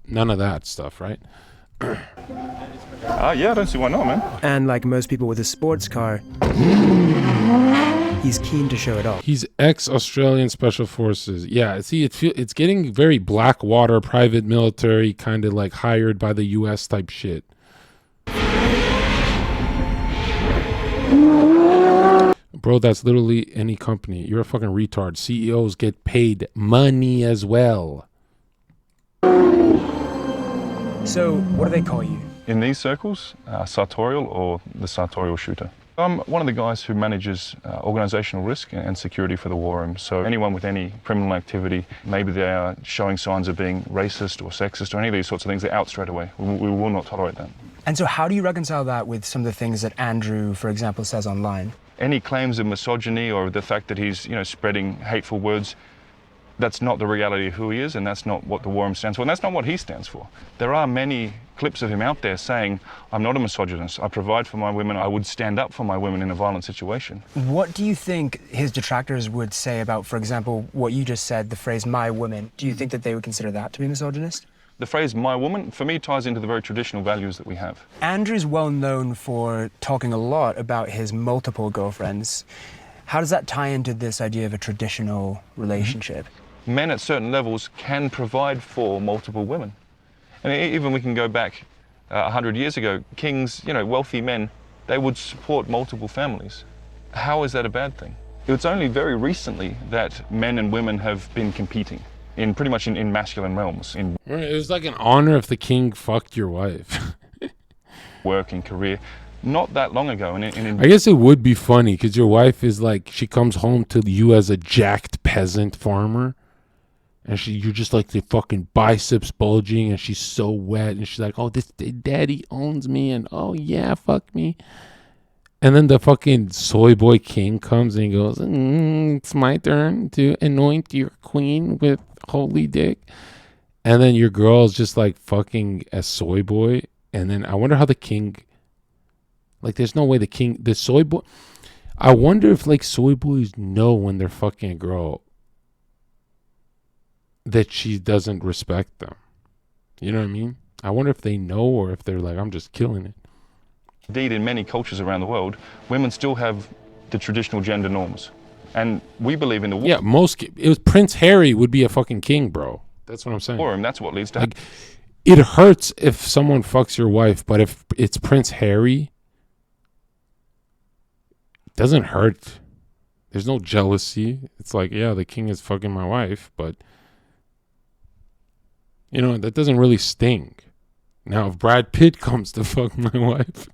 None of that stuff, right? Yeah, I don't see why not, man. And like most people with a sports car, he's keen to show it off. He's ex-Australian Special Forces. Yeah, see, it's getting very Blackwater, private military, kind of like hired by the U.S. type shit. Bro, that's literally any company. You're a fucking retard. CEOs get paid money as well. So, what do they call you? In these circles, sartorial or the sartorial shooter. I'm one of the guys who manages organizational risk and security for the war room. So anyone with any criminal activity, maybe they are showing signs of being racist or sexist or any of these sorts of things, they're out straight away. We will not tolerate that. And so how do you reconcile that with some of the things that Andrew, for example, says online? Any claims of misogyny or the fact that he's, spreading hateful words, that's not the reality of who he is, and that's not what the war room stands for, and that's not what he stands for. There are many clips of him out there saying, I'm not a misogynist, I provide for my women, I would stand up for my women in a violent situation. What do you think his detractors would say about, for example, what you just said, the phrase, my woman? Do you think that they would consider that to be misogynist? The phrase, my woman, for me, ties into the very traditional values that we have. Andrew's well known for talking a lot about his multiple girlfriends. How does that tie into this idea of a traditional relationship? Men at certain levels can provide for multiple women. And even we can go back 100 years ago, kings, wealthy men, they would support multiple families. How is that a bad thing? It's only very recently that men and women have been competing in pretty much in masculine realms. It was like an honor if the king fucked your wife. Work and career. Not that long ago. I guess it would be funny because your wife is like, she comes home to you as a jacked peasant farmer. And you're just like the fucking biceps bulging, and she's so wet, and she's like, "Oh, this daddy owns me," and "Oh yeah, fuck me." And then the fucking soy boy king comes and he goes, "It's my turn to anoint your queen with holy dick," and then your girl's just like fucking a soy boy, and then I wonder how the king, like, there's no way the soy boy. I wonder if like soy boys know when they're fucking a girl that she doesn't respect them. You know what I mean? I wonder if they know or if they're like, I'm just killing it. Indeed, in many cultures around the world, women still have the traditional gender norms. And we believe in the war. Yeah, it was Prince Harry would be a fucking king, bro. That's what I'm saying. And that's what leads to... Like, it hurts if someone fucks your wife, but if it's Prince Harry, it doesn't hurt. There's no jealousy. It's like, yeah, the king is fucking my wife, but that doesn't really sting. Now, if Brad Pitt comes to fuck my wife,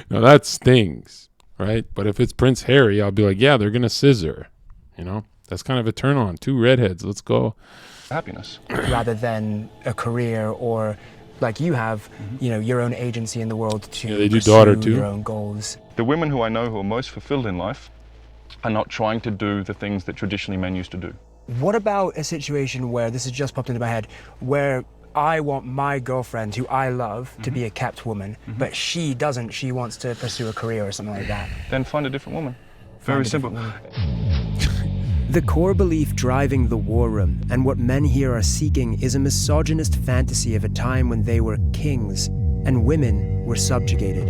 now that stings, right? But if it's Prince Harry, I'll be like, yeah, they're going to scissor. That's kind of a turn on. Two redheads, let's go. Happiness. Rather than a career or, like you have, your own agency in the world to they do daughter too. Your own goals. The women who I know who are most fulfilled in life are not trying to do the things that traditionally men used to do. What about a situation where, this has just popped into my head, where I want my girlfriend, who I love, to be a kept woman, but she doesn't, she wants to pursue a career or something like that? Then find a different woman. Very simple. The core belief driving the war room and what men here are seeking is a misogynist fantasy of a time when they were kings and women were subjugated.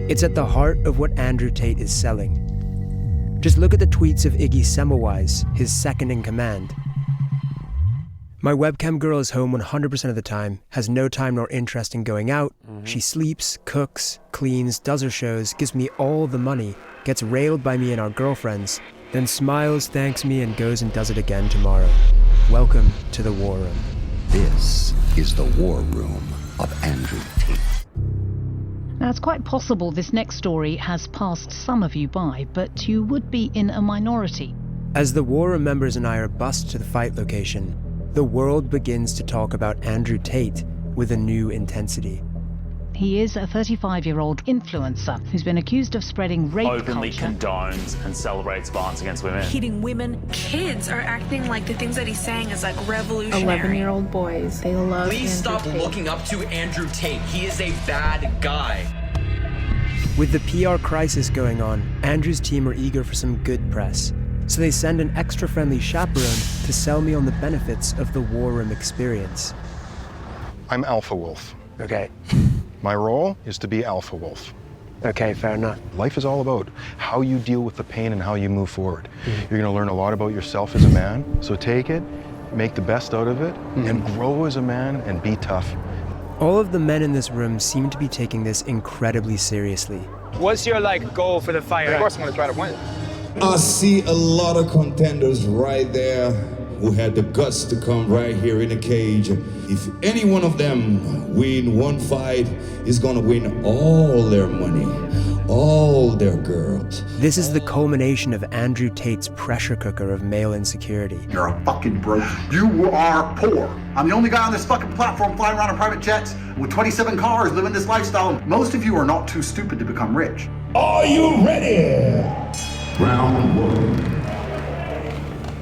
It's at the heart of what Andrew Tate is selling. Just look at the tweets of Iggy Semmelweis, his second in command. My webcam girl is home 100% of the time, has no time nor interest in going out. She sleeps, cooks, cleans, does her shows, gives me all the money, gets railed by me and our girlfriends, then smiles, thanks me, and goes and does it again tomorrow. Welcome to the War Room. This is the War Room of Andrew Tate. Now, it's quite possible this next story has passed some of you by, but you would be in a minority. As the War Room members and I are bussed to the fight location, the world begins to talk about Andrew Tate with a new intensity. He is a 35-year-old influencer who's been accused of spreading rape openly culture. condones and celebrates violence against women. Hitting women. Kids are acting like the things that he's saying is like revolutionary. 11-year-old boys, they love Please stop looking up to Andrew Tate. He is a bad guy. With the PR crisis going on, Andrew's team are eager for some good press. So they send an extra friendly chaperone to sell me on the benefits of the War Room experience. I'm Alpha Wolf. Okay. My role is to be Alpha Wolf. Okay, fair enough. Life is all about how you deal with the pain and how you move forward. You're gonna learn a lot about yourself as a man, so take it, make the best out of it, and grow as a man and be tough. All of the men in this room seem to be taking this incredibly seriously. What's your goal for the fight? Of course I'm gonna try to win. I see a lot of contenders right there who had the guts to come right here in the cage. If any one of them win one fight, is gonna win all their money, all their girls. This is the culmination of Andrew Tate's pressure cooker of male insecurity. You're a fucking broke. You are poor. I'm the only guy on this fucking platform flying around in private jets with 27 cars living this lifestyle. Most of you are not too stupid to become rich. Are you ready? Round one.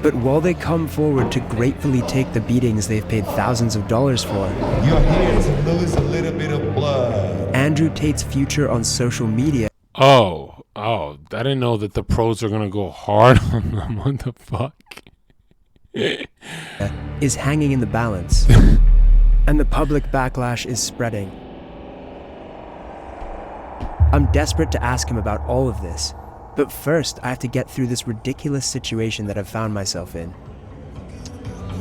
But while they come forward to gratefully take the beatings they've paid thousands of dollars for, you're here to lose a little bit of blood. Andrew Tate's future on social media. Oh, I didn't know that the pros are gonna go hard on them. What the fuck? Is hanging in the balance. And the public backlash is spreading. I'm desperate to ask him about all of this. But first, I have to get through this ridiculous situation that I've found myself in.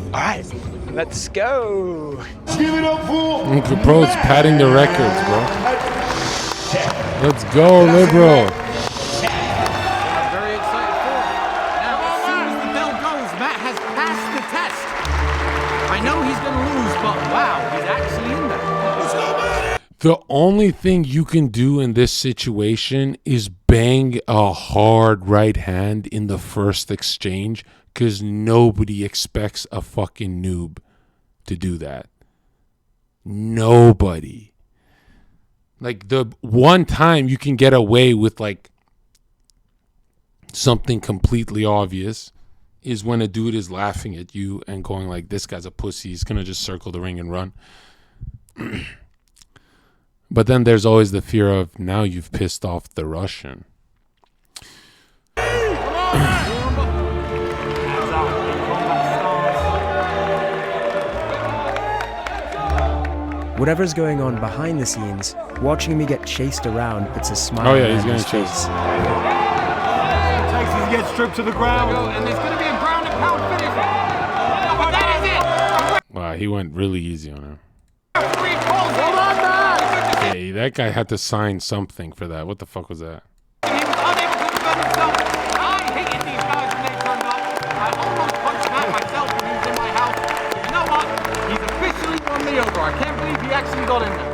All right, let's go. Give it up for Uncle Pro's padding the records, bro. Let's go, liberal. I'm very excited for it. Now, as soon as the bell goes, Matt has passed the test. I know he's going to lose, but wow, he's actually in there. The only thing you can do in this situation is bang a hard right hand in the first exchange, because nobody expects a fucking noob to do that. Nobody. Like, the one time you can get away with like something completely obvious is when a dude is laughing at you and going like, this guy's a pussy, he's gonna just circle the ring and run. But then there's always the fear of, now you've pissed off the Russian. Whatever's going on behind the scenes, watching me get chased around puts a smile Oh yeah, he's on getting his chased. face. Texas gets stripped to the ground, and there's going to be a ground and pound finish. But that is it. Wow, he went really easy on him. Hold on, man. Hey, that guy had to sign something for that. What the fuck was that? He was unable to defend himself. I hated these guys when they turned up. I almost punched Matt myself when he was in my house. You know what? He's officially won me over. I can't believe he actually got in there.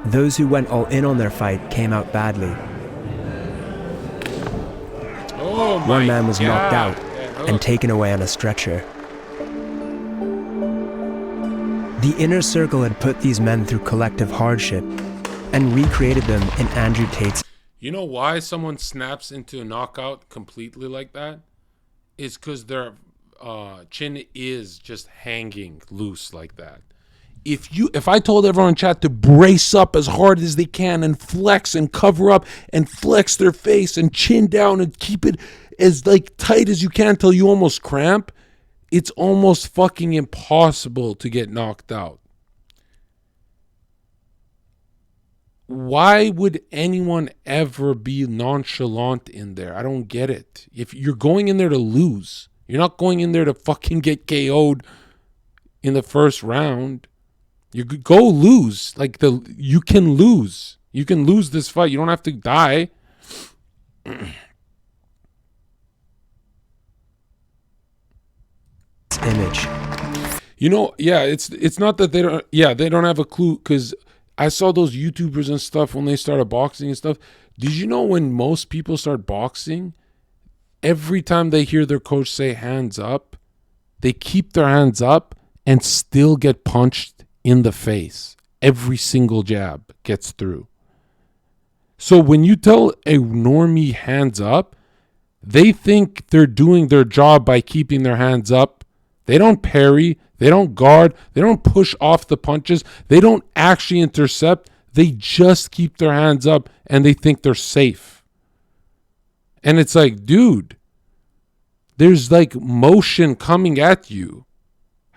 Those who went all in on their fight came out badly. Oh, one man was knocked out and taken away on a stretcher. The inner circle had put these men through collective hardship and recreated them in Andrew Tate's. You know why someone snaps into a knockout completely like that? Is because their chin is just hanging loose like that. if I told everyone in chat to brace up as hard as they can and flex and cover up and flex their face and chin down and keep it as like tight as you can till you almost cramp, it's almost fucking impossible to get knocked out. Why would anyone ever be nonchalant in there? I don't get it. If you're going in there to lose, you're not going in there to fucking get KO'd in the first round. You go lose. You can lose. You can lose this fight. You don't have to die. Image. You know, yeah, it's not that they don't have a clue, because I saw those YouTubers and stuff when they started boxing and stuff. Did you know when most people start boxing, every time they hear their coach say hands up, they keep their hands up and still get punched in the face. Every single jab gets through. So when you tell a normie hands up, they think they're doing their job by keeping their hands up. They don't parry. They don't guard. They don't push off the punches. They don't actually intercept. They just keep their hands up and they think they're safe. And it's like, dude, there's like motion coming at you.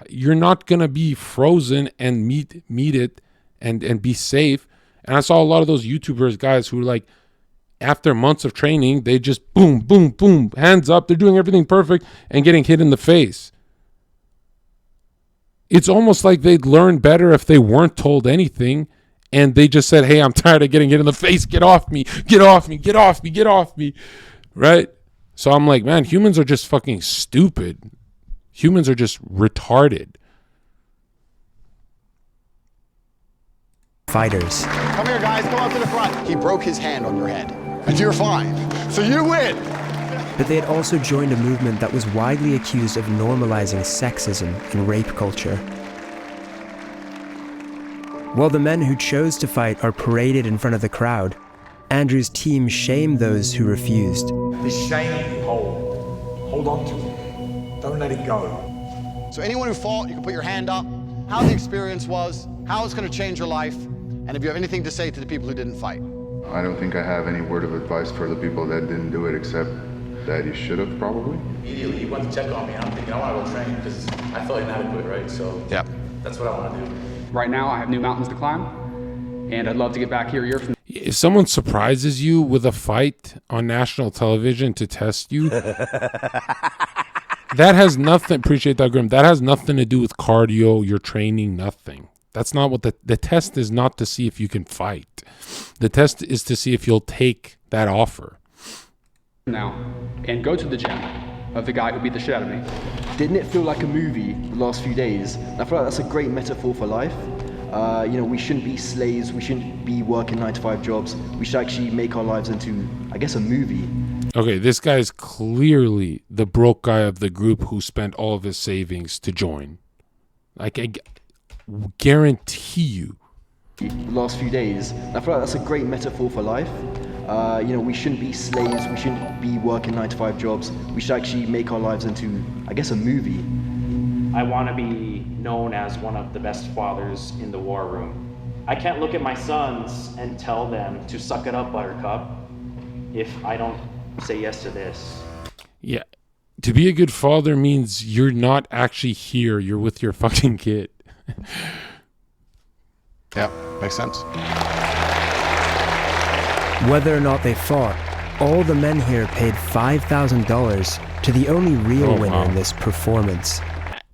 You're not going to be frozen and meet it and be safe. And I saw a lot of those YouTubers, guys, who like, after months of training, they just boom, boom, boom, hands up. They're doing everything perfect and getting hit in the face. It's almost like they'd learn better if they weren't told anything and they just said, hey, I'm tired of getting hit in the face. Get off me. Get off me. Get off me. Get off me. Right? So I'm like, man, humans are just fucking stupid. Humans are just retarded. Fighters. Come here, guys. Come up to the front. He broke his hand on your head. And you're fine. So you win. But they had also joined a movement that was widely accused of normalizing sexism and rape culture. While the men who chose to fight are paraded in front of the crowd, Andrew's team shamed those who refused. This shame hold on to it. Don't let it go. So anyone who fought, you can put your hand up, how the experience was, how it's going to change your life, and if you have anything to say to the people who didn't fight. I don't think I have any word of advice for the people that didn't do it, except that you should have probably. Immediately, he went to check on me, and I'm thinking, I want to go train because I felt inadequate, right? So yeah, that's what I want to do. Right now, I have new mountains to climb, and I'd love to get back here a year from now. If someone surprises you with a fight on national television to test you, that has nothing, appreciate that, Grim, that has nothing to do with cardio, your training, nothing. That's not what the test is, not to see if you can fight. The test is to see if you'll take that offer. Now, and go to the gym of the guy who beat the shit out of me. Didn't it feel like a movie the last few days? I feel like that's a great metaphor for life. We shouldn't be slaves. We shouldn't be working 9-to-5 jobs. We should actually make our lives into, I guess, a movie. Okay, this guy is clearly the broke guy of the group who spent all of his savings to join. Like, I guarantee you. The last few days. I feel like that's a great metaphor for life. We shouldn't be slaves. We shouldn't be working 9-to-5 jobs. We should actually make our lives into, I guess, a movie. I want to be known as one of the best fathers in the war room. I can't look at my sons and tell them to suck it up, Buttercup, if I don't say yes to this. Yeah. To be a good father means you're not actually here. You're with your fucking kid. Yeah, makes sense. Whether or not they fought, all the men here paid $5,000 to the only real winner in this performance.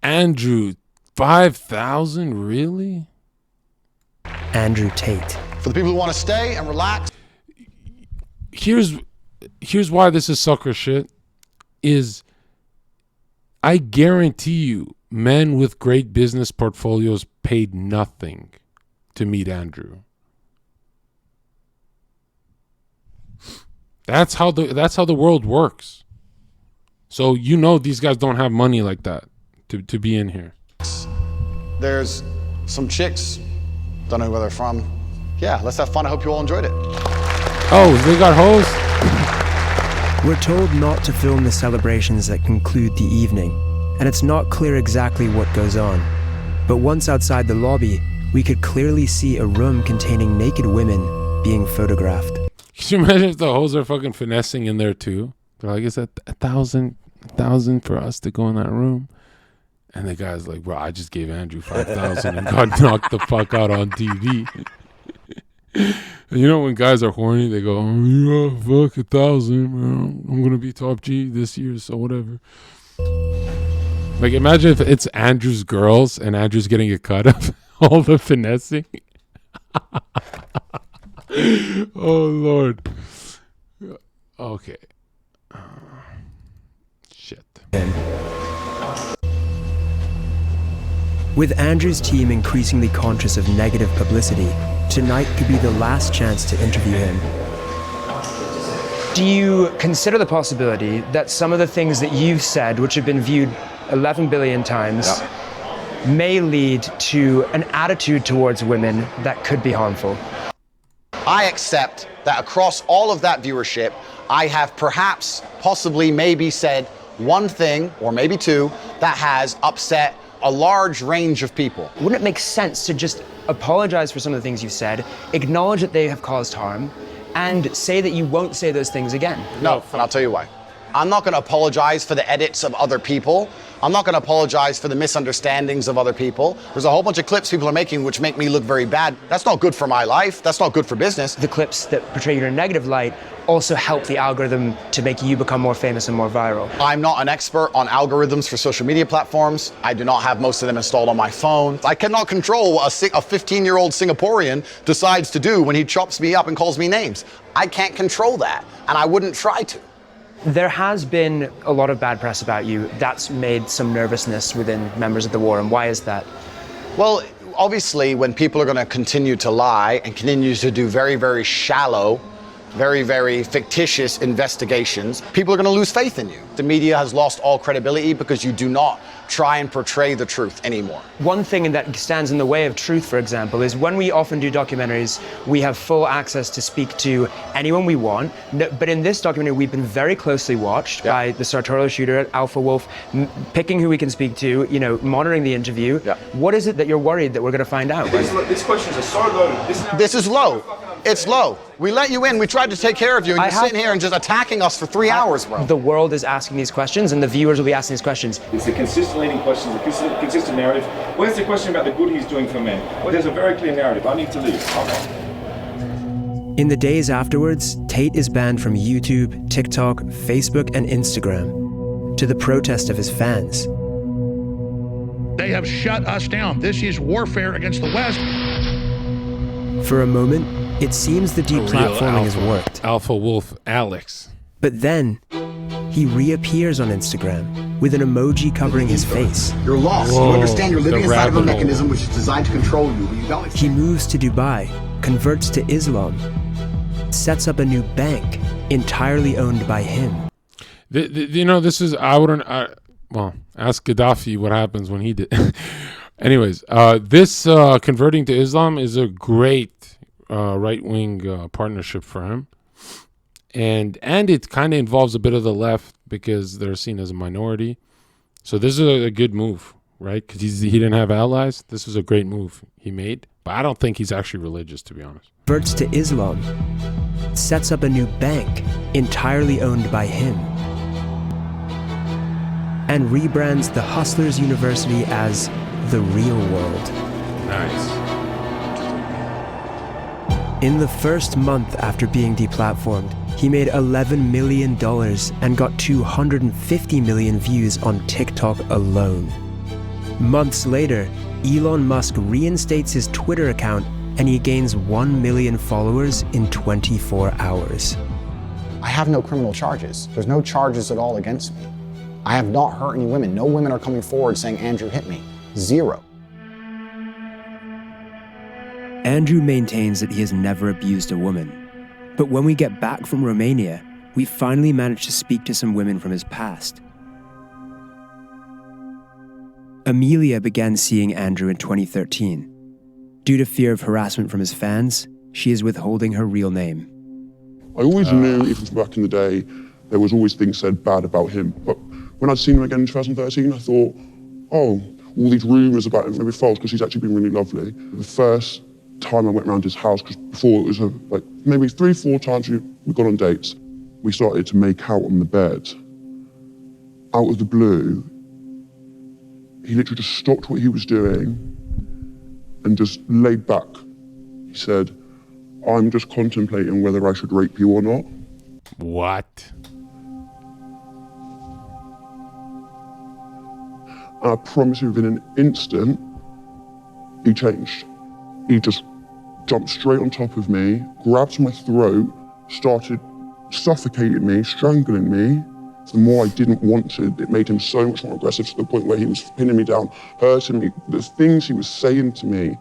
Andrew, 5,000? Really? Andrew Tate. For the people who want to stay and relax. Here's why this is sucker shit. Is I guarantee you, men with great business portfolios paid nothing to meet Andrew. That's how the world works. So these guys don't have money like that to be in here. There's some chicks, don't know where they're from. Yeah, let's have fun. I hope you all enjoyed it. Oh, they got hoes? We're told not to film the celebrations that conclude the evening, and it's not clear exactly what goes on. But once outside the lobby, we could clearly see a room containing naked women being photographed. Can you imagine if the hoes are fucking finessing in there too? They're like, is that $1,000 for us to go in that room? And the guy's like, bro, I just gave Andrew $5,000 and got knocked the fuck out on TV. And you know when guys are horny, they go, oh, yeah, fuck $1,000, man. I'm gonna be top G this year, so whatever. Like, imagine if it's Andrew's girls and Andrew's getting a cut of all the finessing. Oh, Lord. Okay. Shit. With Andrew's team increasingly conscious of negative publicity, tonight could be the last chance to interview him. Do you consider the possibility that some of the things that you've said, which have been viewed 11 billion times, may lead to an attitude towards women that could be harmful? I accept that across all of that viewership, I have perhaps, possibly, maybe said one thing, or maybe two, that has upset a large range of people. Wouldn't it make sense to just apologize for some of the things you've said, acknowledge that they have caused harm, and say that you won't say those things again? No, and I'll tell you why. I'm not going to apologize for the edits of other people. I'm not going to apologize for the misunderstandings of other people. There's a whole bunch of clips people are making which make me look very bad. That's not good for my life. That's not good for business. The clips that portray you in a negative light also help the algorithm to make you become more famous and more viral. I'm not an expert on algorithms for social media platforms. I do not have most of them installed on my phone. I cannot control what a 15-year-old Singaporean decides to do when he chops me up and calls me names. I can't control that, and I wouldn't try to. There has been a lot of bad press about you. That's made some nervousness within members of the war, and why is that? Well, obviously, when people are going to continue to lie and continue to do very, very shallow, very, very fictitious investigations, people are going to lose faith in you. The media has lost all credibility because you do not try and portray the truth anymore. One thing that stands in the way of truth, for example, is when we often do documentaries, we have full access to speak to anyone we want. But in this documentary, we've been very closely watched by the sartorial shooter, Alpha Wolf, picking who we can speak to, you know, monitoring the interview. What is it that you're worried that we're going to find out? These questions are so low. This is low. It's low. We let you in. We tried to take care of you, and you're sitting here and just attacking us for 3 hours, bro. The world is asking these questions, and the viewers will be asking these questions. It's a consistent leading question, a consistent narrative. Where's the question about the good he's doing for men? Well, there's a very clear narrative. I need to leave. In the days afterwards, Tate is banned from YouTube, TikTok, Facebook, and Instagram, to the protest of his fans. They have shut us down. This is warfare against the West. For a moment, it seems the deplatforming has worked. Alpha Wolf Alex. But then, he reappears on Instagram with an emoji covering his face. You're lost. You understand you're living inside of a mechanism which is designed to control you, but you don't. He moves to Dubai, converts to Islam, sets up a new bank entirely owned by him. You know, this is, well, ask Gaddafi what happens when he did. Anyways, this converting to Islam is a great right-wing partnership for him. And it kind of involves a bit of the left because they're seen as a minority. So this is a good move, right? Because he didn't have allies. This was a great move he made. But I don't think he's actually religious, to be honest. Converts to Islam, sets up a new bank entirely owned by him, and rebrands the Hustlers University as the real world. Nice. In the first month after being deplatformed, he made $11 million and got 250 million views on TikTok alone. Months later, Elon Musk reinstates his Twitter account and he gains 1 million followers in 24 hours. I have no criminal charges. There's no charges at all against me. I have not hurt any women. No women are coming forward saying Andrew hit me. Zero. Andrew maintains that he has never abused a woman. But when we get back from Romania, we finally manage to speak to some women from his past. Amelia began seeing Andrew in 2013. Due to fear of harassment from his fans, she is withholding her real name. I always knew, even back in the day, there was always things said bad about him. But when I'd seen him again in 2013, I thought, oh, all these rumours about him may be false because he's actually been really lovely. The first time I went around his house, because before it was like maybe 3-4 times we've gone on dates, we started to make out on the bed. Out of the blue, he literally just stopped what he was doing and just laid back. He said, "I'm just contemplating whether I should rape you or not." What? And I promise you, within an instant, he changed. He just jumped straight on top of me, grabbed my throat, started suffocating me, strangling me. The more I didn't want to, it made him so much more aggressive, to the point where he was pinning me down, hurting me. The things he was saying to me,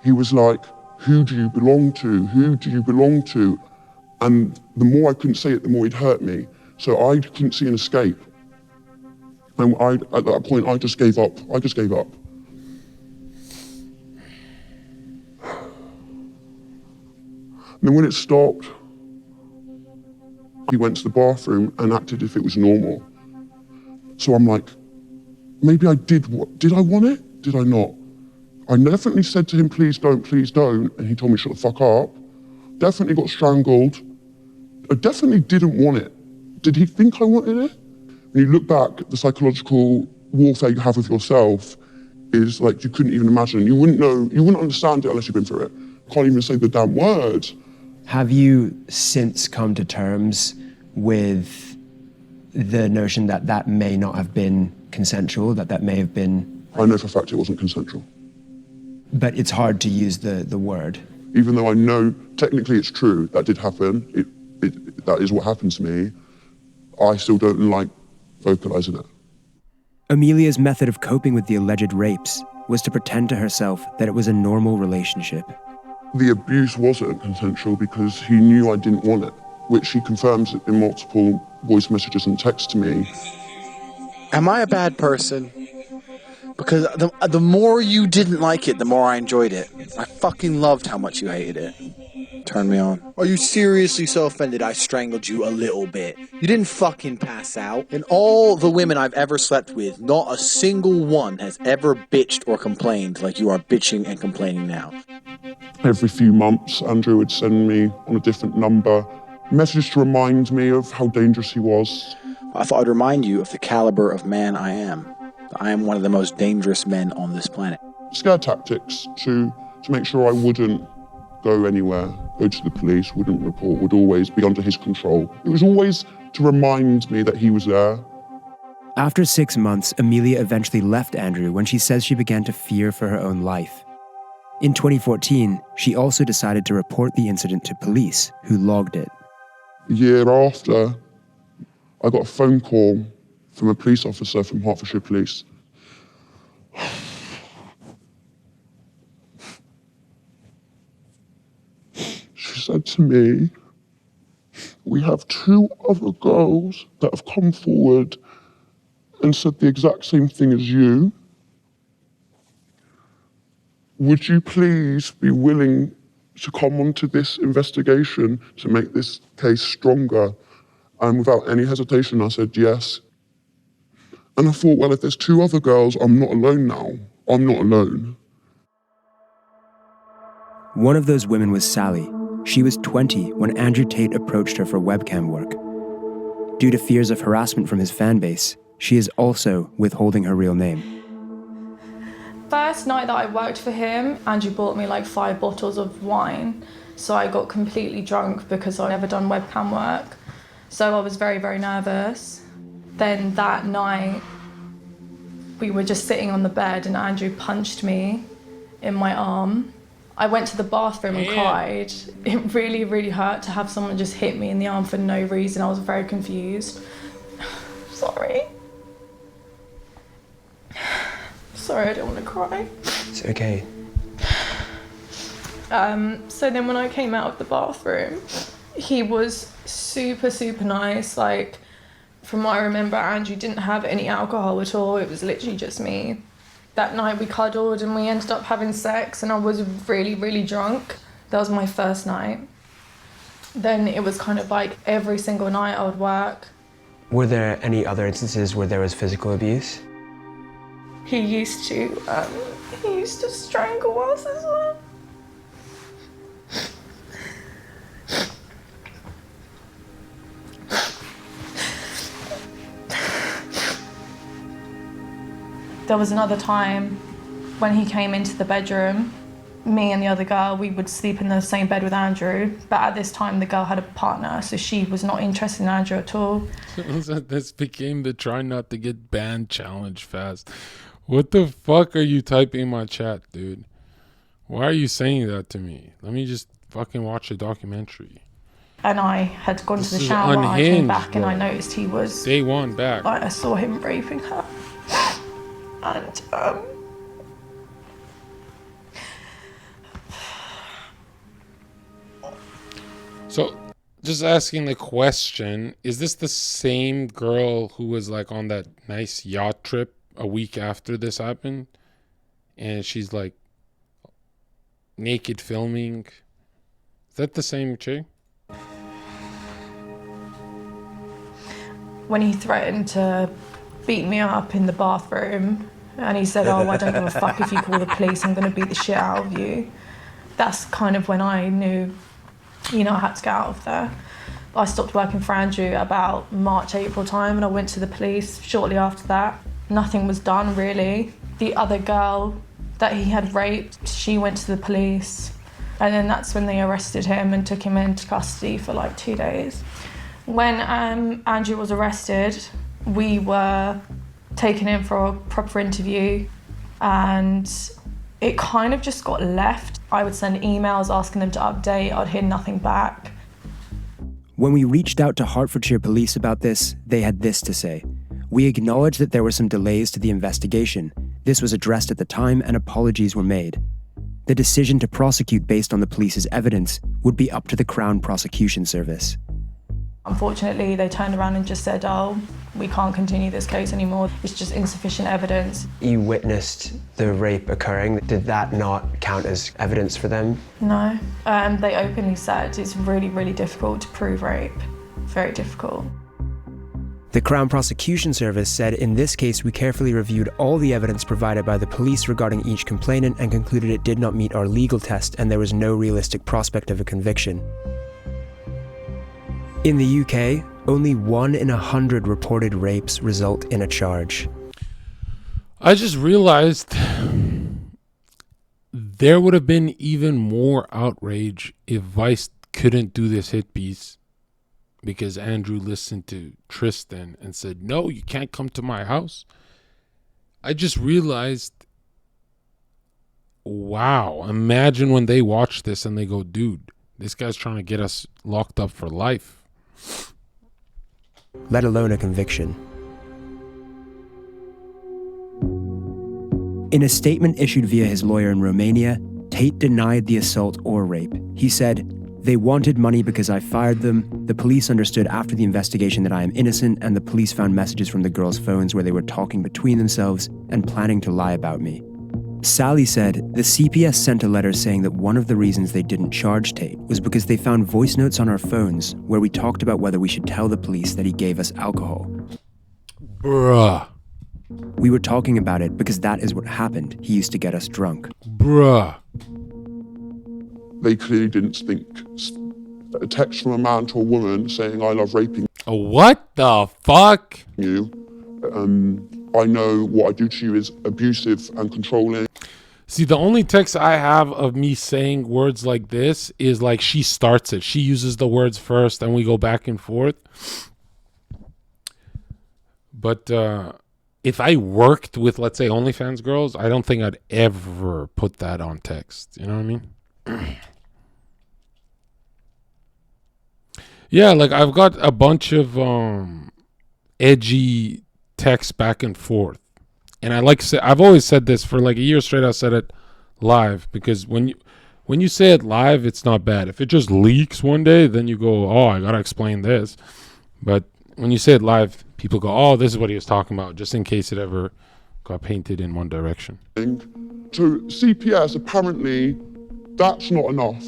he was like, "Who do you belong to? Who do you belong to?" And the more I couldn't say it, the more he'd hurt me. So I couldn't see an escape. And at that point, I just gave up. I just gave up. And then when it stopped, he went to the bathroom and acted as if it was normal. So I'm like, maybe I did. Did I want it? Did I not? I definitely said to him, please don't, and he told me, shut the fuck up. Definitely got strangled. I definitely didn't want it. Did he think I wanted it? When you look back, the psychological warfare you have with yourself is like you couldn't even imagine. You wouldn't know, you wouldn't understand it unless you've been through it. Can't even say the damn words. Have you since come to terms with the notion that that may not have been consensual, that may have been... I know for a fact it wasn't consensual. But it's hard to use the word. Even though I know technically it's true, that did happen, that is what happened to me, I still don't like vocalizing it. Amelia's method of coping with the alleged rapes was to pretend to herself that it was a normal relationship. The abuse wasn't consensual because he knew I didn't want it, which he confirms in multiple voice messages and texts to me. Am I a bad person? Because the more you didn't like it, the more I enjoyed it. I fucking loved how much you hated it. Turned me on. Are you seriously so offended I strangled you a little bit? You didn't fucking pass out. And all the women I've ever slept with, not a single one has ever bitched or complained like you are bitching and complaining now. Every few months, Andrew would send me on a different number messages to remind me of how dangerous he was. I thought I'd remind you of the caliber of man I am. I am one of the most dangerous men on this planet. Scare tactics to make sure I wouldn't go anywhere, go to the police, wouldn't report, would always be under his control. It was always to remind me that he was there. After 6 months, Amelia eventually left Andrew when she says she began to fear for her own life. In 2014, she also decided to report the incident to police, who logged it. A year after, I got a phone call from a police officer from Hertfordshire Police. She said to me, "We have 2 other girls that have come forward and said the exact same thing as you. Would you please be willing to come onto this investigation to make this case stronger?" And without any hesitation, I said yes. And I thought, well, if there's 2 other girls, I'm not alone now. I'm not alone. One of those women was Sally. She was 20 when Andrew Tate approached her for webcam work. Due to fears of harassment from his fan base, she is also withholding her real name. First night that I worked for him, Andrew bought me like 5 bottles of wine. So I got completely drunk because I'd never done webcam work. So I was very, very nervous. Then that night, we were just sitting on the bed and Andrew punched me in my arm. I went to the bathroom and cried. It really, really hurt to have someone just hit me in the arm for no reason. I was very confused. Sorry. Sorry, I don't want to cry. It's okay. So then when I came out of the bathroom, he was super, super nice. Like, from what I remember, Andrew didn't have any alcohol at all. It was literally just me. That night we cuddled and we ended up having sex and I was really, really drunk. That was my first night. Then it was kind of like every single night I would work. Were there any other instances where there was physical abuse? He used to strangle us as well. There was another time when he came into the bedroom, me and the other girl, we would sleep in the same bed with Andrew, but at this time the girl had a partner, so she was not interested in Andrew at all. This became the try not to get banned challenge fast. What the fuck are you typing in my chat, dude? Why are you saying that to me? Let me just fucking watch a documentary. And I had gone to the is shower, I came back bro. and I noticed he was... Day one back. I saw him raping her. And, So, just asking the question, is this the same girl who was like on that nice yacht trip a week after this happened? And she's like naked filming. Is that the same chick? when he threatened to beat me up in the bathroom, and he said, oh, I don't give a fuck if you call the police, I'm gonna beat the shit out of you. That's kind of when I knew, you know, I had to get out of there. I stopped working for Andrew about March, April time, and I went to the police shortly after that. Nothing was done, really. The other girl that he had raped, she went to the police, and then that's when they arrested him and took him into custody for like 2 days. When Andrew was arrested, we were taken in for a proper interview, and it kind of just got left. I would send emails asking them to update, I'd hear nothing back. When we reached out to Hertfordshire Police about this, they had this to say. We acknowledge that there were some delays to the investigation. This was addressed at the time and apologies were made. The decision to prosecute based on the police's evidence would be up to the Crown Prosecution Service. Unfortunately, they turned around and just said, oh, we can't continue this case anymore. It's just insufficient evidence. You witnessed the rape occurring. Did that not count as evidence for them? No. They openly said it's really, really difficult to prove rape. Very difficult. The Crown Prosecution Service said, in this case, we carefully reviewed all the evidence provided by the police regarding each complainant and concluded it did not meet our legal test and there was no realistic prospect of a conviction. In the UK, only 1 in 100 reported rapes result in a charge. I just realized there would have been even more outrage if Vice couldn't do this hit piece because Andrew listened to Tristan and said, no, you can't come to my house. I just realized, wow, imagine when they watch this and they go, dude, this guy's trying to get us locked up for life. Let alone a conviction. In a statement issued via his lawyer in Romania, Tate denied the assault or rape. He said, they wanted money because I fired them. The police understood after the investigation that I am innocent, and the police found messages from the girls' phones where they were talking between themselves and planning to lie about me. Sally said, the CPS sent a letter saying that one of the reasons they didn't charge Tate was because they found voice notes on our phones where we talked about whether we should tell the police that he gave us alcohol. Bruh. We were talking about it because that is what happened. He used to get us drunk. Bruh. They clearly didn't think a text from a man to a woman saying, I love raping what the fuck? you. I know what I do to you is abusive and controlling. See, the only text I have of me saying words like this is like she starts it. She uses the words first and we go back and forth. But if I worked with, let's say, OnlyFans girls, I don't think I'd ever put that on text. You know what I mean? Yeah, like I've got a bunch of edgy text back and forth, and I've always said this for like a year straight. I said it live because when you say it live, it's not bad. If it just leaks one day, then you go, oh, I gotta explain this. But when you say it live, people go, oh, this is what he was talking about, just in case it ever got painted in one direction. To CPS, apparently that's not enough.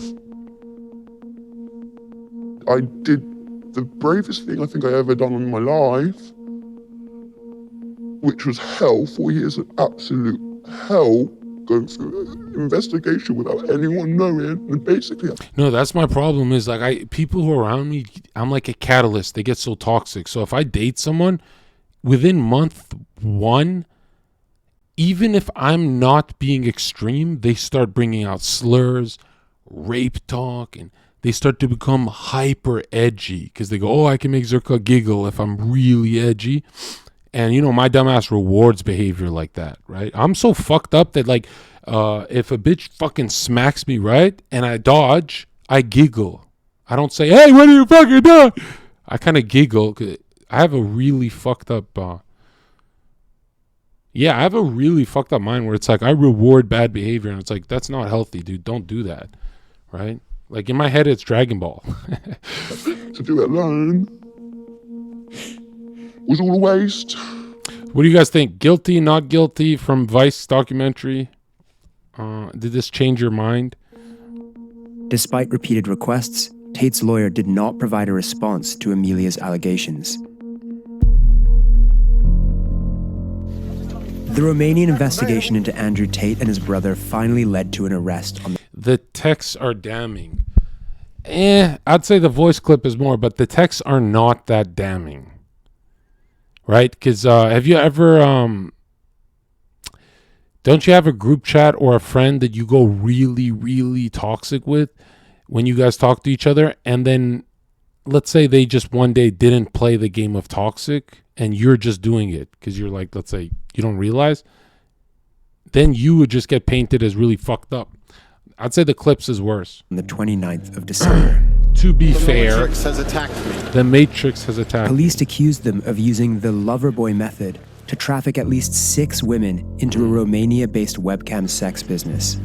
I did the bravest thing I think I ever done in my life. which was hell. 4 years of absolute hell, going through an investigation without anyone knowing. And basically, No, that's my problem is like people who are around me, I'm like a catalyst. They get so toxic. So if I date someone, within month 1, even if I'm not being extreme, they start bringing out slurs, rape talk, and they start to become hyper edgy because they go, oh, I can make Zherka giggle if I'm really edgy. And, you know, my dumbass rewards behavior like that, right? I'm so fucked up that, like, if a bitch fucking smacks me, right, and I dodge, I giggle. I don't say, hey, what are you fucking doing? I kind of giggle. I have a really fucked up... I have a really fucked up mind where it's like I reward bad behavior, and it's like, that's not healthy, dude. Don't do that, right? Like, in my head, it's Dragon Ball. to do it alone was all a waste. What do you guys think? Guilty, not guilty from Vice documentary? Did this change your mind? Despite repeated requests, Tate's lawyer did not provide a response to Amelia's allegations. The Romanian investigation into Andrew Tate and his brother finally led to an arrest on the texts are damning. I'd say the voice clip is more, but the texts are not that damning. Right? Because have you ever... don't you have a group chat or a friend that you go really, really toxic with when you guys talk to each other, and then let's say they just one day didn't play the game of toxic and you're just doing it because you're like, let's say you don't realize, then you would just get painted as really fucked up. I'd say the clips is worse. On the 29th of December. To be fair, Matrix has attacked me. The Matrix has attacked Police accused them of using the Loverboy method to traffic at least 6 women into a Romania-based webcam sex business.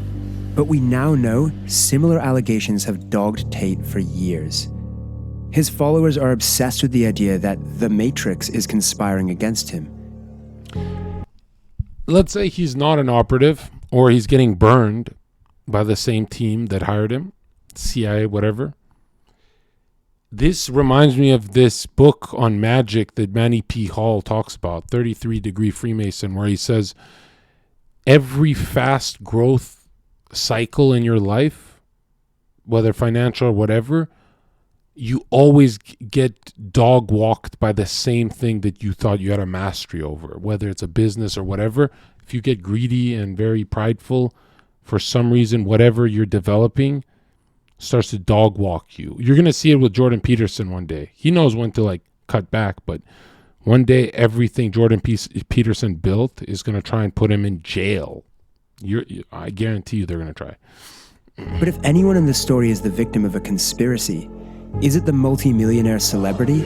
But we now know similar allegations have dogged Tate for years. His followers are obsessed with the idea that the Matrix is conspiring against him. Let's say he's not an operative, or he's getting burned by the same team that hired him, CIA, whatever. This reminds me of this book on magic that Manny P. Hall talks about, 33 Degree Freemason, where he says every fast growth cycle in your life, whether financial or whatever, you always get dog walked by the same thing that you thought you had a mastery over, whether it's a business or whatever. If you get greedy and very prideful, for some reason, whatever you're developing starts to dog walk you. You're going to see it with Jordan Peterson one day. He knows when to like cut back, but one day everything Jordan Peterson built is going to try and put him in jail. I guarantee you they're going to try. But if anyone in this story is the victim of a conspiracy, is it the multi-millionaire celebrity?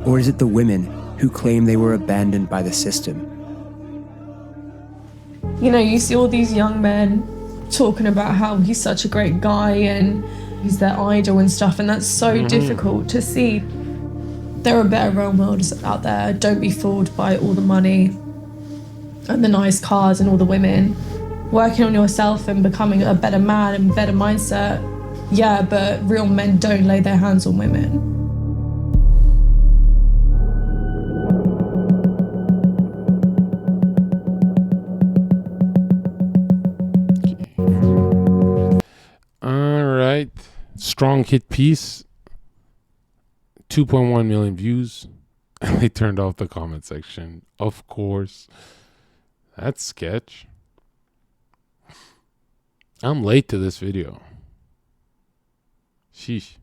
Or is it the women who claim they were abandoned by the system? You know, you see all these young men talking about how he's such a great guy and he's their idol and stuff, and that's so difficult to see. There are better role models out there. Don't be fooled by all the money and the nice cars and all the women. Working on yourself and becoming a better man and better mindset, yeah, but real men don't lay their hands on women. All right. Strong hit piece. 2.1 million views. They turned off the comment section. Of course. That's sketch. I'm late to this video. Sheesh.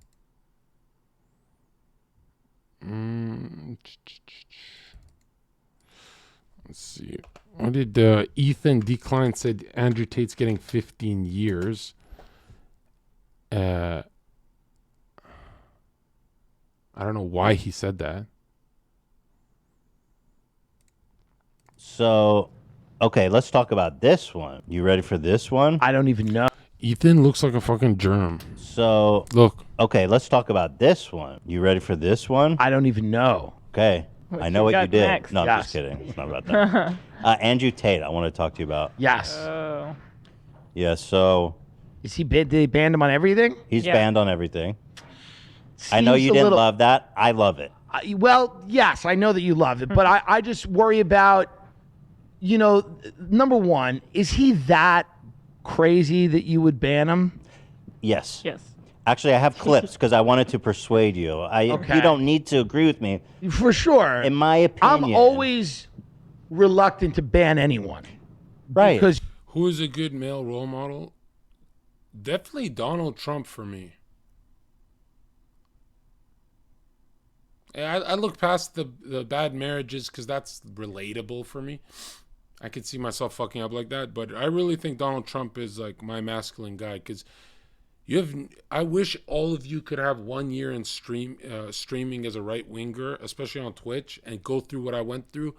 Let's see. What did Ethan Decline said Andrew Tate's getting 15 years. I don't know why he said that. So, okay, let's talk about this one. You ready for this one? I don't even know. Ethan looks like a fucking germ. So, look. Okay, let's talk about this one. You ready for this one? I don't even know. Okay. I know what you did. Next? No, I'm just kidding. It's not about that. Andrew Tate, I want to talk to you about. Yes. Yeah, so. Is he did they ban him on everything? He's banned on everything. I know you didn't love that. I love it. Well, yes, I know that you love it, but I just worry about, number one, is he that crazy that you would ban him? Yes. Yes. Actually, I have clips because I wanted to persuade you. Okay. You don't need to agree with me. For sure. In my opinion. I'm always reluctant to ban anyone. Right. Because who is a good male role model? Definitely Donald Trump for me. I look past the bad marriages because that's relatable for me. I could see myself fucking up like that, but I really think Donald Trump is like my masculine guy because I wish all of you could have 1 year in streaming as a right winger, especially on Twitch, and go through what I went through,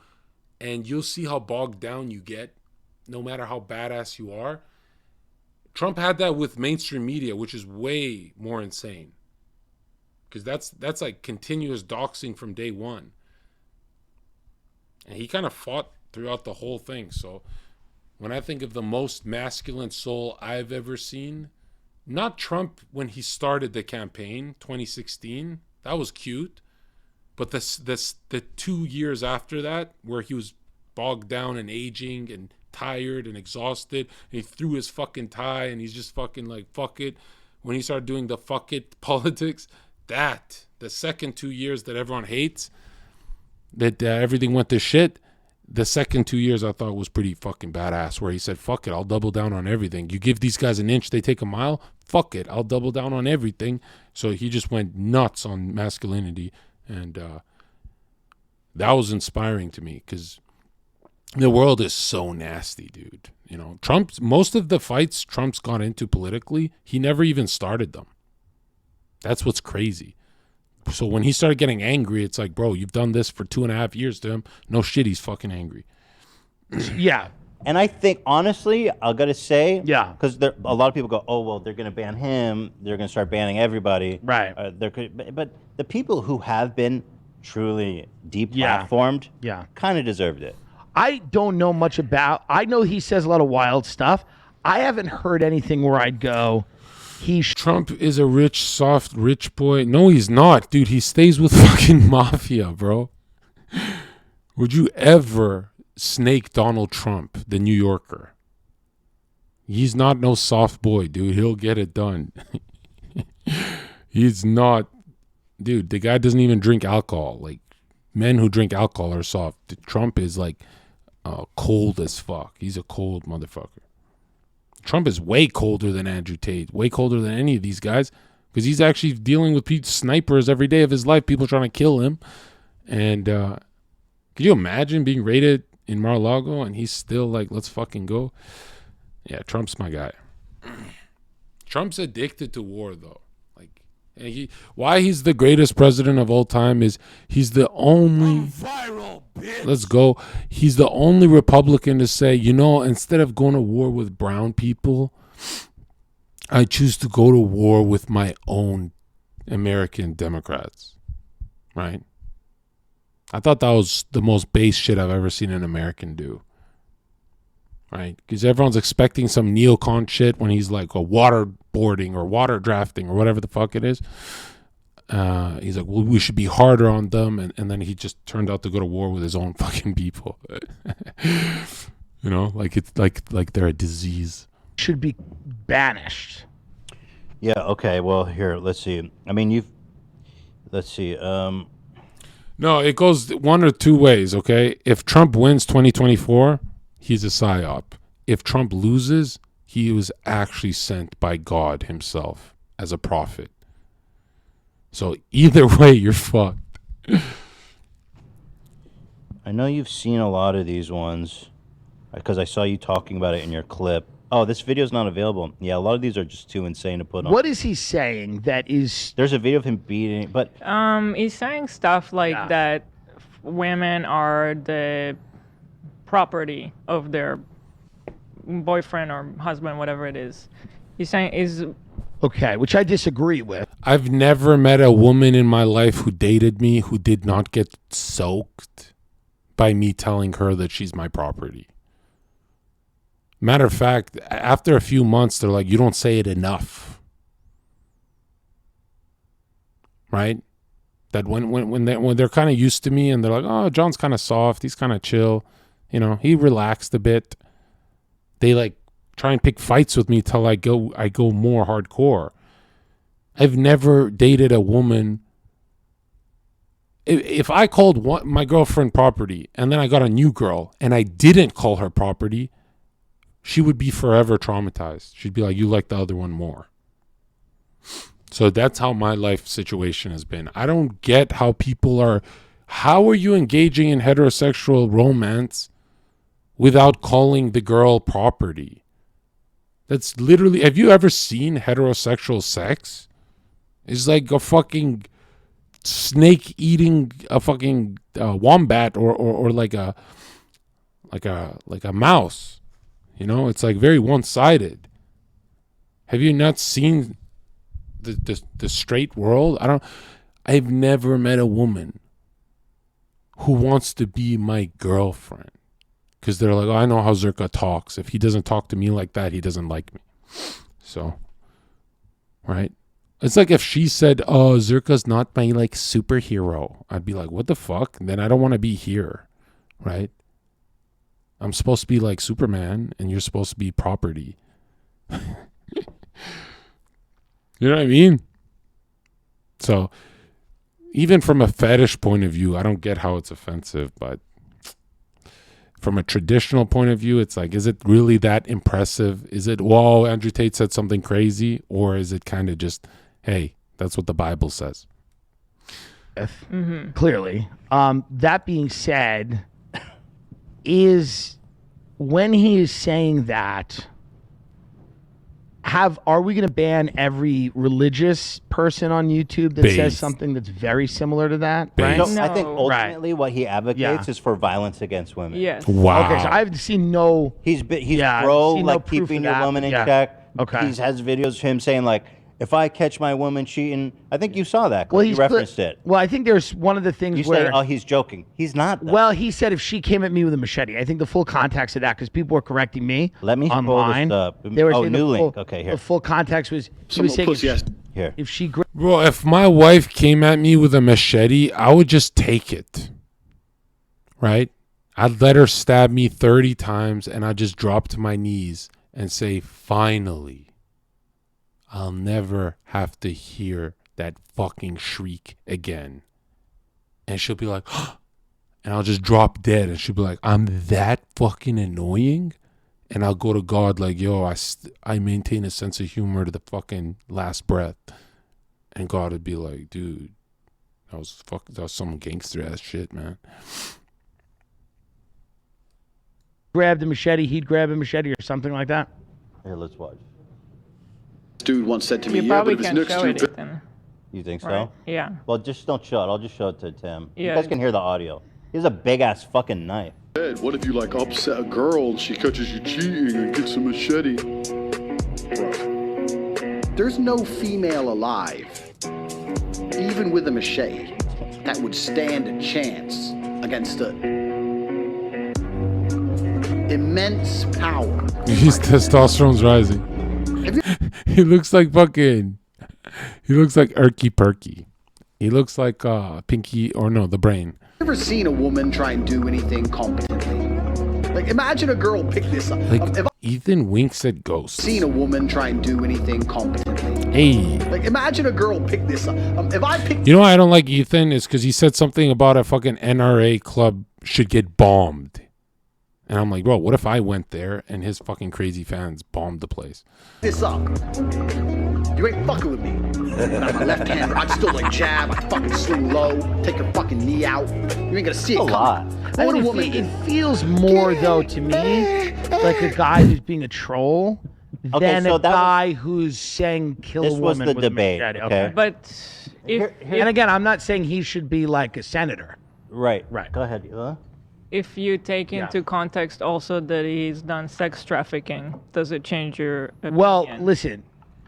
and you'll see how bogged down you get, no matter how badass you are. Trump had that with mainstream media, which is way more insane. Because that's like continuous doxing from day one. And he kind of fought throughout the whole thing. So when I think of the most masculine soul I've ever seen, not Trump when he started the campaign, 2016, that was cute. But the 2 years after that, where he was bogged down and aging and tired and exhausted, and he threw his fucking tie and he's just fucking like, fuck it. When he started doing the fuck it politics, the second 2 years that everyone hates, that everything went to shit, the second 2 years I thought was pretty fucking badass, where he said, fuck it, I'll double down on everything. You give these guys an inch, they take a mile, fuck it, I'll double down on everything. So he just went nuts on masculinity, and that was inspiring to me, because the world is so nasty, dude. Most of the fights Trump's got into politically, he never even started them. That's what's crazy. So when he started getting angry, it's like, bro, you've done this for 2.5 years to him. No shit, he's fucking angry. Yeah. And I think, honestly, I got to say, yeah, because a lot of people go, oh, well, they're going to ban him. They're going to start banning everybody. Right. But the people who have been truly deplatformed kind of deserved it. I don't know much about, I know he says a lot of wild stuff. I haven't heard anything where I'd go, Trump is a rich, soft, rich boy. No, he's not, dude. He stays with fucking mafia, bro. Would you ever snake Donald Trump, the New Yorker? He's not no soft boy, dude. He'll get it done. He's not, dude. The guy doesn't even drink alcohol. Like, men who drink alcohol are soft. Trump is like cold as fuck. He's a cold motherfucker. Trump is way colder than Andrew Tate, way colder than any of these guys, because he's actually dealing with snipers every day of his life, people trying to kill him. And could you imagine being raided in Mar-a-Lago and he's still like, let's fucking go? Yeah, Trump's my guy. Trump's addicted to war, though. And why he's the greatest president of all time is he's the only let's go. He's the only Republican to say, instead of going to war with brown people, I choose to go to war with my own American Democrats. Right? I thought that was the most base shit I've ever seen an American do. Right? Because everyone's expecting some neocon shit when he's like a waterboarding or water drafting or whatever the fuck it is. He's like, well, we should be harder on them. And then he just turned out to go to war with his own fucking people. Like it's like they're a disease. Should be banished. Yeah, okay. Well, here, let's see. I mean, let's see. No, it goes one or two ways, okay? If Trump wins 2024, he's a psyop. If Trump loses, he was actually sent by God himself as a prophet. So either way, you're fucked. I know you've seen a lot of these ones because I saw you talking about it in your clip. Oh, this video's not available. Yeah, a lot of these are just too insane to put on. What is he saying that is... There's a video of him beating, but... He's saying stuff like that women are the property of their boyfriend or husband, whatever it is. He's saying is... Okay, which I disagree with. I've never met a woman in my life who dated me who did not get soaked by me telling her that she's my property. Matter of fact, after a few months, they're like, you don't say it enough. Right? That when they're kind of used to me and they're like, oh, John's kind of soft, he's kind of chill, you know, he relaxed a bit. They like try and pick fights with me till I go more hardcore. I've never dated a woman. If I called my girlfriend property and then I got a new girl and I didn't call her property, she would be forever traumatized. She'd be like, you like the other one more. So that's how my life situation has been. I don't get how people are. How are you engaging in heterosexual romance without calling the girl property? That's literally. Have you ever seen heterosexual sex? It's like a fucking snake eating a fucking wombat or like a mouse. You know, it's like very one-sided. Have you not seen the straight world? I've never met a woman who wants to be my girlfriend because they're like, oh, I know how Zherka talks. If he doesn't talk to me like that, he doesn't like me. So, right? It's like if she said, oh, Zherka's not my like superhero, I'd be like, what the fuck? Then I don't want to be here, right? I'm supposed to be like Superman and you're supposed to be property. You know what I mean? So even from a fetish point of view, I don't get how it's offensive, but from a traditional point of view, it's like, is it really that impressive? Is it, whoa, Andrew Tate said something crazy? Or is it kind of just, hey, that's what the Bible says? Clearly. That being said, is when he is saying that, are we going to ban every religious person on YouTube that says something that's very similar to that? Right? No, I think ultimately what he advocates is for violence against women. Yes. Wow. Okay, so I've seen no. He's pro like keeping your woman in check. Okay. He has videos of him saying like, if I catch my woman cheating, I think you saw that. Well, you referenced it. Well, I think there's one of the things You where. say, oh, he's joking. He's not. Though. Well, he said if she came at me with a machete, I think the full context of that, because people were correcting me. Let me online. Pull this up. They were saying new the link. full, Okay, here. The full context was he was saying Here. if she. Bro, if my wife came at me with a machete, I would just take it. Right? I'd let her stab me 30 times and I'd just drop to my knees and say, finally, I'll never have to hear that fucking shriek again. And she'll be like, oh, and I'll just drop dead. And she'll be like, I'm that fucking annoying? And I'll go to God like, yo, I maintain a sense of humor to the fucking last breath. And God would be like, dude, that was some gangster ass shit, man. Grab the machete, he'd grab a machete or something like that. Here, let's watch. Dude once said to me, You yeah, probably but if can't it's next show to it, Ethan. You think so? Right? Yeah. Well, just don't show it. I'll just show it to Tim. You Yeah. guys can hear the audio. He has a big ass fucking knife. What if you like upset a girl and she catches you cheating and gets a machete? There's no female alive, even with a machete, that would stand a chance against the immense power. His testosterone's rising. He looks like fucking. He looks like Erky Perky. He looks like Pinky, or no, the Brain. Ever seen a woman try and do anything competently? Like, imagine a girl pick this up. Like If Ethan winks at ghosts. I've seen a woman try and do anything competently. Hey. Like, imagine a girl pick this up. If I pick. You know why I don't like Ethan is because he said something about a fucking NRA club should get bombed. And I'm like, bro, what if I went there and his fucking crazy fans bombed the place? This up. You ain't fucking with me. And I'm a left-hander. I'd still like jab. I'd fucking swing low. Take your fucking knee out. You ain't gonna see it coming. I mean, it feels more though to me like a guy who's being a troll than a guy who's saying kill a This was woman the with debate, a machete. okay? But and again, I'm not saying he should be like a senator. Right. Right. Go ahead. if you take into context also that he's done sex trafficking, does it change your opinion? Well, listen,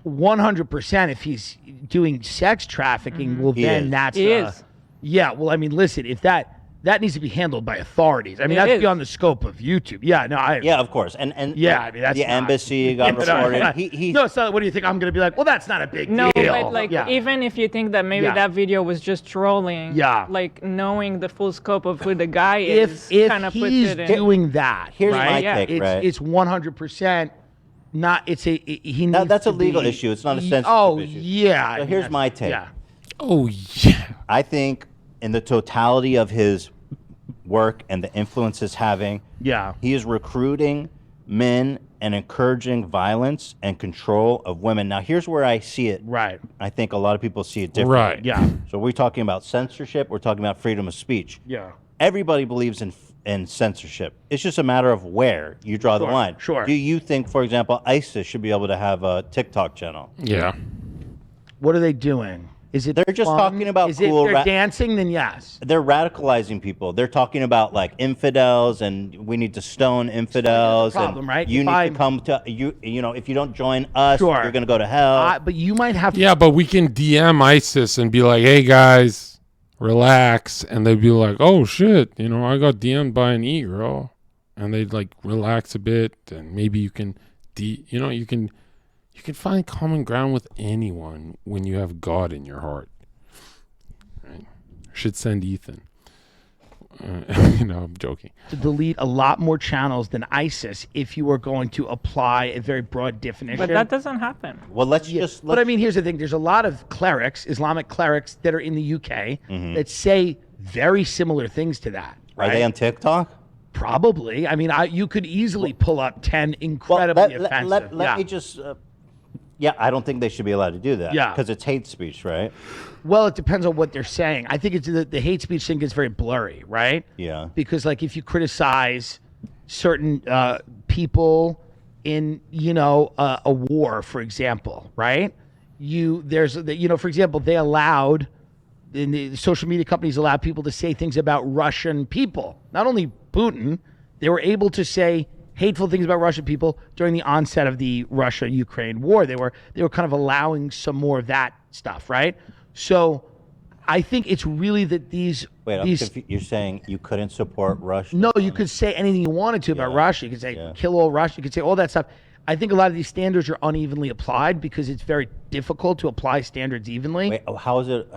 100%. If he's doing sex trafficking, well, He then is. that's He is. Yeah. Well, I mean, listen, if that that needs to be handled by authorities. I mean, It that's is. beyond the scope of YouTube. Yeah, no, Yeah, of course. And yeah, I mean, that's the not- embassy got You know, reported. yeah. No, so what do you think? I'm going to be like, well, that's not a big No, deal. but like yeah. even if you think that maybe Yeah. that video was just trolling, Yeah. like knowing the full scope of who the guy if is, kind of puts he's it in. doing that, Here's right? my take, it's, right? It's 100% not. It's a he needs That's a to legal be- issue. It's not a Ye- sensitive oh, issue. yeah. So here's my take. Yeah. Oh, yeah. I think in the totality of his work and the influence it's having, yeah, he is recruiting men and encouraging violence and control of women. Now, here's where I see it. Right. I think a lot of people see it differently. Right. Yeah. So we're talking about censorship. We're talking about freedom of speech. Yeah. Everybody believes in censorship. It's just a matter of where you draw the Sure, line. sure. Do you think, for example, ISIS should be able to have a TikTok channel? Yeah. What are they doing? Is it? They're just fun? talking about Is cool If they're ra- dancing, then yes. They're radicalizing people. They're talking about like infidels, and we need to stone infidels. problem, and right? You If need I'm- to come to you. You know, if you don't join us, Sure. you're going to go to hell. But you might have. Yeah, but we can DM ISIS and be like, hey, guys, relax. And they'd be like, oh, shit, you know, I got DM'd by an e-girl. And they'd like relax a bit. And maybe you can, you can find common ground with anyone when you have God in your heart. Right? Should send Ethan. I'm joking. To delete a lot more channels than ISIS if you were going to apply a very broad definition. But that doesn't happen. Well, let's But I mean, here's the thing: there's a lot of clerics, Islamic clerics, that are in the UK that say very similar things to that. Are they on TikTok? Probably. I mean, you could easily pull up 10 incredibly offensive. Let me just. Yeah, I don't think they should be allowed to do that. Yeah. Because it's hate speech, right? Well, it depends on what they're saying. I think it's the hate speech thing gets very blurry, right? Yeah. Because like if you criticize certain people in a war, for example, right? For example, they allowed the social media companies allowed people to say things about Russian people. Not only Putin, they were able to say hateful things about Russian people during the onset of the Russia-Ukraine war. They were kind of allowing some more of that stuff, right? So I think it's really that these. You're saying you couldn't support Russia? No, you could say anything you wanted to about Russia. You could say kill all Russia. You could say all that stuff. I think a lot of these standards are unevenly applied because it's very difficult to apply standards evenly. Wait, how is it?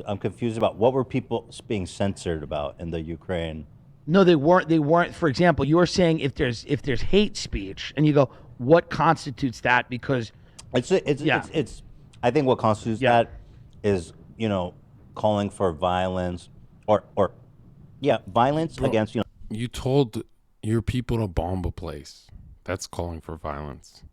I'm confused about what were people being censored about in the Ukraine? No, they weren't. They weren't. For example, you're saying if there's hate speech, and you go, what constitutes that? Because it's. I think what constitutes that is calling for violence or violence against You told your people to bomb a place. That's calling for violence.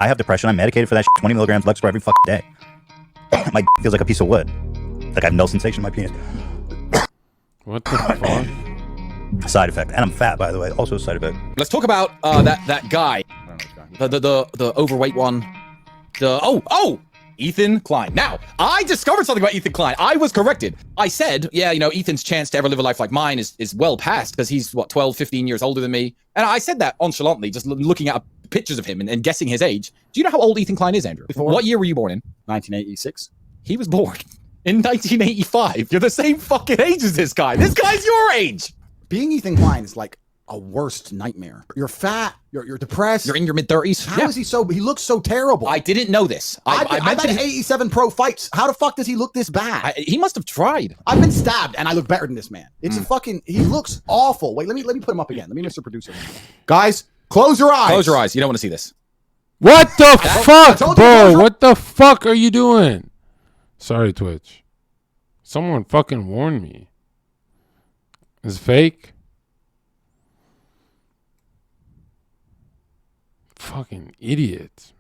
I have depression. I'm medicated for that shit, 20 milligrams Lexapro every fucking day. My feels like a piece of wood. Like I have no sensation in my penis. What the fuck? Side effect. And I'm fat, by the way. Also a side effect. Let's talk about that guy. The overweight one. Ethan Klein. Now, I discovered something about Ethan Klein. I was corrected. I said, Ethan's chance to ever live a life like mine is well past because he's, 12, 15 years older than me. And I said that nonchalantly, just looking at pictures of him and guessing his age. Do you know how old Ethan Klein is, Andrew? What year were you born in? 1986. He was born in 1985. You're the same fucking age as this guy. This guy's your age. Being Ethan Klein is like a worst nightmare. You're fat. You're depressed. You're in your mid-30s. How is he so? He looks so terrible. I didn't know this. I've had 87 pro fights. How the fuck does he look this bad? He must have tried. I've been stabbed and I look better than this man. It's a fucking. He looks awful. Wait, let me put him up again. Let me, Mr. Producer. Guys, close your eyes. Close your eyes. You don't want to see this. What the fuck, bro? What the fuck are you doing? Sorry, Twitch. Someone fucking warned me. It's fake. Fucking idiots.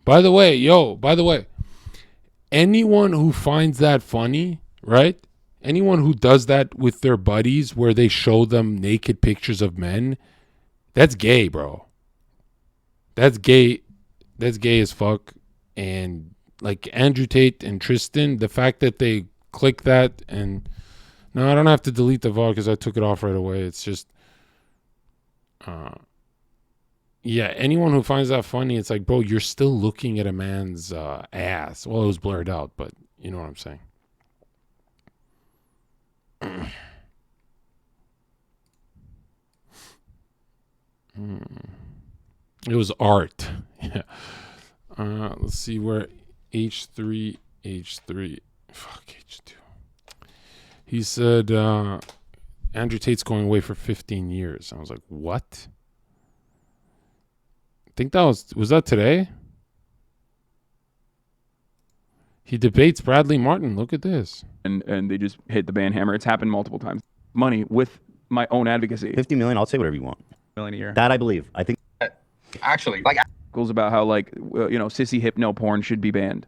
By the way, anyone who finds that funny, right? Anyone who does that with their buddies where they show them naked pictures of men, that's gay, bro. That's gay. That's gay as fuck. And like Andrew Tate and Tristan, the fact that they click that and no, I don't have to delete the VOD because I took it off right away. It's just Yeah, anyone who finds that funny, it's like, bro, you're still looking at a man's ass. Well, it was blurred out, but you know what I'm saying. It was art. Yeah. Let's see where H3. Fuck H2. He said Andrew Tate's going away for 15 years. I was like, what? I think that was that today? He debates Bradley Martin. Look at this. And they just hit the ban hammer. It's happened multiple times. Money with my own advocacy. 50 million, I'll say whatever you want. Million a year. That I believe. I think. Actually, like articles about how like sissy hypno porn should be banned.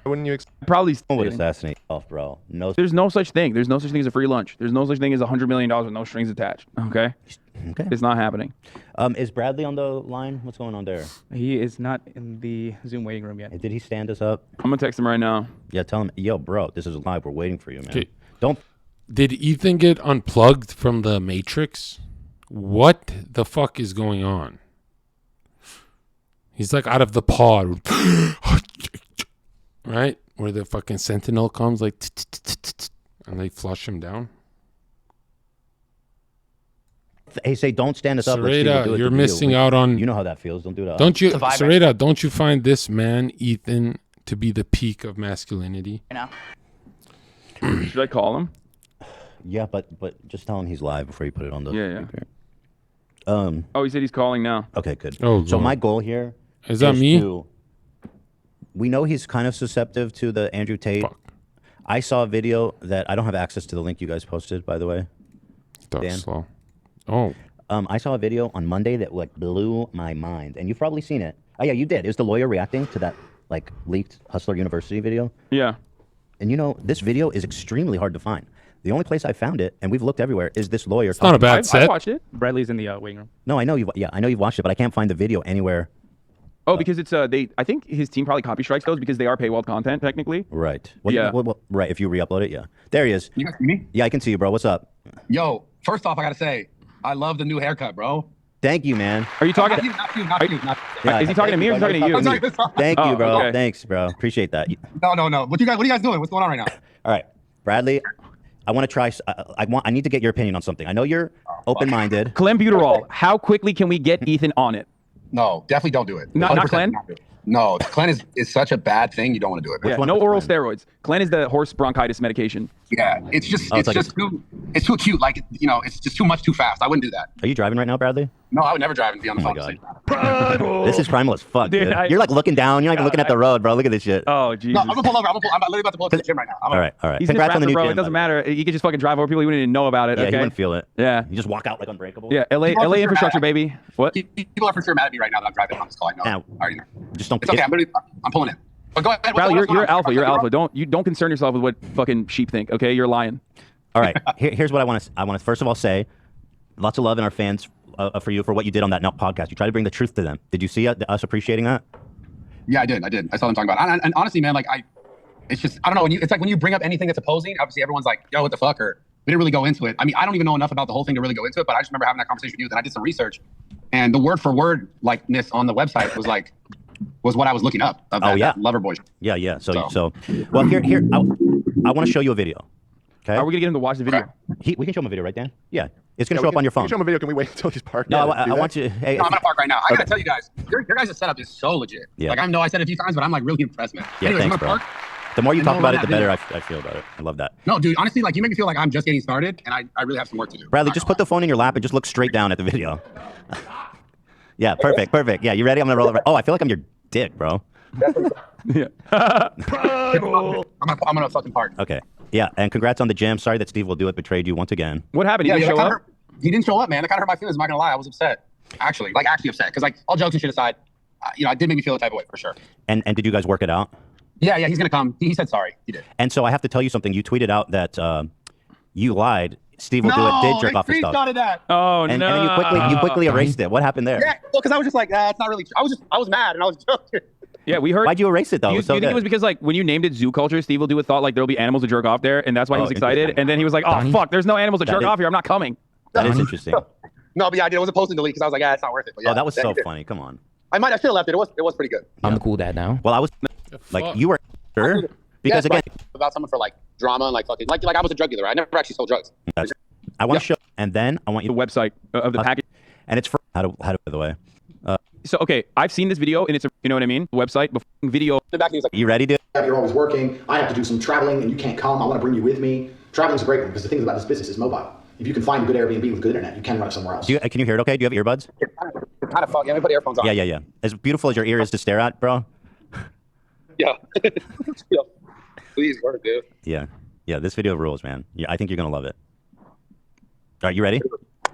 Wouldn't you probably would assassinate yourself, bro? No. There's no such thing. There's no such thing as a free lunch. There's no such thing as $100 million with no strings attached. Okay. It's not happening. Is Bradley on the line? What's going on there? He is not in the Zoom waiting room yet. Did he stand us up? I'm gonna text him right now. Yeah, tell him, yo, bro, this is live. We're waiting for you, man. Okay. Don't. Did Ethan get unplugged from the Matrix? What the fuck is going on? He's like out of the pod. Right? Where the fucking sentinel comes like and they flush him down. Hey, say don't stand us up. Sarita, you're missing out on. You know how that feels. Don't do that. Don't you, Sarita? Don't you find this man, Ethan, to be the peak of masculinity? I know. Should I call him? Yeah, but just tell him he's live before you put it on the. Yeah. Oh, he said he's calling now. Okay, good. Oh, so Lord. my goal here is that me? We know he's kind of susceptible to the Andrew Tate. Fuck. I saw a video that I don't have access to the link you guys posted, by the way. That's slow. Oh. I saw a video on Monday that like blew my mind, and you've probably seen it. Oh yeah, you did. It was the lawyer reacting to that like leaked Hustler University video. Yeah. And you know, this video is extremely hard to find. The only place I found it, and we've looked everywhere, is this lawyer. It's not a bad set. I watched it. Bradley's in the waiting room. No, I know you've. Yeah, I know you've watched it, but I can't find the video anywhere. Oh, because it's I think his team probably copy strikes those because they are paywalled content technically. Right. Yeah. Right. If you re-upload it, yeah. There he is. You guys see me? Yeah, I can see you, bro. What's up? Yo, first off, I gotta say, I love the new haircut, bro. Thank you, man. Are you talking? Not you. Yeah, is he talking to me or is he talking to you? I'm sorry. Thank you, bro. Okay. Thanks, bro. Appreciate that. No. What are you guys doing? What's going on right now? All right, Bradley. I want to try. I need to get your opinion on something. I know you're open-minded. Clenbuterol. How quickly can we get Ethan on it? No, definitely don't do it. Not Clen? No, Clen is such a bad thing. You don't want to do it. Yeah, no oral steroids. Clen is the horse bronchitis medication. Yeah, it's just too acute. Like, it's just too much too fast. I wouldn't do that. Are you driving right now, Bradley? No, I would never drive and be on the phone. This is primal as fuck, dude. You're like looking down. You're not even looking at the road, bro. Look at this shit. Oh, Jesus. No, I'm gonna pull over. I'm literally about to pull up to the gym right now. All right. He's Congrats on the new bro. gym. It doesn't matter. You could just fucking drive over people. You wouldn't even know about it. Yeah, okay? you wouldn't feel it. Yeah. You just walk out like unbreakable. Yeah, LA infrastructure, baby. What? People are for sure mad at me right now that I'm driving on this call. I know. I already know. Just don't. It's okay. I'm pulling in. But go ahead. Bradley, you're alpha. You're alpha. Don't concern yourself with what fucking sheep think. Okay, you're lying. All right. Here's what I want to first of all say, lots of love in our fans for you for what you did on that podcast. You tried to bring the truth to them. Did you see us appreciating that? Yeah, I did. I saw them talking about it. And honestly, man, like it's just I don't know. It's like when you bring up anything that's opposing, obviously everyone's like, yo, what the fuck? Or we didn't really go into it. I mean, I don't even know enough about the whole thing to really go into it. But I just remember having that conversation with you. Then I did some research, and the word for word likeness on the website was what I was looking up. That Loverboy. Yeah. So well, here, I want to show you a video. Okay. Are we gonna get him to watch the video? We can show him a video, right, Dan? Yeah. It's gonna show up on your phone. Can you show him a video? Can we wait until he's parked? No, I want you. Hey, no, I'm gonna park right now. I gotta tell you guys, your guys' setup is so legit. Yeah. Like I know I said it a few times, but I'm like really impressed, man. Yeah, Anyways, thanks, bro. The more you talk about it, the better I feel about it. I love that. No, dude, honestly, like you make me feel like I'm just getting started, and I really have some work to do. Bradley, just put the phone in your lap and just look straight down at the video. Yeah, perfect. Yeah, you ready? I'm gonna roll over. Oh, I feel like I'm your dick, bro. Yeah. I'm gonna fucking park. Okay. Yeah, and congrats on the gym. Sorry that Steve will do it. Betrayed you once again. What happened? He didn't show up? He didn't show up, man. That kind of hurt my feelings. I'm not gonna lie. I was upset. Actually upset. Because like all jokes and shit aside, it did make me feel the type of way for sure. And did you guys work it out? Yeah, he's gonna come. He said sorry. He did. And so I have to tell you something. You tweeted out that you lied. Steve will do it. Did jerk off his stuff. That. Oh and, no! And then you quickly erased it. What happened there? Yeah, well, because I was just like, it's not really true. I was mad and I was joking. Yeah, we heard. Why'd you erase it though? Do you think it was because like when you named it Zoo Culture, Steve will do it thought like there'll be animals to jerk off there, and that's why he was excited. And then he was like, oh fuck, there's no animals to jerk off here. I'm not coming. That is interesting. No, but yeah, I did. It was a post and delete because I was like, it's not worth it. But yeah, Oh, that was so did. funny. Come on. I should have left it. It was pretty good. I'm the cool dad now. Well, I was like, you were sure because again, about someone for like drama and like fucking like I was a drug dealer. I never actually sold drugs. I want to show, and then I want you the website of the package, and it's for how to by the way. So okay, I've seen this video, and it's you know what I mean. The website video. The back news like, you ready, dude? You're always working. I have to do some traveling, and you can't come. I want to bring you with me. Traveling's a great one because the thing about this business is mobile. If you can find a good Airbnb with good internet, you can run it somewhere else. Can you hear it? Okay. Do you have earbuds? It's kind of fun. Yeah, let me put earphones on. Yeah. As beautiful as your ear is to stare at, bro. Yeah. Please work, dude. Yeah. This video rules, man. Yeah, I think you're gonna love it. All right, you ready?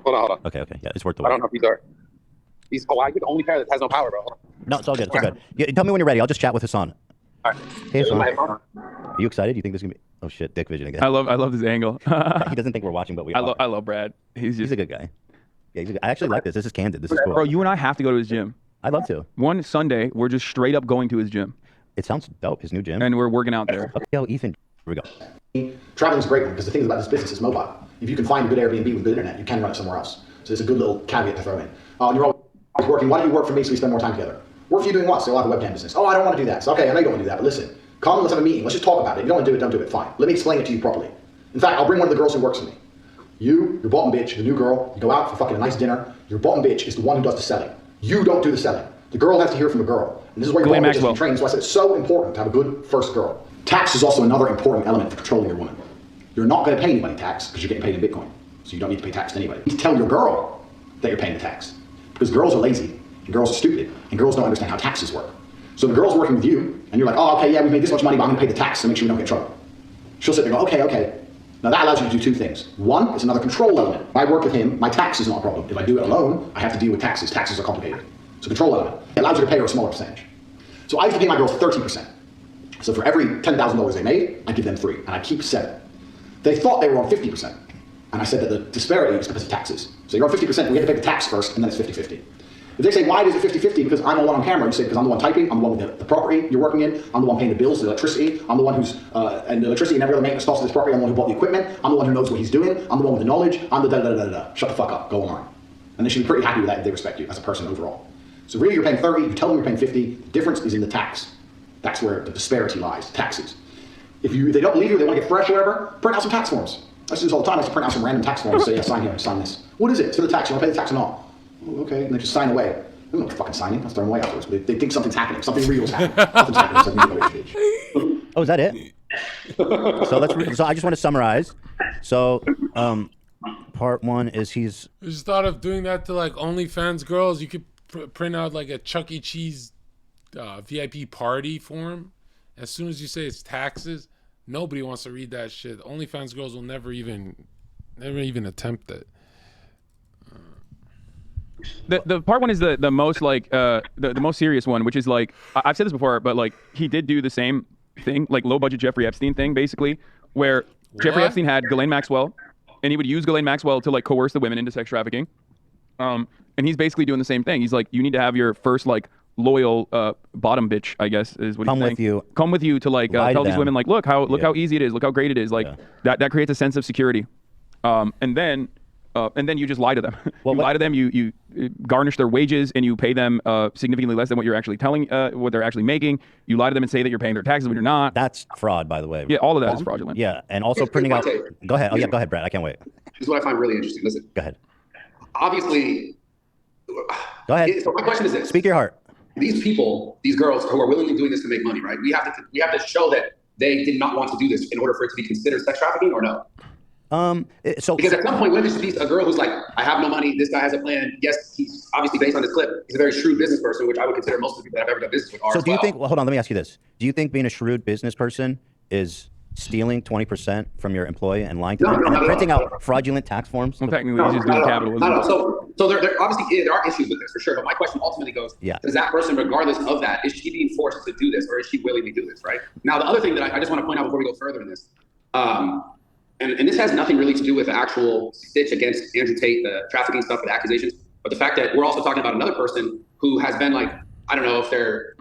Hold on. Okay. Yeah, it's worth the I wait. don't know if these are. I get the only pair that has no power, bro. No, it's all good. It's all good. Yeah, tell me when you're ready. I'll just chat with Hassan. All right. Hey, Hassan. Are you excited? Do you think this is gonna be? Oh shit, dick vision again. I love this angle. He doesn't think we're watching, but we. I love Brad. He's a good guy. Yeah, I actually like this. This is candid. This is cool. Bro, you and I have to go to his gym. I'd love to. One Sunday, we're just straight up going to his gym. It sounds dope. His new gym. And we're working out there. Yo, Ethan. Here we go. Traveling's a great one because the thing about this business is mobile. If you can find a good Airbnb with good internet, you can run it somewhere else. So it's a good little caveat to throw in. You're always working. Why don't you work for me so we spend more time together? Work for you doing what? So I have a webcam business. Oh, I don't want to do that. So okay, I know you don't want to do that, but listen, come and let's have a meeting. Let's just talk about it. If you don't want to do it, don't do it. Fine. Let me explain it to you properly. In fact, I'll bring one of the girls who works for me. Your bottom bitch, the new girl, you go out for fucking a nice dinner. Your bottom bitch is the one who does the selling. You don't do the selling. The girl has to hear from a girl. And this is why your bottom bitch is trained. So I said it's so important to have a good first girl. Tax is also another important element for controlling your woman. You're not going to pay anybody tax because you're getting paid in Bitcoin. So you don't need to pay tax to anybody. You need to tell your girl that you're paying the tax. Because girls are lazy, and girls are stupid, and girls don't understand how taxes work. So the girl's working with you, and you're like, oh, okay, yeah, we made this much money, but I'm going to pay the tax to make sure we don't get in trouble. She'll sit there and go, okay. Now that allows you to do two things. One, it's another control element. If I work with him, my tax is not a problem. If I do it alone, I have to deal with taxes. Taxes are complicated. So control element. It allows you to pay her a smaller percentage. So I used to pay my girls 30%. So for every $10,000 they made, I give them 3, and I keep 7. They thought they were on 50%. And I said that the disparity is because of taxes. So you're on 50%, we have to pay the tax first, and then it's 50-50. If they say, why is it 50-50? Because I'm the one on camera. You say, because I'm the one typing, I'm the one with the property you're working in, I'm the one paying the bills, the electricity, I'm the one who's, and the electricity and every other maintenance cost of this property, I'm the one who bought the equipment, I'm the one who knows what he's doing, I'm the one with the knowledge, I'm the da-da-da-da-da. Shut the fuck up, go online. And they should be pretty happy with that if they respect you as a person overall. So really you're paying 30, you tell them you're paying 50, the difference is in the tax. That's where the disparity lies, taxes. If they don't believe you, they want to get fresh or whatever, print out some tax forms. I used to do this all the time. I used to print out some random tax forms and say, yeah, sign here, sign this. What is it? It's for the tax. You want to pay the tax or not? Oh, okay. And they just sign away. They don't know fucking signing. I'll throw them away afterwards. They think something's happening. Something real is happening. Nothing's happening. Oh, is that it? So I just want to summarize. So part 1 is he's. I just thought of doing that to like OnlyFans girls. You could print out like a Chuck E. Cheese VIP party form. As soon as you say it's taxes, nobody wants to read that shit. OnlyFans girls will never even attempt it. The part 1 is the most like the most serious one, which is like I've said this before, but like he did do the same thing, like low budget Jeffrey Epstein thing, basically, where Jeffrey Epstein had Ghislaine Maxwell, and he would use Ghislaine Maxwell to like coerce the women into sex trafficking. And he's basically doing the same thing. He's like, you need to have your first like loyal bottom bitch, I guess is what he's saying. Come with you to like tell these women like, look how easy it is, look how great it is, like that creates a sense of security, and then you just lie to them. You lie to them, you garnish their wages, and you pay them significantly less than what you're actually telling, what they're actually making. You lie to them and say that you're paying their taxes when you're not. That's fraud, by the way. Yeah, all of that is fraudulent. Yeah, and also printing out. Go ahead. Oh yeah, go ahead, Brad. I can't wait. This is what I find really interesting. Listen. Go ahead. Obviously. Go ahead. So my question is this: speak your heart. These people, these girls who are willingly doing this to make money, right? We have to show that they did not want to do this in order for it to be considered sex trafficking, or no? Because at some point, when there's a girl who's like, I have no money, this guy has a plan. Yes, he's obviously based on this clip. He's a very shrewd business person, which I would consider most of the people that I've ever done business with are. So do you think? Well, hold on. Let me ask you this: do you think being a shrewd business person is stealing 20% from your employee and lying to them and then printing out fraudulent tax forms? Well, technically, he's just doing capitalism. So there obviously there are issues with this for sure. But my question ultimately goes: does that person, regardless of that, is she being forced to do this, or is she willing to do this? Right now, the other thing that I just want to point out before we go further in this. And this has nothing really to do with the actual stitch against Andrew Tate, the trafficking stuff, the accusations, but the fact that we're also talking about another person who has been like, I don't know if they're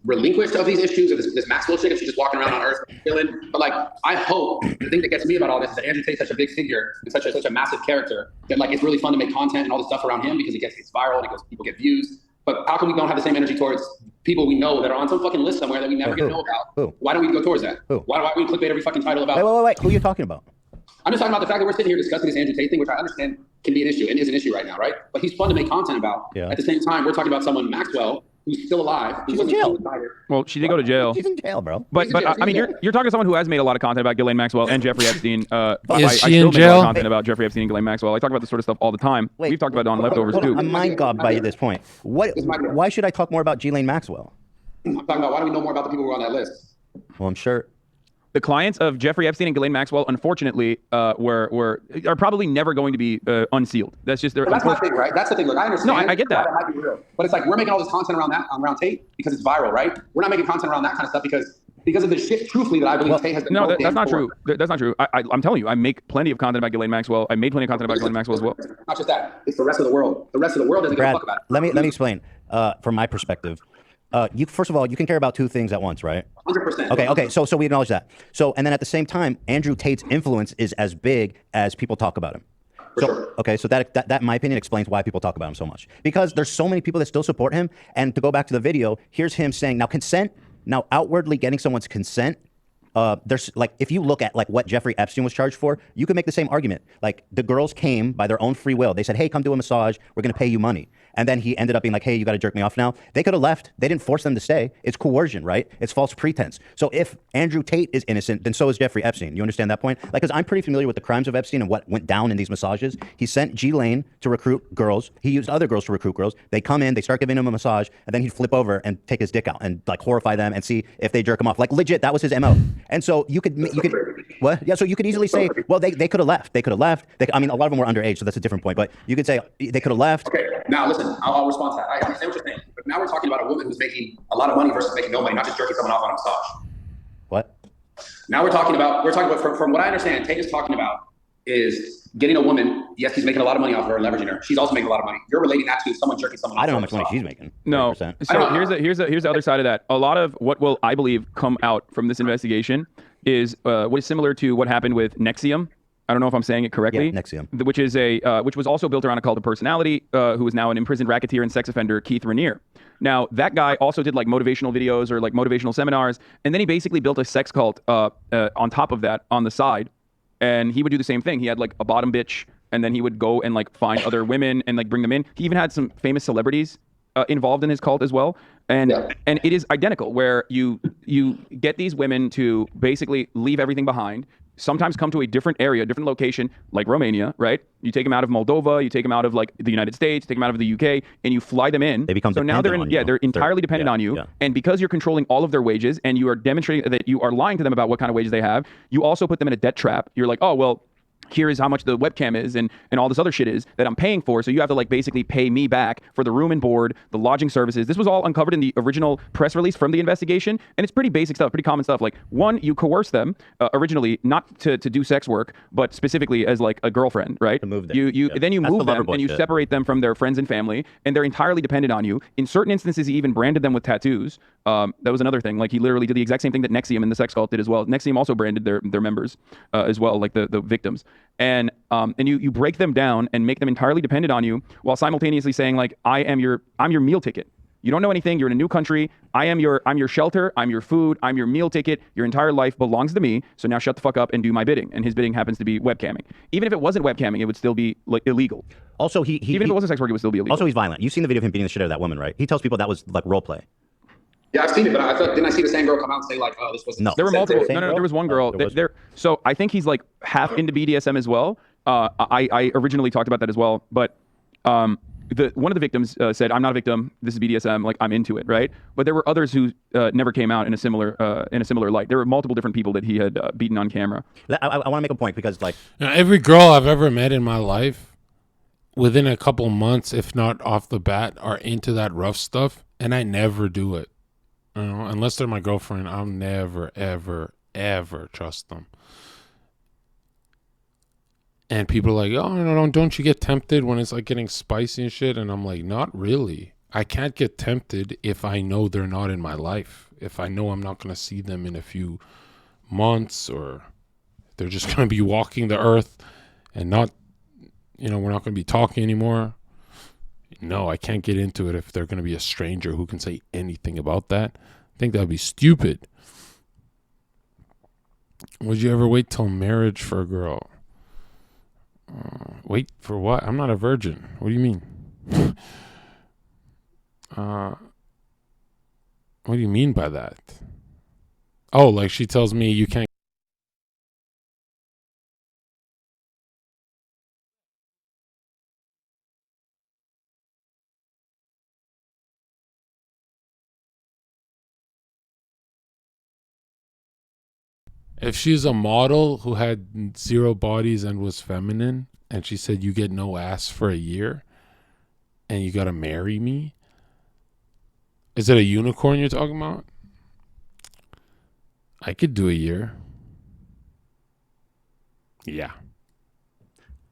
relinquished of these issues, or this Maxwell chick, if she's just walking around on Earth chilling. But like, I hope the thing that gets me about all this is that Andrew Tate's such a big figure and such a massive character that like it's really fun to make content and all this stuff around him because it gets viral and people get views. But how come we don't have the same energy towards people we know that are on some fucking list somewhere that we never get to know about? Who? Why don't we go towards that? Who? Why do we clickbait every fucking title about? Wait. Who are you talking about? I'm just talking about the fact that we're sitting here discussing this Andrew Tate thing, which I understand can be an issue and is an issue right now, right? But he's fun to make content about. Yeah. At the same time, we're talking about someone, Maxwell, who's still alive. She's in jail. Well, she did go to jail. She's in jail, bro. But I mean, you're talking to someone who has made a lot of content about Ghislaine Maxwell and Jeffrey Epstein. I she still in make a lot jail? of content about Jeffrey Epstein and Ghislaine Maxwell. I talk about this sort of stuff all the time. We've talked about it on Leftovers too. I'm mind gobbled by this point. Why should I talk more about Ghislaine Maxwell? I'm talking about why do we know more about the people who are on that list? Well, I'm sure. The clients of Jeffrey Epstein and Ghislaine Maxwell, unfortunately, are probably never going to be unsealed. That's just their. But that's my thing, right? That's the thing. Look, I understand. No, I get that. That might be real, but it's like we're making all this content around Tate because it's viral, right? We're not making content around that kind of stuff because of the shit, truthfully, that I believe Tate has been. No, that's not true. That's not true. I'm telling you, I make plenty of content about Ghislaine Maxwell. I made plenty of content about Ghislaine Maxwell as well. Not just that; it's the rest of the world. The rest of the world doesn't give a fuck about it. Let me explain. From my perspective, you first of all, you can care about two things at once, right? 100%. Okay. So we acknowledge that. So and then at the same time, Andrew Tate's influence is as big as people talk about him. Okay, so that in my opinion explains why people talk about him so much, because there's so many people that still support him. And to go back to the video, here's him saying now outwardly getting someone's consent. There's like, if you look at like what Jeffrey Epstein was charged for, you could make the same argument. Like the girls came by their own free will. They said, hey, come do a massage. We're going to pay you money. And then he ended up being like, hey, you got to jerk me off now. They could have left. They didn't force them to stay. It's coercion, right? It's false pretense. So if Andrew Tate is innocent, then so is Jeffrey Epstein. You understand that point? Like, because I'm pretty familiar with the crimes of Epstein and what went down in these massages. He sent Ghislaine to recruit girls. He used other girls to recruit girls. They come in, they start giving him a massage, and then he'd flip over and take his dick out and like horrify them and see if they jerk him off. Like legit, that was his MO. And so you could what? Yeah, so you could easily say, well, they could have left. They could have left. I mean, a lot of them were underage, so that's a different point. But you could say they could have left. Okay, now listen, I'll respond to that. I understand what you're saying, but now we're talking about a woman who's making a lot of money versus making no money, not just jerking someone off on a massage. What? Now we're talking about from what I understand, Tate is talking about is getting a woman. Yes, he's making a lot of money off her and leveraging her. She's also making a lot of money. You're relating that to someone jerking someone off. I don't know how much money she's making. No. 30%. So here's the other side of that. A lot of what will, I believe, come out from this investigation is what is similar to what happened with Nexium. I don't know if I'm saying it correctly. Yeah, Nexium. Which is which was also built around a cult of personality, who is now an imprisoned racketeer and sex offender, Keith Raniere. Now, that guy also did like motivational videos or like motivational seminars, and then he basically built a sex cult on top of that on the side, and he would do the same thing. He had like a bottom bitch, and then he would go and like find other women and like bring them in. He even had some famous celebrities involved in his cult as well. And it is identical, where you get these women to basically leave everything behind, sometimes come to a different area, different location, like Romania, right? You take them out of Moldova, you take them out of like the United States, take them out of the UK, and you fly them in. They become so now they're dependent on you. they're entirely dependent on you. Yeah. And because you're controlling all of their wages and you are demonstrating that you are lying to them about what kind of wages they have, you also put them in a debt trap. You're like, oh, well, here is how much the webcam is and all this other shit is that I'm paying for. So you have to like basically pay me back for the room and board, the lodging services. This was all uncovered in the original press release from the investigation. And it's pretty basic stuff, pretty common stuff. Like one, you coerce them originally not to do sex work, but specifically as like a girlfriend, right? To move them. Then you move them and you separate them from their friends and family, and they're entirely dependent on you. In certain instances, he even branded them with tattoos. That was another thing. Like he literally did the exact same thing that Nexium and the sex cult did as well. Nexium also branded their members as well, like the victims. And you break them down and make them entirely dependent on you, while simultaneously saying like, I'm your meal ticket. You don't know anything. You're in a new country. I'm your shelter. I'm your food. I'm your meal ticket. Your entire life belongs to me. So now shut the fuck up and do my bidding. And his bidding happens to be webcamming. Even if it wasn't webcamming, it would still be like illegal. Also, even if it wasn't sex work, it would still be illegal. Also, he's violent. You've seen the video of him beating the shit out of that woman, right? He tells people that was like role play. Yeah, I've seen it, but I thought, didn't I see the same girl come out and say like, oh, this was no. There were multiple. No, there was one girl. So I think he's like half into BDSM as well. I originally talked about that as well, but one of the victims said, "I'm not a victim. This is BDSM. Like I'm into it, right?" But there were others who never came out in a similar light. There were multiple different people that he had beaten on camera. I want to make a point because like now, every girl I've ever met in my life, within a couple months, if not off the bat, are into that rough stuff, and I never do it. You know, unless they're my girlfriend, I'll never, ever, ever trust them. And people are like, oh, no, don't you get tempted when it's like getting spicy and shit? And I'm like, not really. I can't get tempted if I know they're not in my life. If I know I'm not going to see them in a few months, or they're just going to be walking the earth and not, we're not going to be talking anymore. No, I can't get into it if they're going to be a stranger who can say anything about that. I think that would be stupid. Would you ever wait till marriage for a girl? Wait for what? I'm not a virgin. What do you mean? What do you mean by that? Oh, like she tells me you can't. If she's a model who had 0 bodies and was feminine, and she said you get no ass for a year, and you gotta marry me, is it a unicorn you're talking about? I could do a year. Yeah.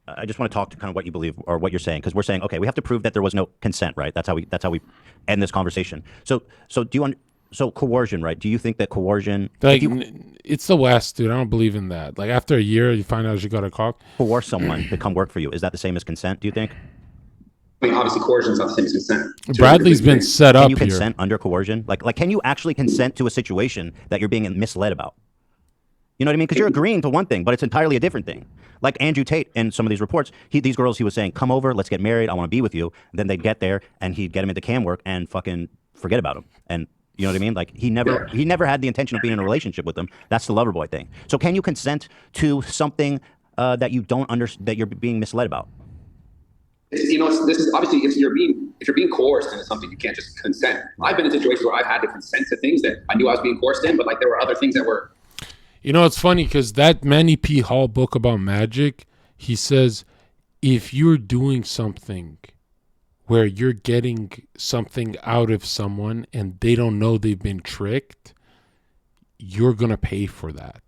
I just want to talk to kind of what you believe or what you're saying, because we're saying, okay, we have to prove that there was no consent, right? That's how we end this conversation. So coercion, right? Do you think that coercion, like, it's the West, dude. I don't believe in that. Like, after a year, you find out you got a cock. Coerce someone to come work for you. Is that the same as consent, do you think? I mean, obviously, coercion is not the same as consent. Bradley's been set up Can you here. consent under coercion? Like, can you actually consent to a situation that you're being misled about? You know what I mean? Because you're agreeing to one thing, but it's entirely a different thing. Like Andrew Tate in some of these reports, these girls, he was saying, come over, let's get married, I want to be with you. Then they'd get there, and he'd get them into cam work and fucking forget about them. And you know what I mean? Like, he never had the intention of being in a relationship with them. That's the lover boy thing. So can you consent to something that you don't that you're being misled about? This is obviously, if you're being coerced into something, you can't just consent. I've been in situations where I've had to consent to things that I knew I was being coerced in, but like there were other things that were. It's funny because that Manny P. Hall book about magic, he says, if you're doing something where you're getting something out of someone and they don't know they've been tricked, you're going to pay for that.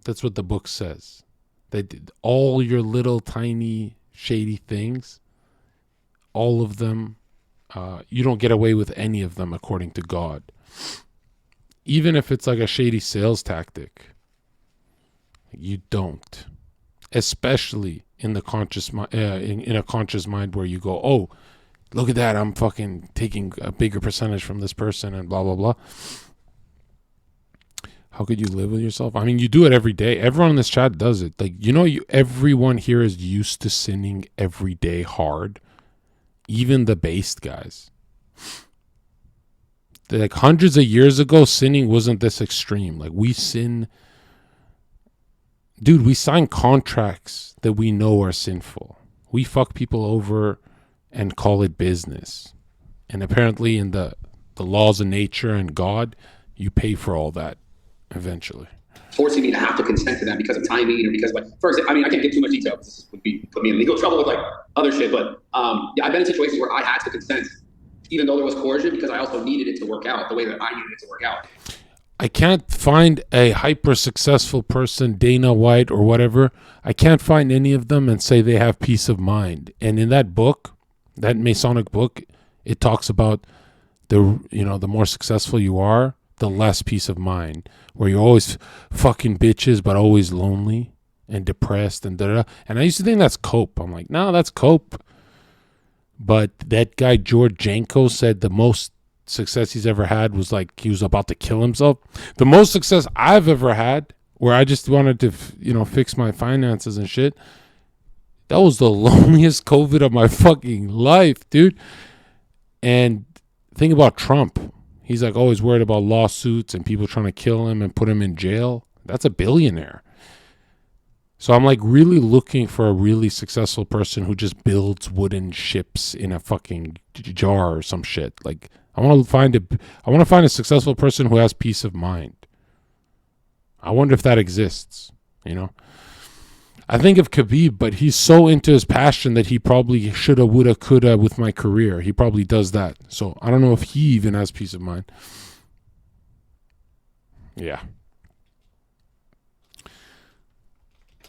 That's what the book says. They did all your little tiny shady things, all of them, you don't get away with any of them according to God. Even if it's like a shady sales tactic, you don't. Especially in the conscious in a conscious mind where you go, oh, look at that, I'm fucking taking a bigger percentage from this person and blah blah blah. How could you live with yourself? I mean, you do it every day. Everyone in this chat does it. Like, everyone here is used to sinning every day hard. Even the based guys. Like, hundreds of years ago, sinning wasn't this extreme. Like, we sin. Dude, we sign contracts that we know are sinful. We fuck people over and call it business. And apparently in the laws of nature and God, you pay for all that eventually. Forcing me to have to consent to them because of timing or because of, like, for example, I mean, I can't get too much detail. This would put me in legal trouble with like other shit. But yeah, I've been in situations where I had to consent, even though there was coercion, because I also needed it to work out the way that I needed it to work out. I can't find a hyper successful person, Dana White or whatever. I can't find any of them and say they have peace of mind. And in that book, that Masonic book, it talks about the more successful you are, the less peace of mind, where you're always fucking bitches, but always lonely and depressed and da-da. And I used to think that's cope. I'm like, no, that's cope. But that guy, Jon Zherka, said the most success he's ever had was like he was about to kill himself. The most success I've ever had, where I just wanted to, fix my finances and shit, that was the loneliest COVID of my fucking life, dude. And think about Trump. He's like always worried about lawsuits and people trying to kill him and put him in jail. That's a billionaire. So I'm like really looking for a really successful person who just builds wooden ships in a fucking jar or some shit. Like, I want to find a successful person who has peace of mind. I wonder if that exists, I think of Khabib, but he's so into his passion that he probably shoulda, woulda, coulda with my career. He probably does that. So I don't know if he even has peace of mind. Yeah.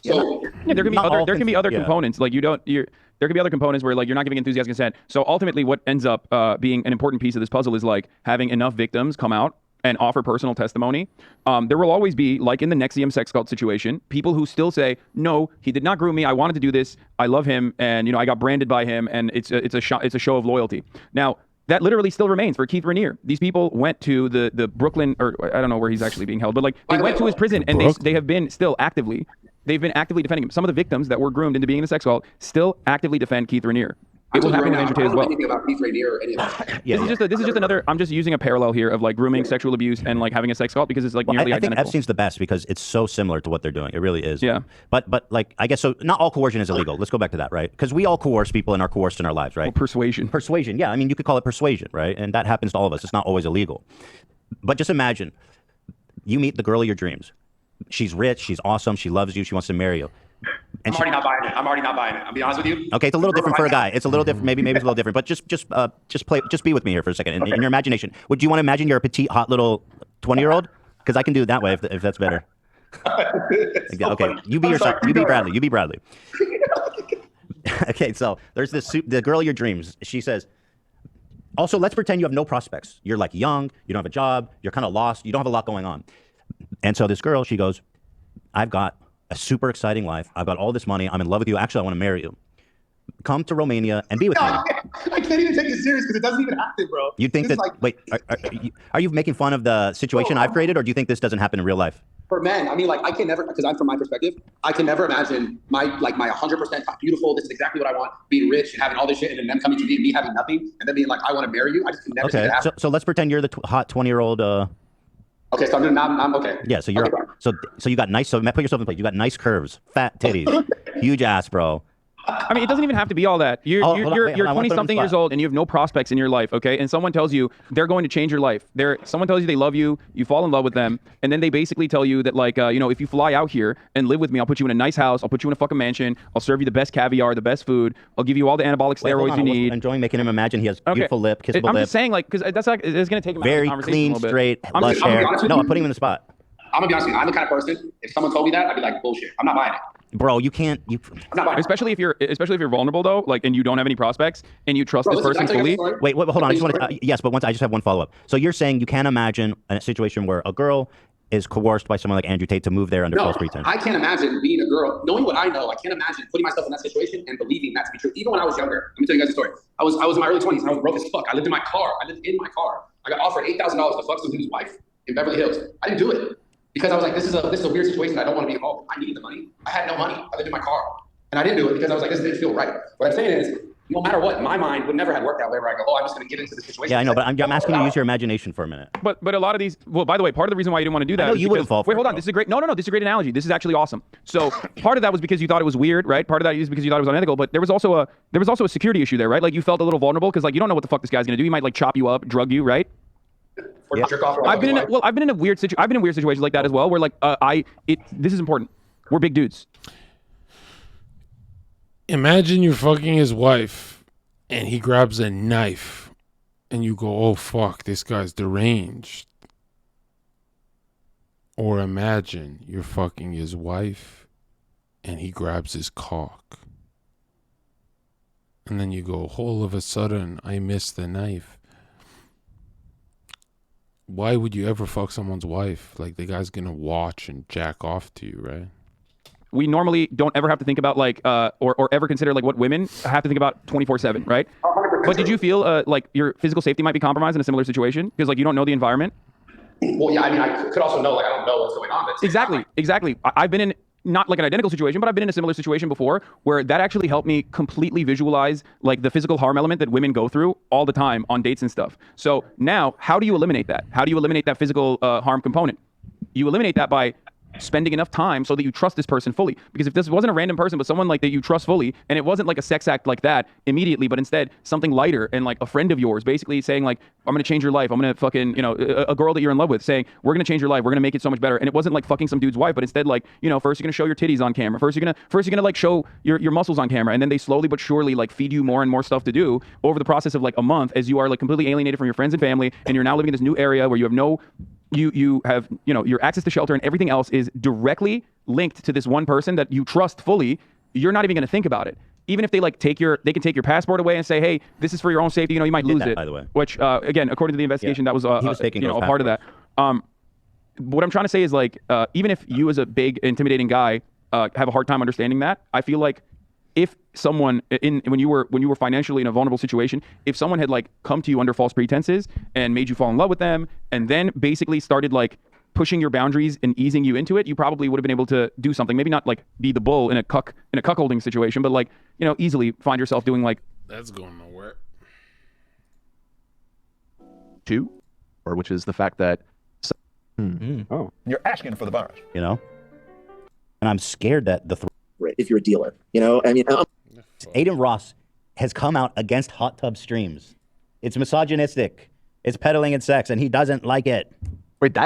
So Yeah, there can be Not other all there can be other yeah. components like there can be other components where like you're not giving enthusiastic consent. So ultimately, what ends up being an important piece of this puzzle is like having enough victims come out and offer personal testimony. There will always be, like in the Nexium sex cult situation, people who still say, no, he did not groom me. I wanted to do this. I love him, and I got branded by him, and it's a show of loyalty. Now, that literally still remains for Keith Raniere. These people went to the Brooklyn, or I don't know where he's actually being held, but like they went to his prison, and they have been still actively. They've been actively defending him. Some of the victims that were groomed into being in a sex cult still actively defend Keith Raniere. It will happen with Andrew Tate as well. About Keith Raniere or any of that. This is just another. I'm just using a parallel here of like grooming, sexual abuse, and like having a sex cult because it's like nearly I think identical. Epstein's the best because it's so similar to what they're doing. It really is. Yeah. But like I guess so. Not all coercion is illegal. Let's go back to that, right? Because we all coerce people and are coerced in our lives, right? Well, persuasion. Persuasion. Yeah. I mean, you could call it persuasion, right? And that happens to all of us. It's not always illegal. But just imagine, you meet the girl of your dreams. She's rich. She's awesome. She loves you. She wants to marry you. I'm already not buying it. I'll be honest with you. Okay, it's a little different for a guy. It's a little different. Maybe it's a little different. But just be with me here for a second. In your imagination, would you want to imagine you're a petite, hot little 20-year-old? Because I can do it that way if that's better. Okay, you be yourself. You be Bradley. You be Bradley. Okay, so there's the girl of your dreams. She says, also, let's pretend you have no prospects. You're like young. You don't have a job. You're kind of lost. You don't have a lot going on. And so this girl, she goes, I've got a super exciting life. I've got all this money. I'm in love with you. Actually, I want to marry you. Come to Romania and be with me. I can't even take it serious because it doesn't even happen, bro. You think that? Wait, are you making fun of the situation I've created, or do you think this doesn't happen in real life? For men, I mean, like I can never, because I'm from my perspective, I can never imagine my 100% beautiful. This is exactly what I want. Being rich and having all this shit, and then them coming to me and me having nothing, and then being like, I want to marry you. I just can never see that happen. So let's pretend you're the hot 20-year-old. Okay, so I'm okay. Yeah, so you're so you got nice. So put yourself in place. You got nice curves, fat titties, huge ass, bro. I mean, it doesn't even have to be all that. You're 20-something years old and you have no prospects in your life, okay? And someone tells you they're going to change your life. Someone tells you they love you, you fall in love with them, and then they basically tell you that, like, if you fly out here and live with me, I'll put you in a nice house, I'll put you in a fucking mansion, I'll serve you the best caviar, the best food, I'll give you all the anabolic steroids you need. I'm enjoying making him imagine he has beautiful lip, kissable I'm lip. just saying, like, because that's like, it's going to take him very out of the clean, conversation straight, lush hair. No, I'm putting him in the spot. I'm gonna be honest with you. I'm the kind of person. If someone told me that, I'd be like, bullshit. I'm not buying it. Bro, you can't. Especially if you're vulnerable though, like, and you don't have any prospects, and you trust this person fully. Wait, hold on. I just want to. Yes, but I just have one follow up. So you're saying you can't imagine a situation where a girl is coerced by someone like Andrew Tate to move there under false pretense. I can't imagine being a girl, knowing what I know. I can't imagine putting myself in that situation and believing that to be true. Even when I was younger, let me tell you guys a story. I was in my early 20s and I was broke as fuck. I lived in my car. I got offered $8,000 to fuck some dude's wife in Beverly Hills. I didn't do it. Because I was like, this is a weird situation. I don't want to be involved. I needed the money. I had no money. I lived in my car. And I didn't do it because I was like, this didn't feel right. What I'm saying is, no matter what, my mind would never have worked out where I go, I'm just going to get into the situation. Yeah, I know, but I'm asking you to use your imagination for a minute. But a lot of these, well, by the way, part of the reason why you didn't want to do that is you wouldn't fall for wait, hold on. This is a great, no, this is a great analogy. This is actually awesome. So part of that was because you thought it was weird, right? Part of that is because you thought it was unethical, but there was also a security issue there, right? Like you felt a little vulnerable because like you don't know what the fuck this guy's going to do. He might like chop you up, drug you, right? Yeah. I've been in weird situations like that as well, where like this is important. We're big dudes. Imagine you're fucking his wife, and he grabs a knife, and you go, "Oh fuck, this guy's deranged." Or imagine you're fucking his wife, and he grabs his cock, and then you go, "All of a sudden, I miss the knife." Why would you ever fuck someone's wife? Like, the guy's gonna watch and jack off to you, right? We normally don't ever have to think about like or ever consider like what women have to think about 24/7, right? 100%. But did you feel like your physical safety might be compromised in a similar situation because like you don't know the environment? Well, yeah, I mean, I could also know like I don't know what's going on. But Exactly. I've been in not like an identical situation, but I've been in a similar situation before where that actually helped me completely visualize like the physical harm element that women go through all the time on dates and stuff. So now, how do you eliminate that? How do you eliminate that physical harm component? You eliminate that by spending enough time so that you trust this person fully. Because if this wasn't a random person, but someone like that you trust fully, and it wasn't like a sex act like that immediately, but instead something lighter and like a friend of yours basically saying like, I'm going to change your life. I'm going to fucking, a girl that you're in love with saying, we're going to change your life. We're going to make it so much better. And it wasn't like fucking some dude's wife, but instead like, first you're going to show your titties on camera. First you're going to like show your muscles on camera. And then they slowly but surely like feed you more and more stuff to do over the process of like a month as you are like completely alienated from your friends and family. And you're now living in this new area where you have no you have, your access to shelter and everything else is directly linked to this one person that you trust fully, you're not even going to think about it. Even if they they can take your passport away and say, hey, this is for your own safety, you might lose it. By the way, which again, according to the investigation, that was taking a part of that. What I'm trying to say is even if you as a big intimidating guy have a hard time understanding that, I feel like if someone when you were financially in a vulnerable situation, if someone had come to you under false pretenses and made you fall in love with them, and then basically started pushing your boundaries and easing you into it, you probably would have been able to do something. Maybe not be the bull in a cuckolding situation, but easily find yourself doing That's going nowhere. Two, or which is the fact that. Oh, you're asking for the virus. And I'm scared that If you're a dealer, Aiden Ross has come out against hot tub streams. It's misogynistic. It's peddling in sex, and he doesn't like it. Wait,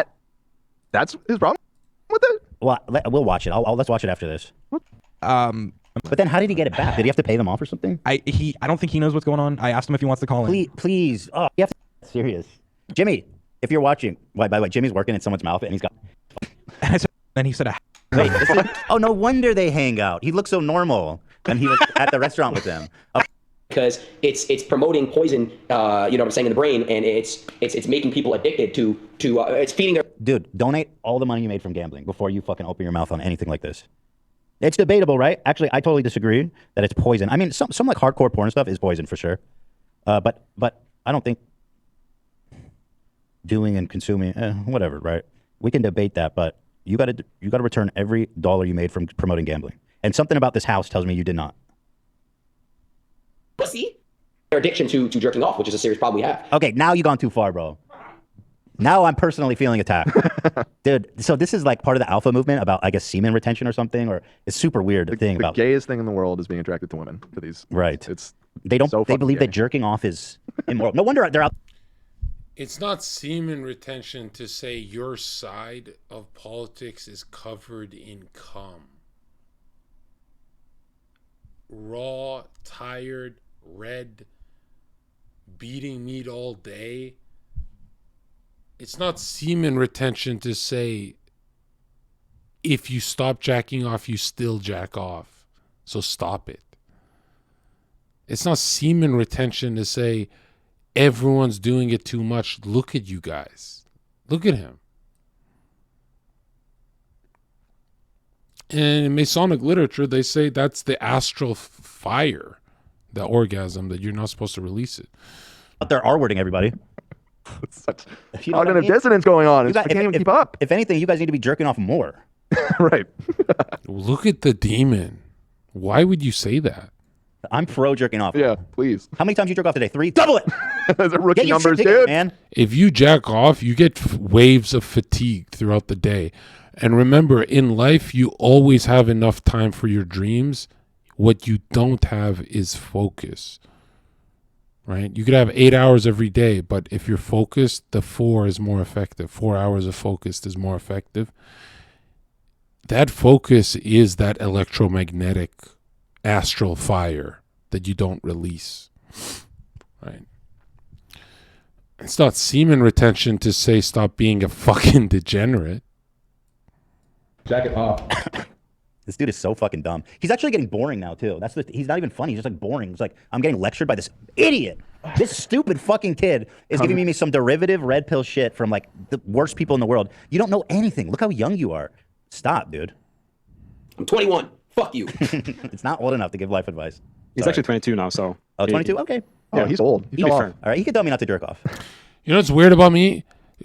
that's his problem with it? Well, we'll watch it. Let's watch it after this. But then how did he get it back? Did he have to pay them off or something? I don't think he knows what's going on. I asked him if he wants to call in. Please. Oh, you have to be serious. Jimmy, if you're watching, by the way, Jimmy's working in someone's mouth and he's got. Then he said, wait, oh, no wonder they hang out. He looks so normal. And he was at the restaurant with them. Because it's promoting poison, you know what I'm saying, in the brain, and it's making people addicted to it's feeding their. Dude, donate all the money you made from gambling before you fucking open your mouth on anything like this. It's debatable, right? Actually, I totally disagree that it's poison. I mean, some hardcore porn stuff is poison for sure, but I don't think doing and consuming, whatever, right? We can debate that, but you got to return every dollar you made from promoting gambling. And something about this house tells me you did not. Pussy. Their addiction to jerking off, which is a serious problem we have. Okay, now you've gone too far, bro. Now I'm personally feeling attacked. Dude, so this is part of the alpha movement about, I guess, semen retention or something, or it's super weird thing about. The gayest thing in the world is being attracted to women for these. Right. They believe gay. that jerking off is immoral. No wonder they're out. It's not semen retention to say your side of politics is covered in cum. Raw, tired, red, beating meat all day. It's not semen retention to say if you stop jacking off, you still jack off. So stop it. It's not semen retention to say everyone's doing it too much. Look at you guys. Look at him. And in Masonic literature, they say that's the astral fire, the orgasm, that you're not supposed to release it. But they're R-wording everybody. Cognitive dissonance going on. I can't even keep up. If anything, you guys need to be jerking off more. Right. Look at the demon. Why would you say that? I'm pro jerking off. Yeah, please. How many times you jerk off today? 3? Double it. Those are rookie numbers, together, dude. Man. If you jack off, you get waves of fatigue throughout the day. And remember, in life, you always have enough time for your dreams. What you don't have is focus. Right? You could have 8 hours every day, but if you're focused, the 4 is more effective. 4 hours of focus is more effective. That focus is that electromagnetic astral fire that you don't release. Right? It's not semen retention to say stop being a fucking degenerate. Jack it off. This dude is so fucking dumb. He's actually getting boring now too. He's not even funny. He's just boring. It's I'm getting lectured by this idiot. This stupid fucking kid is giving me some derivative red pill shit from the worst people in the world. You don't know anything. Look how young you are. Stop, dude. I'm 21. Fuck you. It's not old enough to give life advice. He's actually 22 now, so. Oh, 22? Okay. Yeah, he's old. He fell off. All right, he can tell me not to jerk off. You know what's weird about me?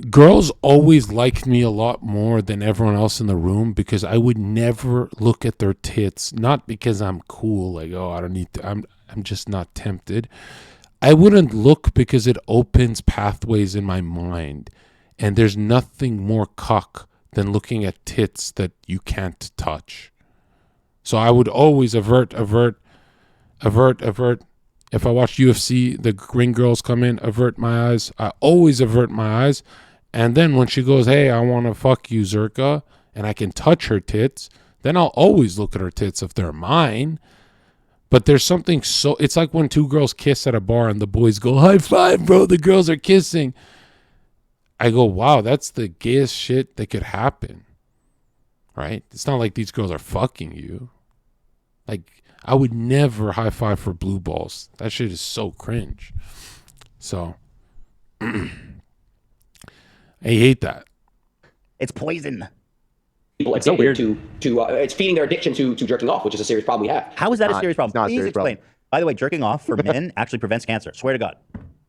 Girls always liked me a lot more than everyone else in the room because I would never look at their tits. Not because I'm cool, I don't need to. I'm just not tempted. I wouldn't look because it opens pathways in my mind. And there's nothing more cuck than looking at tits that you can't touch. So I would always avert. If I watch UFC, the ring girls come in, avert my eyes. I always avert my eyes. And then when she goes, hey, I want to fuck you, Zherka, and I can touch her tits, then I'll always look at her tits if they're mine. But there's something it's like when two girls kiss at a bar and the boys go, high five, bro, the girls are kissing. I go, wow, that's the gayest shit that could happen. Right? It's not like these girls are fucking you. Like, I would never high five for blue balls. That shit is so cringe. So, I hate that. It's poison. People addicted to it's feeding their addiction to jerking off, which is a serious problem we have. How is that a serious problem? not a Please serious explain. problem. By the way, jerking off for men actually prevents cancer. Swear to God.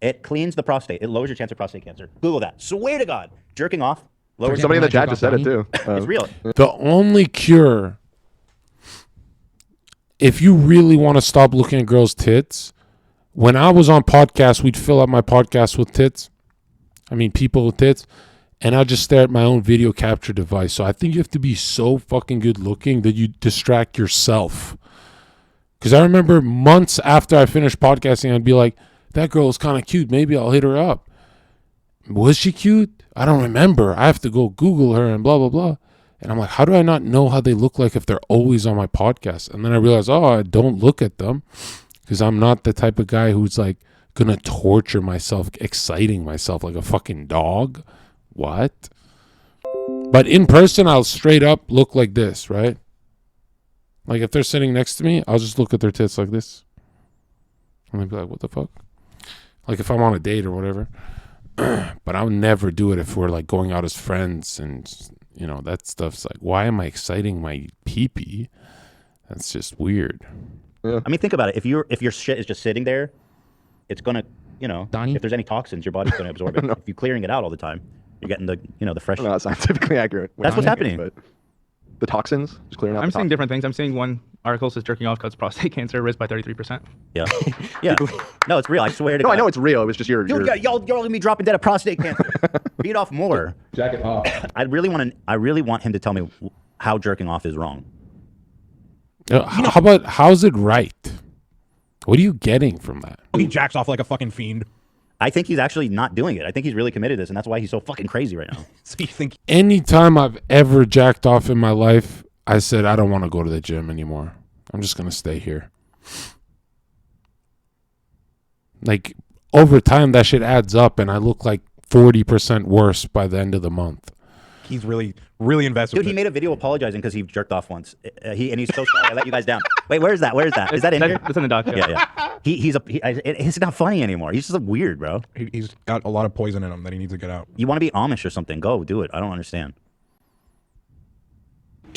It cleans the prostate. It lowers your chance of prostate cancer. Google that. Swear to God. Jerking off lowers Somebody in the chat just said it too. It's real. The only cure, if you really want to stop looking at girls' tits, when I was on podcasts, we'd fill up my podcast with tits. I mean, people with tits. And I'd just stare at my own video capture device. So I think you have to be so fucking good looking that you distract yourself. Because I remember months after I finished podcasting, I'd be like, that girl is kind of cute. Maybe I'll hit her up. Was she cute? I don't remember. I have to go Google her and blah, blah, blah. And I'm like, how do I not know how they look like if they're always on my podcast? And then I realized, oh, I don't look at them because I'm not the type of guy who's like going to torture myself, exciting myself like a fucking dog. What? But in person, I'll straight up look like this, right? Like if they're sitting next to me, I'll just look at their tits like this. And they'll be like, what the fuck? Like if I'm on a date or whatever. But I'll never do it if we're like going out as friends and, you know, that stuff's like, why am I exciting my pee-pee? That's just weird. I mean, think about it. If your shit is just sitting there, it's going to, you know, if there's any toxins, your body's going to absorb it. If you're clearing it out all the time, you're getting the, you know, the fresh. Not scientifically accurate. That's what's happening. But the toxins, just clearing out. I'm the seeing toxins. different things. I'm seeing one article says jerking off cuts prostate cancer risk by 33%. Yeah. Yeah. No, it's real. I swear to No, God. I know it's real. It was just your. Dude, y'all gonna be dropping dead of prostate cancer. Beat off more. Jack it off. I really want him to tell me how jerking off is wrong. How about, how's it right? What are you getting from that? He jacks off like a fucking fiend. I think he's actually not doing it. I think he's really committed to this, and that's why he's so fucking crazy right now. So you think Anytime I've ever jacked off in my life, I said, I don't want to go to the gym anymore. I'm just going to stay here. Like, over time, that shit adds up, and I look like 40% worse by the end of the month. he's really invested? Dude, he made a video apologizing because he jerked off once. He's so sorry. I let you guys down. Wait, where is that? Where is that? Is that in here? It's in the doc. Yeah. He's not funny anymore. He's just weird, bro. He's got a lot of poison in him that he needs to get out. You want to be Amish or something? Go do it. I don't understand.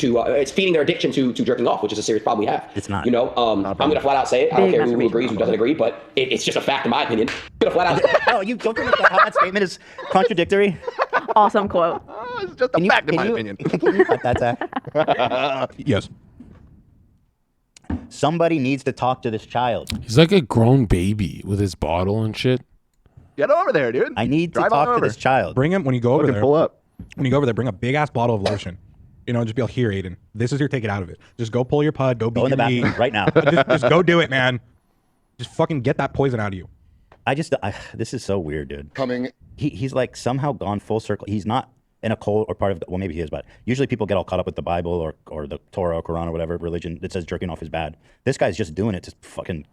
It's feeding their addiction to jerking off, which is a serious problem we have. It's not. You know, I'm going to flat out say it. I don't care who agrees, who doesn't agree, but it's just a fact in my opinion. I'm going to flat out. No, you don't think how that statement is contradictory? Awesome quote. It's just a fact in my opinion. Can you cut that, Zach? Yes. Somebody needs to talk to this child. He's like a grown baby with his bottle and shit. Get over there, dude. I need to Drive talk on to over. this child. Bring him when you go over Fucking there. pull up. When you go over there, bring a big ass bottle of lotion. You know, just be like, here, Aiden. This is your ticket out of it. Just go pull your pud. Go beat in the your knee. bathroom right now. just go do it, man. Just fucking get that poison out of you. This is so weird, dude. He's like somehow gone full circle. He's not in a cult or part of, well, maybe he is, but usually people get all caught up with the Bible or the Torah or Quran or whatever religion that says jerking off is bad. This guy's just doing it to fucking.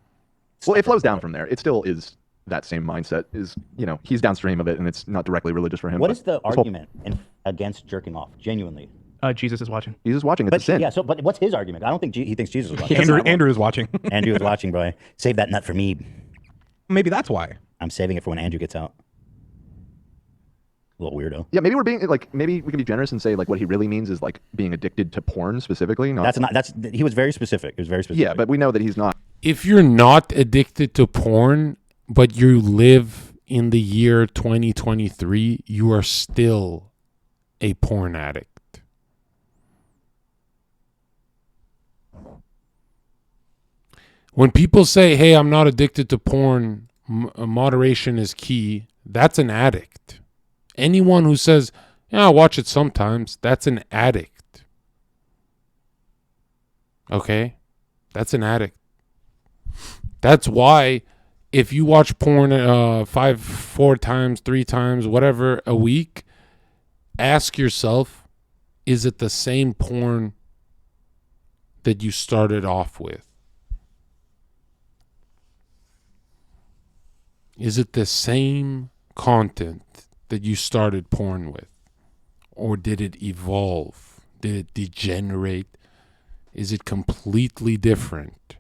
Well, it flows down from there. It still is that same mindset. Is, you know, he's downstream of it, and it's not directly religious for him. What is the argument against jerking off? Genuinely. Jesus is watching. Jesus is watching. It's a sin. Yeah. So, but what's his argument? I don't think he thinks Jesus is watching. Andrew is watching. Andrew is watching, bro. Save that nut for me. Maybe that's why. I'm saving it for when Andrew gets out. Little weirdo. Yeah, maybe we're being like, maybe we can be generous and say like what he really means is like being addicted to porn specifically. He was very specific. It was very specific. Yeah, but we know that he's not. If you're not addicted to porn, but you live in the year 2023, you are still a porn addict. When people say, hey, I'm not addicted to porn, moderation is key, that's an addict. Anyone who says, yeah, I watch it sometimes, that's an addict. Okay? That's an addict. That's why if you watch porn 4 times, 3 times, whatever a week, ask yourself, is it the same porn that you started off with? Is it the same content that you started porn with? Or did it evolve? Did it degenerate? Is it completely different?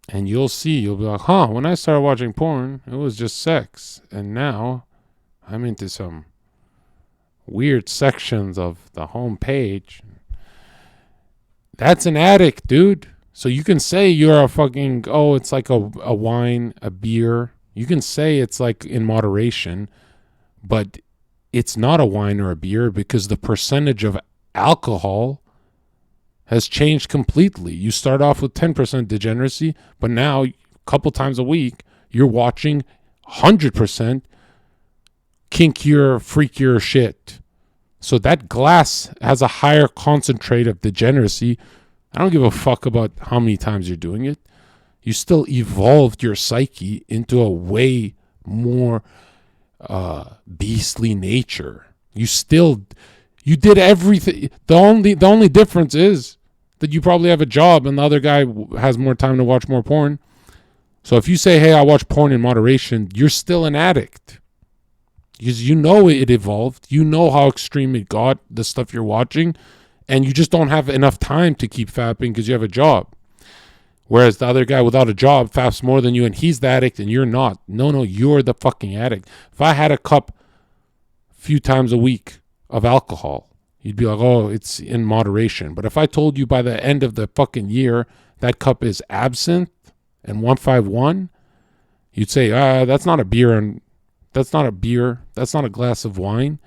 And you'll see, you'll be like, huh, when I started watching porn, it was just sex. And now I'm into some weird sections of the home page. That's an addict, dude. So you can say you're a fucking, oh, it's like a wine, a beer. You can say it's like in moderation, but it's not a wine or a beer because the percentage of alcohol has changed completely. You start off with 10% degeneracy, but now a couple times a week, you're watching 100% kinkier, freakier shit. So that glass has a higher concentrate of degeneracy. I don't give a fuck about how many times you're doing it. You still evolved your psyche into a way more beastly nature. You did everything. The only difference is that you probably have a job and the other guy has more time to watch more porn. So if you say, hey, I watch porn in moderation, you're still an addict. Because you know it evolved. You know how extreme it got, the stuff you're watching, and you just don't have enough time to keep fapping because you have a job. Whereas the other guy without a job faps more than you, and he's the addict and you're not. No, you're the fucking addict. If I had a cup a few times a week of alcohol, you'd be like, oh, it's in moderation. But if I told you by the end of the fucking year that cup is absinthe and 151, you'd say, that's not a beer, and that's not a beer. That's not a glass of wine.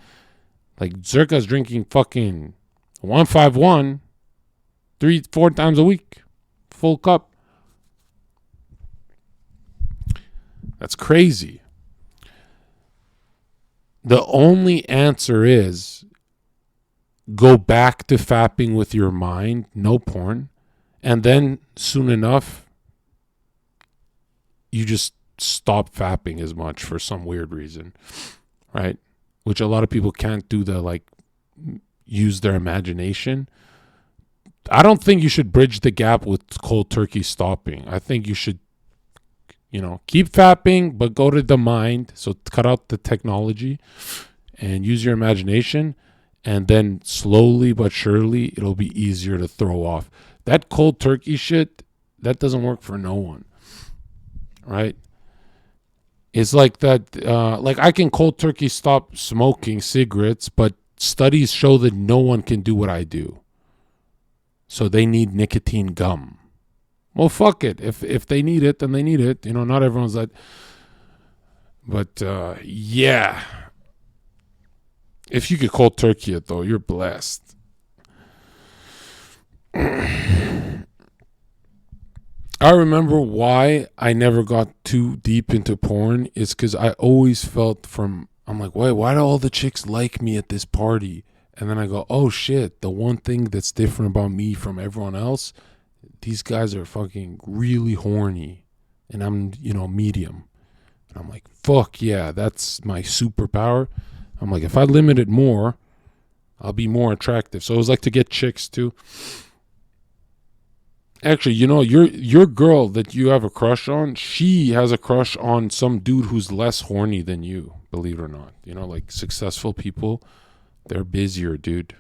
Like Zherka's drinking fucking 151 3-4 times a week. Full cup. That's crazy. The only answer is go back to fapping with your mind, no porn, and then soon enough you just stop fapping as much for some weird reason, right? Which a lot of people can't do, the like use their imagination. I don't think you should bridge the gap with cold turkey stopping. I think you should, keep fapping, but go to the mind. So cut out the technology and use your imagination. And then slowly but surely, it'll be easier to throw off. That cold turkey shit, that doesn't work for no one, right? It's like that, like I can cold turkey stop smoking cigarettes, but studies show that no one can do what I do. So they need nicotine gum. Well, fuck it. If they need it, then they need it. Not everyone's like, but yeah. If you could cold turkey it though, you're blessed. I remember why I never got too deep into porn is because I always felt I'm like, why do all the chicks like me at this party? And then I go, oh shit, the one thing that's different about me from everyone else, these guys are fucking really horny. And I'm, medium. And I'm like, fuck yeah, that's my superpower. I'm like, if I limit it more, I'll be more attractive. So it was like to get chicks too. Actually, your girl that you have a crush on, she has a crush on some dude who's less horny than you, believe it or not. Like successful people, they're busier, dude.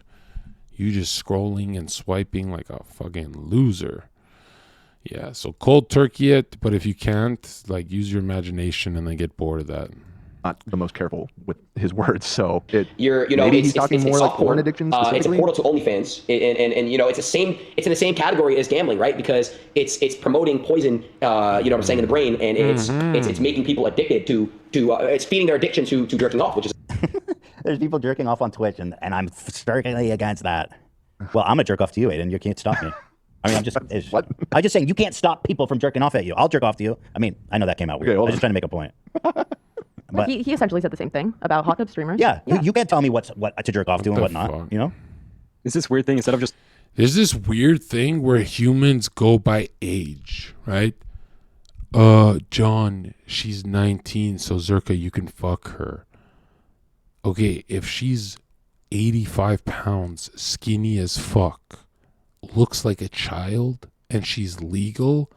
You just scrolling and swiping like a fucking loser. Yeah, so cold turkey it, but if you can't, like use your imagination and then get bored of that. Not the most careful with his words, so maybe it's, he's talking more like porn addiction specifically. It's a portal to OnlyFans, and it's in the same category as gambling, right? Because it's promoting poison, in the brain, and it's making people addicted to it's feeding their addiction to jerking off, which is. There's people jerking off on Twitch, and I'm strictly against that. Well, I'm a jerk off to you, Aiden. You can't stop me. I mean, I'm just saying you can't stop people from jerking off at you. I'll jerk off to you. I mean, I know that came out weird. Okay, I was just trying to make a point. But he essentially said the same thing about hot tub streamers. Yeah. You can't tell me what to jerk off to and what not. Is this weird thing instead of just? There's this weird thing where humans go by age, right? John, she's 19, so Zherka, you can fuck her. Okay, if she's 85 pounds, skinny as fuck, looks like a child, and she's legal,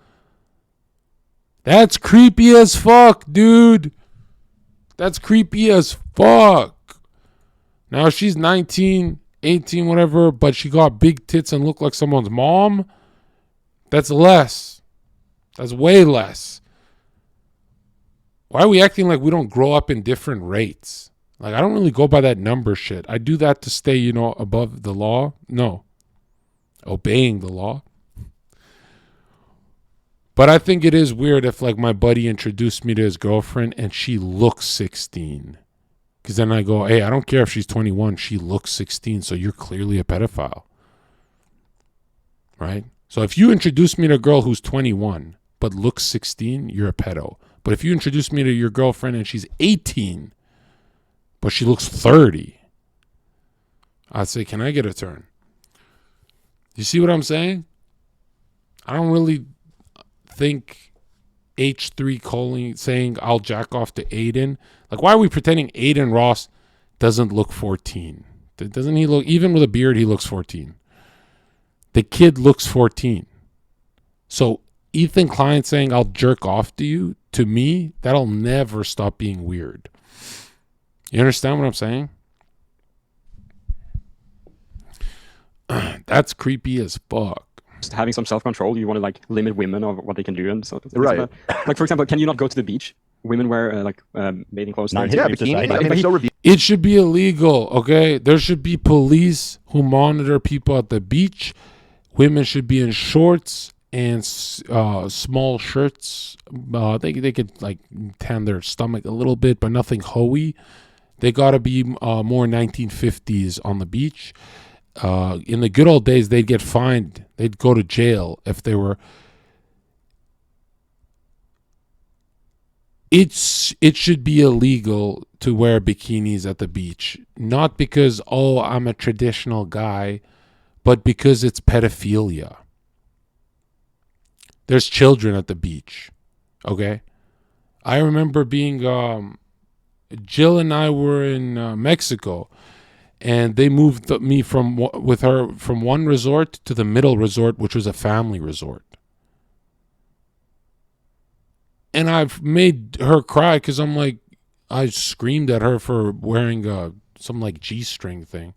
that's creepy as fuck, dude. That's creepy as fuck. Now she's 19, 18, whatever, but she got big tits and looked like someone's mom. That's less. That's way less. Why are we acting like we don't grow up in different rates? Like, I don't really go by that number shit. I do that to stay, you know, above the law. No. Obeying the law. But I think it is weird if, like, my buddy introduced me to his girlfriend and she looks 16. Because then I go, hey, I don't care if she's 21. She looks 16, so you're clearly a pedophile. Right? So if you introduce me to a girl who's 21 but looks 16, you're a pedo. But if you introduce me to your girlfriend and she's 18 but she looks 30, I'd say, can I get a turn? You see what I'm saying? I don't really think H3 saying I'll jack off to Aiden. Like, why are we pretending Aiden Ross doesn't look 14? Doesn't he look, even with a beard, he looks 14. The kid looks 14. So Ethan Klein saying I'll jerk off to you, to me, that'll never stop being weird. You understand what I'm saying? That's creepy as fuck. Just having some self-control, you want to like limit women of what they can do and so. Right. Like for example, can you not go to the beach? Women wear bathing clothes. It should be illegal, okay? There should be police who monitor people at the beach. Women should be in shorts and small shirts. They could like tan their stomach a little bit, but nothing hoey. They gotta be more 1950s on the beach. In the good old days, they'd get fined. They'd go to jail if they were. It should be illegal to wear bikinis at the beach, not because, oh, I'm a traditional guy, but because it's pedophilia. There's children at the beach, okay? I remember being, Jill and I were in Mexico, and they moved me with her from one resort to the middle resort, which was a family resort. And I've made her cry because I'm like, I screamed at her for wearing some like G-string thing.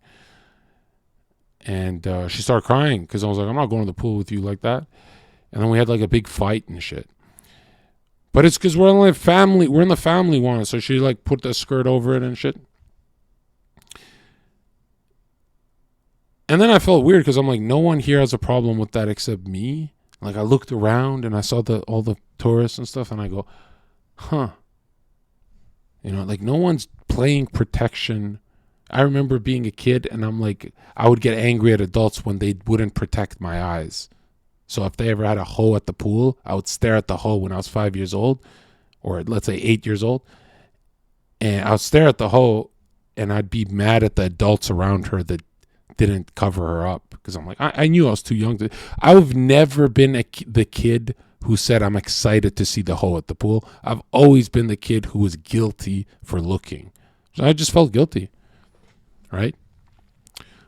And she started crying because I was like, I'm not going to the pool with you like that. And then we had like a big fight and shit. But it's because we're in the family one. So she like put the skirt over it and shit. And then I felt weird because I'm like, no one here has a problem with that except me. Like, I looked around and I saw all the tourists and stuff, and I go, huh. You know, like, no one's playing protection. I remember being a kid, and I'm like, I would get angry at adults when they wouldn't protect my eyes. So if they ever had a hoe at the pool, I would stare at the hoe when I was 5 years old, or let's say 8 years old, and I would stare at the hoe, and I'd be mad at the adults around her that didn't cover her up, because I'm like, I knew I was too young to. I've never been the kid who said I'm excited to see the hoe at the pool. I've always been the kid who was guilty for looking. So I just felt guilty, right?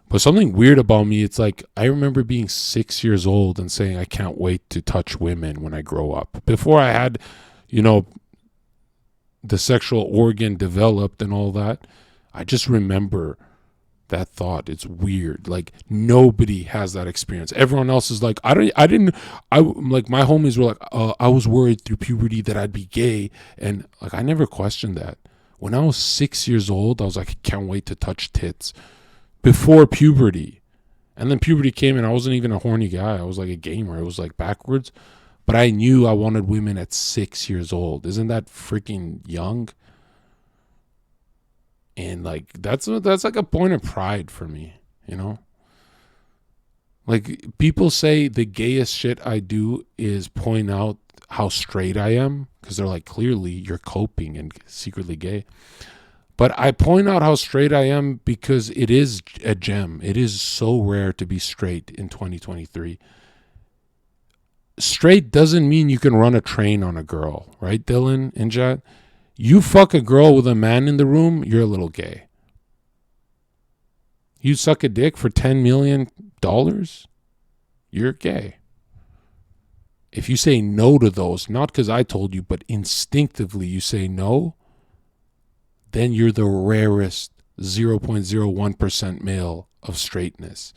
But something weird about me, it's like, I remember being 6 years old and saying I can't wait to touch women when I grow up. Before I had, you know, the sexual organ developed and all that, I just remember that thought. It's weird. Like, nobody has that experience. Everyone else is like, like, my homies were like, I was worried through puberty that I'd be gay. And like, I never questioned that. When I was 6 years old, I was like, I can't wait to touch tits. Before puberty. And then puberty came and I wasn't even a horny guy. I was like a gamer. It was like backwards. But I knew I wanted women at 6 years old. Isn't that freaking young? And like, that's like a point of pride for me, you know? Like, people say the gayest shit I do is point out how straight I am, because they're like, clearly you're coping and secretly gay. But I point out how straight I am because it is a gem. It is so rare to be straight in 2023. Straight doesn't mean you can run a train on a girl, right, Dylan and Jet? You fuck a girl with a man in the room, you're a little gay. You suck a dick for $10 million, you're gay. If you say no to those, not because I told you, but instinctively you say no, then you're the rarest 0.01% male of straightness.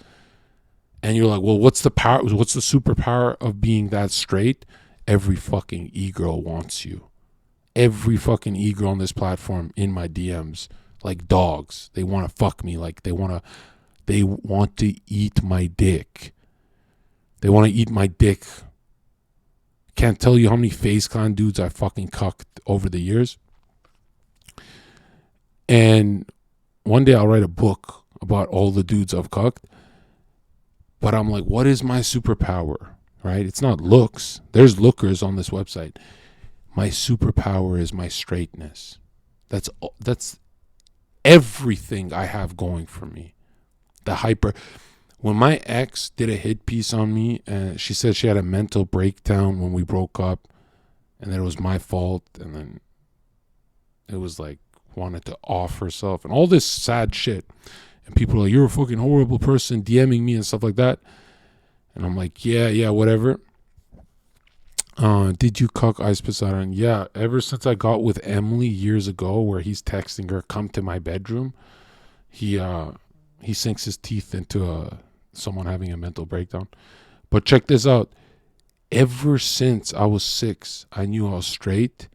And you're like, well, what's the power? What's the superpower of being that straight? Every fucking e-girl wants you. Every fucking e-girl on this platform in my DMs, like dogs. They want to fuck me. Like they want to eat my dick. They want to eat my dick. Can't tell you how many FaZe Clan dudes I fucking cucked over the years. And one day I'll write a book about all the dudes I've cucked. But I'm like, what is my superpower, right? It's not looks. There's lookers on this website. My superpower is my straightness. That's everything I have going for me. When my ex did a hit piece on me, she said she had a mental breakdown when we broke up, and that it was my fault, and then it was like wanted to off herself and all this sad shit. And people are like, you're a fucking horrible person, DMing me and stuff like that. And I'm like, yeah, whatever. Did you cuck Ice Poseidon? Yeah, ever since I got with Emily years ago, where he's texting her, come to my bedroom, he sinks his teeth into someone having a mental breakdown. But check this out. Ever since I was 6, I knew I was straight.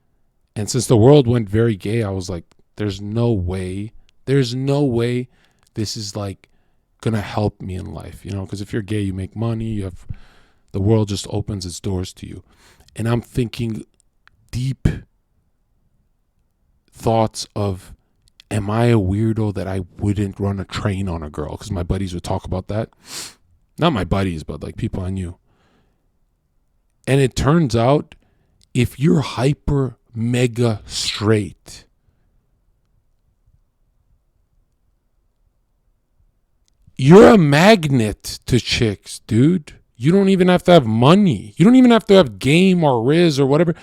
And since the world went very gay, I was like, there's no way this is like gonna help me in life, you know, because if you're gay, you make money, the world just opens its doors to you. And I'm thinking deep thoughts of, am I a weirdo that I wouldn't run a train on a girl? Because my buddies would talk about that. Not my buddies, but like people I knew. And it turns out, if you're hyper mega straight, you're a magnet to chicks, dude. You don't even have to have money. You don't even have to have game or riz or whatever.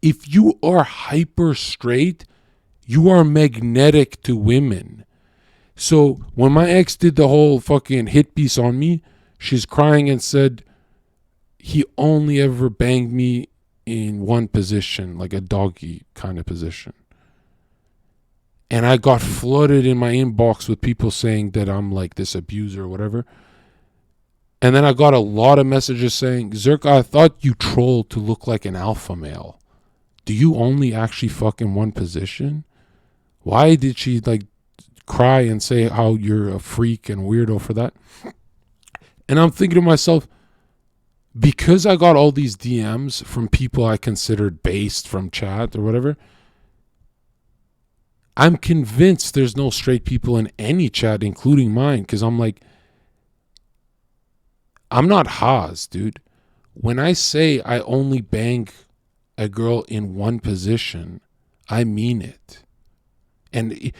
If you are hyper straight, you are magnetic to women. So when my ex did the whole fucking hit piece on me, she's crying and said, he only ever banged me in one position, like a doggy kind of position. And I got flooded in my inbox with people saying that I'm like this abuser or whatever. And then I got a lot of messages saying, Zherka, I thought you trolled to look like an alpha male. Do you only actually fuck in one position? Why did she like cry and say how you're a freak and weirdo for that? And I'm thinking to myself, because I got all these DMs from people I considered based from chat or whatever, I'm convinced there's no straight people in any chat, including mine, because I'm like, I'm not Haas, dude. When I say I only bang a girl in one position, I mean it. And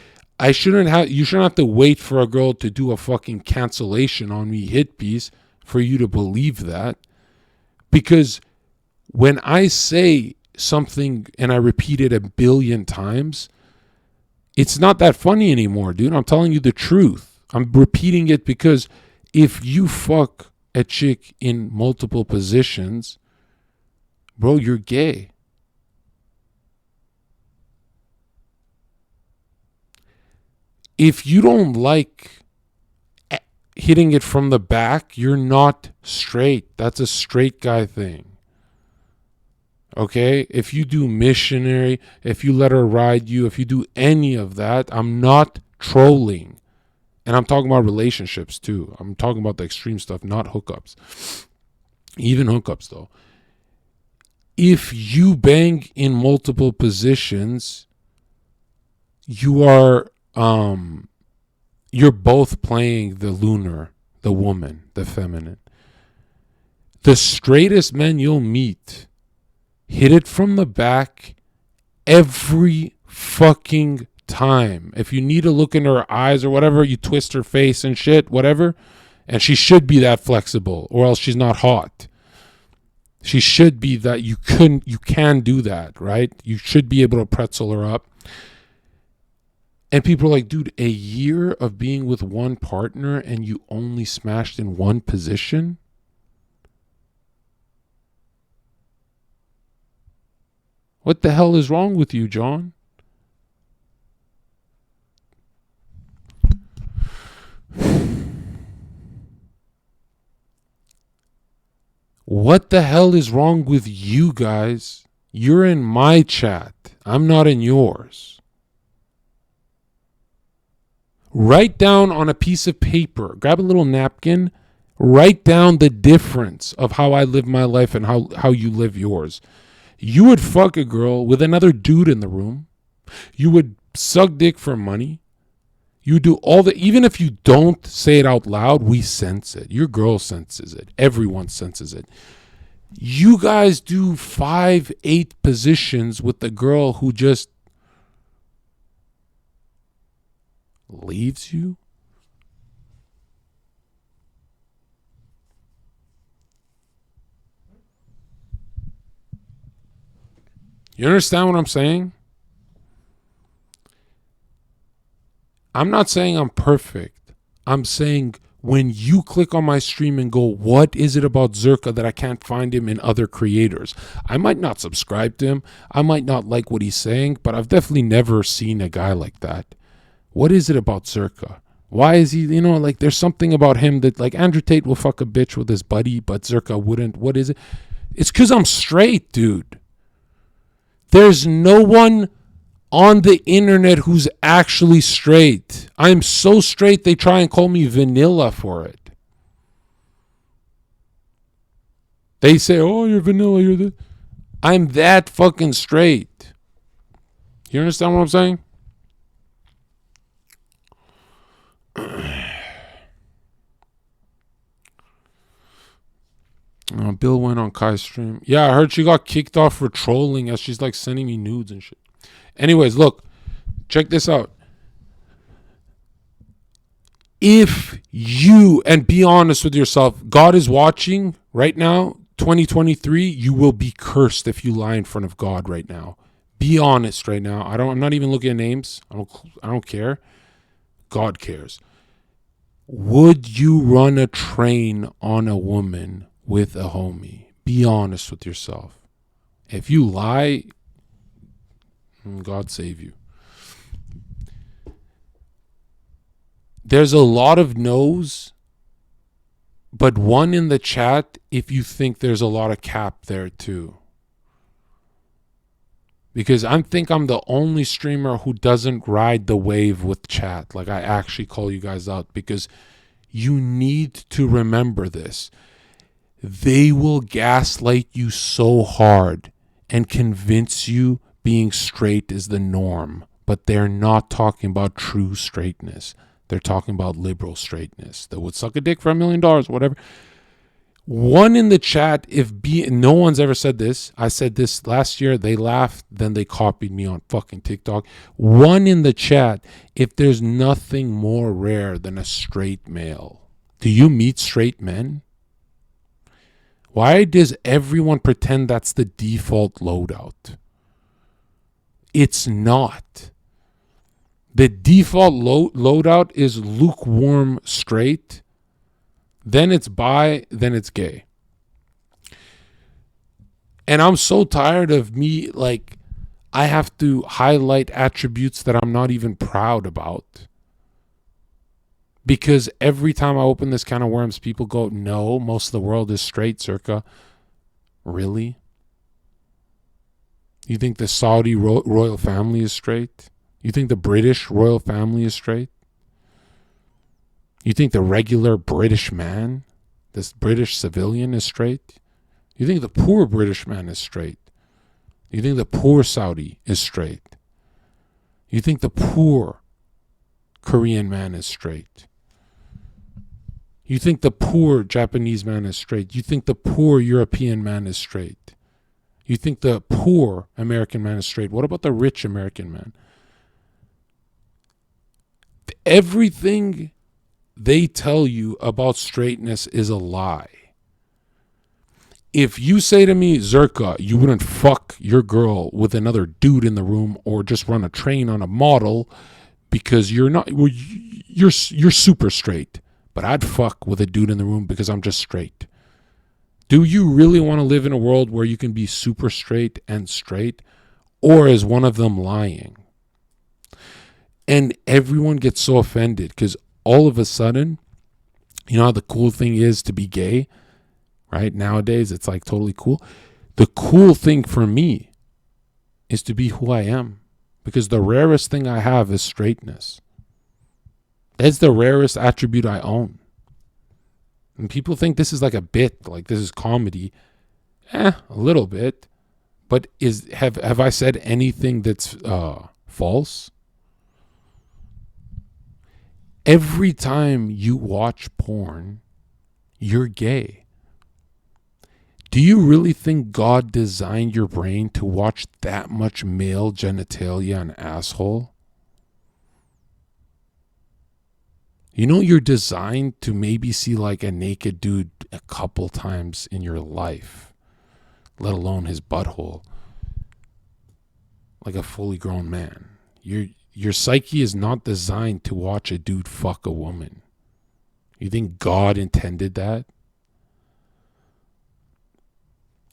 you shouldn't have to wait for a girl to do a fucking cancellation on me hit piece for you to believe that. Because when I say something and I repeat it 1 billion times, it's not that funny anymore, dude. I'm telling you the truth. I'm repeating it because if you fuck a chick in multiple positions, bro, you're gay. If you don't like hitting it from the back, you're not straight. That's a straight guy thing. Okay? If you do missionary, if you let her ride you, if you do any of that, I'm not trolling. And I'm talking about relationships too. I'm talking about the extreme stuff, not hookups. Even hookups though. If you bang in multiple positions, you're both playing the lunar, the woman, the feminine. The straightest men you'll meet hit it from the back every fucking time. If you need to look in her eyes or whatever, you twist her face and shit, whatever. And she should be that flexible, or else she's not hot. She should be that. You can do that, right? You should be able to pretzel her up. And people are like, dude, a year of being with one partner and you only smashed in one position? What the hell is wrong with you, John? What the hell is wrong with you guys? You're in my chat. I'm not in yours. Write down on a piece of paper, grab a little napkin, write down the difference of how I live my life and how you live yours. You would fuck a girl with another dude in the room. You would suck dick for money. You do all the, even if you don't say it out loud, we sense it. Your girl senses it. Everyone senses it. You guys do 5-8 positions with the girl who just leaves you. You understand what I'm saying? I'm not saying I'm perfect. I'm saying when you click on my stream and go, what is it about Zherka that I can't find him in other creators? I might not subscribe to him. I might not like what he's saying, but I've definitely never seen a guy like that. What is it about Zherka? Why is he, like there's something about him that like Andrew Tate will fuck a bitch with his buddy, but Zherka wouldn't. What is it? It's because I'm straight, dude. There's no one on the internet who's actually straight. I'm so straight they try and call me vanilla for it. They say, oh, you're vanilla, you're the... I'm that fucking straight. You understand what I'm saying? Bill went on Kai's stream. Yeah, I heard she got kicked off for trolling as she's like sending me nudes and shit. Anyways, look, check this out. If you, and be honest with yourself, God is watching right now, 2023, you will be cursed if you lie in front of God right now. Be honest right now. I'm not even looking at names. I don't care. God cares. Would you run a train on a woman with a homie? Be honest with yourself. If you lie, God save you. There's a lot of no's, but one in the chat if you think there's a lot of cap there too. Because I think I'm the only streamer who doesn't ride the wave with chat. Like I actually call you guys out because you need to remember this. They will gaslight you so hard and convince you being straight is the norm, but they're not talking about true straightness. They're talking about liberal straightness that would suck a dick for $1 million, whatever. One in the chat, no one's ever said this. I said this last year. They laughed, then they copied me on fucking TikTok. One in the chat, if there's nothing more rare than a straight male. Do you meet straight men? Why does everyone pretend that's the default loadout? It's not. The default loadout is lukewarm straight. Then it's bi, then it's gay. And I'm so tired of me, like, I have to highlight attributes that I'm not even proud about. Because every time I open this can of worms, people go, no, most of the world is straight, Zherka. Really? You think the Saudi royal family is straight? You think the British royal family is straight? You think the regular British man, this British civilian is straight? You think the poor British man is straight? You think the poor Saudi is straight? You think the poor Korean man is straight? You think the poor Japanese man is straight? You think the poor European man is straight? You think the poor American man is straight? What about the rich American man? Everything they tell you about straightness is a lie. If you say to me, Zherka, you wouldn't fuck your girl with another dude in the room or just run a train on a model because you're not, well, you're super straight, but I'd fuck with a dude in the room because I'm just straight. Do you really want to live in a world where you can be super straight, or is one of them lying? And everyone gets so offended because all of a sudden, you know how the cool thing is to be gay? right? Nowadays, it's like totally cool. The cool thing for me is to be who I am, because the rarest thing I have is straightness. That's the rarest attribute I own. And people think this is like a bit, like this is comedy. A little bit. But have I said anything that's false? Every time you watch porn, you're gay. Do you really think God designed your brain to watch that much male genitalia and asshole? You know you're designed to maybe see like a naked dude a couple times in your life, let alone his butthole, like a fully grown man. Your psyche is not designed to watch a dude fuck a woman. You think God intended that?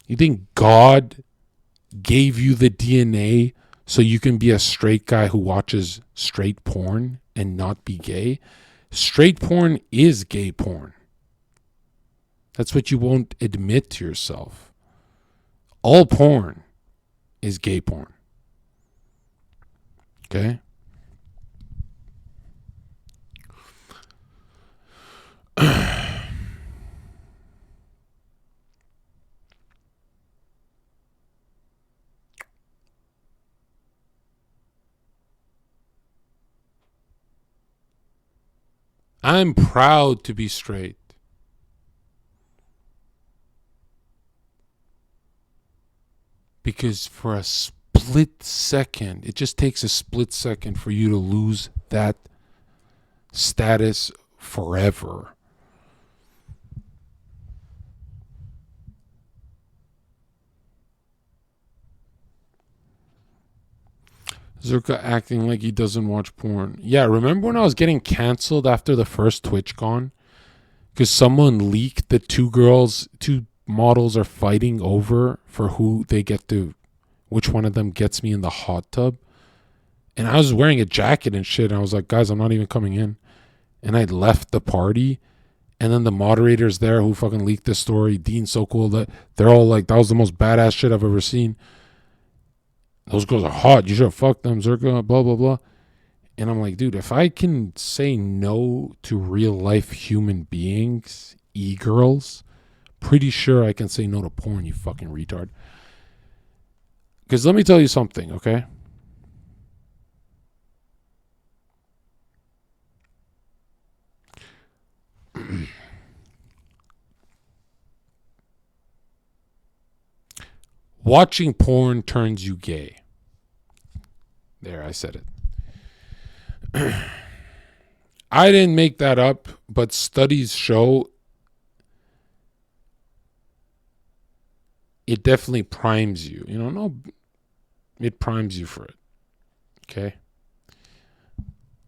You think God gave you the DNA so you can be a straight guy who watches straight porn and not be gay? Straight porn is gay porn. That's what you won't admit to yourself. All porn is gay porn. Okay? I'm proud to be straight. Because for a split second, it just takes a split second for you to lose that status forever. Zherka acting like he doesn't watch porn. Yeah, remember when I was getting canceled after the first TwitchCon? Because someone leaked that two models are fighting over for who they get to, which one of them gets me in the hot tub. And I was wearing a jacket and shit. And I was like, guys, I'm not even coming in. And I left the party. And then the moderators there who fucking leaked this story, Dean So Cool, that they're all like, that was the most badass shit I've ever seen. Those girls are hot. You should have fucked them, Zherka, blah, blah, blah. And I'm like, dude, if I can say no to real life human beings, e-girls, pretty sure I can say no to porn, you fucking retard. Because let me tell you something, okay? Watching porn turns you gay. There, I said it. I didn't make that up, but studies show it definitely primes you. You know, no, it primes you for it. Okay?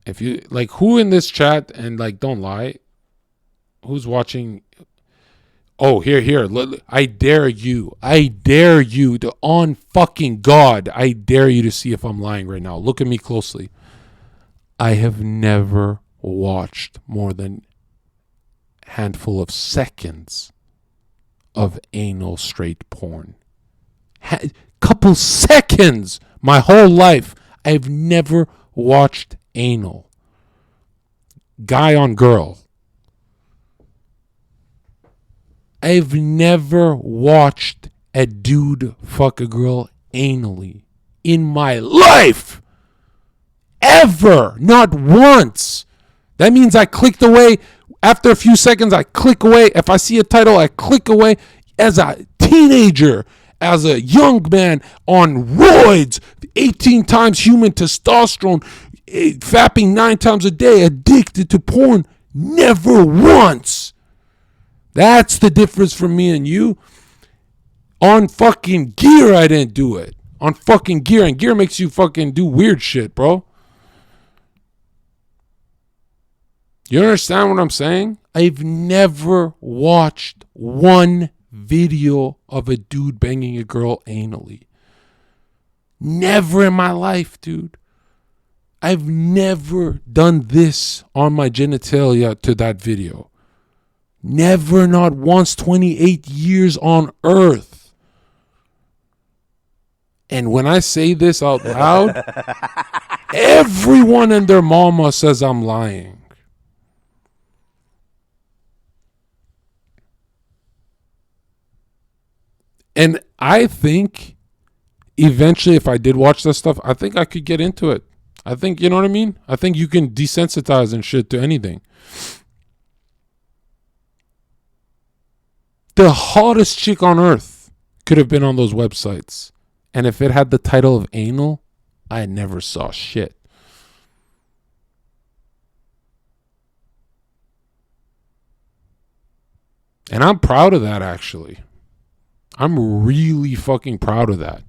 If you, like, who in this chat, and, like, don't lie, who's watching... Oh, here. I dare you to, on fucking God, I dare you to see if I'm lying right now. Look at me closely. I have never watched more than a handful of seconds of anal straight porn. Couple seconds my whole life. I've never watched anal. Guy on girl. I've never watched a dude fuck a girl anally in my life. Ever. Not once. That means I clicked away. After a few seconds, I click away. If I see a title, I click away. As a teenager, as a young man on roids, 18 times human testosterone, fapping 9 times a day, addicted to porn, never once. That's the difference from me and you. On fucking gear, I didn't do it. On fucking gear. And gear makes you fucking do weird shit, bro. You understand what I'm saying? I've never watched one video of a dude banging a girl anally. Never in my life, dude. I've never done this on my genitalia to that video. Never, not once, 28 years on earth. And when I say this out loud, everyone and their mama says I'm lying. And I think eventually, if I did watch that stuff, I think I could get into it. I think, you know what I mean? I think you can desensitize and shit to anything. The hottest chick on earth could have been on those websites. And if it had the title of anal, I never saw shit. And I'm proud of that, actually. I'm really fucking proud of that.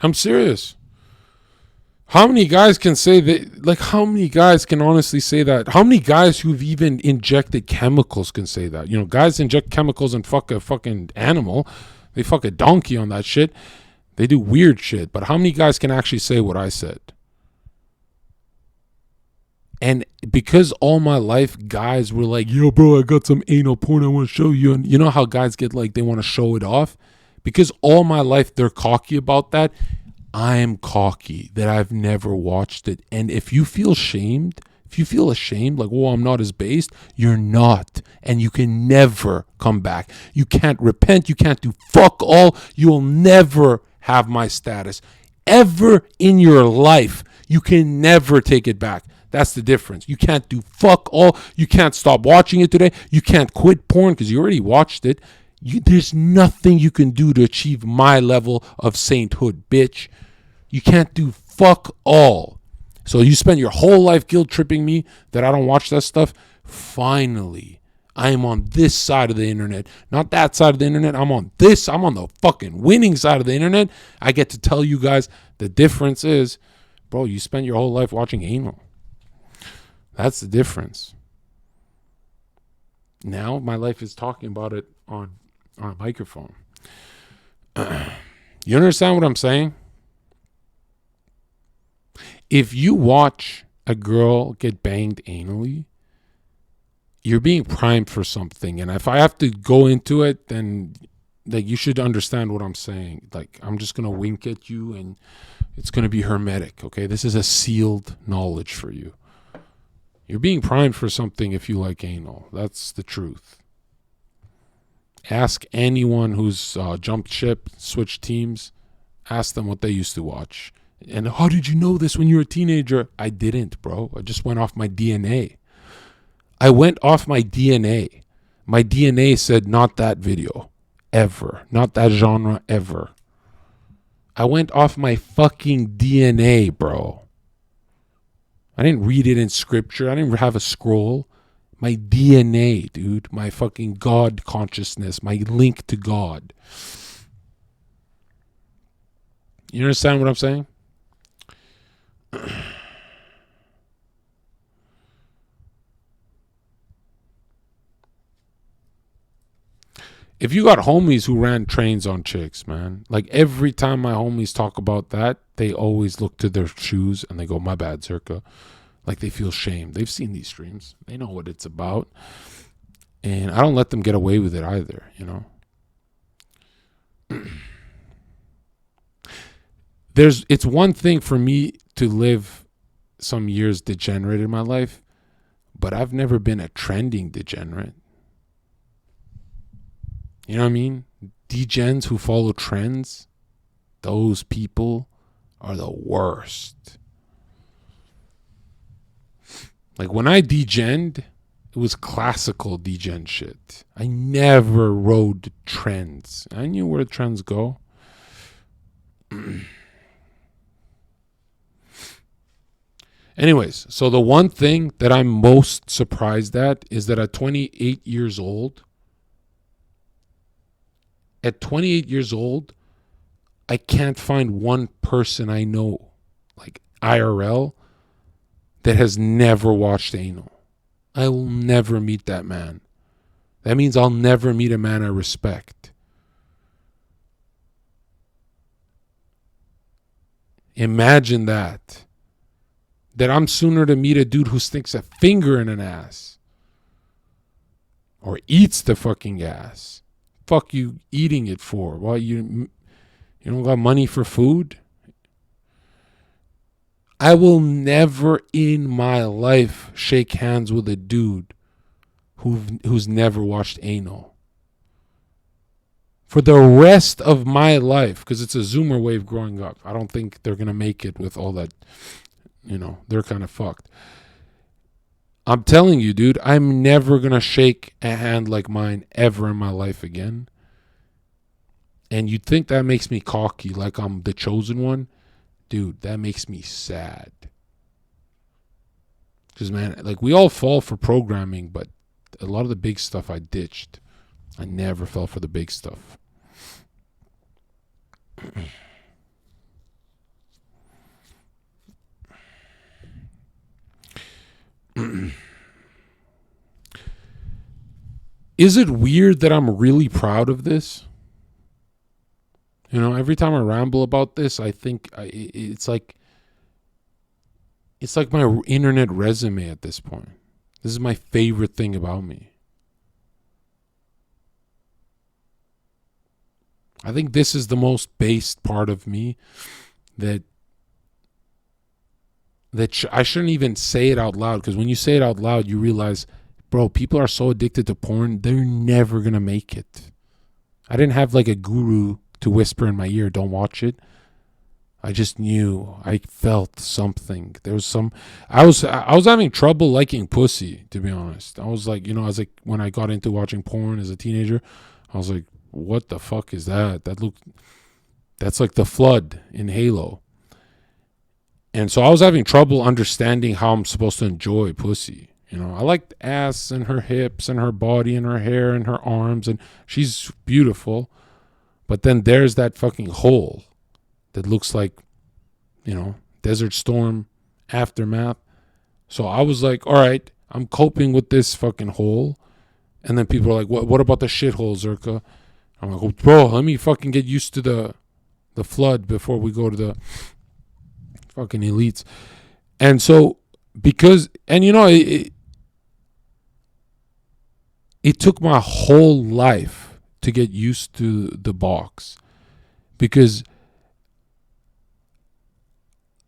I'm serious. How many guys can say that? Like, how many guys can honestly say that? How many guys who've even injected chemicals can say that? You know, guys inject chemicals and fuck a fucking animal. They fuck a donkey on that shit. They do weird shit. But how many guys can actually say what I said? And because all my life guys were like, yo, bro, I got some anal porn I want to show you. And you know how guys get like, they want to show it off? Because all my life they're cocky about that. I am cocky that I've never watched it. And if you feel shamed, if you feel ashamed, like, oh, I'm not as based, you're not. And you can never come back. You can't repent. You can't do fuck all. You'll never have my status. Ever in your life, you can never take it back. That's the difference. You can't do fuck all. You can't stop watching it today. You can't quit porn because you already watched it. There's nothing you can do to achieve my level of sainthood, bitch. You can't do fuck all. So you spend your whole life guilt tripping me that I don't watch that stuff. Finally, I am on this side of the internet, not that side of the internet. I'm on this. I'm on the fucking winning side of the internet. I get to tell you guys the difference is, bro, you spend your whole life watching anal. That's the difference. Now my life is talking about it on a microphone. You understand what I'm saying? If you watch a girl get banged anally, you're being primed for something. And if I have to go into it, then like you should understand what I'm saying. Like, I'm just going to wink at you and it's going to be hermetic, okay? This is a sealed knowledge for you. You're being primed for something if you like anal. That's the truth. Ask anyone who's jumped ship, switched teams. Ask them what they used to watch. And how did you know this when you were a teenager? I didn't, bro. I just went off my DNA. I went off my DNA. My DNA said not that video. Ever. Not that genre ever. I went off my fucking DNA, bro. I didn't read it in scripture. I didn't have a scroll. My DNA, dude. My fucking God consciousness. My link to God. You understand what I'm saying? If you got homies who ran trains on chicks, man, like every time my homies talk about that, they always look to their shoes and they go, my bad, Zherka. Like they feel shame. They've seen these streams. They know what it's about. And I don't let them get away with it either, you know? It's one thing for me to live some years degenerate in my life, but I've never been a trending degenerate. You know what I mean? Degens who follow trends, those people are the worst. Like when I degened, it was classical degen shit. I never rode trends. I knew where trends go. Anyways, so the one thing that I'm most surprised at is that at 28 years old, I can't find one person I know, like IRL, that has never watched anal. I will never meet that man. That means I'll never meet a man I respect. Imagine that. that I'm sooner to meet a dude who sticks a finger in an ass or eats the fucking ass. Fuck you eating it for? Well, you don't got money for food? I will never in my life shake hands with a dude who's never watched anal. For the rest of my life, because it's a Zoomer wave growing up. I don't think they're going to make it with all that, they're kind of fucked. I'm telling you, dude, I'm never going to shake a hand like mine ever in my life again. And you'd think that makes me cocky, like I'm the chosen one. Dude, that makes me sad. Because, man, like we all fall for programming, but a lot of the big stuff I ditched. I never fell for the big stuff. Is it weird that I'm really proud of this? Every time I ramble about this, I think it's like my internet resume at this point. This is my favorite thing about me. I think this is the most based part of me that I shouldn't even say it out loud, because when you say it out loud, you realize, bro, people are so addicted to porn, they're never going to make it. I didn't have like a guru to whisper in my ear, don't watch it. I just knew. I felt something. There was some. I was having trouble liking pussy, to be honest. I was like, when I got into watching porn as a teenager, I was like, what the fuck is that? That's like the flood in Halo. And so I was having trouble understanding how I'm supposed to enjoy pussy. I liked ass and her hips and her body and her hair and her arms, and she's beautiful. But then there's that fucking hole that looks like, Desert Storm aftermath. So I was like, all right, I'm coping with this fucking hole. And then people are like, what about the shithole, Zherka? I'm like, oh, bro, let me fucking get used to the flood before we go to the fucking elites. And so, it took my whole life to get used to the box, because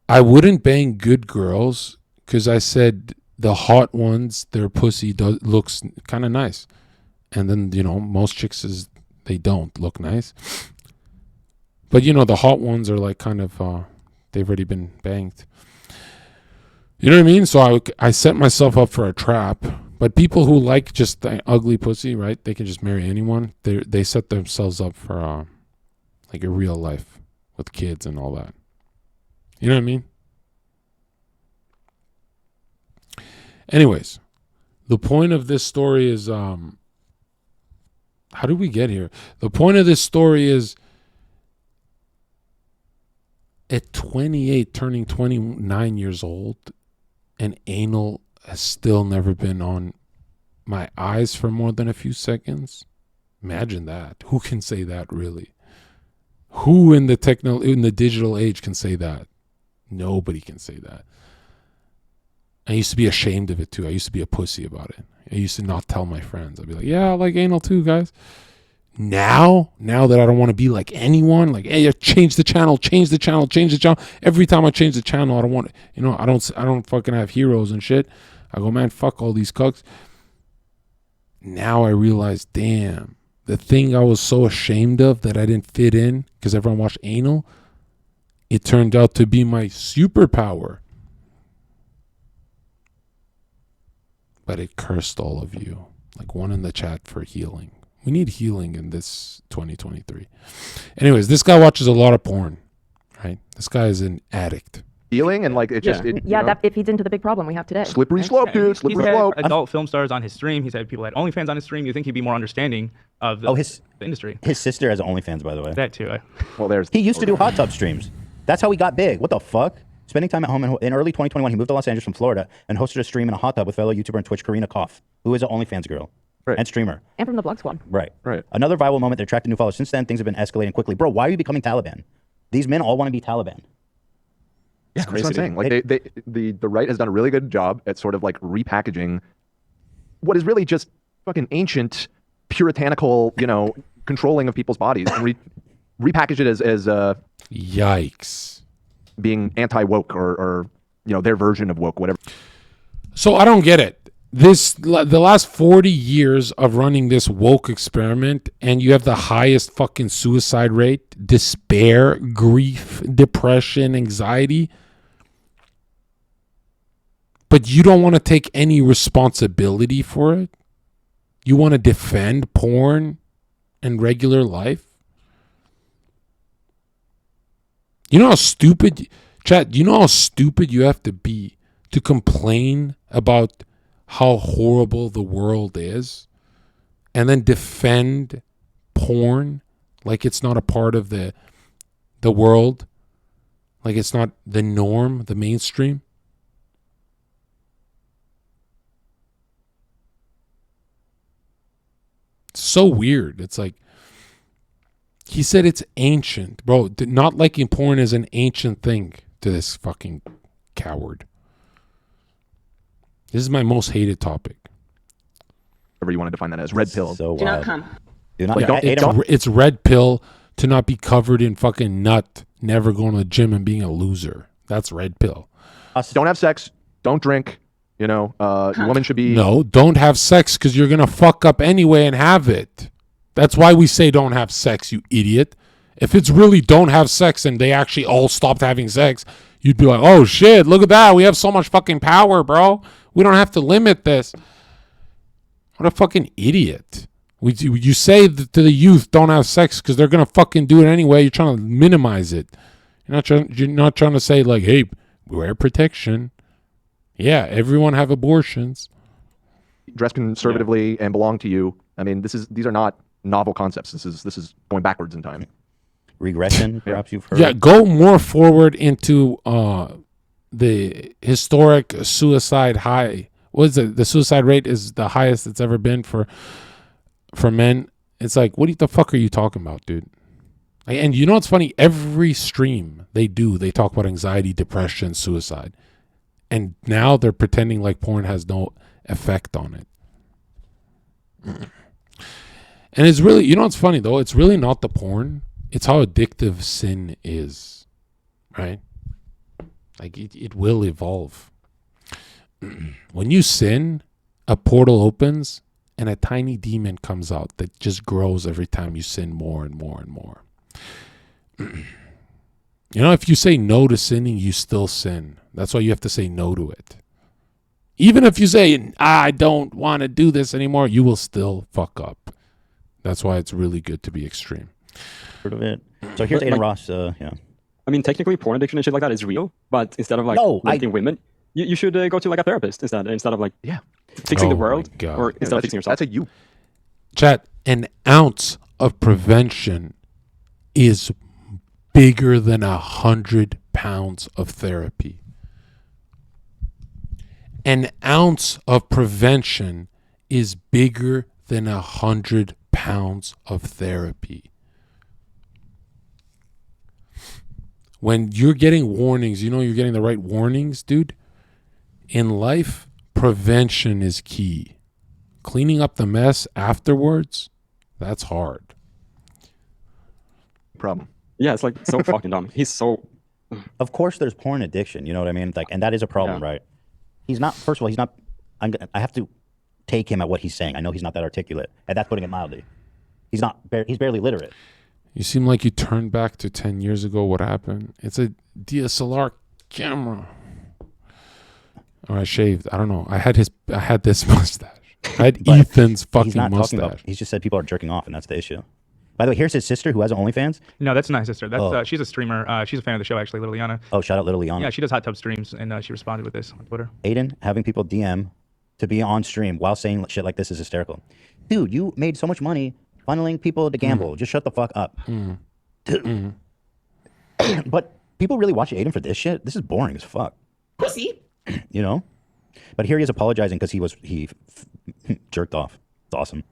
I wouldn't bang good girls because I said the hot ones, their pussy looks kind of nice. And then, most chicks they don't look nice. But, the hot ones are like kind of, they've already been banged. You know what I mean? So I set myself up for a trap. But people who like just the ugly pussy, right? They can just marry anyone. They set themselves up for like a real life with kids and all that. You know what I mean? Anyways, the point of this story is, how did we get here? The point of this story is, at 28, turning 29 years old, and anal has still never been on my eyes for more than a few seconds. Imagine that. Who can say that, really? Who in the digital age can say that? Nobody can say that. I used to be ashamed of it too. I used to be a pussy about it. I used to not tell my friends. I'd be like, yeah, I like anal too, guys. Now that I don't want to be like anyone, like, hey, change the channel. Every time I change the channel, I don't want, I don't fucking have heroes and shit. I go, man, fuck all these cucks. Now I realize, damn, the thing I was so ashamed of that I didn't fit in because everyone watched anal, it turned out to be my superpower. But it cursed all of you. Like one in the chat for healing. We need healing in this 2023. Anyways, this guy watches a lot of porn, right? This guy is an addict. Healing and like it just it feeds into the big problem we have today. Slippery slope, dude. Slippery slope. Adult film stars on his stream. He's had people at OnlyFans on his stream. You think he'd be more understanding of the industry? His sister has OnlyFans, by the way. That too. He used to do hot tub streams. That's how he got big. What the fuck? Spending time at home in early 2021, he moved to Los Angeles from Florida and hosted a stream in a hot tub with fellow YouTuber and Twitch Karina Koff, who is an OnlyFans girl and streamer. And from the Blog Squad. Right. Another viral moment that attracted new followers. Since then, things have been escalating quickly. Bro, why are you becoming Taliban? These men all want to be Taliban. Yeah, that's what I'm saying. Like the right has done a really good job at sort of like repackaging what is really just fucking ancient, puritanical, controlling of people's bodies, and repackage it as yikes, being anti-woke or their version of woke, whatever. So I don't get it. The last 40 years of running this woke experiment, and you have the highest fucking suicide rate, despair, grief, depression, anxiety. But you don't want to take any responsibility for it. You want to defend porn and regular life. You know how stupid, chat, you know how stupid you have to be to complain about how horrible the world is and then defend porn like it's not a part of the world, like it's not the norm, the mainstream? It's so weird. It's like, he said it's ancient. Bro, not liking porn is an ancient thing to this fucking coward. This is my most hated topic. Whatever you want to define that as, red pill. So Do not come. Do not. Like, It's red pill to not be covered in fucking nut, never going to the gym and being a loser. That's red pill. Don't have sex. Don't drink. Women should be. No, don't have sex because you're going to fuck up anyway and have it. That's why we say don't have sex, you idiot. If it's really don't have sex and they actually all stopped having sex, you'd be like, oh shit, look at that. We have so much fucking power, bro. We don't have to limit this. What a fucking idiot. You say to the youth, don't have sex because they're going to fucking do it anyway. You're trying to minimize it. You're not trying to say like, hey, wear protection. Yeah, everyone have abortions. Dress conservatively and belong to you. I mean, these are not novel concepts. This is going backwards in time. Regression, perhaps you've heard. Yeah, go more forward into the historic suicide high. What is it? The suicide rate is the highest it's ever been for men. It's like, what the fuck are you talking about, dude? And you know what's funny? Every stream they talk about anxiety, depression, suicide. And now they're pretending like porn has no effect on it. And it's really, you know what's funny though? It's really not the porn. It's how addictive sin is, right? Like it will evolve. When you sin, a portal opens and a tiny demon comes out that just grows every time you sin more and more and more. If you say no to sinning, you still sin. That's why you have to say no to it. Even if you say, I don't want to do this anymore, you will still fuck up. That's why it's really good to be extreme. Heard of it. So here's Aiden Ross. Yeah. I mean, technically, porn addiction and shit like that is real, but instead of limiting women, you should go to like a therapist instead of like fixing the world or instead of fixing yourself. That's a you. Chat, an ounce of prevention is bigger than 100 pounds of therapy. An ounce of prevention is bigger than 100 pounds of therapy. When you're getting warnings, you're getting the right warnings, dude. In life, prevention is key. Cleaning up the mess afterwards, that's hard. Problem. Yeah, it's like so fucking dumb. He's so. Of course, there's porn addiction. You know what I mean? Like, and that is a problem, right? He's not. First of all, he's not. I have to take him at what he's saying. I know he's not that articulate, and that's putting it mildly. He's not. He's barely literate. You seem like you turned back to 10 years ago. What happened? It's a DSLR camera. Or I shaved. I don't know. I had this mustache. I had Ethan's fucking mustache. He's just said people are jerking off, and that's the issue. By the way, here's his sister who has an OnlyFans. No, that's not his sister. That's she's a streamer. She's a fan of the show, actually, Liliana. Oh, shout out Liliana. Yeah, she does hot tub streams, and she responded with this on Twitter. Aiden, having people DM to be on stream while saying shit like this is hysterical. Dude, you made so much money funneling people to gamble. Just shut the fuck up. Dude. But people really watch Aiden for this shit? This is boring as fuck. Pussy. But here he is apologizing because he jerked off. It's awesome.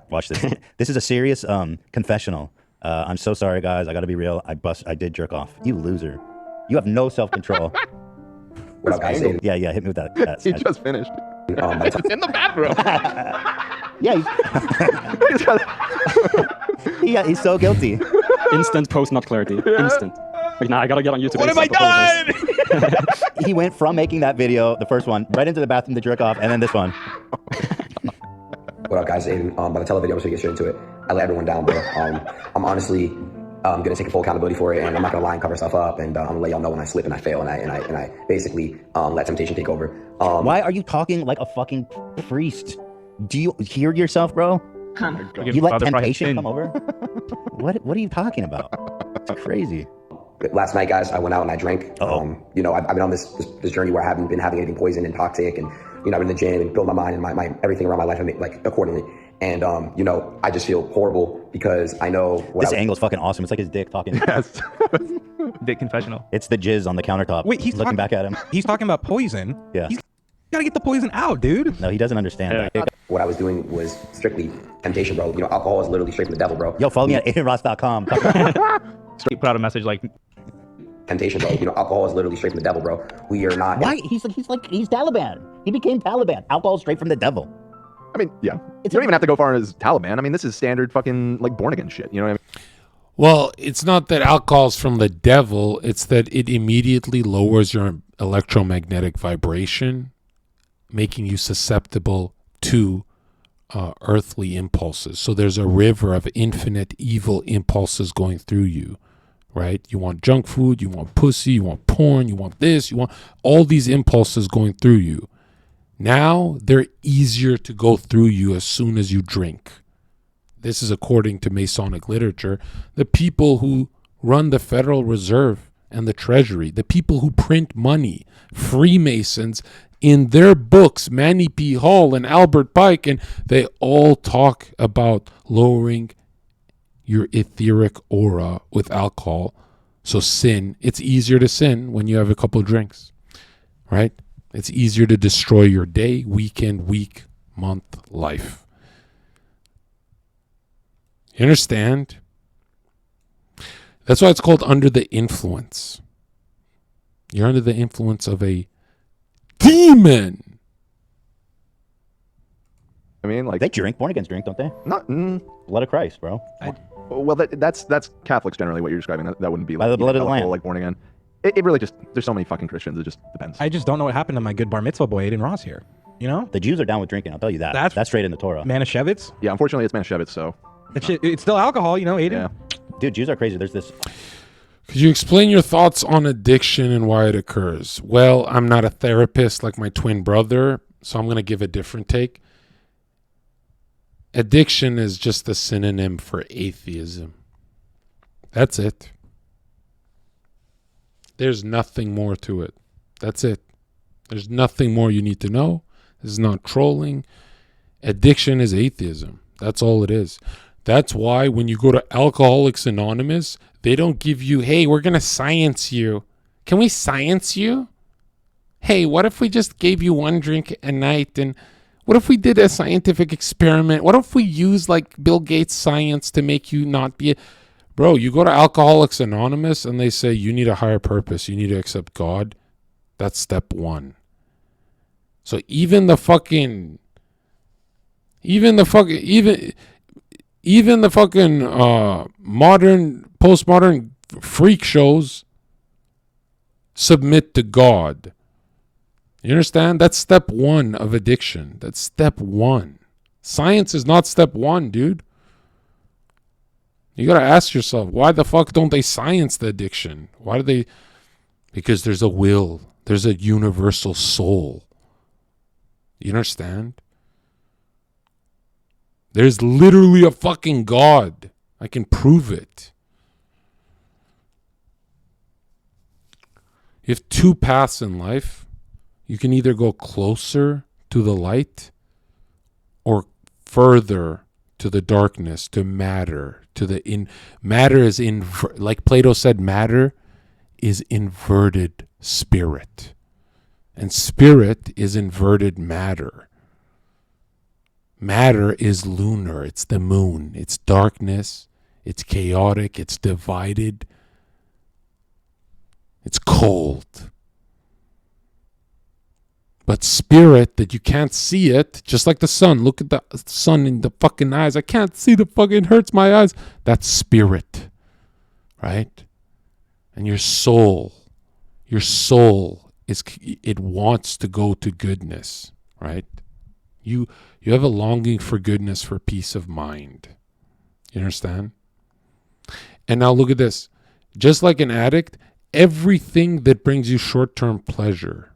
Watch this. This is a serious confessional. I'm so sorry, guys. I gotta be real. I did jerk off. You loser. You have no self-control. What up, guys? Yeah, hit me with that. He just finished. In the bathroom. Yeah, he's so guilty. Instant post-nut clarity. Instant. Like, nah, I gotta get on YouTube. What have I done? He went from making that video, the first one, right into the bathroom to jerk off, and then this one. What up, guys? Aiden. By the televideo, I'm just gonna get straight into it. I let everyone down, bro. I'm honestly gonna take full accountability for it, and I'm not gonna lie and cover stuff up, and I'm gonna let y'all know when I slip and I fail, and I basically let temptation take over. Why are you talking like a fucking priest? Do you hear yourself, bro? You let temptation come over? What are you talking about? It's crazy. Last night, guys, I went out and I drank. You know, I've been on this journey where I haven't been having anything poison and toxic, and you know, I've been in the gym and build my mind and my everything around my life, like accordingly. And you know, I just feel horrible because I know this angle's fucking awesome. It's like his dick talking. Yes. Dick confessional. It's the jizz on the countertop. Wait, he's looking back at him. He's talking about poison. Yeah. He's gotta get the poison out, dude. No, he doesn't understand that. What I was doing was strictly temptation, bro. You know, alcohol is literally straight from the devil, bro. Yo, follow me at AidenRoss.com. Straight put out a message like temptation, bro. You know, alcohol is literally straight from the devil, bro. We are not. Why? He's Taliban. He became Taliban. Alcohol is straight from the devil. I mean, yeah. You don't even have to go far as Taliban. I mean, this is standard fucking like born again shit. You know what I mean? Well, it's not that alcohol's from the devil. It's that it immediately lowers your electromagnetic vibration, making you susceptible to earthly impulses. So there's a river of infinite evil impulses going through you, right? You want junk food, you want pussy, you want porn, you want this, you want all these impulses going through you. Now they're easier to go through you as soon as you drink. This is according to Masonic literature. The people who run the Federal Reserve and the Treasury, the people who print money, Freemasons, in their books, Manny P. Hall and Albert Pike, and they all talk about lowering your etheric aura with alcohol. So sin, it's easier to sin when you have a couple of drinks, right? It's easier to destroy your day, weekend, week, month, life. You understand? That's why it's called under the influence. You're under the influence of a demon. I mean, like they drink, born agains drink, don't they? Not blood of Christ, bro. Well, that's Catholics generally. What you're describing, that wouldn't be like by the blood of the Lamb, like born again. It really just, there's so many fucking Christians. It just depends. I just don't know what happened to my good bar mitzvah boy Aiden Ross here. You know, the Jews are down with drinking. I'll tell you that. That's straight in the Torah. Manischewitz. Yeah, unfortunately, it's Manischewitz. So it's still alcohol, you know, Aiden. Yeah. Dude, Jews are crazy. There's this. Could you explain your thoughts on addiction and why it occurs? Well, I'm not a therapist like my twin brother, so I'm going to give a different take. Addiction is just a synonym for atheism. That's it. There's nothing more to it. That's it. There's nothing more you need to know. This is not trolling. Addiction is atheism. That's all it is. That's why when you go to Alcoholics Anonymous, they don't give you, hey, we're going to science you. Can we science you? Hey, what if we just gave you one drink a night? And what if we did a scientific experiment? What if we use like Bill Gates science to make you not be Bro, you go to Alcoholics Anonymous and they say you need a higher purpose. You need to accept God. That's step one. So even the fucking modern, postmodern freak shows submit to God. You understand? That's step one of addiction. That's step one. Science is not step one, dude. You got to ask yourself, why the fuck don't they science the addiction? Why do they? Because there's a will. There's a universal soul. You understand? There's literally a fucking God. I can prove it. You have two paths in life. You can either go closer to the light or further to the darkness, to matter, to the matter is like Plato said, matter is inverted spirit, and spirit is inverted matter. Matter is lunar. It's the moon. It's darkness. It's chaotic. It's divided. It's cold. But spirit, that you can't see it, just like the sun. Look at the sun in the fucking eyes. I can't see the fucking, hurts my eyes. That's spirit, right? And your soul it wants to go to goodness, right? You have a longing for goodness, for peace of mind. You understand? And now look at this. Just like an addict, everything that brings you short-term pleasure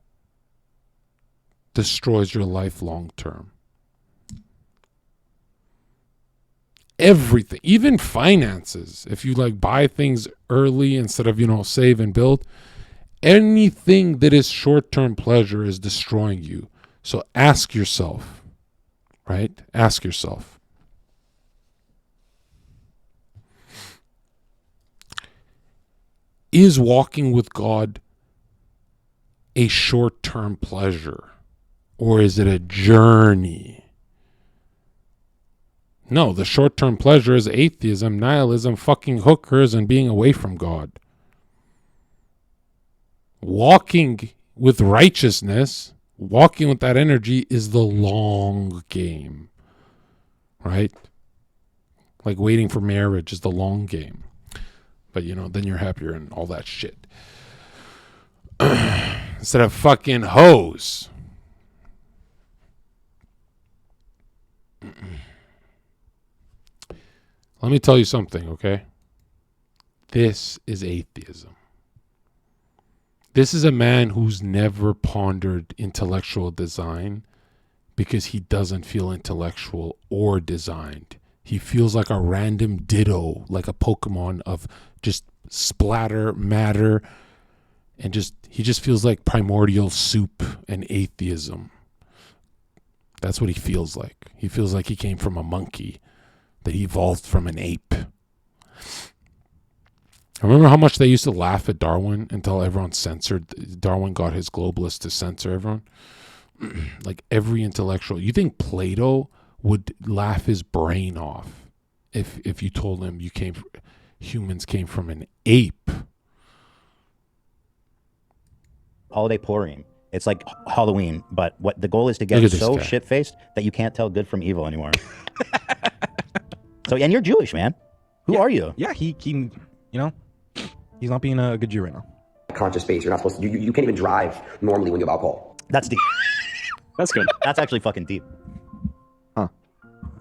destroys your life long-term. Everything, even finances. If you like buy things early instead of, save and build, anything that is short-term pleasure is destroying you. So ask yourself, right? Ask yourself. Is walking with God a short-term pleasure? Or is it a journey? No, the short-term pleasure is atheism, nihilism, fucking hookers, and being away from God. Walking with righteousness, walking with that energy is the long game, right? Like waiting for marriage is the long game. But, then you're happier and all that shit. Instead of fucking hoes. Let me tell you something, okay? This is atheism. This is a man who's never pondered intellectual design because he doesn't feel intellectual or designed. He feels like a random ditto, like a Pokemon of just splatter, matter, and he just feels like primordial soup and atheism. That's what he feels like. He feels like he came from a monkey, that he evolved from an ape. I remember how much they used to laugh at Darwin until everyone censored. Darwin got his globalists to censor everyone. Like every intellectual. You think Plato would laugh his brain off if you told him humans came from an ape? Holiday Purim. It's like Halloween, but what the goal is to get so shit-faced that you can't tell good from evil anymore. So, and you're Jewish, man. Who are you? Yeah, he's not being a good Jew right now. Conscious space. You're not supposed to. You can't even drive normally when you have alcohol. That's deep. That's good. That's actually fucking deep. Huh.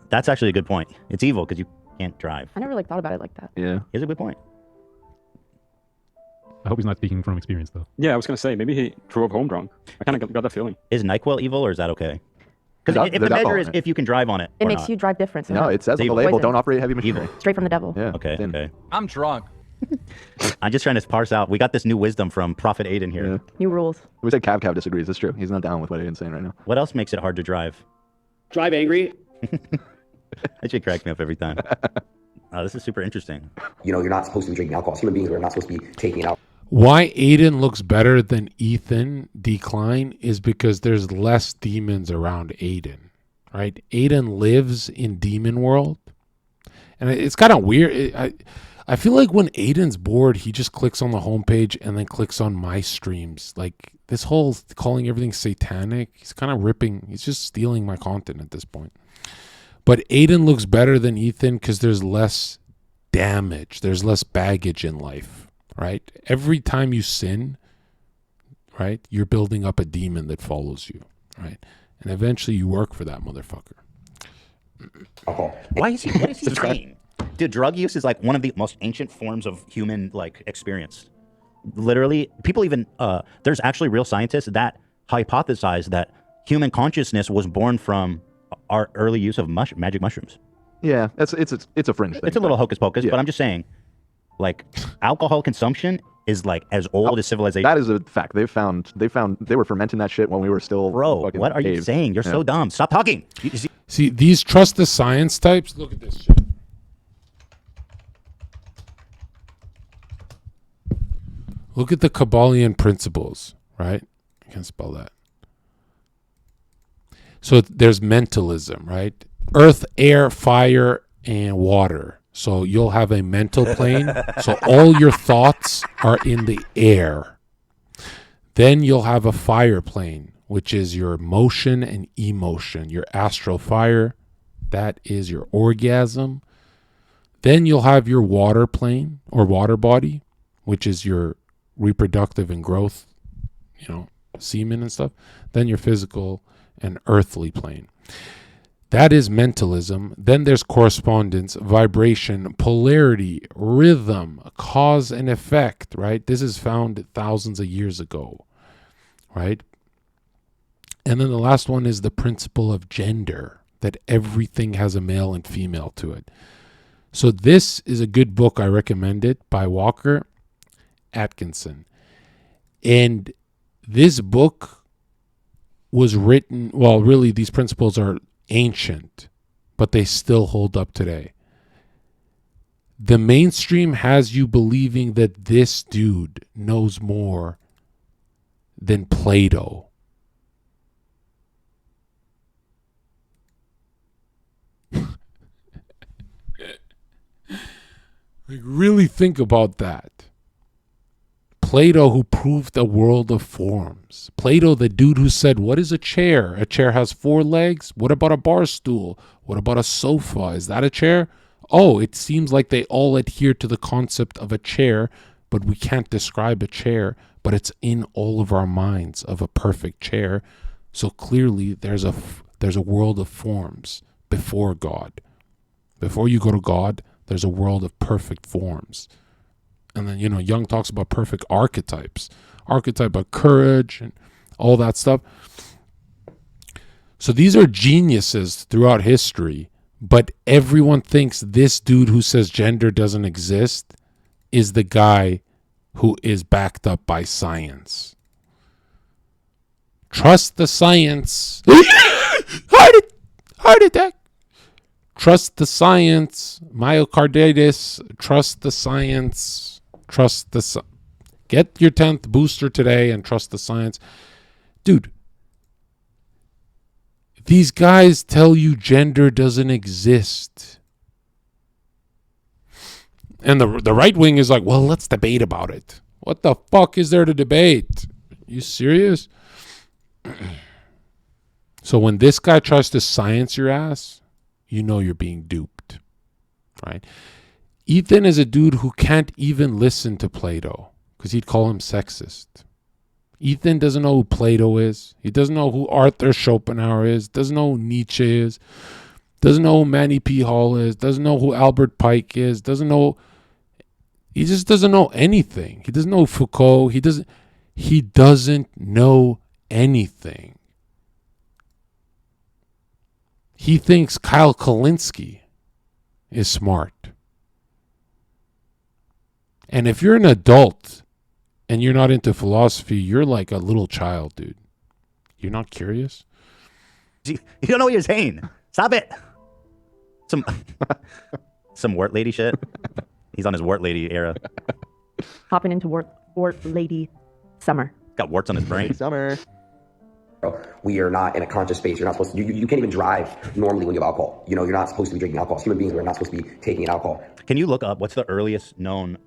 That's actually a good point. It's evil because you can't drive. I never thought about it like that. Yeah. Here's a good point. I hope he's not speaking from experience, though. Yeah, I was going to say, maybe he drove home drunk. I kind of got that feeling. Is NyQuil evil, or is that okay? Because if the measure is if you can drive on it. It makes you drive different. No, it says on the label, don't operate heavy machinery. Straight from the devil. Yeah. Okay. I'm drunk. I'm just trying to parse out. We got this new wisdom from Prophet Aiden here. Yeah. New rules. We say Cav disagrees. That's true. He's not down with what Aiden's saying right now. What else makes it hard to drive? Drive angry. That shit cracks me up every time. This is super interesting. You're not supposed to be drinking alcohol. Human beings are not supposed to be taking it out. Why Aiden looks better than Ethan decline is because there's less demons around Aiden, right? Aiden lives in demon world. And it's kind of weird. I feel like when Aiden's bored, he just clicks on the homepage and then clicks on my streams. Like this whole calling everything satanic, he's kind of ripping. He's just stealing my content at this point. But Aiden looks better than Ethan because there's less damage. There's less baggage in life, right? Every time you sin, right, you're building up a demon that follows you, right? And eventually you work for that motherfucker. What is he saying? Dude, drug use is like one of the most ancient forms of human experience. Literally, people even there's actually real scientists that hypothesize that human consciousness was born from our early use of magic mushrooms. Yeah, it's a fringe thing. It's a little hocus pocus, but I'm just saying, like, alcohol consumption is like as old as civilization. That is a fact. They were fermenting that shit when we were still. Bro, what are you saying? You're so dumb. Stop talking. See, these trust the science types. Look at this shit. Look at the Kabbalion principles, right? I can't spell that. So there's mentalism, right? Earth, air, fire, and water. So you'll have a mental plane. So all your thoughts are in the air. Then you'll have a fire plane, which is your motion and emotion. Your astral fire, that is your orgasm. Then you'll have your water plane or water body, which is your reproductive and growth, semen and stuff. Then your physical and earthly plane. That is mentalism. Then there's correspondence, vibration, polarity, rhythm, cause and effect, right? This is found thousands of years ago, right? And then the last one is the principle of gender, that everything has a male and female to it. So this is a good book. I recommend it, by Walker Atkinson. And this book was written, well, really these principles are ancient, but they still hold up today. The mainstream has you believing that this dude knows more than Plato. Like, really think about that. Plato, who proved a world of forms. Plato, the dude who said, what is a chair? A chair has 4 legs. What about a bar stool? What about a sofa? Is that a chair? Oh, it seems like they all adhere to the concept of a chair, but we can't describe a chair, but it's in all of our minds of a perfect chair. So clearly there's a world of forms before God. Before you go to God, there's a world of perfect forms. And then, Jung talks about perfect archetypes. Archetype of courage and all that stuff. So these are geniuses throughout history, but everyone thinks this dude who says gender doesn't exist is the guy who is backed up by science. Trust the science. Heart attack. Trust the science. Myocarditis. Trust the science. Get your 10th booster today and trust the science. Dude, these guys tell you gender doesn't exist. And the right wing is like, well, let's debate about it. What the fuck is there to debate? You serious? So when this guy tries to science your ass, you know you're being duped, right? Ethan is a dude who can't even listen to Plato because he'd call him sexist. Ethan doesn't know who Plato is. He doesn't know who Arthur Schopenhauer is. Doesn't know who Nietzsche is. Doesn't know who Manny P. Hall is. Doesn't know who Albert Pike is. He just doesn't know anything. He doesn't know Foucault. He doesn't know anything. He thinks Kyle Kalinske is smart. And if you're an adult and you're not into philosophy, you're like a little child, dude. You're not curious? You don't know what you're saying. Stop it. Some wart lady shit. He's on his wart lady era. Hopping into wart lady summer. Got warts on his brain. Summer. We are not in a conscious space. You're not supposed to. You can't even drive normally when you have alcohol. You're not supposed to be drinking alcohol. Human beings are not supposed to be taking alcohol. Can you look up what's the earliest known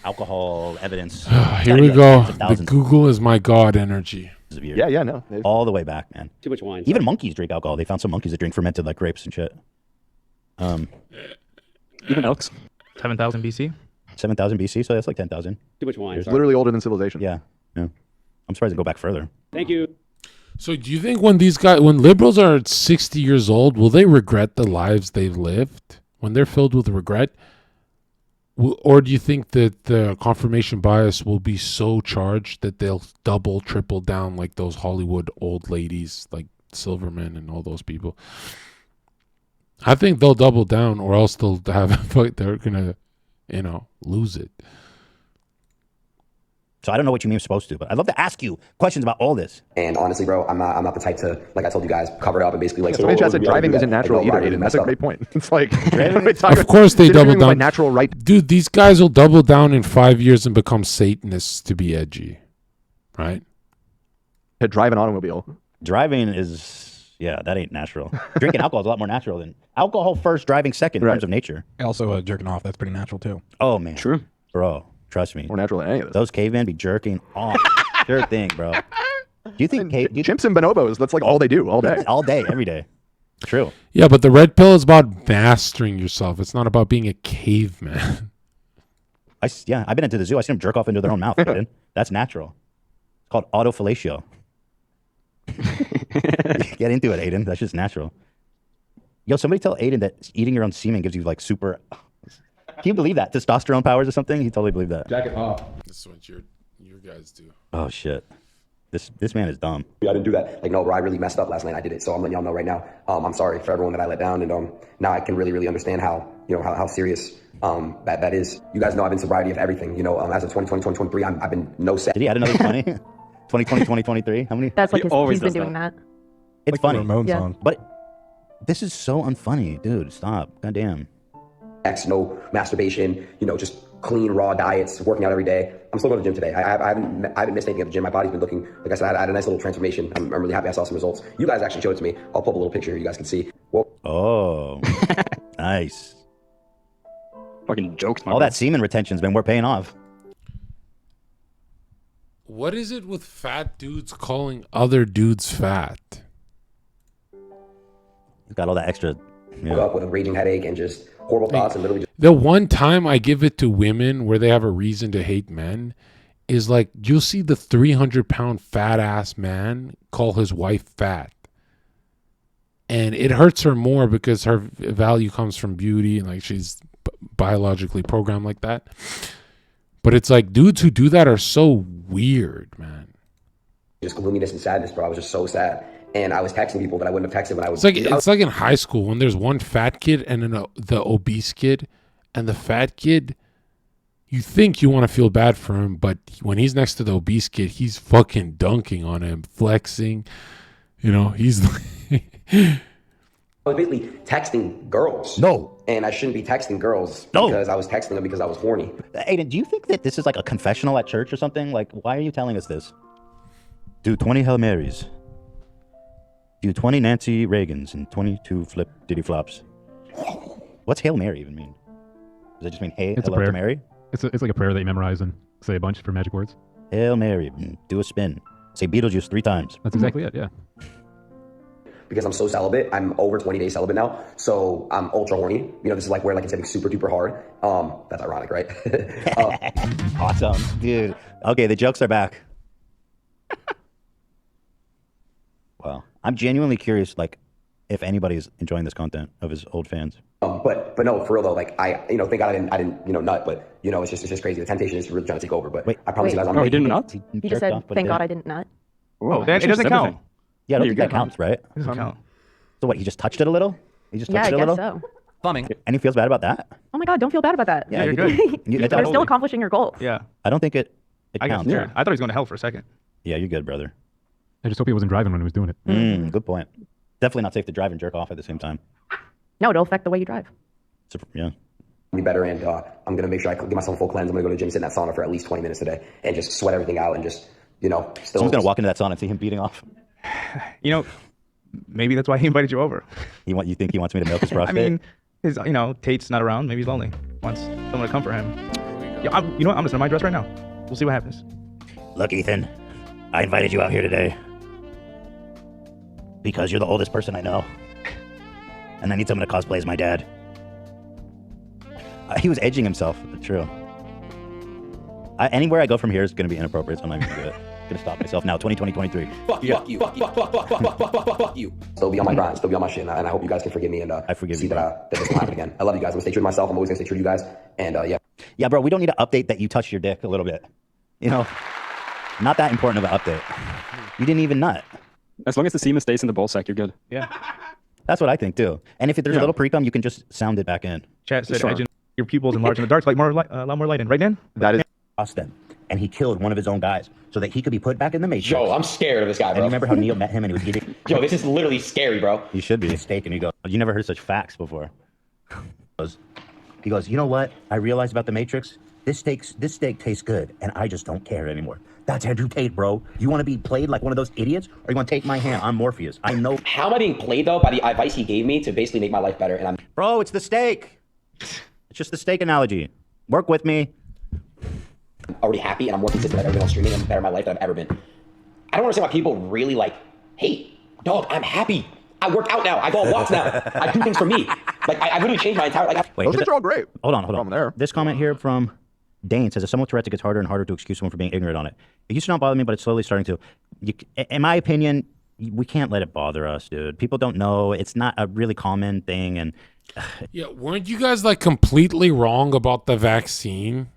alcohol evidence? Here we go. The Google is my God energy. Yeah, no. All the way back, man. Too much wine. Even monkeys drink alcohol. They found some monkeys that drink fermented like grapes and shit. Even elks. 7,000 BC. 7,000 BC, so that's like 10,000. Too much wine. It's literally older than civilization. Yeah. I'm surprised they go back further. Thank you. So do you think when liberals are 60 years old, will they regret the lives they've lived? When they're filled with regret? Or do you think that the confirmation bias will be so charged that they'll double, triple down like those Hollywood old ladies, like Silverman and all those people? I think they'll double down, or else they're gonna, lose it. So I don't know what you mean supposed to, but I'd love to ask you questions about all this. And honestly, bro, I'm not the type to, like I told you guys, cover it up and basically like. Somebody said driving isn't natural either, Aiden. That's a great point. It's like, of course they double down. Natural right, dude. These guys will double down in 5 years and become Satanists to be edgy, right? To drive an automobile. Driving is Yeah, that ain't natural. Drinking alcohol is a lot more natural than alcohol first, driving second in terms of nature. Also, jerking off, that's pretty natural too. Oh, man. True. Bro, trust me. More natural than any of this. Those cavemen be jerking off. Sure thing, bro. Do you think chimps and bonobos, that's like all they do all day. All day, every day. True. Yeah, but the red pill is about mastering yourself. It's not about being a caveman. I've been into the zoo. I see them jerk off into their own mouth. Dude. That's natural. It's called autofellatio. Get into it, Aiden. That's just natural. Yo, somebody tell Aiden that eating your own semen gives you like super. Can you believe that? Testosterone powers or something? He totally believed that. Jacket off. This is what your guys do. Oh shit. This man is dumb. I didn't do that. Like, no, bro, I really messed up last night. I did it. So I'm letting y'all know right now. I'm sorry for everyone that I let down. And now I can really understand how, how serious that is. You guys know I've been sobriety of everything. As of 2020, 2023, I've been no set. Did he add another 20? 2020, 2023? How many? That's like he's been doing that. It's like funny. Ramones song. But this is so unfunny, dude. Stop. Goddamn. No masturbation, just clean, raw diets, working out every day. I'm still going to the gym today. I haven't missed anything at the gym. My body's been looking, like I said, I had a nice little transformation. I'm really happy I saw some results. You guys actually showed it to me. I'll pull up a little picture here you guys can see. Whoa. Oh, nice. Fucking jokes. All that semen retention's been paying off. What is it with fat dudes calling other dudes fat? Got all that extra. Woke up with a raging headache and just horrible thoughts and literally just. The one time I give it to women where they have a reason to hate men is like you'll see the 300-pound fat ass man call his wife fat. And it hurts her more because her value comes from beauty and like she's biologically programmed like that. But it's like dudes who do that are so weird, man. Just gloominess and sadness, bro. I was just so sad. And I was texting people that I wouldn't have texted when I was. It's like in high school when there's one fat kid and then the obese kid, and the fat kid, you think you want to feel bad for him, but when he's next to the obese kid, he's fucking dunking on him, flexing. He's. I was basically texting girls. No. And I shouldn't be texting girls because I was texting them because I was horny. Aiden, do you think that this is like a confessional at church or something? Like, why are you telling us this? Do 20 Hail Marys. Do 20 Nancy Reagans and 22 flip diddy flops. What's Hail Mary even mean? Does it just mean hey, It's hello a prayer. to Mary? It's like a prayer that you memorize and say a bunch for magic words. Hail Mary, do a spin. Say Beetlejuice 3 times. That's exactly it, yeah. Because I'm so celibate, I'm over 20 days celibate now, so I'm ultra horny. This is like where it's getting super duper hard. That's ironic, right? Awesome, dude. Okay, the jokes are back. Wow, I'm genuinely curious, like, if anybody's enjoying this content of his old fans. But no, for real though, like I thank God I didn't nut, but it's just crazy. The temptation is really trying to take over. But I promise you guys, I'm. Oh, he didn't nut? He just said, "Thank God I didn't nut." Oh, it doesn't count. Yeah, I don't think that counts, right? It doesn't count. So what? He just touched it a little. He just Yeah, touched I it a guess little. so. Plumbing. And he feels bad about that. Oh my God! Don't feel bad about that. Yeah, you're good. You're still accomplishing your goal. Yeah. I don't think it I got counts. scared. I thought he was going to hell for a second. Yeah, you're good, brother. I just hope he wasn't driving when he was doing it. Good point. Definitely not safe to drive and jerk off at the same time. No, it'll affect the way you drive. Yeah. Be better, and I'm gonna make sure I give myself a full cleanse. I'm gonna go to the gym, sit in that sauna for at least 20 minutes today, and just sweat everything out, and just still. Someone's gonna walk into that sauna and see him beating off. Maybe that's why he invited you over. You think he wants me to milk his prostate? I mean, Tate's not around. Maybe he's lonely. Wants someone to come for him. You know what? I'm just in my dress right now. We'll see what happens. Look, Ethan, I invited you out here today because you're the oldest person I know, and I need someone to cosplay as my dad. He was edging himself. True. Anywhere I go from here is going to be inappropriate, so I'm not even going to do it. I'm going to stop myself now. 2020, 2023. Fuck you. Still be on my grind, still be on my shit, and I hope you guys can forgive me and I forgive you that this won't happen again. I love you guys. I'm gonna stay true to myself. I'm always gonna stay true to you guys. And yeah. Yeah, bro. We don't need to update that you touched your dick a little bit. Not that important of an update. You didn't even nut. As long as the semen stays in the ball sack, you're good. Yeah. That's what I think too. And if there's a little pre-cum, you can just sound it back in. Chat said, "Edging your pupils enlarge in the dark, like a lot more light in." Right, Dan? That is Austin, and he killed one of his own guys so that he could be put back in the Matrix. Yo, I'm scared of this guy, bro. And you remember how Neil met him and he was eating? Yo, this is literally scary, bro. You should be mistaken. He goes, "You never heard such facts before." He goes, "You know what? I realized about the Matrix. This steak tastes good, and I just don't care anymore. That's Andrew Tate, bro. You want to be played like one of those idiots, or you want to take my hand? I'm Morpheus. I know. How am I being played though by the advice he gave me to basically make my life better? And I'm Bro, it's the steak. It's just the steak analogy. Work with me. already happy and I'm more consistent than I've ever been on streaming. I'm better in my life than I've ever been. I don't understand why people really like, hey, dog, I'm happy. I work out now. I go on walks now. I do things for me. Like I literally changed my entire life. Wait, Those things are all great. Hold on. This comment here from Dane says, as someone with Tourette's, it gets harder and harder to excuse someone for being ignorant on it. It used to not bother me, but it's slowly starting to. In my opinion, we can't let it bother us, dude. People don't know. It's not a really common thing. And yeah, weren't you guys like completely wrong about the vaccine?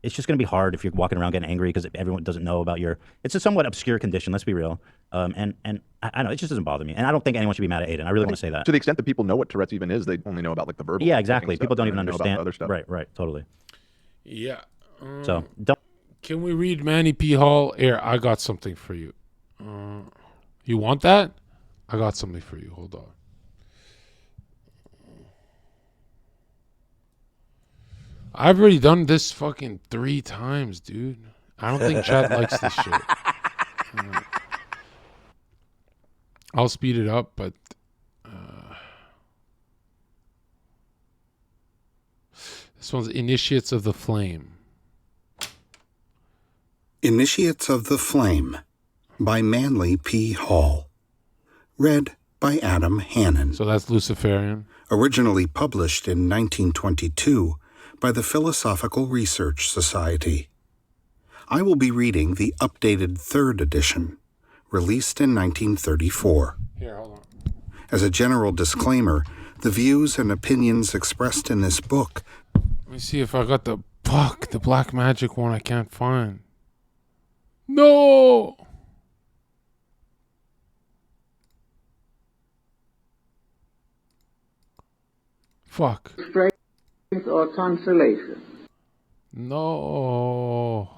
It's just going to be hard if you're walking around getting angry because everyone doesn't know about your. It's a somewhat obscure condition. Let's be real. And I know it just doesn't bother me, and I don't think anyone should be mad at Aiden. I really want to say that. To the extent that people know what Tourette's even is, they only know about like the verbal. Yeah, exactly. People don't even know about understand. the other stuff. Right, totally. Yeah. So don't. Can we read Manny P. Hall? Here, I got something for you. You want that? I got something for you. Hold on. I've already done this fucking 3 times, dude. I don't think Chad likes this shit. I'll speed it up, but this one's Initiates of the Flame. Initiates of the Flame by Manly P. Hall. Read by Adam Hannon. So that's Luciferian. Originally published in 1922 by the Philosophical Research Society. I will be reading the updated 3rd edition, released in 1934. Here, hold on. As a general disclaimer, the views and opinions expressed in this book. Let me see if I got the black magic one I can't find. No! Fuck. Strength or consolation. No.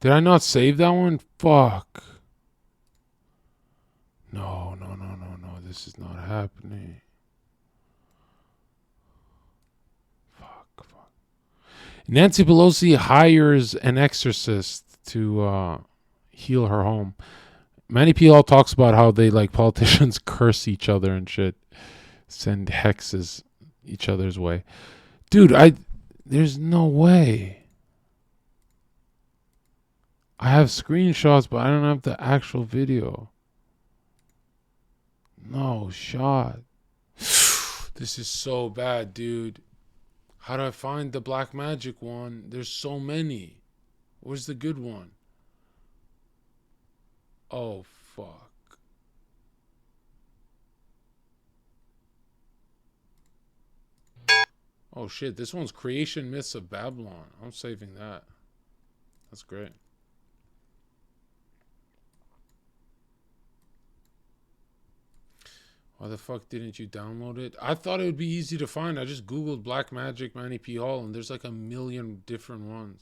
Did I not save that one? Fuck. No. This is not happening. Fuck. Nancy Pelosi hires an exorcist to heal her home. Manny P. Hall talks about how they like politicians curse each other and shit. Send hexes each other's way. Dude, there's no way. I have screenshots, but I don't have the actual video. No shot. This is so bad, dude. How do I find the black magic one? There's so many. Where's the good one? Oh, fuck. Oh, shit. This one's Creation Myths of Babylon. I'm saving that. That's great. Why the fuck didn't you download it? I thought it would be easy to find. I just Googled Black Magic Manny P. Hall, and there's like a million different ones.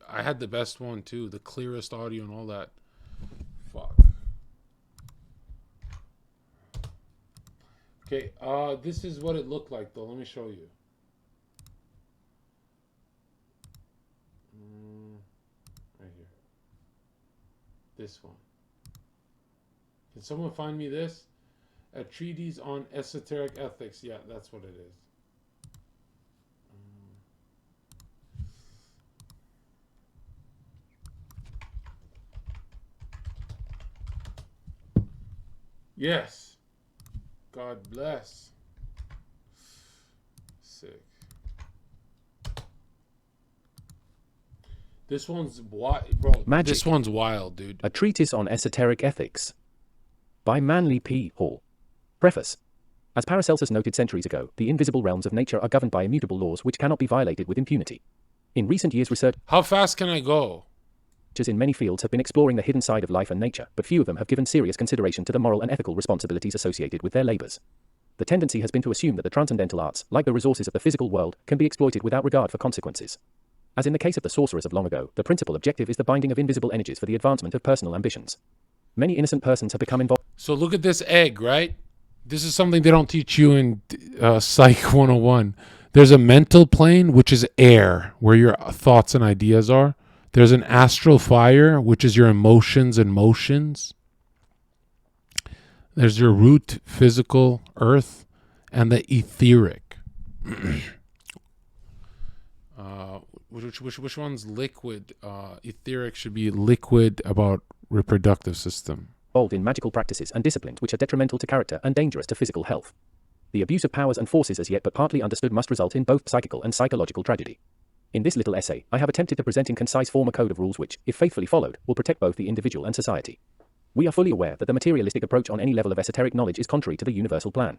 I had the best one, too. The clearest audio and all that. Fuck. Okay, this is what it looked like, though. Let me show you. Right here. This one. Can someone find me this? A treatise on esoteric ethics. Yeah, that's what it is. Yes. God bless. Sick. This one's wild, bro. Magic. This one's wild, dude. A treatise on esoteric ethics by Manly P. Hall. Preface. As Paracelsus noted centuries ago, the invisible realms of nature are governed by immutable laws which cannot be violated with impunity. In recent years, research. How fast can I go? In many fields have been exploring the hidden side of life and nature, but few of them have given serious consideration to the moral and ethical responsibilities associated with their labors. The tendency has been to assume that the transcendental arts, like the resources of the physical world, can be exploited without regard for consequences. As in the case of the sorcerers of long ago, the principal objective is the binding of invisible energies for the advancement of personal ambitions. Many innocent persons have become involved. So look at this egg, right? This is something they don't teach you in Psych 101. There's a mental plane, which is air, where your thoughts and ideas are. There's an astral fire, which is your emotions and motions. There's your root, physical, earth, and the etheric. Which one's liquid? Etheric should be liquid about reproductive system. Involved in magical practices and disciplines which are detrimental to character and dangerous to physical health. The abuse of powers and forces as yet but partly understood must result in both psychical and psychological tragedy. In this little essay, I have attempted to present in concise form a code of rules which, if faithfully followed, will protect both the individual and society. We are fully aware that the materialistic approach on any level of esoteric knowledge is contrary to the universal plan.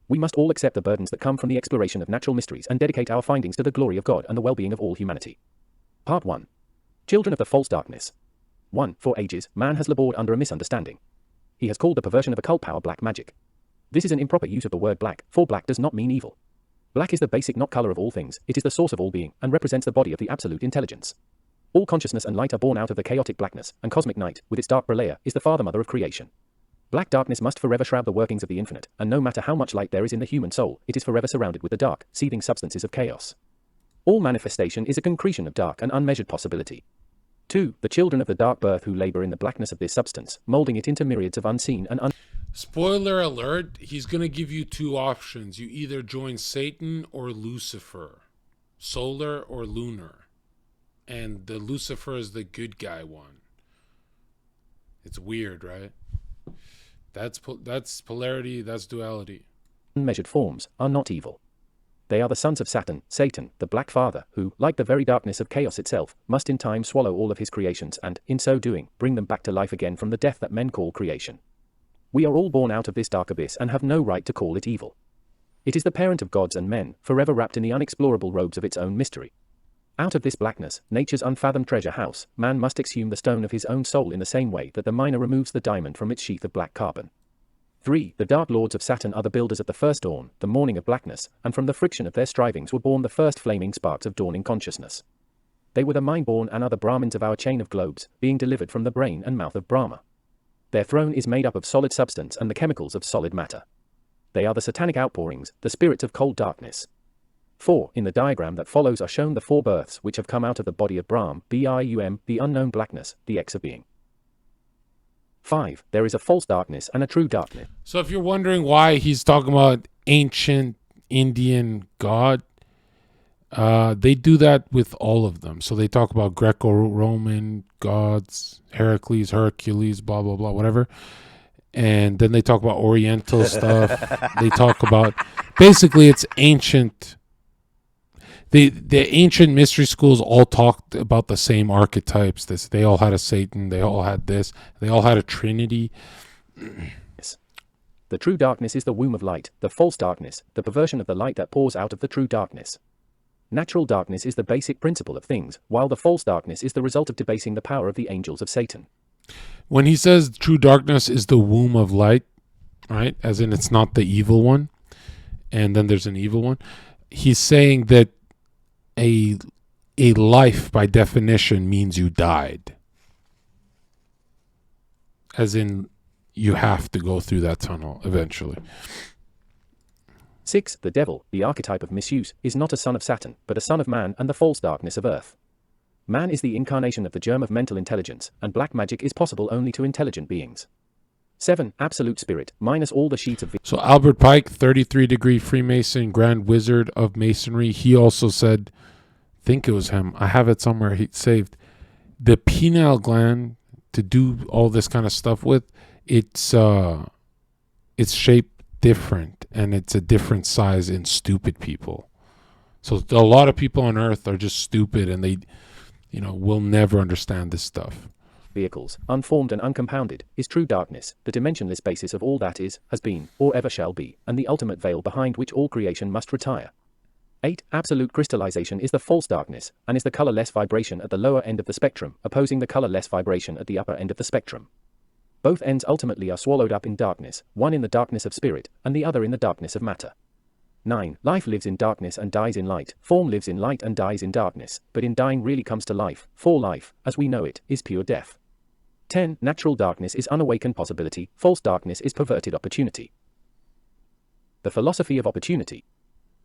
We must all accept the burdens that come from the exploration of natural mysteries and dedicate our findings to the glory of God and the well-being of all humanity. Part 1. Children of the False Darkness. 1. For ages, man has labored under a misunderstanding. He has called the perversion of occult power black magic. This is an improper use of the word black, for black does not mean evil. Black is the basic not color of all things, it is the source of all being, and represents the body of the absolute intelligence. All consciousness and light are born out of the chaotic blackness, and cosmic night, with its dark layer, is the father-mother of creation. Black darkness must forever shroud the workings of the infinite, and no matter how much light there is in the human soul, it is forever surrounded with the dark, seething substances of chaos. All manifestation is a concretion of dark and unmeasured possibility. 2. The children of the dark birth who labor in the blackness of this substance, molding it into myriads of unseen and Spoiler alert, he's going to give you two options. You either join Satan or Lucifer. Solar or lunar. And the Lucifer is the good guy one. It's weird, right? That's polarity, that's duality. Unmeasured forms are not evil. They are the sons of Satan, the Black Father, who, like the very darkness of chaos itself, must in time swallow all of his creations and, in so doing, bring them back to life again from the death that men call creation. We are all born out of this dark abyss and have no right to call it evil. It is the parent of gods and men, forever wrapped in the unexplorable robes of its own mystery. Out of this blackness, nature's unfathomed treasure house, man must exhume the stone of his own soul in the same way that the miner removes the diamond from its sheath of black carbon. 3. The dark lords of Saturn are the builders of the first dawn, the morning of blackness, and from the friction of their strivings were born the first flaming sparks of dawning consciousness. They were the mind-born and other Brahmins of our chain of globes, being delivered from the brain and mouth of Brahma. Their throne is made up of solid substance and the chemicals of solid matter. They are the satanic outpourings, the spirits of cold darkness. 4. In the diagram that follows are shown the 4 births which have come out of the body of Brahm, Bium, the unknown blackness, the X of being. 5. There is a false darkness and a true darkness. So if you're wondering why he's talking about ancient Indian god, they do that with all of them. So they talk about Greco-Roman gods, Hercules, blah, blah, blah, whatever. And then they talk about Oriental stuff. They talk about, basically it's ancient. The ancient mystery schools all talked about the same archetypes. They all had a Satan. They all had this. They all had a Trinity. The true darkness is the womb of light, the false darkness, the perversion of the light that pours out of the true darkness. Natural darkness is the basic principle of things, while the false darkness is the result of debasing the power of the angels of Satan. When he says true darkness is the womb of light, right, as in it's not the evil one, and then there's an evil one, he's saying that a life by definition means you died, as in you have to go through that tunnel eventually. 6. The devil, the archetype of misuse, is not a son of Saturn, but a son of man and the false darkness of earth. Man is the incarnation of the germ of mental intelligence, and black magic is possible only to intelligent beings. 7. Absolute spirit, minus all the sheets of... So Albert Pike, 33-degree Freemason, Grand Wizard of Masonry, he also said, I think it was him, I have it somewhere he saved, the pineal gland, to do all this kind of stuff with, it's shaped different, and it's a different size in stupid people. So a lot of people on earth are just stupid, and they, will never understand this stuff. Vehicles, unformed and uncompounded, is true darkness, the dimensionless basis of all that is, has been, or ever shall be, and the ultimate veil behind which all creation must retire. 8. Absolute crystallization is the false darkness, and is the colorless vibration at the lower end of the spectrum, opposing the colorless vibration at the upper end of the spectrum. Both ends ultimately are swallowed up in darkness, one in the darkness of spirit, and the other in the darkness of matter. 9. Life lives in darkness and dies in light, form lives in light and dies in darkness, but in dying really comes to life, for life, as we know it, is pure death. 10. Natural darkness is unawakened possibility, false darkness is perverted opportunity. The philosophy of opportunity.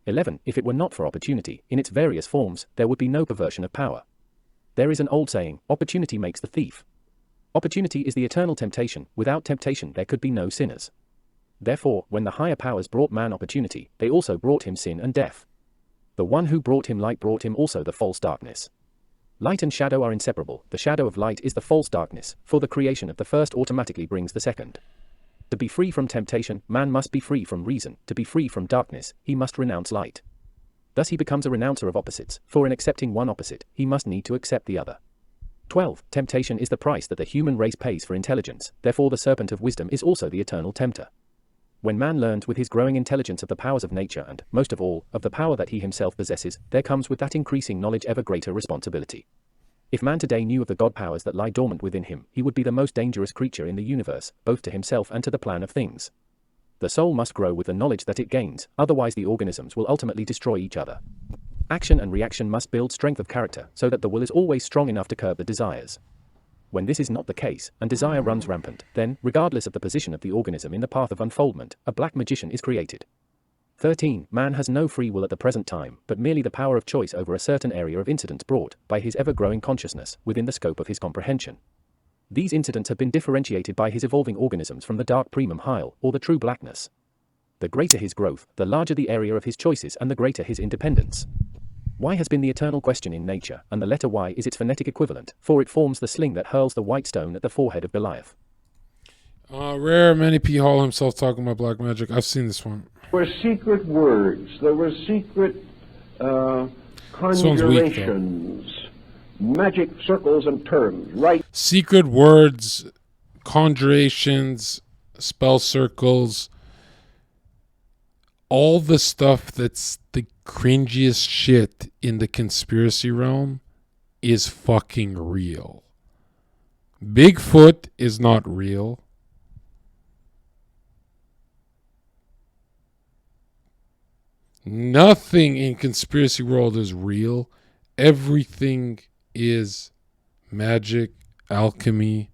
11. If it were not for opportunity, in its various forms, there would be no perversion of power. There is an old saying, opportunity makes the thief. Opportunity is the eternal temptation. Without temptation there could be no sinners. Therefore, when the higher powers brought man opportunity, they also brought him sin and death. The one who brought him light brought him also the false darkness. Light and shadow are inseparable. The shadow of light is the false darkness, for the creation of the first automatically brings the second. To be free from temptation, man must be free from reason. To be free from darkness, he must renounce light. Thus he becomes a renouncer of opposites, for in accepting one opposite, he must need to accept the other. 12. Temptation is the price that the human race pays for intelligence, therefore the serpent of wisdom is also the eternal tempter. When man learns with his growing intelligence of the powers of nature and, most of all, of the power that he himself possesses, there comes with that increasing knowledge ever greater responsibility. If man today knew of the God powers that lie dormant within him, he would be the most dangerous creature in the universe, both to himself and to the plan of things. The soul must grow with the knowledge that it gains, otherwise the organisms will ultimately destroy each other. Action and reaction must build strength of character, so that the will is always strong enough to curb the desires. When this is not the case, and desire runs rampant, then, regardless of the position of the organism in the path of unfoldment, a black magician is created. 13. Man has no free will at the present time, but merely the power of choice over a certain area of incidents brought, by his ever-growing consciousness, within the scope of his comprehension. These incidents have been differentiated by his evolving organisms from the dark primum hyle, or the true blackness. The greater his growth, the larger the area of his choices and the greater his independence. Y has been the eternal question in nature, and the letter Y is its phonetic equivalent, for it forms the sling that hurls the white stone at the forehead of Goliath. Rare Manny P. Hall himself talking about black magic. I've seen this one. There were secret words. There were secret conjurations, magic circles and terms, right? Secret words, conjurations, spell circles, all the stuff that's the cringiest shit in the conspiracy realm is fucking real. Bigfoot is not real. Nothing in conspiracy world is real. Everything is magic, alchemy.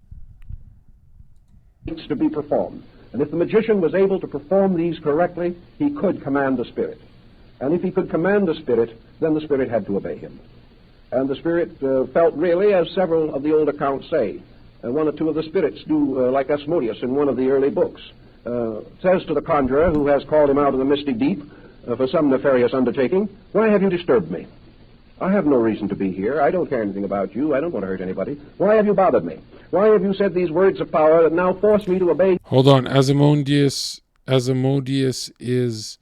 To be performed. And if the magician was able to perform these correctly, he could command the spirit. And if he could command the spirit, then the spirit had to obey him. And the spirit felt really, as several of the old accounts say. One or two of the spirits do, like Asmodeus in one of the early books, says to the conjurer who has called him out of the misty deep for some nefarious undertaking, "Why have you disturbed me? I have no reason to be here. I don't care anything about you. I don't want to hurt anybody. Why have you bothered me? Why have you said these words of power that now force me to obey?" Hold on. Asmodeus is,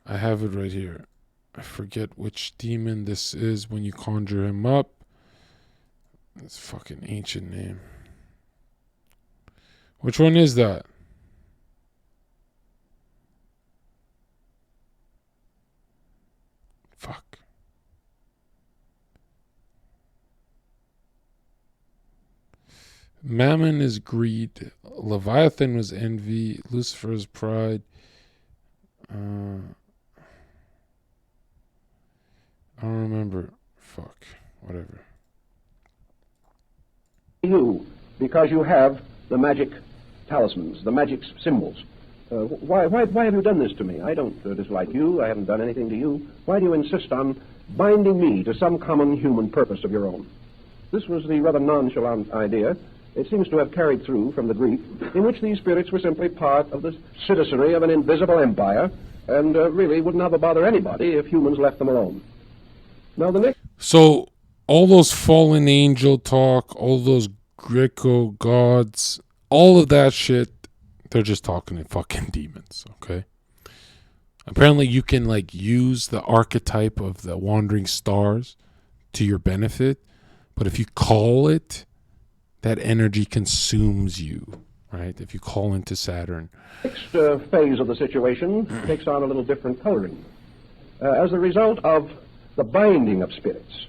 I have it right here. I forget which demon this is when you conjure him up. It's a fucking ancient name. Which one is that? Fuck. Mammon is greed. Leviathan was envy. Lucifer is pride. I don't remember. Fuck. Whatever. You, because you have the magic talismans, the magic symbols. Why have you done this to me? I don't dislike you. I haven't done anything to you. Why do you insist on binding me to some common human purpose of your own? This was the rather nonchalant idea. It seems to have carried through from the Greek, in which these spirits were simply part of the citizenry of an invisible empire, and really wouldn't have a bother anybody if humans left them alone. Now the next. So all those fallen angel talk, all those Greco gods, all of that shit, they're just talking to fucking demons, okay? Apparently you can like use the archetype of the wandering stars to your benefit, but if you call it, that energy consumes you, right? If you call into Saturn. Next phase of the situation takes on a little different coloring. As a result of the binding of spirits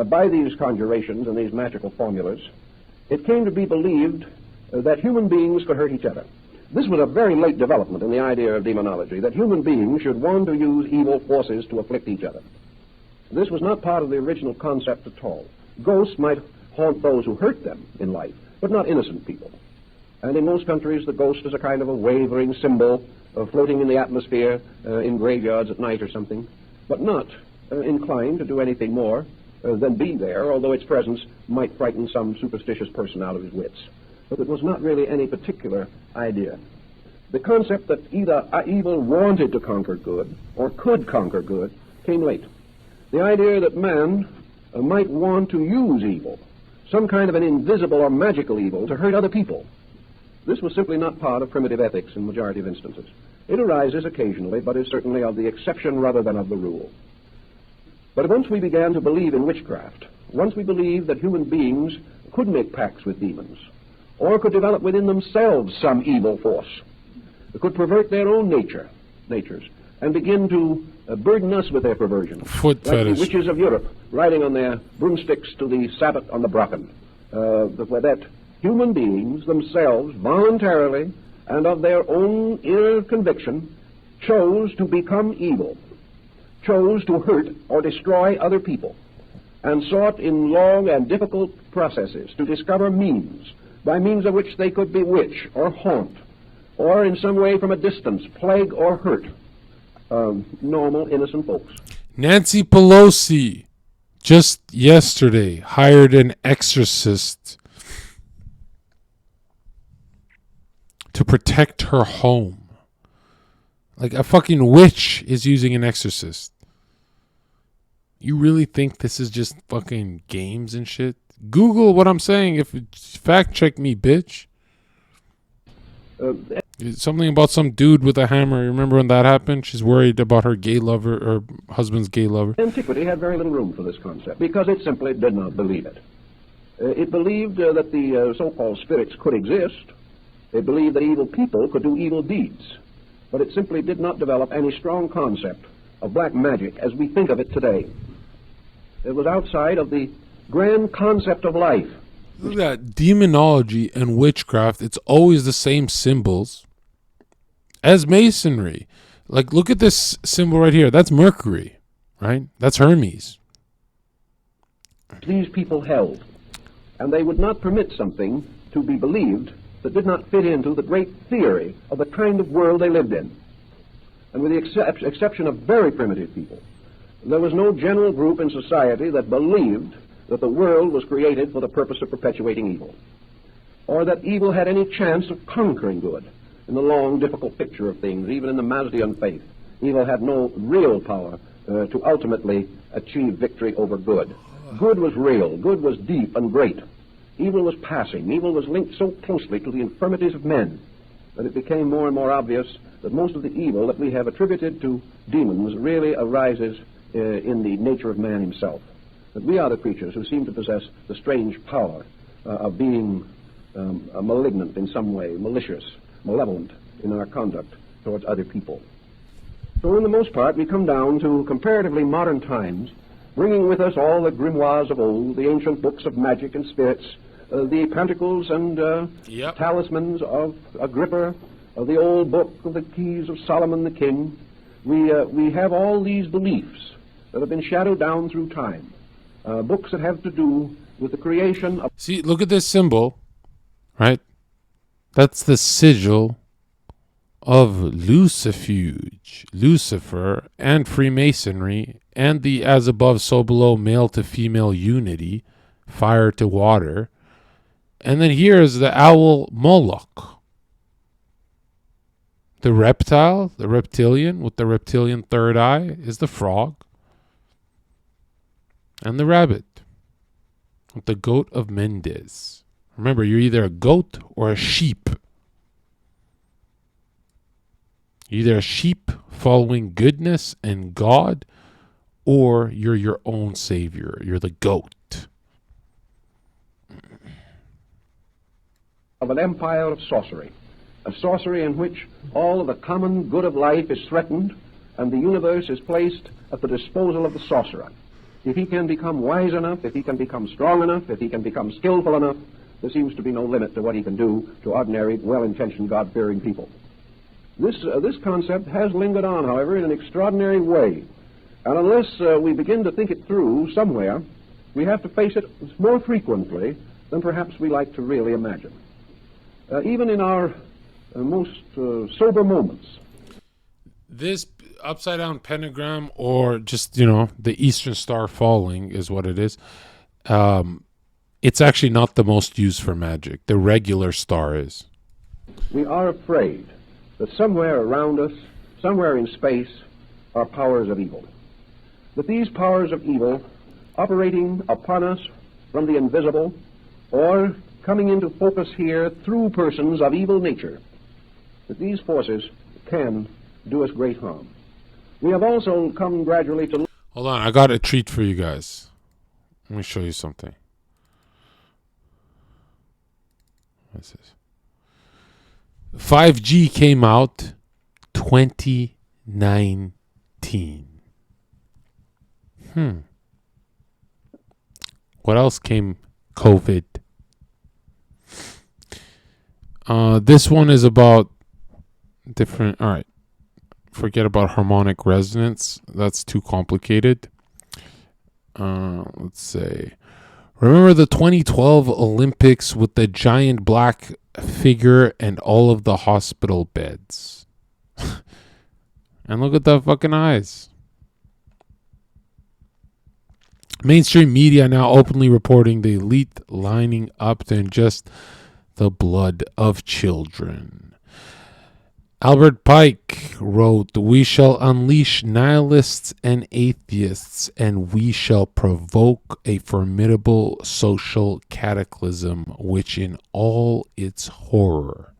by these conjurations and these magical formulas, it came to be believed that human beings could hurt each other. This was a very late development in the idea of demonology, that human beings should want to use evil forces to afflict each other. This was not part of the original concept at all. Ghosts might haunt those who hurt them in life, but not innocent people. And in most countries, the ghost is a kind of a wavering symbol floating in the atmosphere in graveyards at night or something, but not inclined to do anything more than be there, although its presence might frighten some superstitious person out of his wits. But it was not really any particular idea. The concept that either evil wanted to conquer good or could conquer good came late. The idea that man might want to use evil, some kind of an invisible or magical evil, to hurt other people. This was simply not part of primitive ethics in the majority of instances. It arises occasionally, but is certainly of the exception rather than of the rule. But once we began to believe in witchcraft, once we believed that human beings could make pacts with demons, or could develop within themselves some evil force, could pervert their own natures, and begin to burden us with their perversion. Foot like fetish. the witches of Europe, riding on their broomsticks to the Sabbath on the Brocken, where that human beings themselves voluntarily and of their own inner conviction chose to become evil, chose to hurt or destroy other people, and sought in long and difficult processes to discover means by means of which they could bewitch or haunt, or in some way from a distance plague or hurt normal, innocent folks. Nancy Pelosi just yesterday hired an exorcist to protect her home. Like a fucking witch is using an exorcist. You really think this is just fucking games and shit? Google what I'm saying. If fact check me, bitch. Something about some dude with a hammer. Remember when that happened? She's worried about her gay lover, or husband's gay lover. Antiquity had very little room for this concept because it simply did not believe it. It believed that the so-called spirits could exist. It believed that evil people could do evil deeds. But it simply did not develop any strong concept of black magic as we think of it today. It was outside of the grand concept of life. Look at that. Demonology and witchcraft, it's always the same symbols as masonry. Like, look at this symbol right here. That's Mercury, right? That's Hermes. These people held. And they would not permit something to be believed that did not fit into the great theory of the kind of world they lived in. And with the exception of very primitive people, there was no general group in society that believed that the world was created for the purpose of perpetuating evil, or that evil had any chance of conquering good. In the long, difficult picture of things, even in the Mazdian faith, evil had no real power to ultimately achieve victory over good. Good was real, good was deep and great. Evil was passing. Evil was linked so closely to the infirmities of men that it became more and more obvious that most of the evil that we have attributed to demons really arises in the nature of man himself. That we are the creatures who seem to possess the strange power of being malignant in some way, malicious, malevolent in our conduct towards other people. So in the most part, we come down to comparatively modern times, bringing with us all the grimoires of old, the ancient books of magic and spirits, the pentacles and talismans of Agrippa, the old book of the keys of Solomon the king. We have all these beliefs that have been shadowed down through time. Books that have to do with the creation of... See, look at this symbol, right? That's the sigil of Lucifuge, Lucifer, and Freemasonry, and the as above, so below, male to female unity, fire to water. And then here is the owl Moloch. The reptile, the reptilian, with the reptilian third eye, is the frog. And the rabbit, with the goat of Mendes. Remember, you're either a goat or a sheep. You're either a sheep following goodness and God, or you're your own savior. You're the goat. Of an empire of sorcery. A sorcery in which all of the common good of life is threatened, and the universe is placed at the disposal of the sorcerer. If he can become wise enough, if he can become strong enough, if he can become skillful enough, there seems to be no limit to what he can do to ordinary, well-intentioned, God-fearing people. This concept has lingered on, however, in an extraordinary way. And unless we begin to think it through somewhere, we have to face it more frequently than perhaps we like to really imagine. even in our most sober moments. This upside down pentagram, or just, you know, the Eastern Star falling is what it is. It's actually not the most used for magic. The regular star is. We are afraid that somewhere around us, somewhere in space, are powers of evil. That these powers of evil, operating upon us from the invisible, or coming into focus here through persons of evil nature, that these forces can do us great harm. We have also come gradually to... Hold on, I got a treat for you guys. Let me show you something. What's this? 5G came out 2019. What else came? COVID. This one is about different. All right. Forget about harmonic resonance. That's too complicated. Let's say. Remember the 2012 Olympics with the giant black figure and all of the hospital beds? And look at the fucking eyes. Mainstream media now openly reporting the elite lining up to ingest the blood of children. Albert Pike wrote, "We shall unleash nihilists and atheists, and we shall provoke a formidable social cataclysm which in all its horror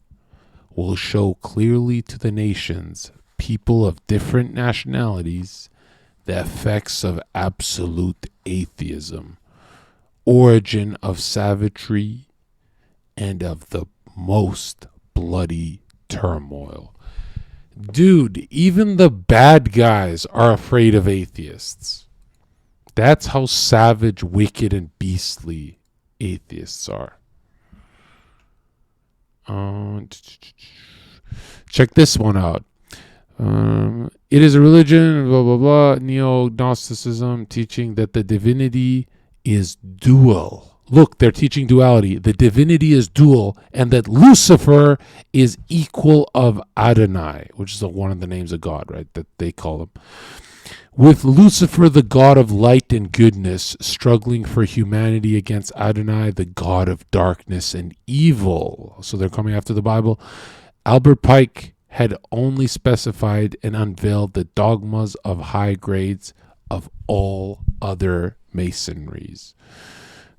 will show clearly to the nations, people of different nationalities, the effects of absolute atheism, origin of savagery, and of the most bloody turmoil." Dude, even the bad guys are afraid of atheists. That's how savage, wicked, and beastly atheists are. Check this one out. It is a religion, blah, blah, blah, neo-Gnosticism, teaching that the divinity is dual. Look, they're teaching duality. The divinity is dual, and that Lucifer is equal of Adonai, which is one of the names of God, right, that they call him. With Lucifer, the god of light and goodness, struggling for humanity against Adonai, the god of darkness and evil. So they're coming after the Bible. Albert Pike had only specified and unveiled the dogmas of high grades of all other masonries.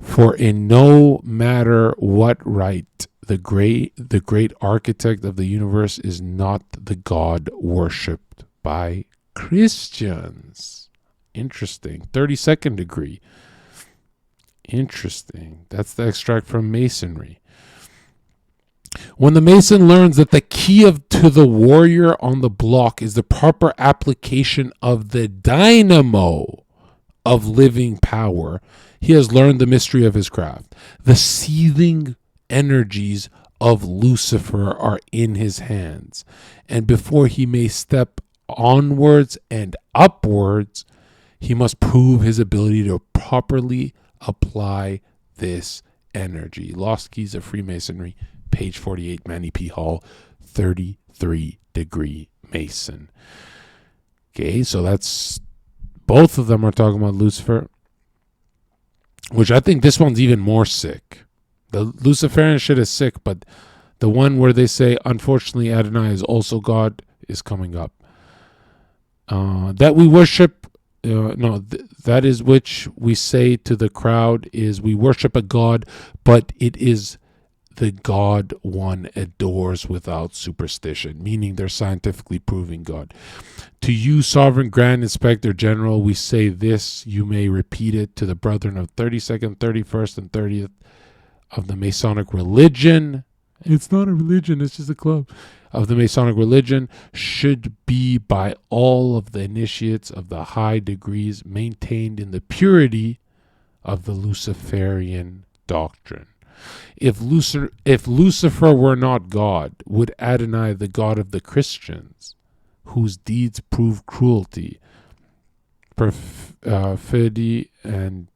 For in no matter what right, the great architect of the universe is not the God worshipped by Christians. Interesting. 32nd degree. Interesting. That's the extract from Masonry. When the Mason learns that the key to the warrior on the block is the proper application of the dynamo of living power, he has learned the mystery of his craft. The seething energies of Lucifer are in his hands, and before he may step onwards and upwards, he must prove his ability to properly apply this energy. Lost Keys of Freemasonry, page 48, Manny P. Hall, 33 degree Mason. Okay, so that's, both of them are talking about Lucifer, which I think this one's even more sick. The Luciferian shit is sick, but the one where they say, unfortunately, Adonai is also God is coming up. That we worship, that is which we say to the crowd is we worship a God, but it is the God one adores without superstition, meaning they're scientifically proving God. To you, Sovereign Grand Inspector General, we say this, you may repeat it to the brethren of 32nd, 31st, and 30th of the Masonic religion. It's not a religion, it's just a club. Of the Masonic religion should be by all of the initiates of the high degrees maintained in the purity of the Luciferian doctrine. If Lucifer were not God, would Adonai, the God of the Christians, whose deeds prove cruelty, perfidy, and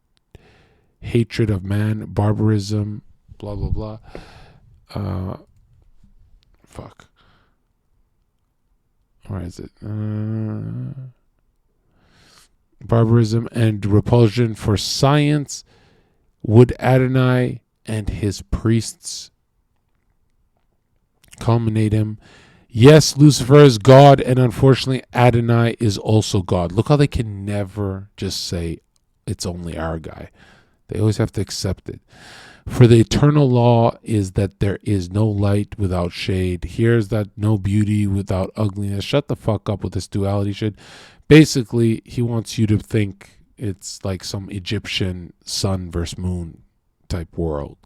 hatred of man, barbarism, blah, blah, blah, fuck? Where is it? Barbarism and repulsion for science would Adonai and his priests culminate him. Yes, Lucifer is God, and unfortunately Adonai is also God. Look how they can never just say it's only our guy. They always have to accept it. For the eternal law is that there is no light without shade. Here's that no beauty without ugliness. Shut the fuck up with this duality shit. Basically, he wants you to think it's like some Egyptian sun versus moon type world.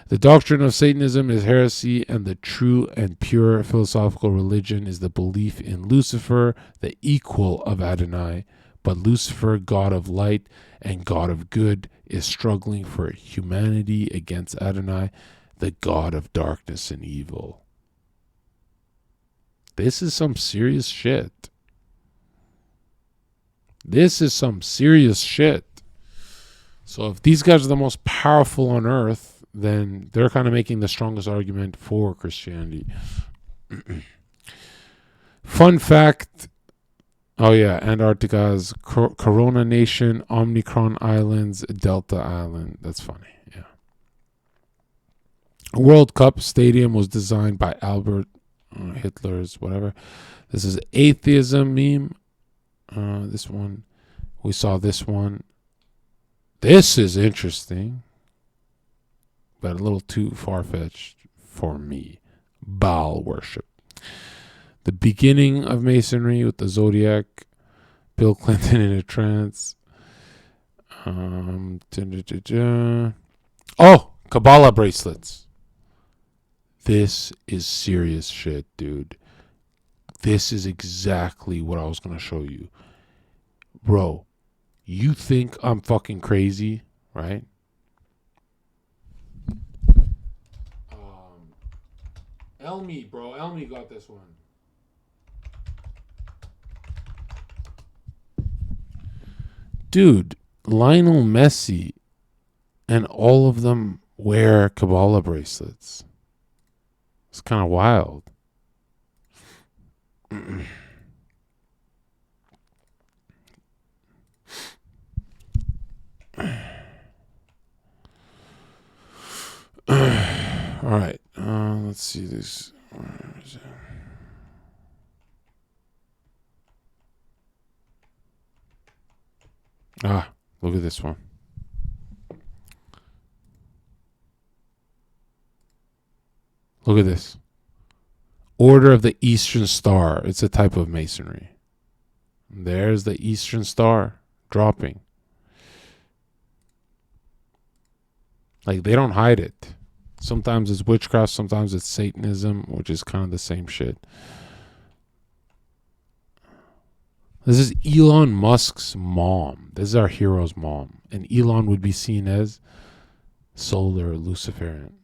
The doctrine of Satanism is heresy, and the true and pure philosophical religion is the belief in Lucifer, the equal of Adonai. But Lucifer, God of light and God of good, is struggling for humanity against Adonai, the God of darkness and evil. This is some serious shit. This is some serious shit. So if these guys are the most powerful on earth, then they're kind of making the strongest argument for Christianity. Fun fact. Oh yeah, Antarctica's Corona Nation, Omicron Islands, Delta Island. That's funny, yeah. World Cup Stadium was designed by Albert Hitler's whatever. This is atheism meme. This one. We saw this one. This is interesting, but a little too far-fetched for me. Baal worship. The beginning of Masonry with the Zodiac. Bill Clinton in a trance. Oh, Kabbalah bracelets. This is serious shit, dude. This is exactly what I was going to show you. Bro, you think I'm fucking crazy, right? Elmi, bro. Elmi got this one. Dude, Lionel Messi and all of them wear Kabbalah bracelets. It's kind of wild. All right. Let's see this. Where is it? Ah, look at this one. Look at this. Order of the Eastern Star. It's a type of masonry. There's the Eastern Star dropping. Like, they don't hide it. Sometimes it's witchcraft, sometimes it's Satanism, which is kind of the same shit. This is Elon Musk's mom. This is our hero's mom. And Elon would be seen as solar Luciferian.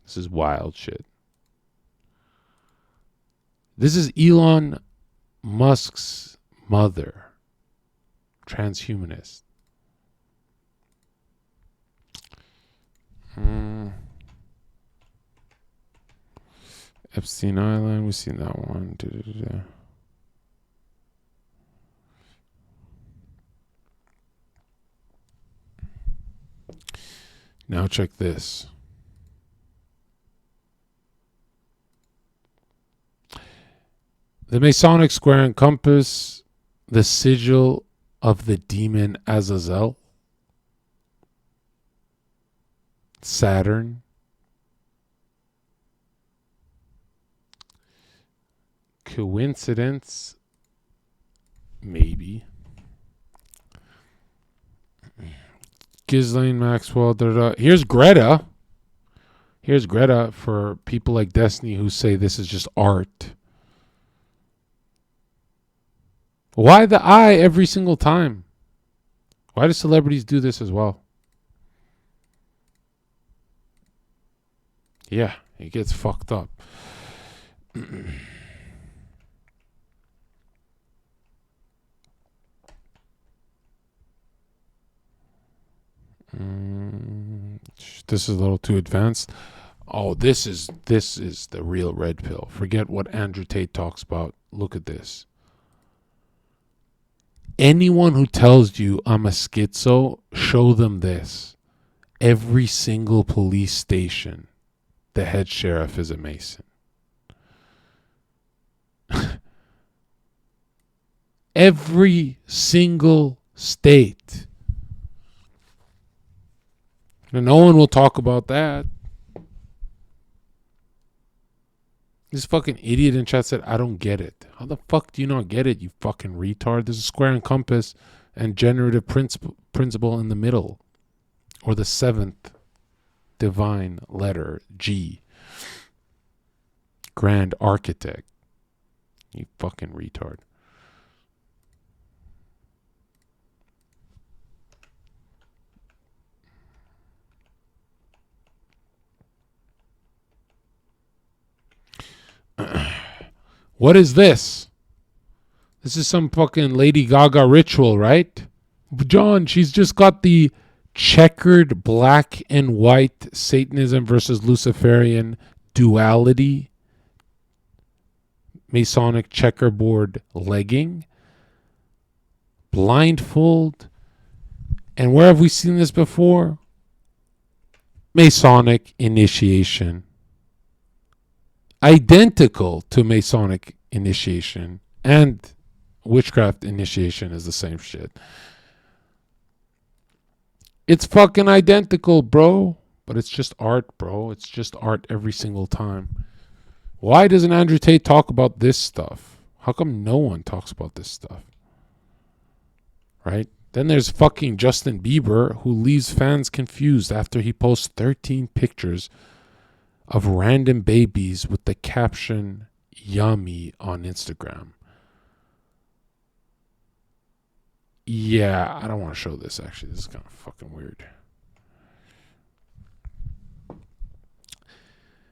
This is wild shit. This is Elon Musk's mother. Transhumanist. Epstein Island. We've seen that one. Now check this. The Masonic square and compass, the sigil of the demon Azazel, Saturn, coincidence, maybe. Ghislaine Maxwell. Here's Greta. Here's Greta for people like Destiny who say this is just art. Why the eye every single time? Why do celebrities do this as well? Yeah, it gets fucked up. This is a little too advanced. Oh, this is the real red pill. Forget what Andrew Tate talks about. Look at this. Anyone who tells you I'm a schizo, show them this. Every single police station, the head sheriff is a Mason. Every single state. And no one will talk about that. This fucking idiot in chat said, I don't get it. How the fuck do you not get it, you fucking retard? There's a square and compass and generative principle in the middle. Or the seventh divine letter, G. Grand architect. You fucking retard. What is this? This is some fucking Lady Gaga ritual, right? John, she's just got the checkered black and white Satanism versus Luciferian duality Masonic checkerboard legging, blindfold, and where have we seen this before? Masonic initiation. Identical to Masonic initiation, and witchcraft initiation is the same shit. It's fucking identical, bro. But it's just art, bro. It's just art every single time. Why doesn't Andrew Tate talk about this stuff? How come no one talks about this stuff? Right? Then there's fucking Justin Bieber, who leaves fans confused after he posts 13 pictures of random babies with the caption yummy on Instagram. Yeah, I don't want to show this actually. This is kind of fucking weird.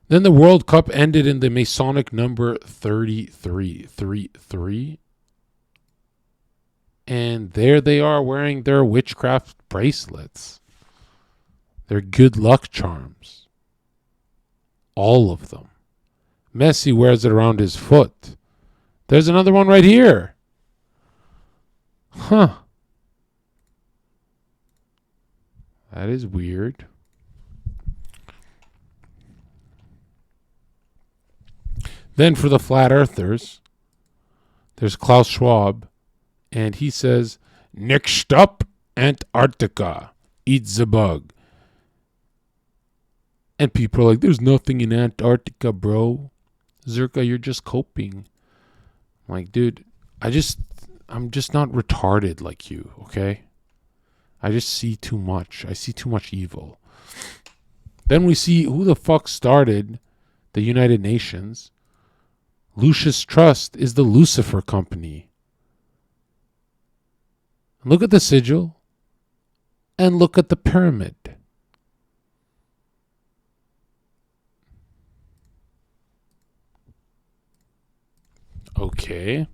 Then the World Cup ended in the Masonic number 33. 33. And there they are wearing their witchcraft bracelets. Their good luck charms. All of them. Messi wears it around his foot. There's another one right here. Huh. That is weird. Then for the flat earthers, there's Klaus Schwab, and he says, next up, Antarctica. Eat the bug. And people are like, there's nothing in Antarctica, bro. Zherka, you're just coping. I'm like, dude, I'm just not retarded like you, okay? I just see too much. I see too much evil. Then we see who the fuck started the United Nations. Lucius Trust is the Lucifer Company. Look at the sigil. And look at the pyramid. Okay.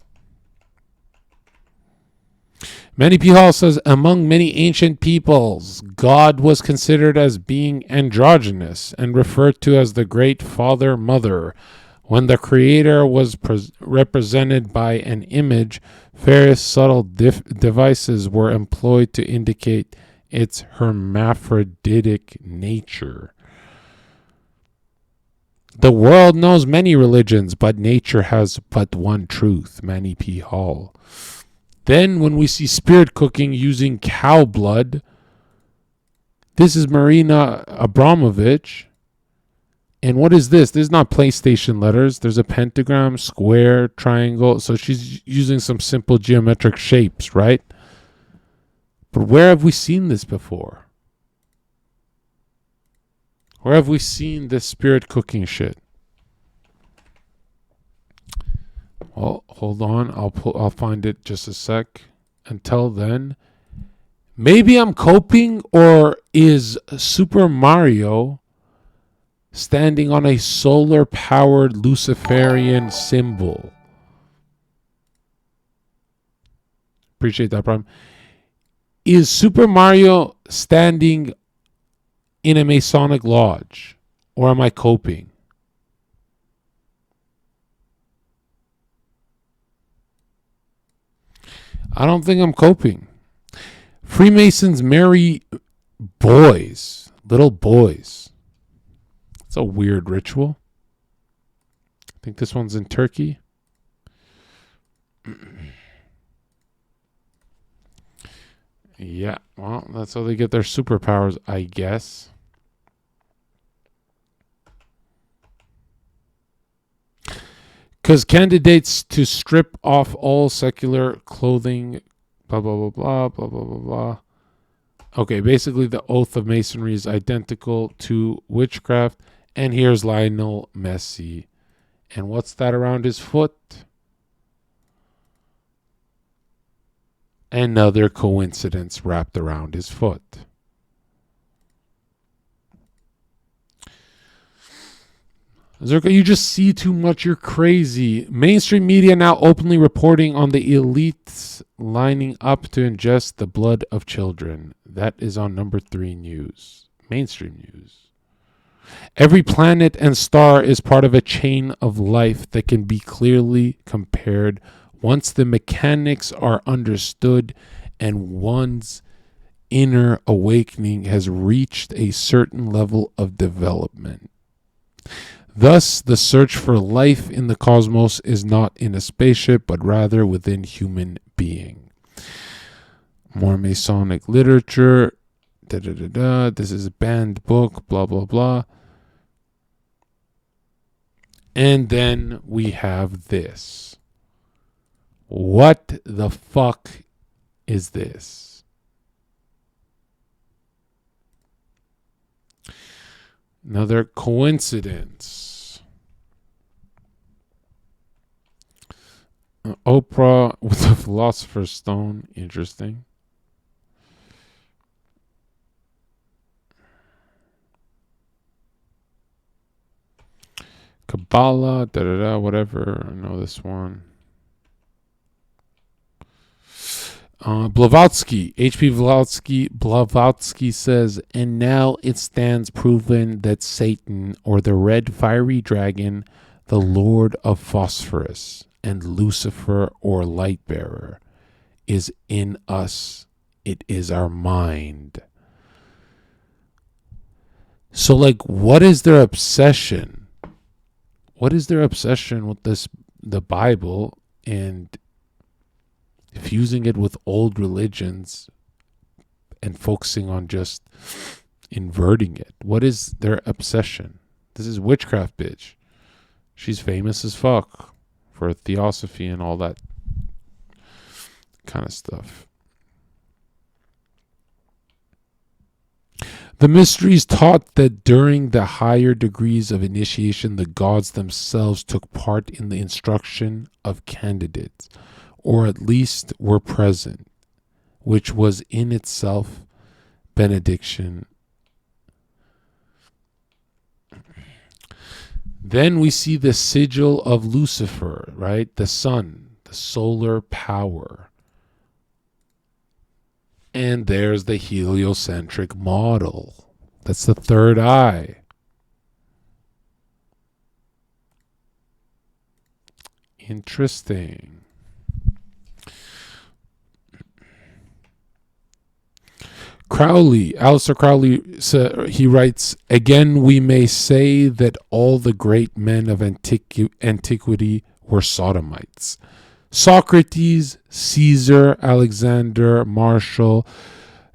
Manny P. Hall says, among many ancient peoples, God was considered as being androgynous and referred to as the great father-mother. When the creator was represented by an image, various subtle devices were employed to indicate its hermaphroditic nature. The world knows many religions, but nature has but one truth. Manny P. Hall. Then when we see spirit cooking using cow blood, this is Marina Abramovich. And what is this? This is not PlayStation letters. There's a pentagram, square, triangle. So she's using some simple geometric shapes, right? But where have we seen this before? Where have we seen this spirit cooking shit? Well, hold on. I'll find it just a sec. Until then, maybe I'm coping, or is Super Mario standing on a solar-powered Luciferian symbol? Appreciate that, Prime. Is Super Mario standing in a Masonic lodge? Or am I coping? I don't think I'm coping. Freemasons marry boys, little boys. It's a weird ritual. I think this one's in Turkey. Yeah, well, that's how they get their superpowers, I guess. Because candidates to strip off all secular clothing, blah, blah, blah, blah, blah, blah, blah, blah. Okay, basically the oath of masonry is identical to witchcraft. And here's Lionel Messi. And what's that around his foot? Another coincidence wrapped around his foot. Zherka, you just see too much. You're crazy. Mainstream media now openly reporting on the elites lining up to ingest the blood of children. That is on number 3 news. Mainstream news. Every planet and star is part of a chain of life that can be clearly compared once the mechanics are understood and one's inner awakening has reached a certain level of development. Thus, the search for life in the cosmos is not in a spaceship, but rather within human being. More Masonic literature. This is a banned book, blah, blah, blah. And then we have this. What the fuck is this? Another coincidence. Oprah with the Philosopher's Stone. Interesting. Kabbalah, whatever. I know this one. Blavatsky, H.P. Blavatsky says, and now it stands proven that Satan, or the red fiery dragon, the lord of phosphorus, and Lucifer, or light bearer, is in us. It is our mind. So, like, what is their obsession? What is their obsession with the Bible, and fusing it with old religions and focusing on just inverting it? What is their obsession? This is witchcraft, bitch. She's famous as fuck for theosophy and all that kind of stuff. The mysteries taught that during the higher degrees of initiation, the gods themselves took part in the instruction of candidates, or at least were present, which was in itself benediction. Then we see the sigil of Lucifer, right? The sun, the solar power. And there's the heliocentric model. That's the third eye. Interesting. Aleister Crowley, he writes, again, we may say that all the great men of antiquity were sodomites. Socrates, Caesar, Alexander, Marshall,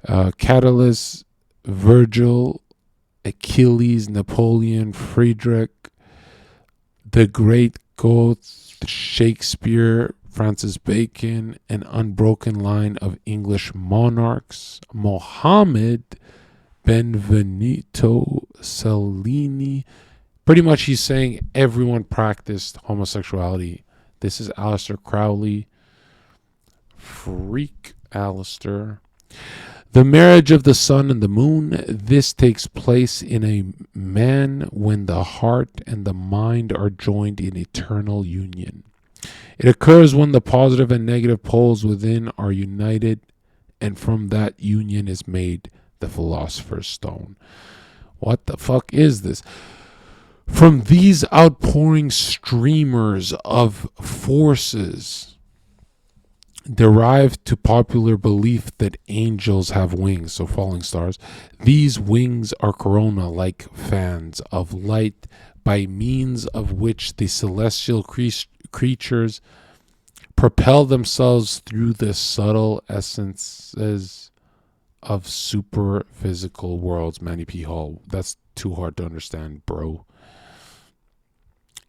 Catullus, Virgil, Achilles, Napoleon, Friedrich, the great Goethe, Shakespeare, Francis Bacon, an unbroken line of English monarchs, Mohammed, Benvenuto Cellini. Pretty much he's saying everyone practiced homosexuality. This is Aleister Crowley. Freak Aleister. The marriage of the sun and the moon. This takes place in a man when the heart and the mind are joined in eternal union. It occurs when the positive and negative poles within are united, and from that union is made the Philosopher's Stone. What the fuck is this? From these outpouring streamers of forces derived to popular belief that angels have wings, so falling stars. These wings are corona-like fans of light by means of which the celestial creatures propel themselves through the subtle essences of super physical worlds. Manny P. Hall. That's too hard to understand, bro.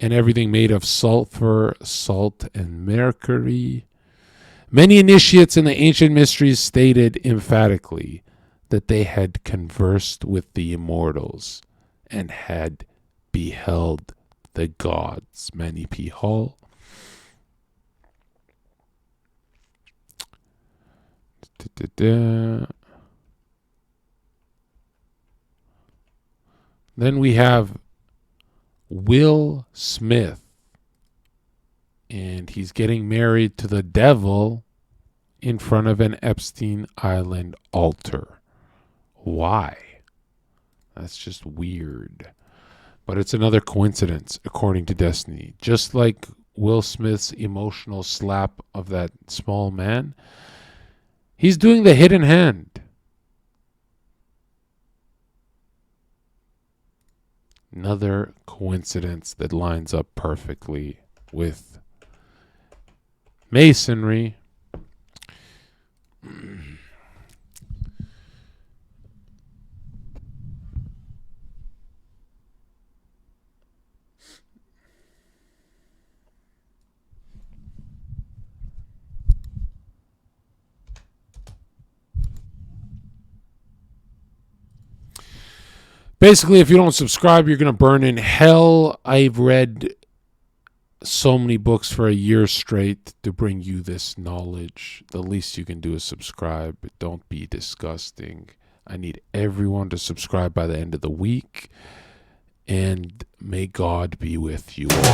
And everything made of sulfur, salt, and mercury. Many initiates in the ancient mysteries stated emphatically that they had conversed with the immortals and had beheld the gods. Manny P. Hall. Then we have Will Smith, and he's getting married to the devil in front of an Epstein Island altar. Why? That's just weird. But it's another coincidence, according to Destiny. Just like Will Smith's emotional slap of that small man, he's doing the hidden hand. Another coincidence that lines up perfectly with Masonry. Basically, if you don't subscribe, you're going to burn in hell. I've read so many books for a year straight to bring you this knowledge. The least you can do is subscribe. Don't be disgusting. I need everyone to subscribe by the end of the week. And may God be with you all.